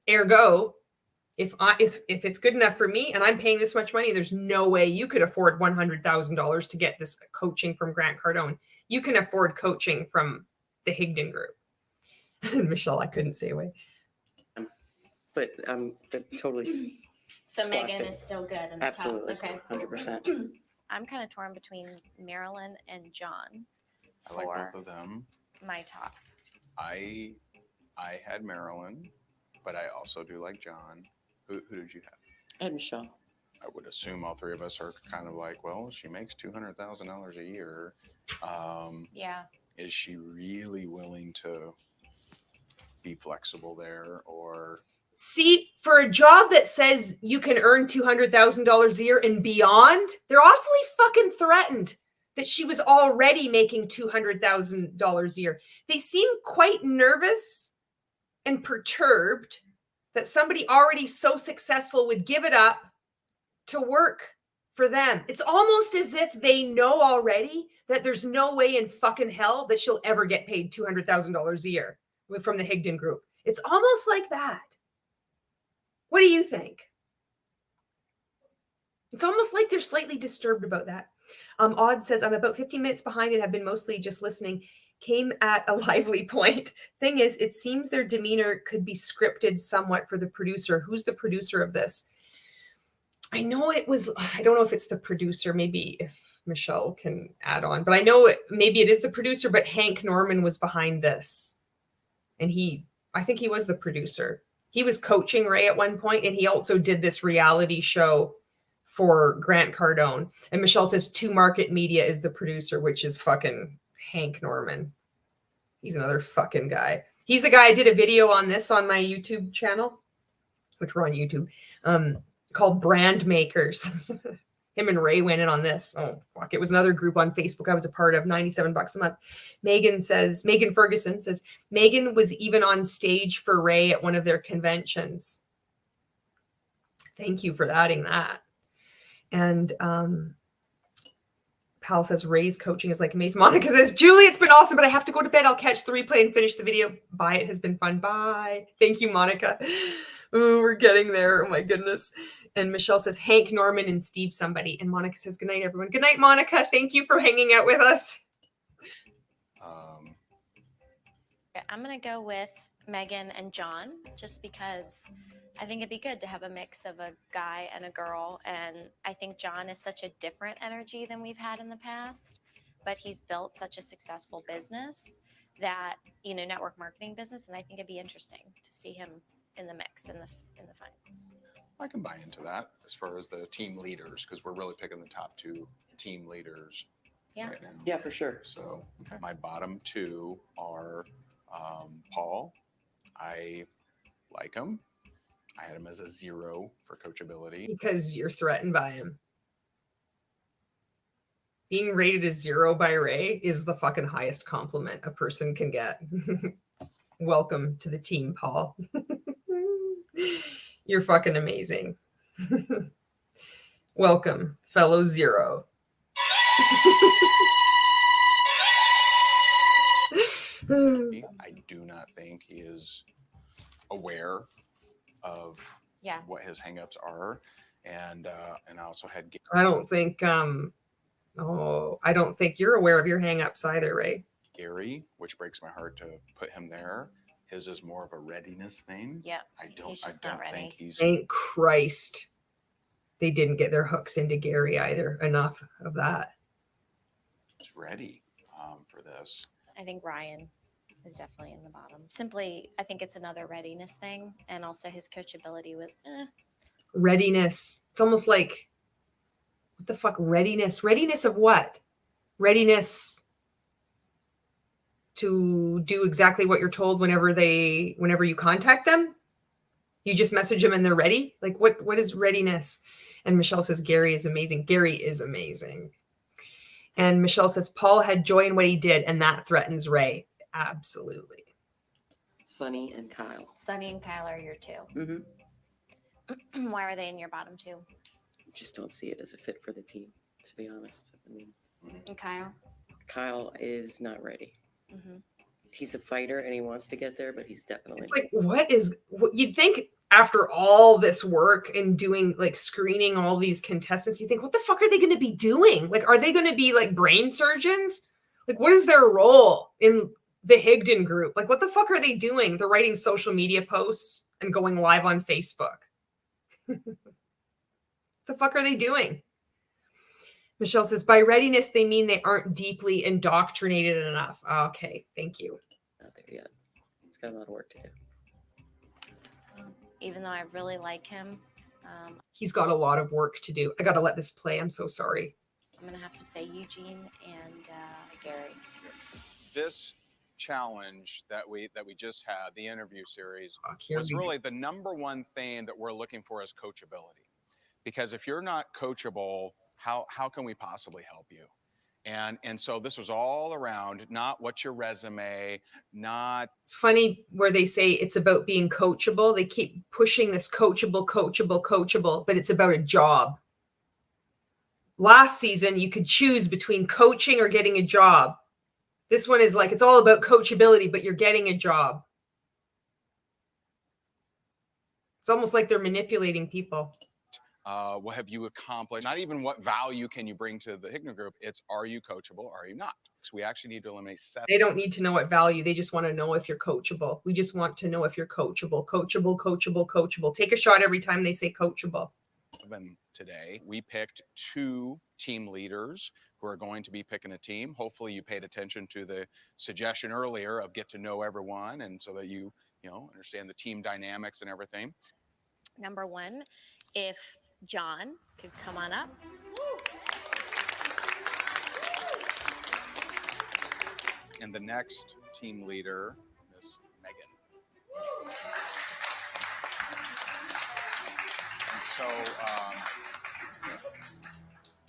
Ergo, if it's good enough for me and I'm paying this much money, there's no way you could afford $100,000 to get this coaching from Grant Cardone. You can afford coaching from the Higdon Group. Michelle, I couldn't stay away. But totally. So Megan is still good in the Absolutely. top. Okay. 100%. I'm kind of torn between Marilyn and John I like for both of them. my top. I had Marilyn, but I also do like John. Who did you have? I had Michelle. I would assume all 3 of us are kind of like, well, she makes $200,000 a year. Yeah. Is she really willing to be flexible there? Or See, for a job that says you can earn $200,000 a year and beyond, they're awfully fucking threatened that she was already making $200,000 a year. They seem quite nervous and perturbed that somebody already so successful would give it up to work for them. It's almost as if they know already that there's no way in fucking hell that she'll ever get paid $200,000 a year from the Higdon Group. It's almost like that. What do you think? It's almost like they're slightly disturbed about that. Odd says, I'm about 15 minutes behind and have been mostly just listening. Came at a lively point. Thing is, it seems their demeanor could be scripted somewhat for the producer. Who's the producer of this? I know it was, I don't know if it's the producer, maybe if Michelle can add on, but I know maybe it is the producer, but Hank Norman was behind this. And I think he was the producer. He was coaching Ray at one point, and he also did this reality show for Grant Cardone. And Michelle says 2 Market Media is the producer, which is fucking Hank Norman. He's another fucking guy. He's the guy I did a video on this on my YouTube channel, which we're on YouTube, called Brand Makers. Him and Ray went in on this. Oh, fuck. It was another group on Facebook I was a part of, $97 a month. Megan Ferguson says, Megan was even on stage for Ray at one of their conventions. Thank you for adding that. And Pal says, Ray's coaching is like amazing. Monica says, Julie, it's been awesome, but I have to go to bed. I'll catch the replay and finish the video. Bye. It has been fun. Bye. Thank you, Monica. Ooh, we're getting there. Oh, my goodness. And Michelle says, Hank Norman and Steve somebody. And Monica says, good night, everyone. Good night, Monica. Thank you for hanging out with us. I'm going to go with Megan and John, just because I think it'd be good to have a mix of a guy and a girl. And I think John is such a different energy than we've had in the past, but he's built such a successful business that, network marketing business. And I think it'd be interesting to see him in the mix in the finals. I can buy into that as far as the team leaders, because we're really picking the top 2 team leaders. Yeah. Right now. Yeah, for sure. So my bottom 2 are Paul. I like him. I had him as a 0 for coachability. Because you're threatened by him. Being rated a 0 by Ray is the fucking highest compliment a person can get. Welcome to the team, Paul. You're fucking amazing. Welcome, fellow 0. I do not think he is aware of what his hangups are, and I also had. I don't think you're aware of your hangups either, Ray. Gary, which breaks my heart to put him there. His is more of a readiness thing. Yeah, I don't think he's. Thank Christ, they didn't get their hooks into Gary either. Enough of that. He's ready for this. I think Ryan is definitely in the bottom. Simply, I think it's another readiness thing, and also his coachability was readiness. It's almost like, what the fuck? Readiness of what? Readiness to do exactly what you're told whenever you contact them. You just message them and they're ready. Like what is readiness? And Michelle says Gary is amazing. Gary is amazing. And Michelle says Paul had joy in what he did, and that threatens Ray. Absolutely. Sunny and Kyle. Sunny and Kyle are your 2. Mm-hmm. Why are they in your bottom 2? Just don't see it as a fit for the team, to be honest. I mean, and Kyle? Kyle is not ready. Mm-hmm. He's a fighter and he wants to get there, but he's definitely. It's like, what you'd think after all this work and doing like screening all these contestants, you think, what the fuck are they going to be doing? Like, are they going to be like brain surgeons? Like, what is their role in the Higdon Group? Like, what the fuck are they doing? They're writing social media posts and going live on Facebook. The fuck are they doing? Michelle says, by readiness, they mean they aren't deeply indoctrinated enough. Okay, thank you. Not there yet. He's got a lot of work to do. Even though I really like him. He's got a lot of work to do. I got to let this play. I'm so sorry. I'm going to have to say Eugene and Gary. This challenge that we just had, the interview series, here was we really the number one thing that we're looking for is coachability. Because if you're not coachable, how can we possibly help you? And so this was all around not what's your resume, not. It's funny where they say it's about being coachable. They keep pushing this coachable, but it's about a job. Last season, you could choose between coaching or getting a job. This one is like, it's all about coachability, but you're getting a job. It's almost like they're manipulating people. What have you accomplished? Not even what value can you bring to the Higdon Group. It's, are you coachable? Are you not? So we actually need to eliminate 7. They don't need to know what value. They just want to know if you're coachable. We just want to know if you're coachable. Coachable. Take a shot every time they say coachable. 11 today. We picked 2 team leaders who are going to be picking a team. Hopefully you paid attention to the suggestion earlier of get to know everyone, and so that you understand the team dynamics and everything. Number 1, if John could come on up. And the next team leader, Miss Megan. And so,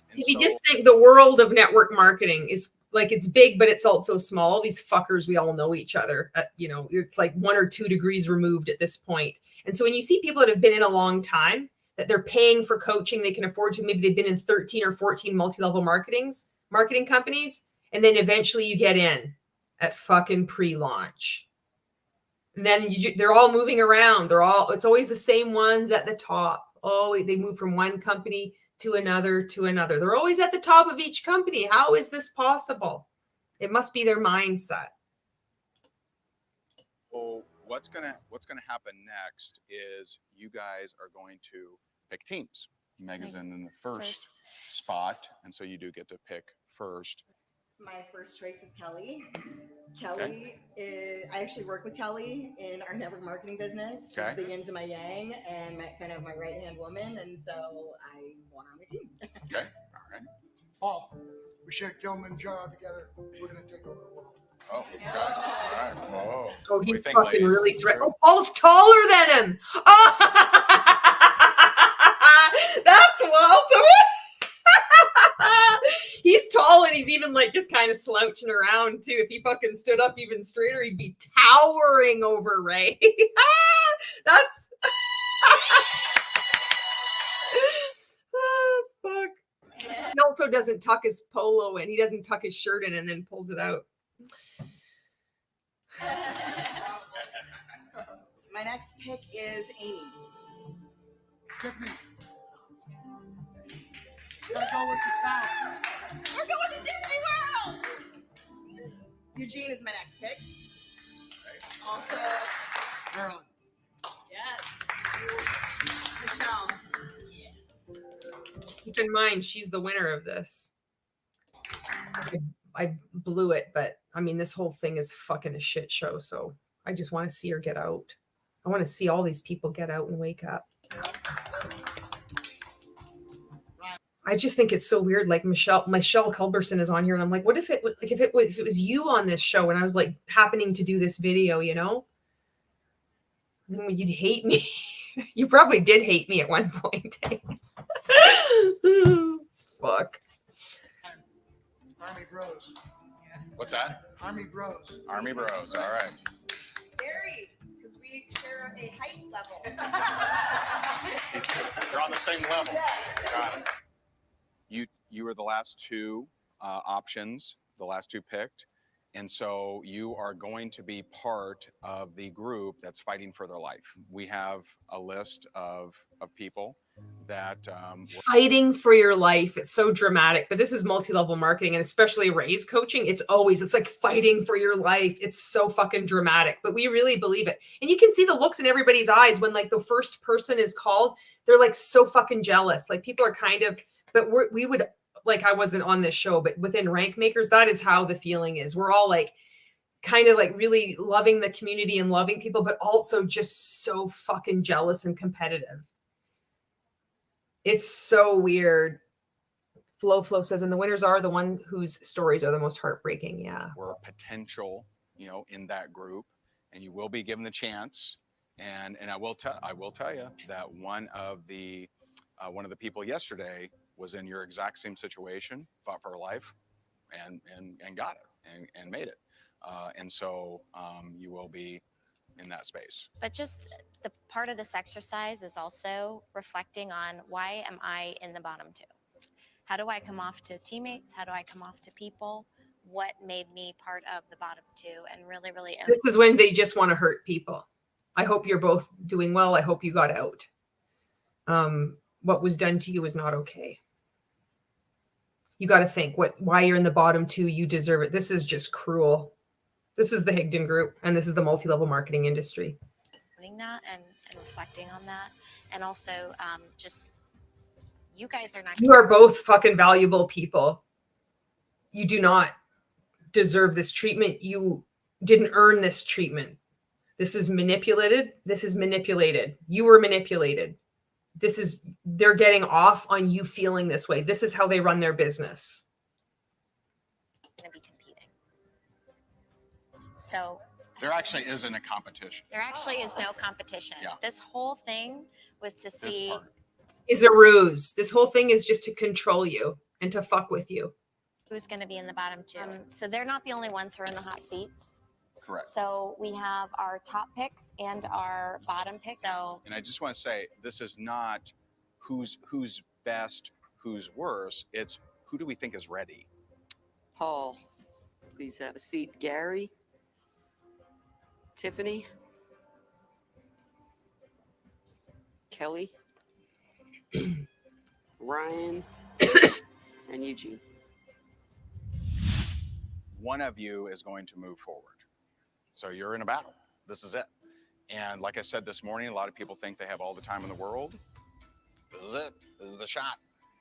See, if you just think the world of network marketing is like, it's big, but it's also small. These fuckers, we all know each other. It's like 1 or 2 degrees removed at this point. And so when you see people that have been in a long time, that they're paying for coaching, they can afford to, maybe they've been in 13 or 14 multi-level marketing companies, and then eventually you get in at fucking pre-launch. And then they're all moving around. It's always the same ones at the top. Oh, they move from one company to another to another. They're always at the top of each company. How is this possible? It must be their mindset. So what's gonna happen next is you guys are going to pick teams. Megan's in the first spot, and so you do get to pick first. My first choice is Kelly. Kelly is, I actually work with Kelly in our network marketing business. She's the yin to my yang and my right-hand woman. And so I want her on my team. Okay, all right. Paul, we share Gilman Jar together. We're going to take over the world. Oh, okay. All right. Whoa. Oh, he's fucking really threatening. Oh, Paul's taller than him. Oh, that's Walter. He's tall, and he's even like just kind of slouching around too. If he fucking stood up even straighter, he'd be towering over Ray. That's oh, fuck. He also doesn't tuck his polo in. He doesn't tuck his shirt in and then pulls it out. My next pick is Amy. Tiffany. Gotta go with the South. We're going to Disney World. Eugene is my next pick. Also, Maryland. Yes. Michelle. Keep in mind, she's the winner of this. I blew it, but I mean, this whole thing is fucking a shit show. So I just want to see her get out. I want to see all these people get out and wake up. I just think it's so weird. Like Michelle Culberson is on here, and I'm like, what if it was you on this show, and I was like happening to do this video, then you'd hate me. You probably did hate me at one point. Fuck. Army Bros. What's that? Army Bros. Army Bros. All right. Very, because we share a height level. You're on the same level. Got it. You were the last 2 options, the last 2 picked. And so you are going to be part of the group that's fighting for their life. We have a list of people that fighting for your life. It's so dramatic, but this is multi-level marketing, and especially Ray's coaching. It's like fighting for your life. It's so fucking dramatic, but we really believe it. And you can see the looks in everybody's eyes when like the first person is called, they're like so fucking jealous. Like people are kind of, but we would, like, I wasn't on this show, but within Rank Makers, that is how the feeling is. We're all like kind of like really loving the community and loving people, but also just so fucking jealous and competitive. It's so weird. Flo says, and the winners are the one whose stories are the most heartbreaking. Yeah. We're potential, in that group, and you will be given the chance. And I will tell you that one of the people yesterday was in your exact same situation, fought for her life, and got it and made it. And so you will be in that space. But just the part of this exercise is also reflecting on, why am I in the bottom 2? How do I come off to teammates? How do I come off to people? What made me part of the bottom 2? And really, really. This is when they just want to hurt people. I hope you're both doing well. I hope you got out. What was done to you is not okay. You got to think why you're in the bottom 2. You deserve it. This is just cruel. This is the Higdon Group, and this is the multi-level marketing industry. That and reflecting on that, and also just You guys are not. You are both fucking valuable people. You do not deserve this treatment. You didn't earn this treatment. This is manipulated. This is manipulated. You were manipulated. They're getting off on you feeling this way. This is how they run their business. Going to be competing. So There actually isn't a competition. there actually is no competition. Yeah. This whole thing was to see. Is a ruse. This whole thing is just to control you and to fuck with you. Who's going to be in the bottom two. So they're not the only ones who are in the hot seats. Correct. So we have our top picks and our bottom picks. So And I just want to say, this is not who's best, who's worse. It's who do we think is ready? Paul, please have a seat. Gary, Tiffany, Kelly, Ryan, and Eugene. One of you is going to move forward. So you're in a battle. This is it. And like I said this morning, a lot of people think they have all the time in the world. This is it. This is the shot.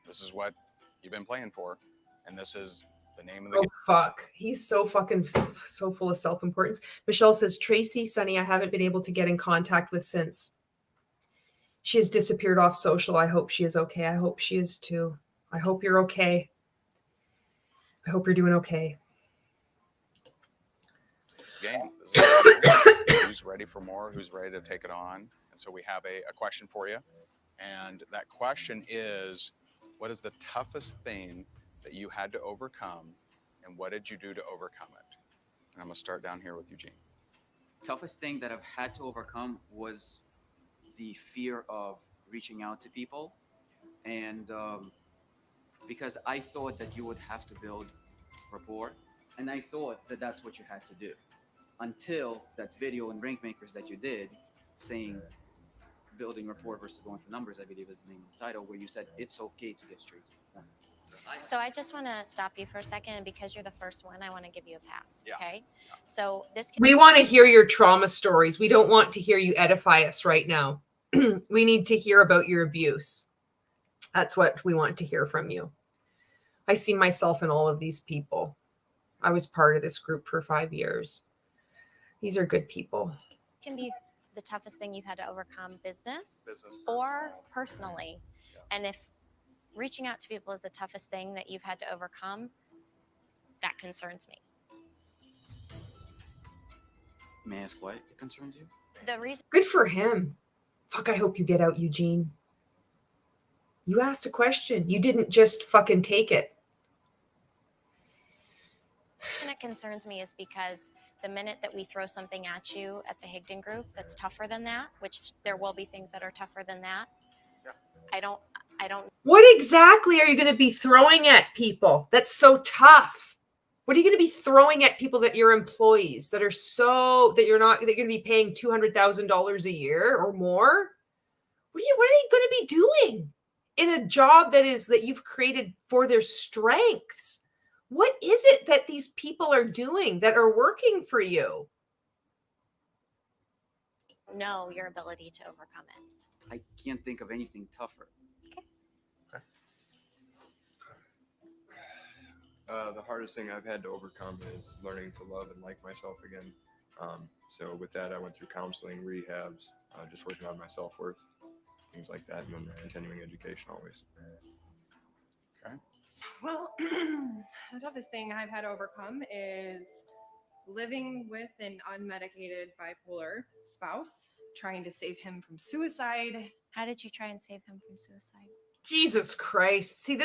This is what you've been playing for. And this is the name of the game. Fuck. He's so fucking so full of self-importance. Michelle says, Tracy, Sonny, I haven't been able to get in contact with since. She has disappeared off social. I hope she is okay. I hope she is too. I hope you're okay. I hope you're doing okay. Game. This is who's ready for more? Who's ready to take it on? And so we have a question for you. And that question is, what is the toughest thing that you had to overcome? And what did you do to overcome it? And I'm going to start down here with Eugene. Toughest thing that I've had to overcome was the fear of reaching out to people. And because I thought that you would have to build rapport. And I thought that that's what you had to do. Until that video in Rank Makers that you did saying building rapport versus going for numbers, I believe is the name of the title, where you said it's okay to get straight to the point. So I just want to stop you for a second. And because you're the first one, I want to give you a pass. Yeah. Okay. So this We want to hear your trauma stories. We don't want to hear you edify us right now. We need to hear about your abuse. That's what we want to hear from you. I see myself in all of these people. I was part of this group for 5 years. These are good people. can be the toughest thing you've had to overcome business or personally. And if reaching out to people is the toughest thing that you've had to overcome, that concerns me. May I ask why it concerns you? The reason. Good for him. Fuck, I hope you get out, Eugene. You asked a question. You didn't just fucking take it. It concerns me is because the minute that we throw something at you at the Higdon Group that's tougher than that, which there will be things that are tougher than that. I don't. What exactly are you going to be throwing at people that's so tough? What are you going to be throwing at people that your employees that are so that you're going to be paying $200,000 a year or more? What are they going to be doing in a job that you've created for their strengths? What is it that these people are doing that are working for you? Know your ability to overcome it. I can't think of anything tougher. The hardest thing I've had to overcome is learning to love and like myself again. So with that, I went through counseling, rehabs, just working on my self-worth, things like that, and then continuing education always. Okay. Well, the toughest thing I've had to overcome is living with an unmedicated bipolar spouse, trying to save him from suicide. How did you try and save him from suicide? Jesus Christ. See,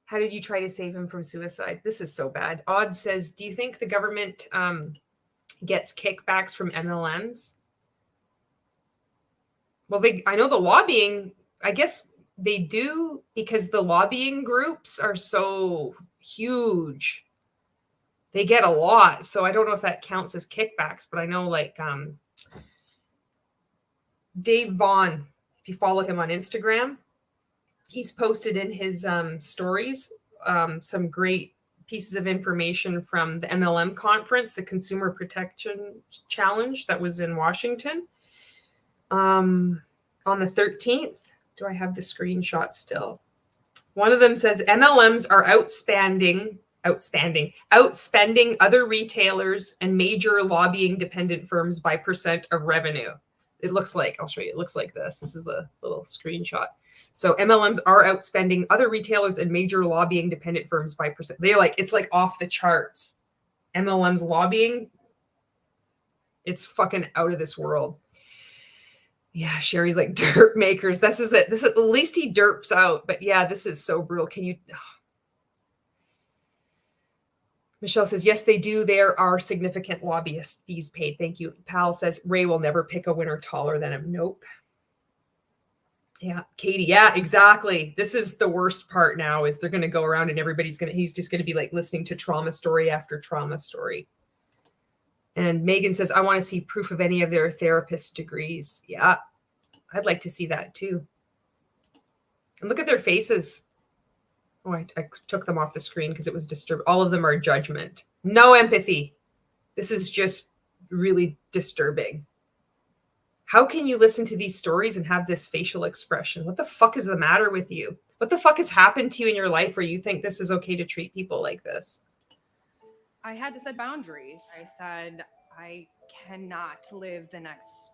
how did you try to save him from suicide? This is so bad. Odd says, do you think the government gets kickbacks from MLMs? Well, I know the lobbying, I guess they do, because the lobbying groups are so huge. They get a lot. So I don't know if that counts as kickbacks, but I know like Dave Vaughn, if you follow him on Instagram, he's posted in his stories some great pieces of information from the MLM conference, the Consumer Protection Challenge that was in Washington on the 13th. Do I have the screenshot still? One of them says MLMs are outspending other retailers and major lobbying dependent firms by percent of revenue. It looks like, I'll show you, it looks like this. This is the little screenshot. So MLMs are outspending other retailers and major lobbying dependent firms by percent. They're like, it's like off the charts. MLMs lobbying, it's fucking out of this world. Yeah, Sherry's like derp makers. This is it. This is, at least he derps out. But yeah, this is so brutal. Can you? Oh. Michelle says, yes, they do. There are significant lobbyist fees paid. Thank you. Pal says, Ray will never pick a winner taller than him. Nope. Yeah, Katie. Yeah, exactly. This is the worst part now is they're going to go around and he's just going to be like listening to trauma story after trauma story. And Megan says, I want to see proof of any of their therapist degrees. Yeah, I'd like to see that too. And look at their faces. Oh, I took them off the screen because it was disturbing. All of them are judgment. No empathy. This is just really disturbing. How can you listen to these stories and have this facial expression? What the fuck is the matter with you? What the fuck has happened to you in your life where you think this is okay to treat people like this? I had to set boundaries. I said, I cannot live the next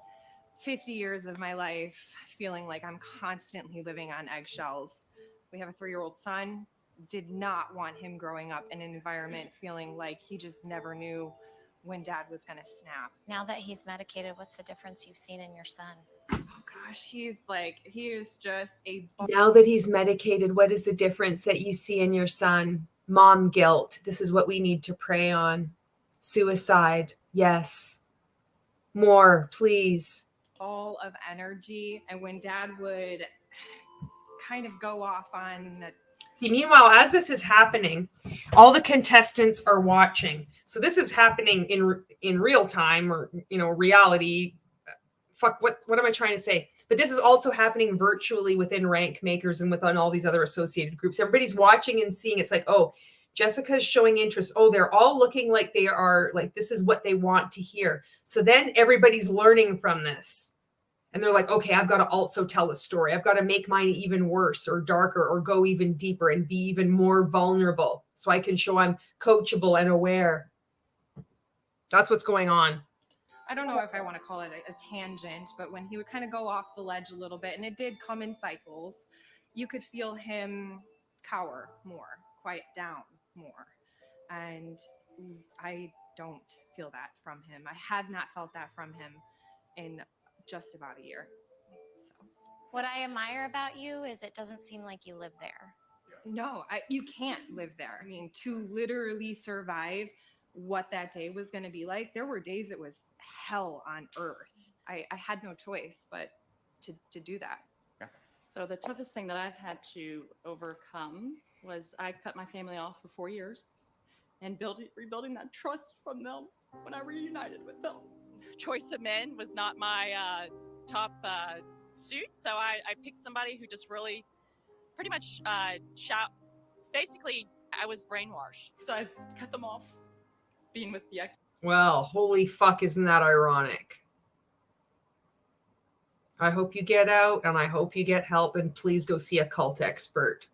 50 years of my life feeling like I'm constantly living on eggshells. We have a 3-year-old son, did not want him growing up in an environment feeling like he just never knew when dad was going to snap. Now that he's medicated, what's the difference you've seen in your son? Oh gosh, he is just a... Now that he's medicated, what is the difference that you see in your son? Mom guilt. This is what we need to prey on. Suicide. Yes. More, please. All of energy. And when dad would kind of go off on... See, meanwhile, as this is happening, all the contestants are watching. So this is happening in real time or, reality. Fuck, what am I trying to say? But this is also happening virtually within Rank Makers and within all these other associated groups. Everybody's watching and seeing. It's like, oh, Jessica's showing interest. Oh, they're all looking like they are, like, this is what they want to hear. So then everybody's learning from this. And they're like, okay, I've got to also tell a story. I've got to make mine even worse or darker or go even deeper and be even more vulnerable so I can show I'm coachable and aware. That's what's going on. I don't know if I want to call it a tangent, but when he would kind of go off the ledge a little bit, and it did come in cycles, you could feel him cower more, quiet down more. And I don't feel that from him. I have not felt that from him in just about a year. So What I admire about you is it doesn't seem like you live there. No, you can't live there. I mean, to literally survive what that day was going to be like, there were days it was hell on earth. I had no choice but to do that. Yeah. So the toughest thing that I've had to overcome was I cut my family off for 4 years and rebuilding that trust from them when I reunited with them. Choice of men was not my top suit, so I picked somebody who just really pretty much basically I was brainwashed. So I cut them off being with the ex. Well, holy fuck, isn't that ironic? I hope you get out and I hope you get help, and please go see a cult expert.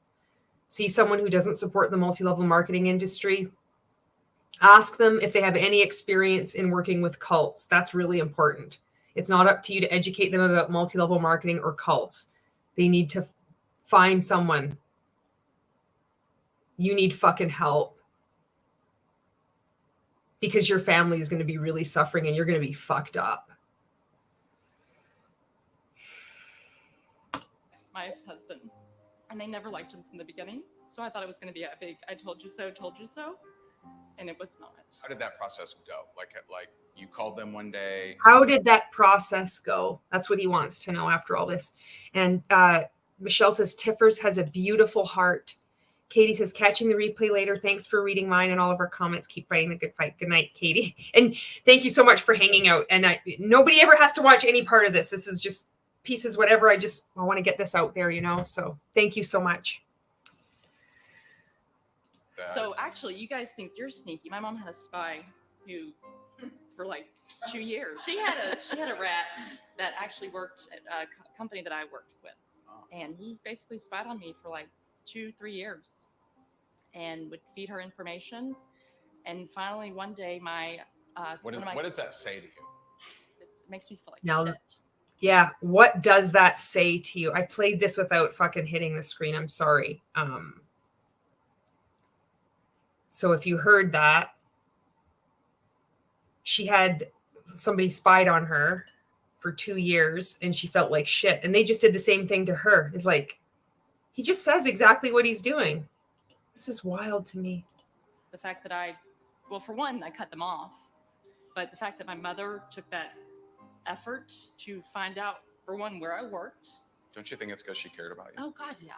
See someone who doesn't support the multi-level marketing industry. Ask them if they have any experience in working with cults. That's really important. It's not up to you to educate them about multi-level marketing or cults. They need to find someone. You need fucking help. Because your family is going to be really suffering and you're going to be fucked up. My ex-husband, and they never liked him from the beginning. So I thought it was going to be a big, I told you so, and it was not. How did that process go? Like you called them one day. How did that process go? That's what he wants to know after all this. And Michelle says, Tiffers has a beautiful heart. Katie says, catching the replay later. Thanks for reading mine and all of our comments. Keep fighting the good fight. Good night, Katie. And thank you so much for hanging out. And nobody ever has to watch any part of this. This is just pieces, whatever. I want to get this out there, So thank you so much. So actually, you guys think you're sneaky. My mom had a spy who, for like 2 years, she had a rat that actually worked at a company that I worked with. And he basically spied on me for like 2-3 years and would feed her information. And finally, one day, What does that say to you? it makes me feel like Now, shit. yeah, what does that say to you? I played this without fucking hitting the screen. I'm sorry. So if you heard that, she had somebody spied on her for 2 years and she felt like shit. And they just did the same thing to her. It's like, he just says exactly what he's doing. This is wild to me. The fact that well, for one, I cut them off. But the fact that my mother took that effort to find out, for one, where I worked. Don't you think it's because she cared about you? Oh, God, yeah.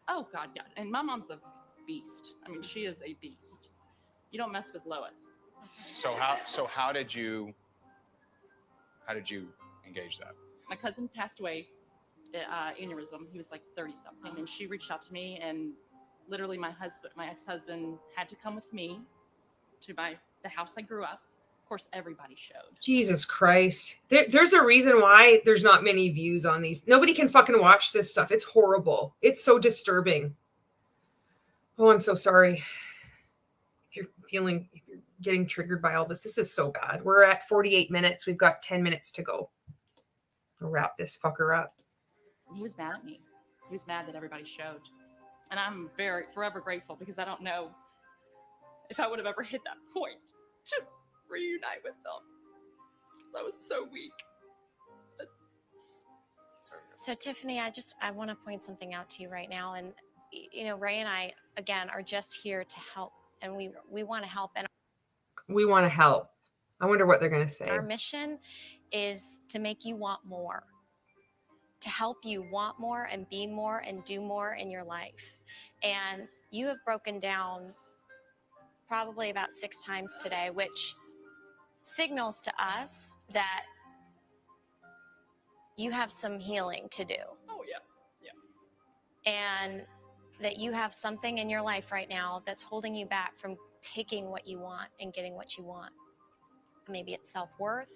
Oh, God, yeah. And my mom's a beast. I mean, she is a beast. You don't mess with Lois. So how did you engage that? My cousin passed away, aneurysm. He was like 30-something. And she reached out to me, and literally my ex-husband had to come with me to the house I grew up. Of course, everybody showed. Jesus Christ. There's a reason why there's not many views on these. Nobody can fucking watch this stuff. It's horrible. It's so disturbing. Oh, I'm so sorry. If you're getting triggered by all this, this is so bad. We're at 48 minutes. We've got 10 minutes to go. I'll wrap this fucker up. He was mad at me. He was mad that everybody showed. And I'm forever grateful, because I don't know if I would have ever hit that point to reunite with them. I was so weak. But... So Tiffany, I want to point something out to you right now. And, you know, Ray and I, again, are just here to help. And we want to help. And We want to help. I wonder what they're going to say. our mission is to make you want more, to help you want more and be more and do more in your life. And you have broken down probably about 6 times today, which signals to us that you have some healing to do. Oh, yeah. Yeah. And that you have something in your life right now that's holding you back from taking what you want and getting what you want. Maybe it's self-worth.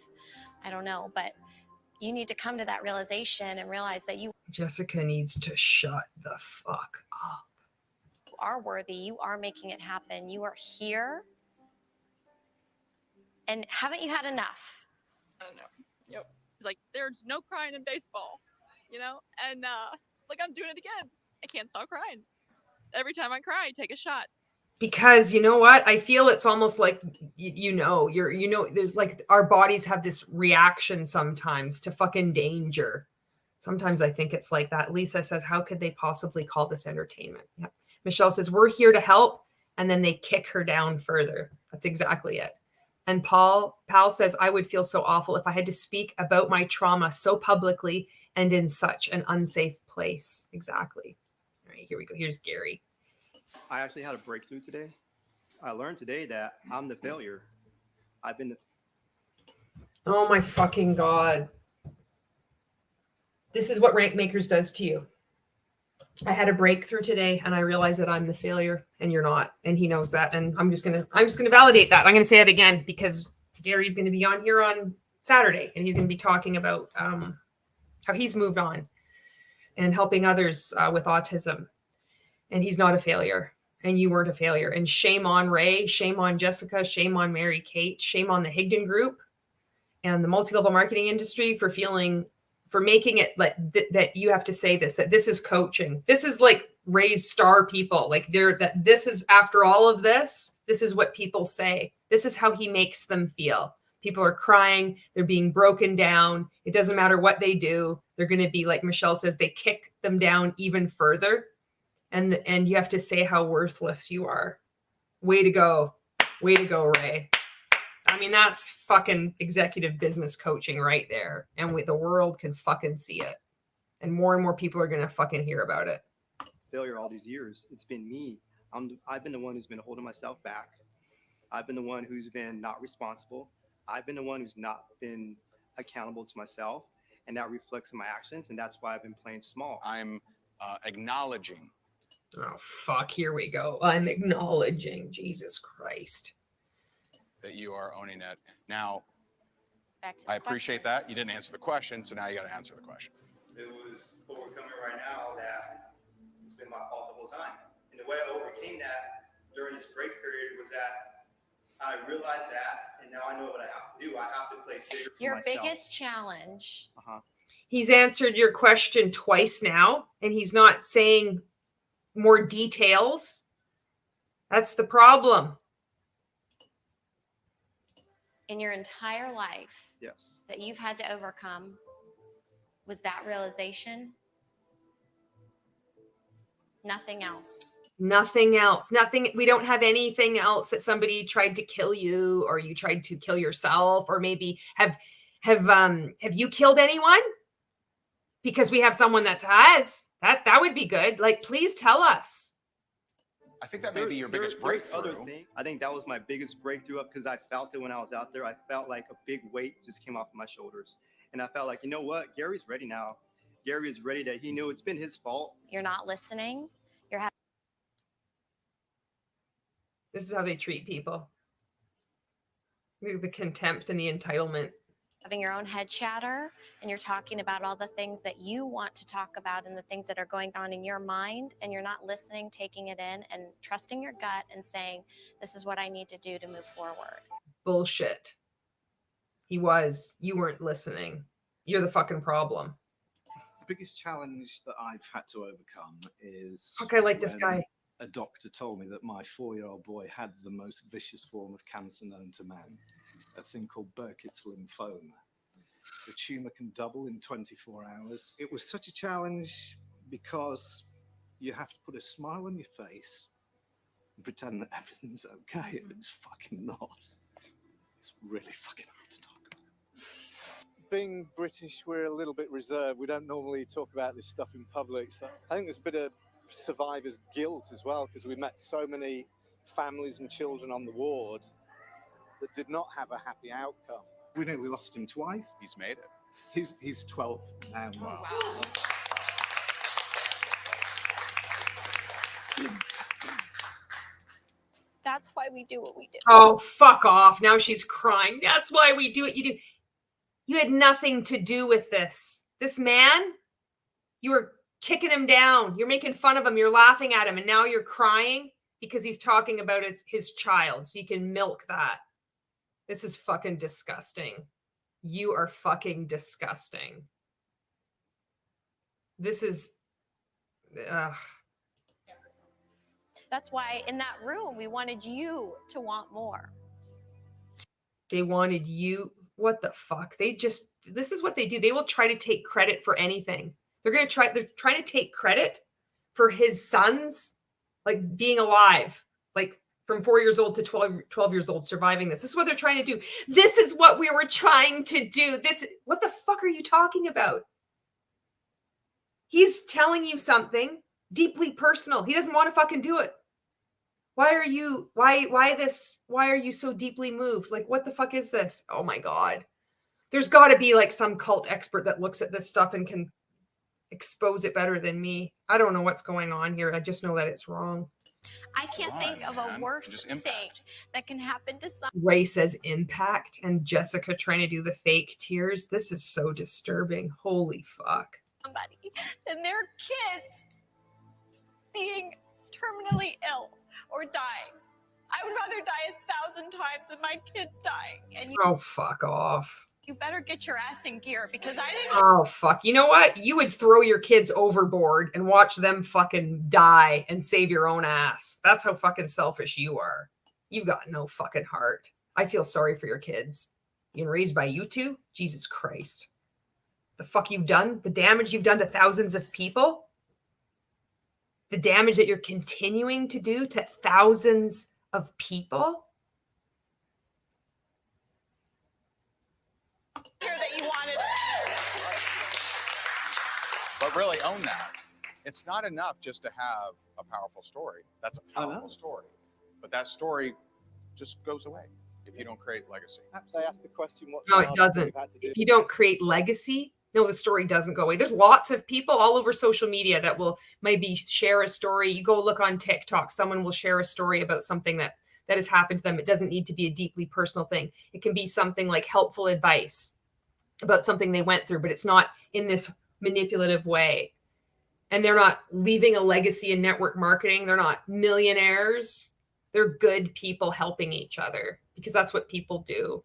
I don't know, but you need to come to that realization and realize that you Jessica needs to shut the fuck up. are worthy. You are making it happen. You are here. And haven't you had enough? I don't know. Yep. It's like, there's no crying in baseball, you know? And like, I'm doing it again. I can't stop crying. Every time I cry, I take a shot. Because you know what? I feel it's almost like, there's like our bodies have this reaction sometimes to fucking danger. Sometimes I think it's like that. Lisa says, how could they possibly call this entertainment? Yeah. Michelle says, we're here to help. And then they kick her down further. That's exactly it. And Pal says, I would feel so awful if I had to speak about my trauma so publicly and in such an unsafe place. Exactly. All right, here we go. Here's Gary. I actually had a breakthrough today. I learned today that I'm the failure. I've been the... Oh my fucking God. This is what Rank Makers does to you. I had a breakthrough today and I realized that I'm the failure and you're not. And he knows that. And I'm just gonna validate that. I'm gonna say it again because Gary's gonna be on here on Saturday and he's gonna be talking about how he's moved on and helping others with autism. And he's not a failure. And you weren't a failure. And shame on Ray, shame on Jessica, shame on Mary Kate, shame on the Higdon Group and the multi-level marketing industry for making it like that you have to say this, that this is coaching. This is like Ray's star people. Like this is, after all of this, this is what people say. This is how he makes them feel. People are crying. They're being broken down. It doesn't matter what they do. They're going to be, like Michelle says, they kick them down even further. And you have to say how worthless you are. Way to go. Way to go, Ray. I mean, that's fucking executive business coaching right there. And the world can fucking see it. And more people are going to fucking hear about it. failure all these years. It's been me. I've been the one who's been holding myself back. I've been the one who's been not responsible. I've been the one who's not been accountable to myself. And that reflects in my actions. And that's why I've been playing small. I'm acknowledging. Oh, fuck. Here we go. I'm acknowledging. Jesus Christ. That you are owning it. Now, back to the I appreciate that. You didn't answer the question, so now you got to answer the question. It was overcoming right now that it's been my fault the whole time. And the way I overcame that during this break period was that I realized that, and now I know what I have to do. I have to play bigger for Your myself. biggest challenge. He's answered your question twice now, and he's not saying more details. That's the problem. In your entire life, yes, that you've had to overcome was that realization. Nothing else. Nothing else. Nothing. We don't have anything else that somebody tried to kill you, or you tried to kill yourself, or maybe have you killed anyone? Because we have someone that has. That would be good. Like, please tell us. I think that may be your biggest there's breakthrough. other thing. I think that was my biggest breakthrough because I felt it when I was out there. I felt like a big weight just came off my shoulders. And I felt like, you know what? Gary's ready now. Gary is ready that he knew it's been his fault. You're not listening. You're having. This is how they treat people. The contempt and the entitlement. Having your own head chatter, and you're talking about all the things that you want to talk about and the things that are going on in your mind, and you're not listening, taking it in, and trusting your gut and saying, this is what I need to do to move forward. Bullshit. He was. You weren't listening. You're the fucking problem. The biggest challenge that I've had to overcome is... Okay, like this guy. A doctor told me that my 4-year-old boy had the most vicious form of cancer known to man, a thing called Burkitt's lymphoma. The tumor can double in 24 hours. It was such a challenge because you have to put a smile on your face and pretend that everything's okay, and it's fucking not. It's really fucking hard to talk about. Being British, we're a little bit reserved. We don't normally talk about this stuff in public. So I think there's a bit of survivor's guilt as well, because we met so many families and children on the ward that did not have a happy outcome. We nearly lost him twice. He's made it. He's 12 now. Oh, wow. That's why we do what we do. Oh, fuck off. Now she's crying. That's why we do what you do. You had nothing to do with this. This man, you were kicking him down. You're making fun of him. You're laughing at him. And now you're crying because he's talking about his child. So you can milk that. This is fucking disgusting. You are fucking disgusting. This is... That's why in that room, we wanted you to want more. They wanted you. What the fuck? This is what they do. They will try to take credit for anything. They're trying to take credit for his sons, like being alive, like from 4 years old to 12 years old, surviving this. This is what they're trying to do. This is what we were trying to do. What the fuck are you talking about? He's telling you something deeply personal. He doesn't want to fucking do it. Why are you so deeply moved? Like, what the fuck is this? Oh my God. There's got to be like some cult expert that looks at this stuff and can expose it better than me. I don't know what's going on here. I just know that it's wrong. I can't think of a worse thing that can happen to someone. Ray says impact, and Jessica trying to do the fake tears. This is so disturbing. Holy fuck. Somebody and their kids being terminally ill or dying. I would rather die 1,000 times than my kids dying. And Oh, fuck off. you better get your ass in gear because I didn't. Oh, fuck. You know what? You would throw your kids overboard and watch them fucking die and save your own ass. That's how fucking selfish you are. You've got no fucking heart. I feel sorry for your kids. Being raised by you two? Jesus Christ. The fuck you've done? The damage you've done to thousands of people? The damage that you're continuing to do to thousands of people? That you wanted. But really own that. It's not enough just to have a powerful story. That's a powerful story. But that story just goes away if you don't create legacy. They asked the question, what No, it doesn't. If you don't create legacy, no, the story doesn't go away. There's lots of people all over social media that will maybe share a story. You go look on TikTok, someone will share a story about something that has happened to them. It doesn't need to be a deeply personal thing. It can be something like helpful advice. about something they went through, but it's not in this manipulative way. And they're not leaving a legacy in network marketing. They're not millionaires. They're good people helping each other, because that's what people do.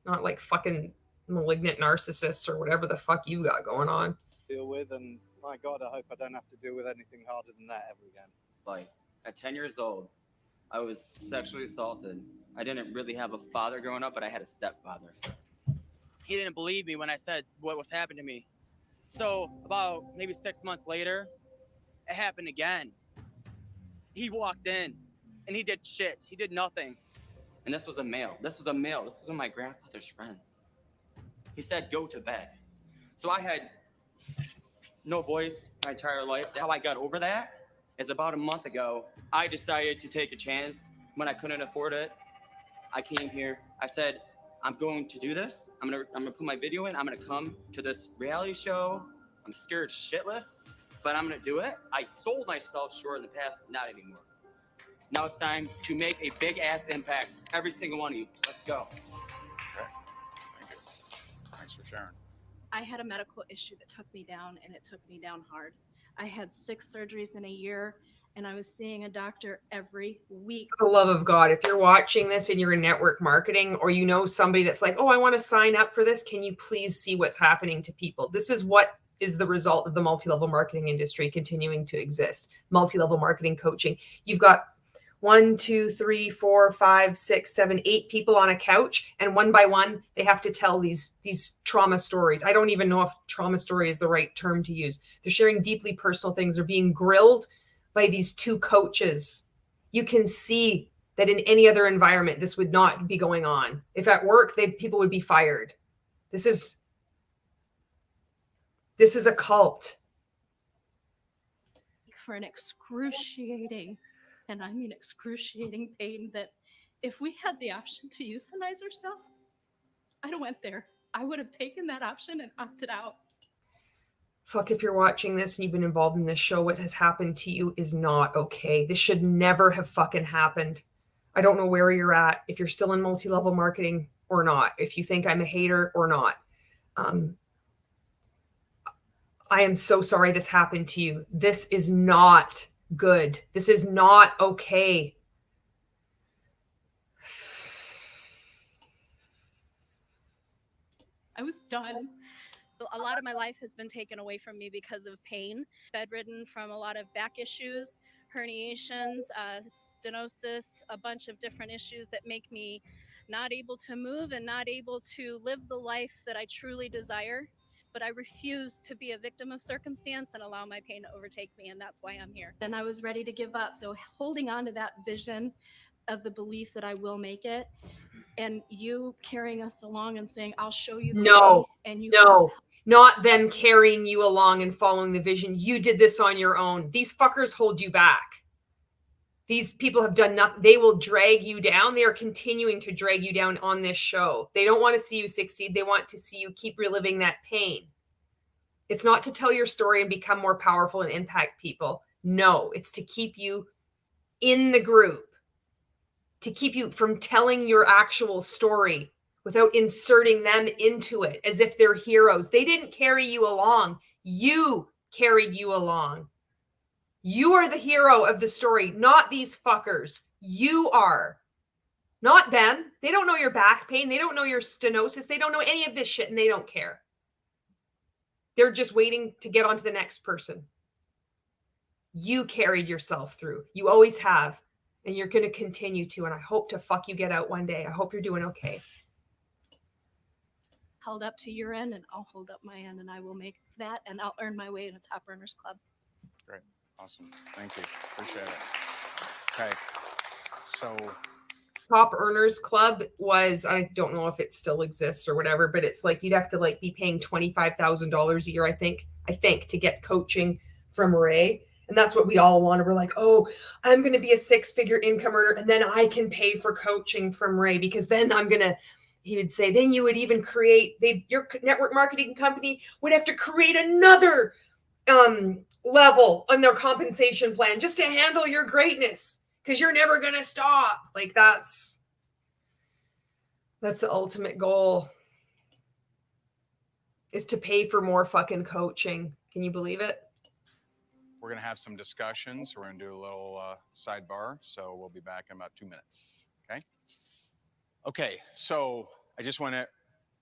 Not like fucking malignant narcissists or whatever the fuck you got going on. Deal with, and my God, I hope I don't have to deal with anything harder than that ever again. Like, at 10 years old, I was sexually assaulted. I didn't really have a father growing up, but I had a stepfather. He didn't believe me when I said what was happening to me. So about maybe 6 months later, it happened again. He walked in and he did shit. He did nothing. And this was a male. This was one of my grandfather's friends. He said, go to bed. So I had no voice my entire life. How I got over that is about a month ago, I decided to take a chance when I couldn't afford it. I came here. I said, I'm going to do this. I'm gonna put my video in. I'm gonna come to this reality show. I'm scared shitless, but I'm gonna do it. I sold myself short in the past, not anymore. Now it's time to make a big ass impact. Every single one of you. Let's go. Okay. Thank you. Thanks for sharing. I had a medical issue that took me down, and it took me down hard. I had 6 surgeries in a year, and I was seeing a doctor every week. For the love of God, if you're watching this and you're in network marketing, or you know somebody that's like, oh, I want to sign up for this, can you please see what's happening to people? This is what is the result of the multi-level marketing industry continuing to exist. Multi-level marketing coaching. You've got 1, 2, 3, 4, 5, 6, 7, 8 people on a couch, and one by one they have to tell these trauma stories. I don't even know if trauma story is the right term to use. They're sharing deeply personal things. They're being grilled by these 2 coaches. You can see that in any other environment this would not be going on. If at work people would be fired. This is a cult. For an excruciating, and I mean excruciating pain, that if we had the option to euthanize ourselves, I'd have went there. I would have taken that option and opted out. Fuck, if you're watching this and you've been involved in this show, what has happened to you is not okay. This should never have fucking happened. I don't know where you're at, if you're still in multi-level marketing or not, if you think I'm a hater or not. I am so sorry this happened to you. This is not good. This is not okay. I was done. A lot of my life has been taken away from me because of pain. Bedridden from a lot of back issues, herniations, stenosis, a bunch of different issues that make me not able to move and not able to live the life that I truly desire. But I refuse to be a victim of circumstance and allow my pain to overtake me, and that's why I'm here. And I was ready to give up. So holding on to that vision of the belief that I will make it, and you carrying us along and saying, I'll show you the way, and you not them carrying you along and following the vision. You did this on your own. These fuckers hold you back. These people have done nothing. They will drag you down. They are continuing to drag you down on this show. They don't want to see you succeed. They want to see you keep reliving that pain. It's not to tell your story and become more powerful and impact people. No, it's to keep you in the group, to keep you from telling your actual story without inserting them into it as if they're heroes. They didn't carry you along. You carried you along. You are the hero of the story, not these fuckers. You are. Not them. They don't know your back pain. They don't know your stenosis. They don't know any of this shit, and they don't care. They're just waiting to get on to the next person. You carried yourself through. You always have, and you're going to continue to, and I hope to fuck you get out one day. I hope you're doing okay. held up to your end, and I'll hold up my end, and I will make that, and I'll earn my way in a Top Earners Club. Great. Awesome. Thank you. Appreciate it. Okay. So Top Earners Club was, I don't know if it still exists or whatever, but it's like you'd have to like be paying $25,000 a year, I think, to get coaching from Ray. And that's what we all wanted. We're like, oh, I'm going to be a 6-figure income earner, and then I can pay for coaching from Ray, because then he would say, then you would even create, your network marketing company would have to create another level on their compensation plan just to handle your greatness, because you're never going to stop. Like that's the ultimate goal. is to pay for more fucking coaching. Can you believe it? We're going to have some discussions. We're going to do a little sidebar. So we'll be back in about 2 minutes. Okay. Okay. So I just want to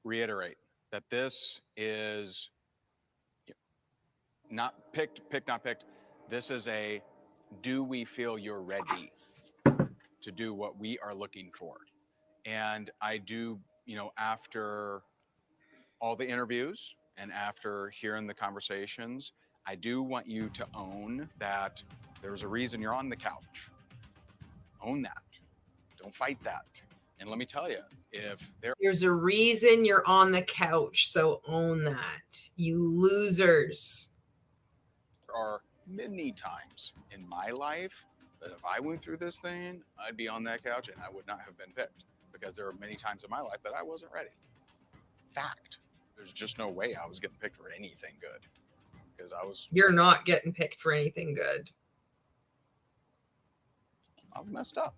reiterate that this is not picked, not picked. This is a, do we feel you're ready to do what we are looking for? And I do, you know, after all the interviews and after hearing the conversations, I do want you to own that there's a reason you're on the couch. Own that. Don't fight that. And let me tell you, if There's a reason you're on the couch, so own that. You losers. there are many times in my life that if I went through this thing, I'd be on that couch and I would not have been picked, because there were many times in my life that I wasn't ready. Fact. There's just no way I was getting picked for anything good, because I was. You're not getting picked for anything good. I was messed up,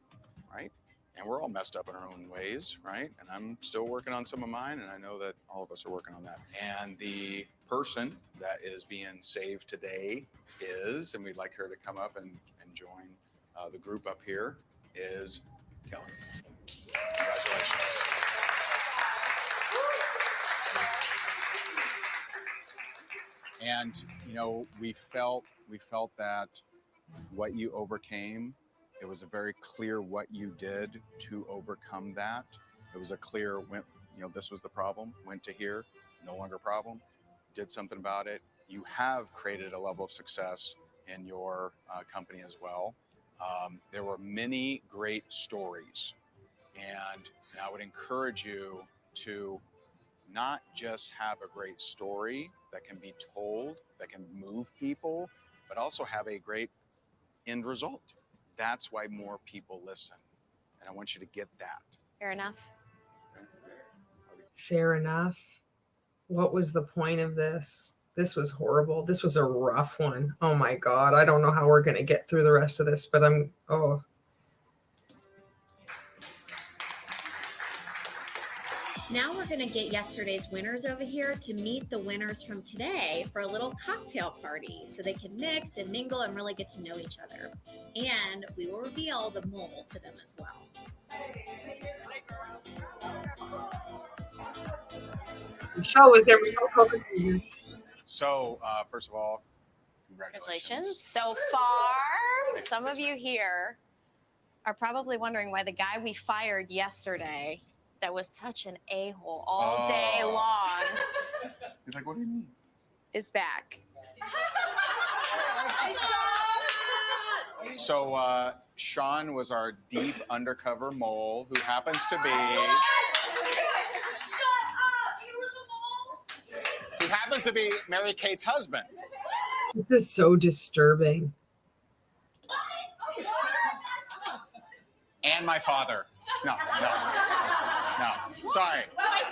right? And we're all messed up in our own ways, right? And I'm still working on some of mine, and I know that all of us are working on that. And the person that is being saved today is, and we'd like her to come up and join the group up here, is Kelly. Congratulations. And, you know, we felt that what you overcame, it was a very clear what you did to overcome that. It was a clear, you know, this was the problem, went to here, no longer problem, did something about it. You have created a level of success in your company as well. There were many great stories, and I would encourage you to not just have a great story that can be told, that can move people, but also have a great end result. That's why more people listen. And I want you to get that. Fair enough. Fair enough. What was the point of this? This was horrible. This was a rough one. Oh my God. I don't know how we're going to get through the rest of this, but Now we're going to get yesterday's winners over here to meet the winners from today for a little cocktail party so they can mix and mingle and really get to know each other. And we will reveal the mole to them as well. Michelle, was there real? So, first of all, Congratulations. So far, some of you here are probably wondering why the guy we fired yesterday that was such an a-hole all day long He's like, what do you mean? is back. So Sean was our deep undercover mole who happens to be Mary Kate's husband. This is so disturbing. And my father. No. Sorry.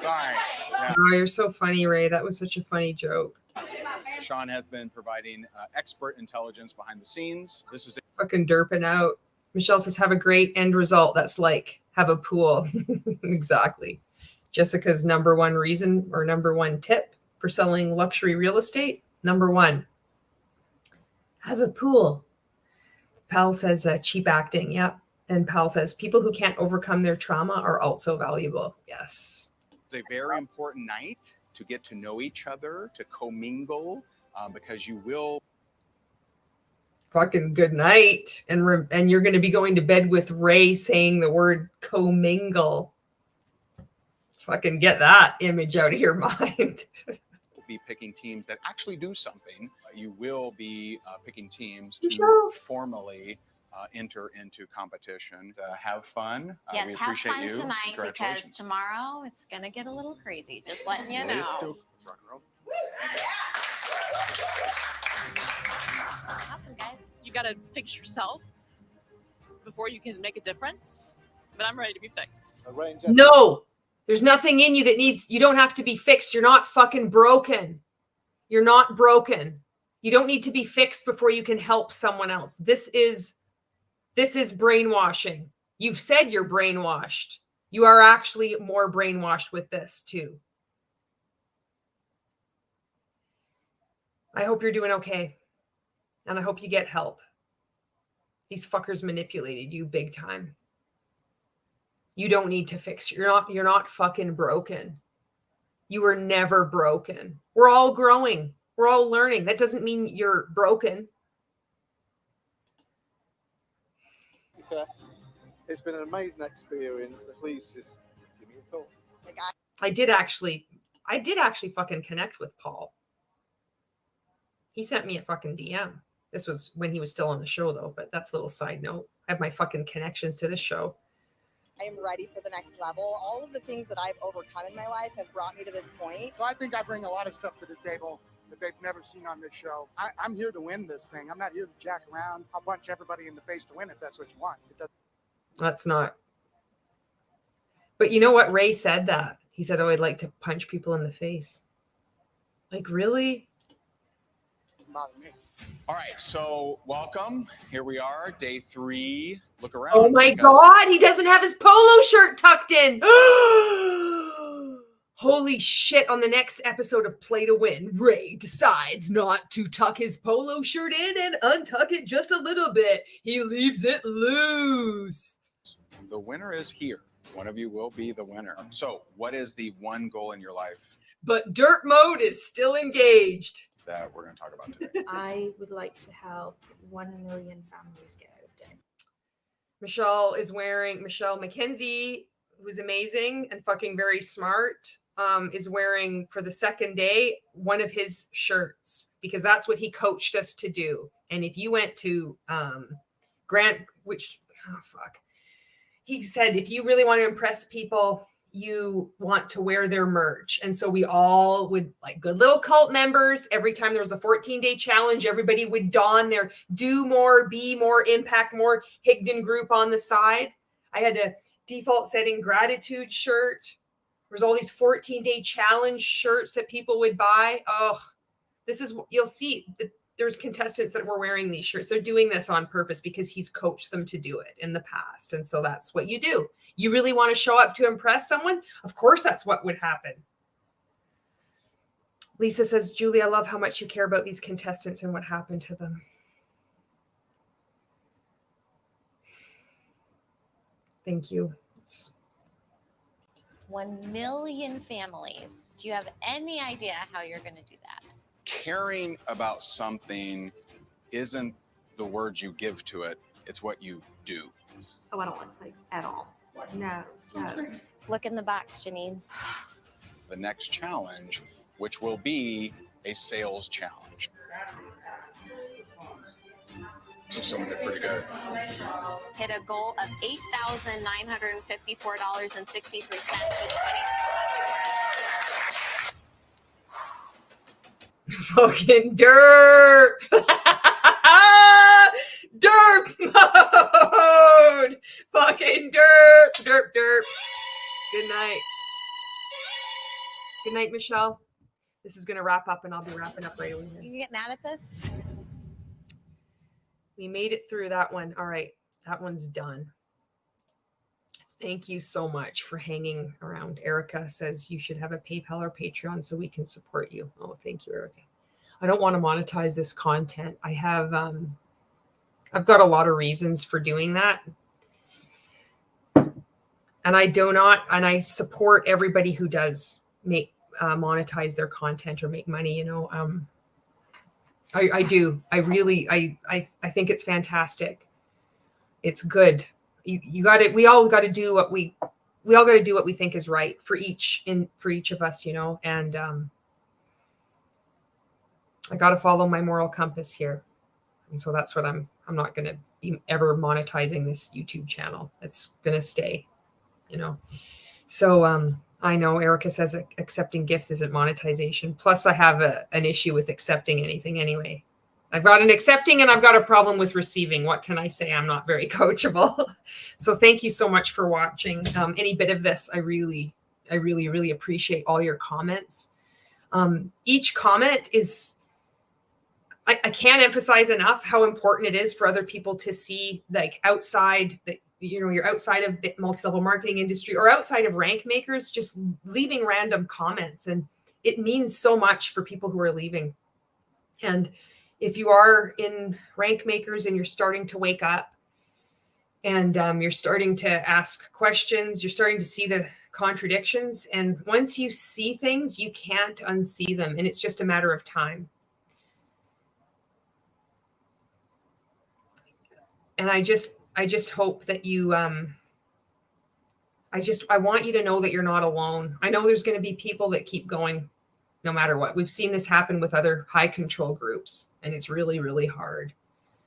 Yeah. Oh, you're so funny, Ray. That was such a funny joke. Sean has been providing expert intelligence behind the scenes. This is Fucking derping out. Michelle says, have a great end result. That's like, have a pool. Exactly. Jessica's number one reason or number one tip for selling luxury real estate. Number one, have a pool. Pal says cheap acting. Yep. And Pal says, people who can't overcome their trauma are also valuable. Yes. It's a very important night to get to know each other, to commingle, because you will. Fucking good night. And you're going to be going to bed with Ray saying the word commingle. Fucking get that image out of your mind. Be picking teams that actually do something. You will be picking teams to formally enter into competition. Have fun. Yes, we have appreciate fun you. tonight because tomorrow it's going to get a little crazy. Just letting you know. Awesome, guys. You got to fix yourself before you can make a difference. But I'm ready to be fixed. No, there's nothing in you that you don't have to be fixed. You're not fucking broken. You're not broken. You don't need to be fixed before you can help someone else. This is brainwashing. You've said you're brainwashed. You are actually more brainwashed with this too. I hope you're doing okay. And I hope you get help. These fuckers manipulated you big time. You don't need to fix. You're not fucking broken. You were never broken. We're all growing. We're all learning. That doesn't mean you're broken. It's been an amazing experience. Please just give me a call. I did actually fucking connect with Paul. He sent me a fucking DM. This was when he was still on the show though, but that's a little side note. I have my fucking connections to this show. I am ready for the next level. All of the things that I've overcome in my life have brought me to this point. So I think I bring a lot of stuff to the table that they've never seen on this show. I'm here to win this thing. I'm not here to jack around. I'll punch everybody in the face to win if that's what you want. That's not. But you know what? Ray said that. He said, oh, I'd like to punch people in the face. Like, really? Bother me. All right, so welcome. Here we are, day 3. Look around. Oh my God, he doesn't have his polo shirt tucked in. Holy shit, on the next episode of Play to Win, Ray decides not to tuck his polo shirt in and untuck it just a little bit. He leaves it loose. The winner is here. One of you will be the winner. So what is the one goal in your life But dirt mode is still engaged. that we're going to talk about today? I would like to help 1 million families get out of debt. Michelle McKenzie, who's amazing and fucking very smart, is wearing for the second day one of his shirts because that's what he coached us to do. And if you went to he said, if you really want to impress people, you want to wear their merch. And so we all would, like good little cult members, every time there was a 14-day challenge, everybody would don their do more, be more, impact more Higdon Group on the side. I had a default setting gratitude shirt. There's all these 14-day challenge shirts that people would buy. Oh, this is, you'll see that there's contestants that were wearing these shirts. They're doing this on purpose because he's coached them to do it in the past. And so that's what you do. You really want to show up to impress someone? Of course, that's what would happen. Lisa says, Julie, I love how much you care about these contestants and what happened to them. Thank you. 1 million families. Do you have any idea how you're going to do that? Caring about something isn't the words you give to it, it's what you do. Oh, I don't like snakes at all. No. Look in the box, Janine. The next challenge, which will be a sales challenge. So someone did pretty good. Hit a goal of $8,954.63 with 20. Fucking derp. Derp mode. Fucking derp. Derp. Good night. Good night, Michelle. This is going to wrap up and I'll be wrapping up right away. You can get mad at this? We made it through that one. All right. That one's done. Thank you so much for hanging around. Erica says you should have a PayPal or Patreon so we can support you. Oh, thank you, Erica. I don't want to monetize this content. I have, I've got a lot of reasons for doing that. And I support everybody who does make, monetize their content or make money, you know. I do. I really, I think it's fantastic. It's good. You got it. We all got to do what we all got to do what we think is right for each of us, you know, and, I got to follow my moral compass here. And so that's what I'm not going to be ever monetizing this YouTube channel. It's going to stay, you know? So, I know Erica says accepting gifts isn't monetization. Plus I have an issue with accepting anything anyway. I've got an accepting and I've got a problem with receiving. What can I say? I'm not very coachable. So thank you so much for watching. Any bit of this, I really appreciate all your comments. Each comment is, I can't emphasize enough how important it is for other people to see, like outside that, you know, you're outside of the multi-level marketing industry or outside of rank makers, just leaving random comments. And it means so much for people who are leaving. And if you are in rank makers and you're starting to wake up and you're starting to ask questions, you're starting to see the contradictions. And once you see things, you can't unsee them. And it's just a matter of time. And I just hope that you, I want you to know that you're not alone. I know there's going to be people that keep going no matter what. We've seen this happen with other high control groups, and it's really, really hard.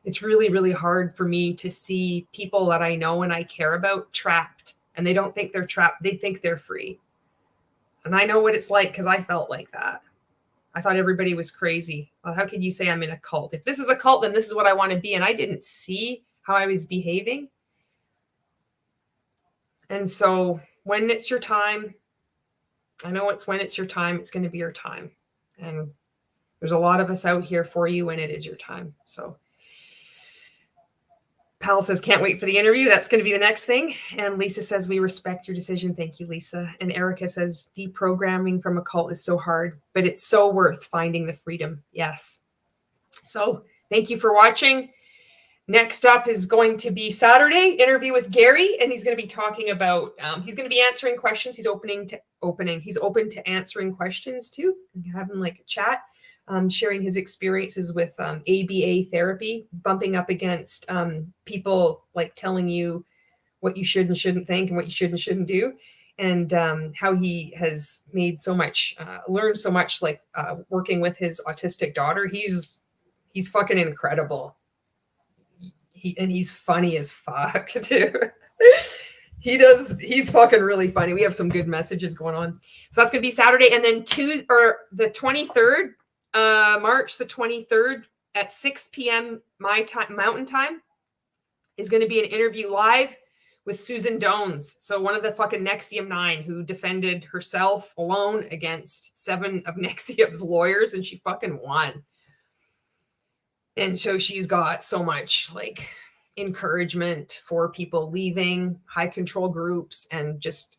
It's really, really hard for me to see people that I know and I care about trapped, and they don't think they're trapped. They think they're free. And I know what it's like because I felt like that. I thought everybody was crazy. Well, how could you say I'm in a cult? If this is a cult, then this is what I want to be. And I didn't see how I was behaving. And so when it's your time, I know it's when it's your time, it's going to be your time. And there's a lot of us out here for you when it is your time. So Pal says, can't wait for the interview. That's going to be the next thing. And Lisa says, we respect your decision. Thank you, Lisa. And Erica says, deprogramming from a cult is so hard, but it's so worth finding the freedom. Yes. So thank you for watching. Next up is going to be Saturday interview with Gary, and he's going to be talking about, he's going to be answering questions. He's open to answering questions too. Having like a chat, sharing his experiences with ABA therapy, bumping up against people like telling you what you should and shouldn't think and what you should and shouldn't do. And how he has made so much, learned so much, like working with his autistic daughter. He's fucking incredible. He's funny as fuck too. He's fucking really funny. We have some good messages going on. So that's going to be Saturday. And then the 23rd, March the 23rd at 6 p.m. my time, Mountain Time, is going to be an interview live with Susan Dones. So one of the fucking Nexium 9 who defended herself alone against 7 of Nexium's lawyers, and she fucking won. And so she's got so much like encouragement for people leaving high control groups, and just,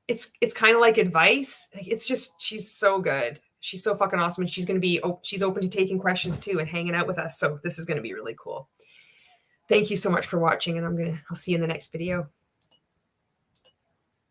it's kind of like advice. It's just, she's so good. She's so fucking awesome. And she's going to be, she's open to taking questions too and hanging out with us. So this is going to be really cool. Thank you so much for watching, and I'll see you in the next video.